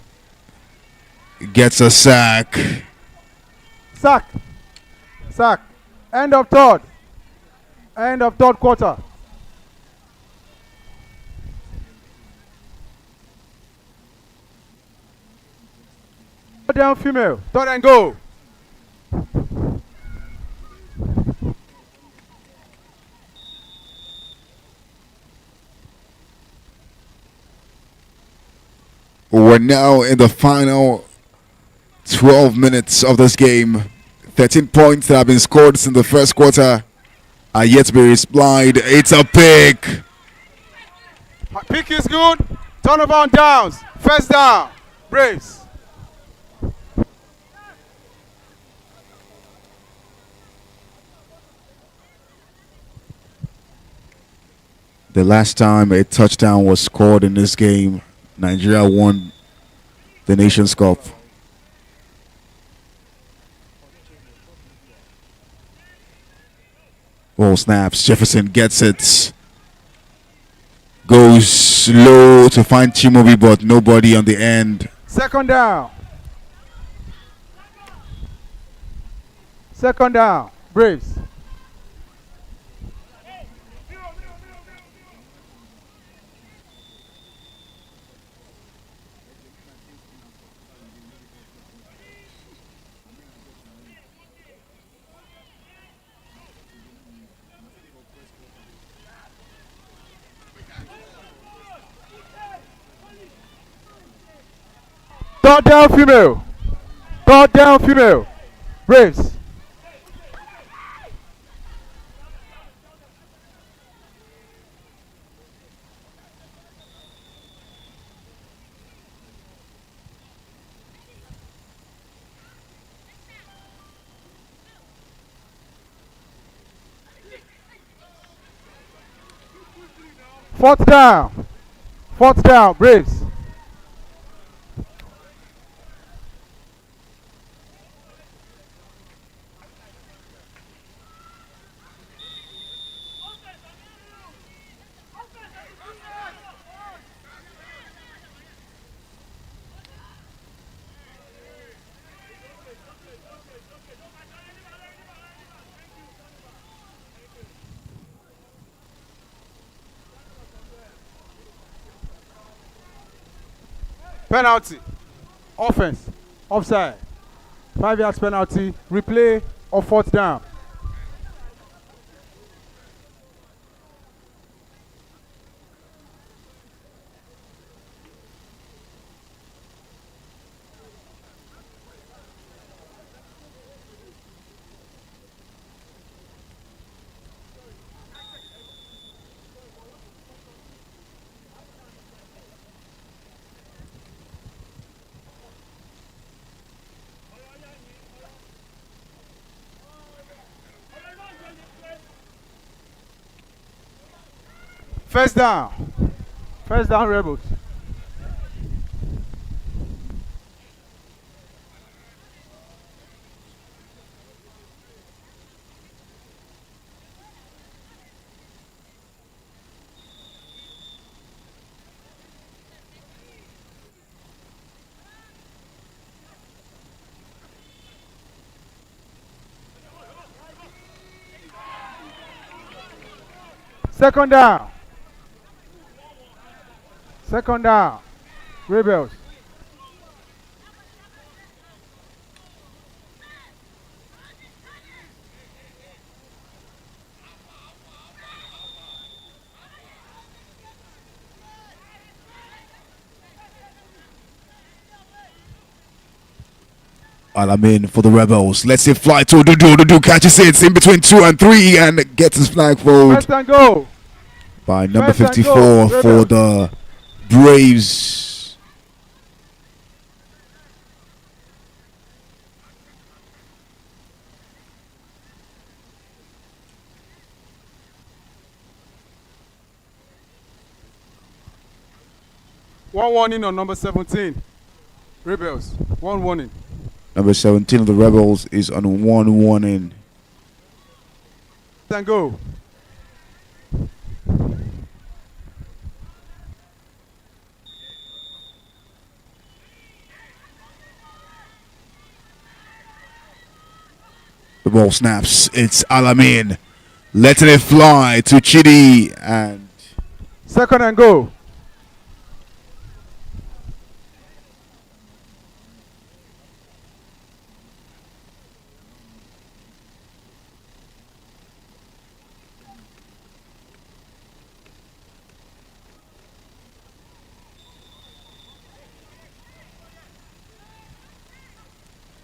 gets a sack. Sack. Sack. End of third. End of third quarter. Down female. Third and go. We're now in the final 12 minutes of this game. 13 points that have been scored in the first quarter are yet to be supplied. It's a pick. Pick is good. Turnover on downs. First down. Braves. The last time a touchdown was scored in this game, Nigeria won the Nations Cup. Ball snaps. Jefferson gets it. Goes low to find Chimobi, but nobody on the end. Second down. Second down. Braves. Third down female. Third down female. Braves. Fourth down. Fourth down. Braves. Penalty. Offense. Offside. 5 yards penalty. Replay of fourth down. First down. First down, Rebels. Second down. Second down. Rebels. Alamin for the Rebels. Let's it fly to Odudu. Odudu catches it in between 2 and 3 and gets his flag fold First and go. by number First and 54 goal, for Rebels. the Braves. One warning on number 17. Rebels. One warning. Number 17 of the Rebels is on 1 warning. First and go. The ball snaps. It's Alamin letting it fly to Chidi and Second and go.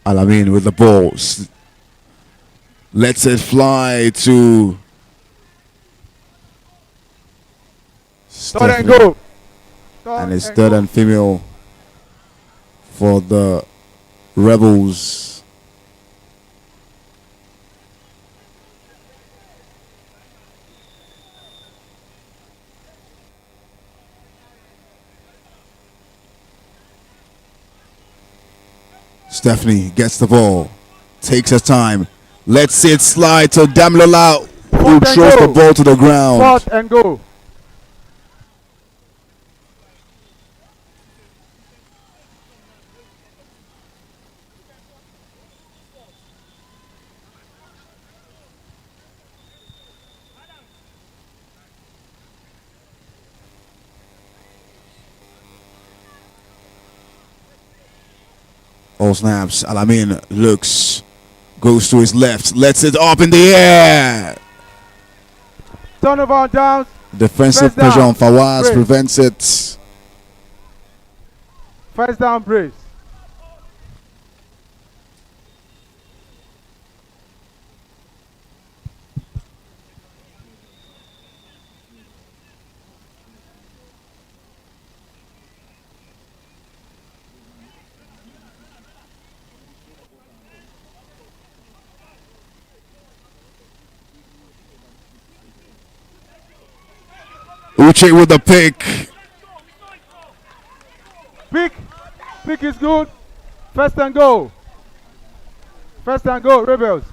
Alamin with the ball. Lets it fly to Third and Stephanie. go. And it's third and female for the Rebels. Stephanie gets the ball, takes her time, lets it slide to Damilola, who Fourth and throws the go. ball to the ground. Fourth and go. All snaps. Alamin looks, goes to his left, lets it up in the air. Turnover on downs. Defensive First down. pressure on Fawaz Brace. prevents it. First down, Brace. Uche with the pick. Pick. Pick is good. First and go. First and go, Rebels.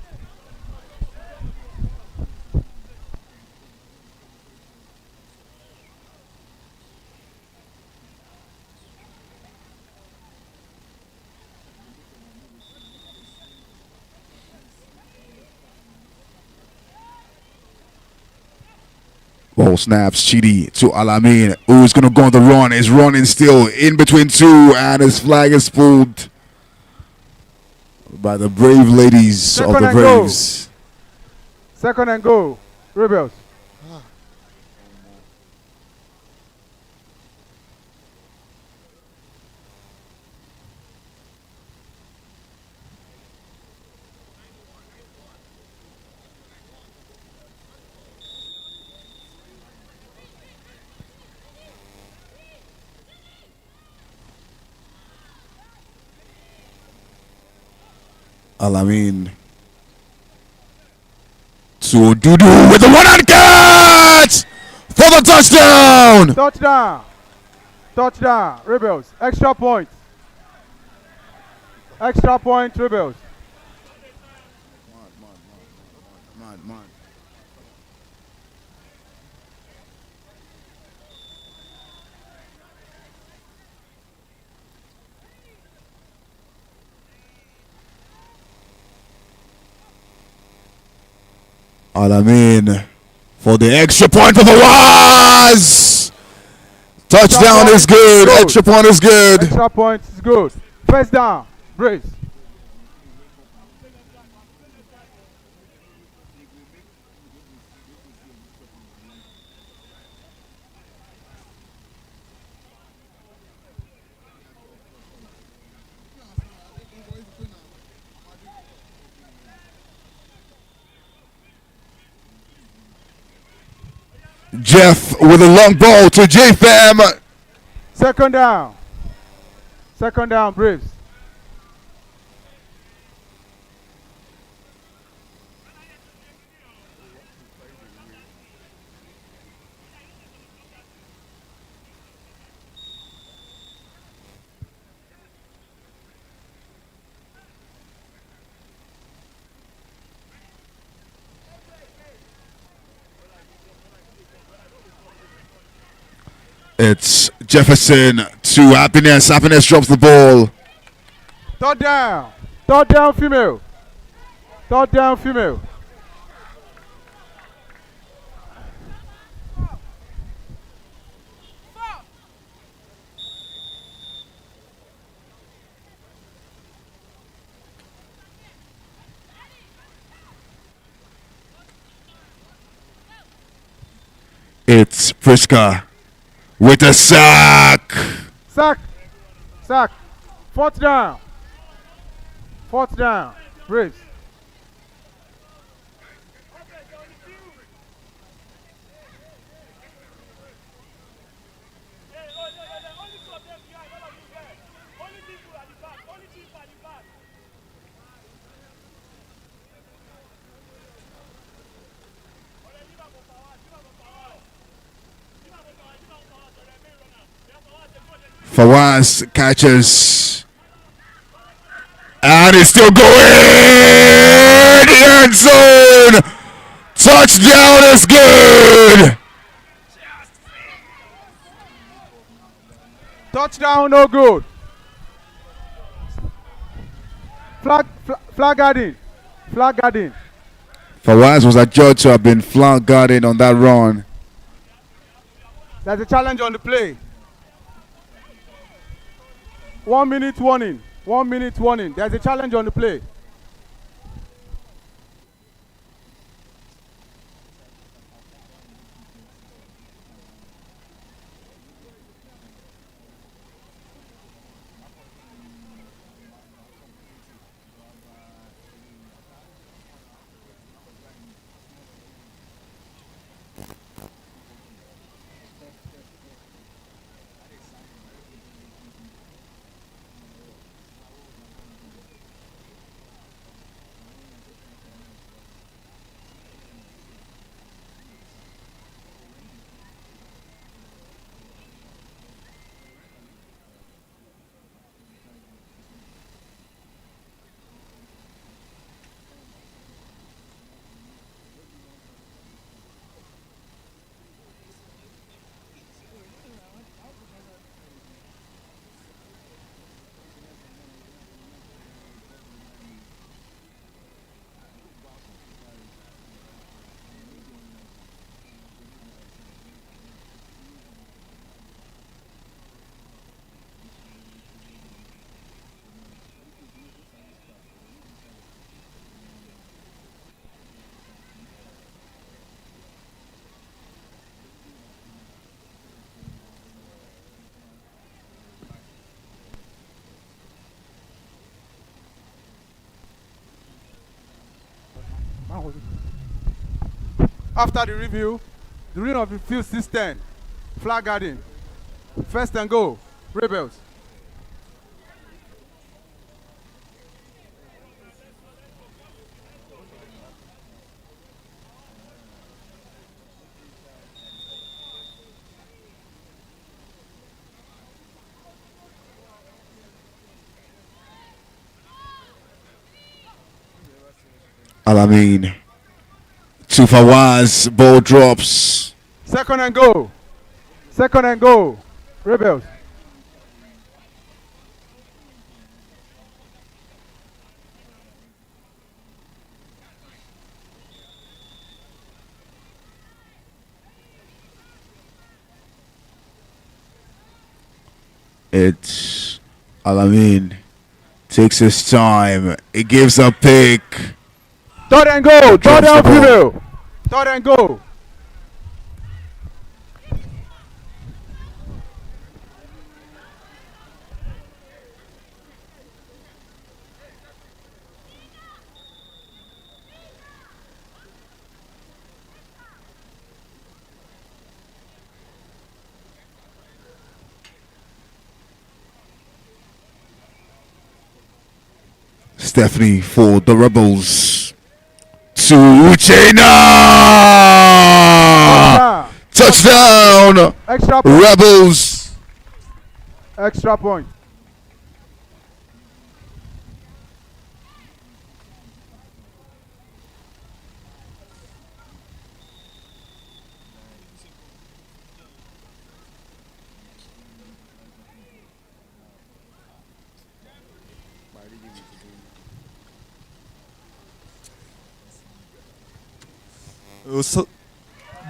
Ball snaps. Chidi to Alamin, who is going to go on the run. Is running still in between 2, and his flag is pulled by the brave ladies Second of the and go. Braves. Second and go, Rebels. Alamin to Dudu with the one-hand catch for another touchdown! Touchdown. Touchdown. Rebels. Extra point. Extra point, Rebels. Man. Alamin for the extra point for the Waz! Touchdown is good. Extra point is good. Extra point is good. First down. Brace. Jeff with a long ball to J-Fam. Second down. Second down, Braves. It's Jefferson to Happiness. Happiness drops the ball. Third down. Third down, female. Third down, female. It's Priska with a sack. Sack. Sack. Fourth down. Fourth down. Braves. Fawaz catches. And it's still going. The end zone. Touchdown is good. Touchdown, no good. Flag guarding. Flag guarding. Fawaz was adjudged to have been flank guarded on that run. There's a challenge on the play. 1 minute warning. 1 minute warning. There's a challenge on the play. After the review, the reading of the field system, flag guarding, first and goal, Rebels. Alamin. To Fawaz. Ball drops. Second and goal. Second and goal. Rebels. It's Alamin. Takes his time. He gives a pick. Third and goal. Third Drops the down ball. female. Third and goal. Stephanie for the Rebels. To Uchena! Touchdown! Extra point. Rebels! Extra point. So,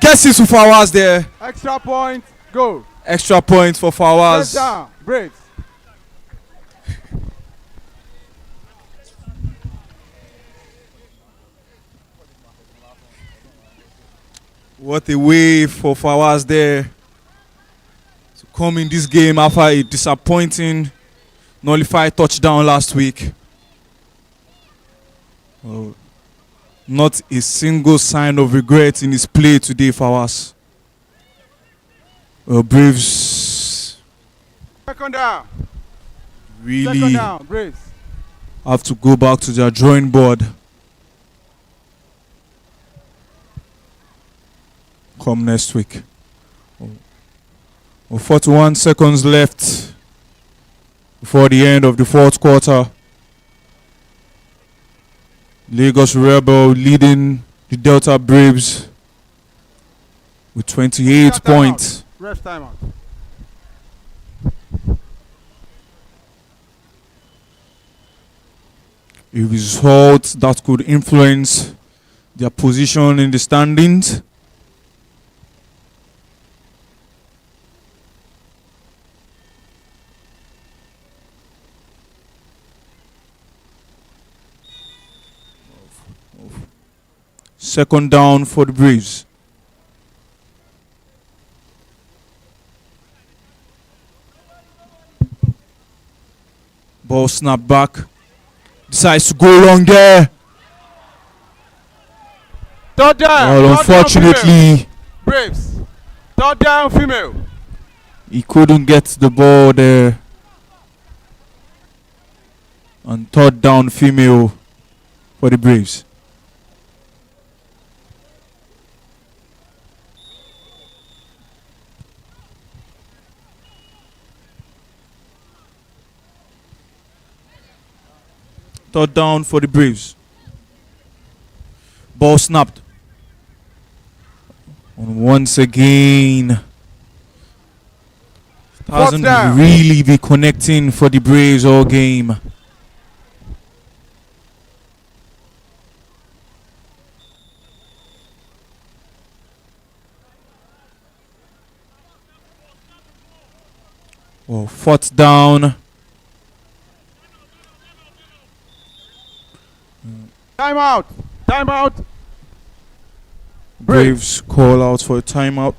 guess it's for Fawaz there. Extra point. Go. Extra point for Press Fawaz. down. Braves. What a way for Fawaz there to come in this game after a disappointing nullified touchdown last week. Oh, not a single sign of regret in his play today, Fawaz. Braves Second down. really Second down. Braves. have to go back to their drawing board come next week. 41 seconds left before the end of the fourth quarter. Lagos Rebel leading the Delta Braves with 28 Timeout. points. Rest timeout. A result that could influence their position in the standings. Second down for the Braves. Ball snap back. Decides to go long there. Third down. Well, Third down, female. unfortunately, Braves. Third down female. he couldn't get the ball there. And third down female for the Braves. Third down for the Braves. Ball snapped. And once again, hasn't down. really been connecting for the Braves all game. Oh, fourth down. Timeout. Timeout. Braves call out for a timeout.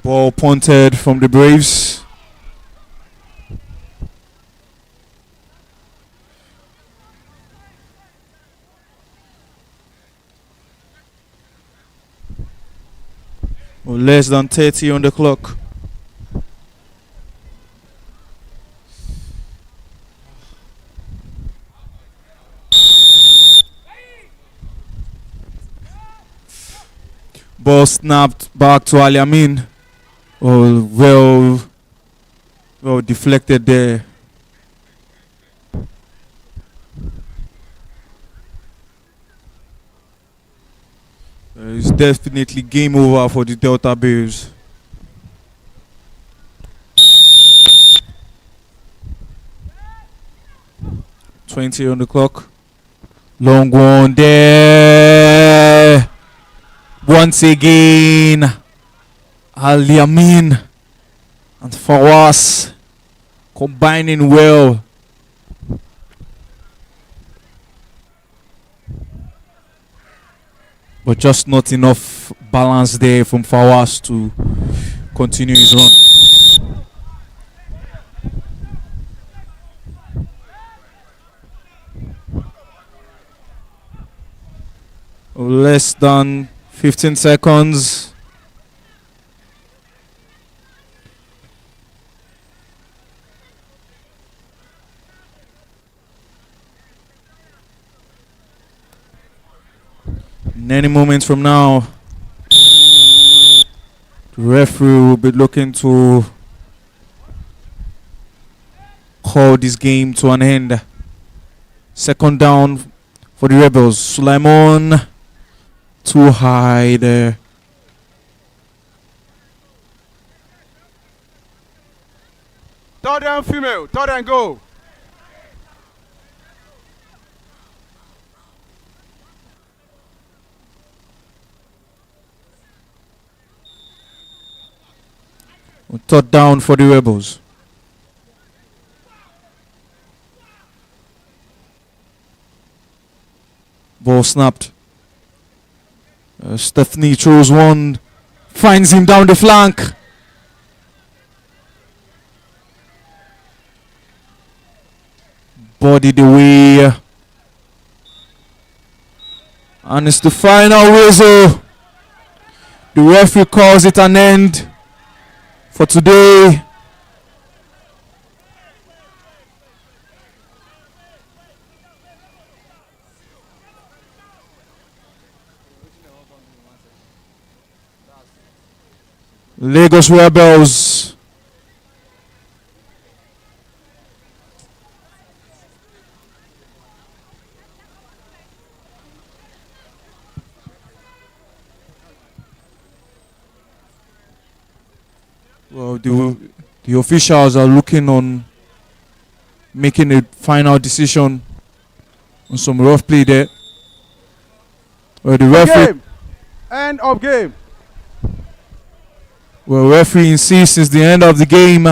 Ball punted from the Braves. Less than 30 on the clock. ball snapped back to Al Yamin. Oh, well deflected there. It's definitely game over for the Delta Bears. .20 on the clock. Long one there. Once again, Al Yamin and Fawaz combining well. But just not enough balance there from Fawaz to continue his run. Less than 15 seconds. In any moment from now, the referee will be looking to call this game to an end. Second down for the Rebels. Sulaiman too high there. Third and female. Third and go. Third down for the Rebels. Ball snapped. Stephanie throws one, finds him down the flank. Bodied away. And it's the final whistle. The referee calls it an end for today. Lagos Rebels well, the officials are looking on making a final decision on some rough play there. Well, the referee Game. End of game. Well, referee insists it's the end of the game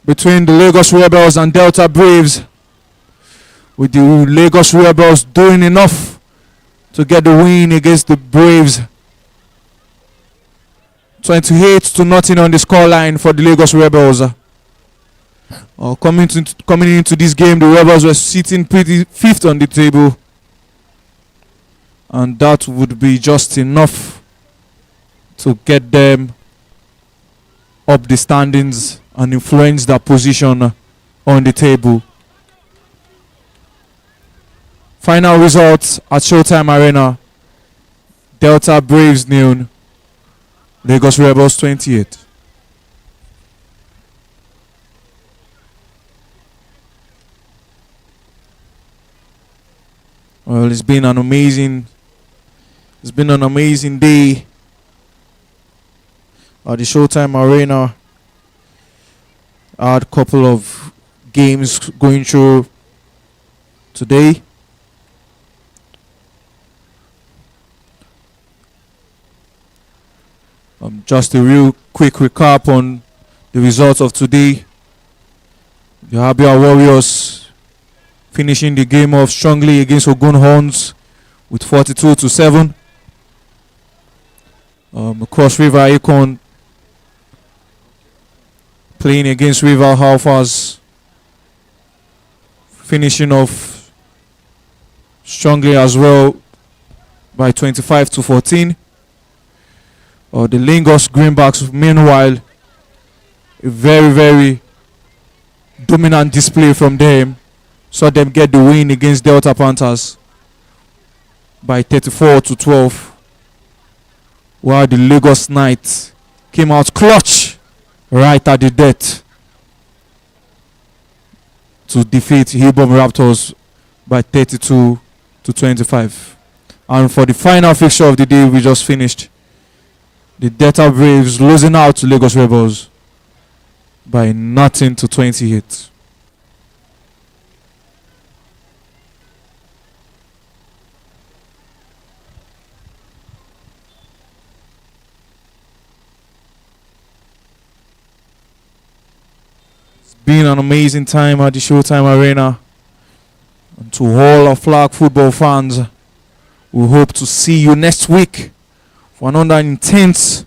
between the Lagos Rebels and Delta Braves, with the Lagos Rebels doing enough to get the win against the Braves. 28-0 on the scoreline for the Lagos Rebels. Coming into this game, the Rebels were sitting pretty fifth on the table, and that would be just enough to get them up the standings and influence their position on the table. Final results at Showtime Arena: Delta Braves 0, Lagos Rebels 28. Well, it's been an amazing day at the Showtime Arena. I had a couple of games going through today. Just a real quick recap on the results of today. The Abia Warriors finishing the game off strongly against Ogun Horns with 42-7. Cross River Icon playing against Rival Alphas, finishing off strongly as well by 25-14. The Lagos Greenbacks, meanwhile, a very, very dominant display from them, saw them get the win against Delta Panthers by 34-12. while the Lagos Knights came out clutch right at the death to defeat Hillbom Raptors by 32-25. And for the final fixture of the day we just finished, the Delta Braves losing out to Lagos Rebels by 0-28. It's been an amazing time at the Showtime Arena. And to all our flag football fans, we hope to see you next week for another intense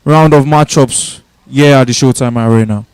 round of matchups here at the Showtime Arena.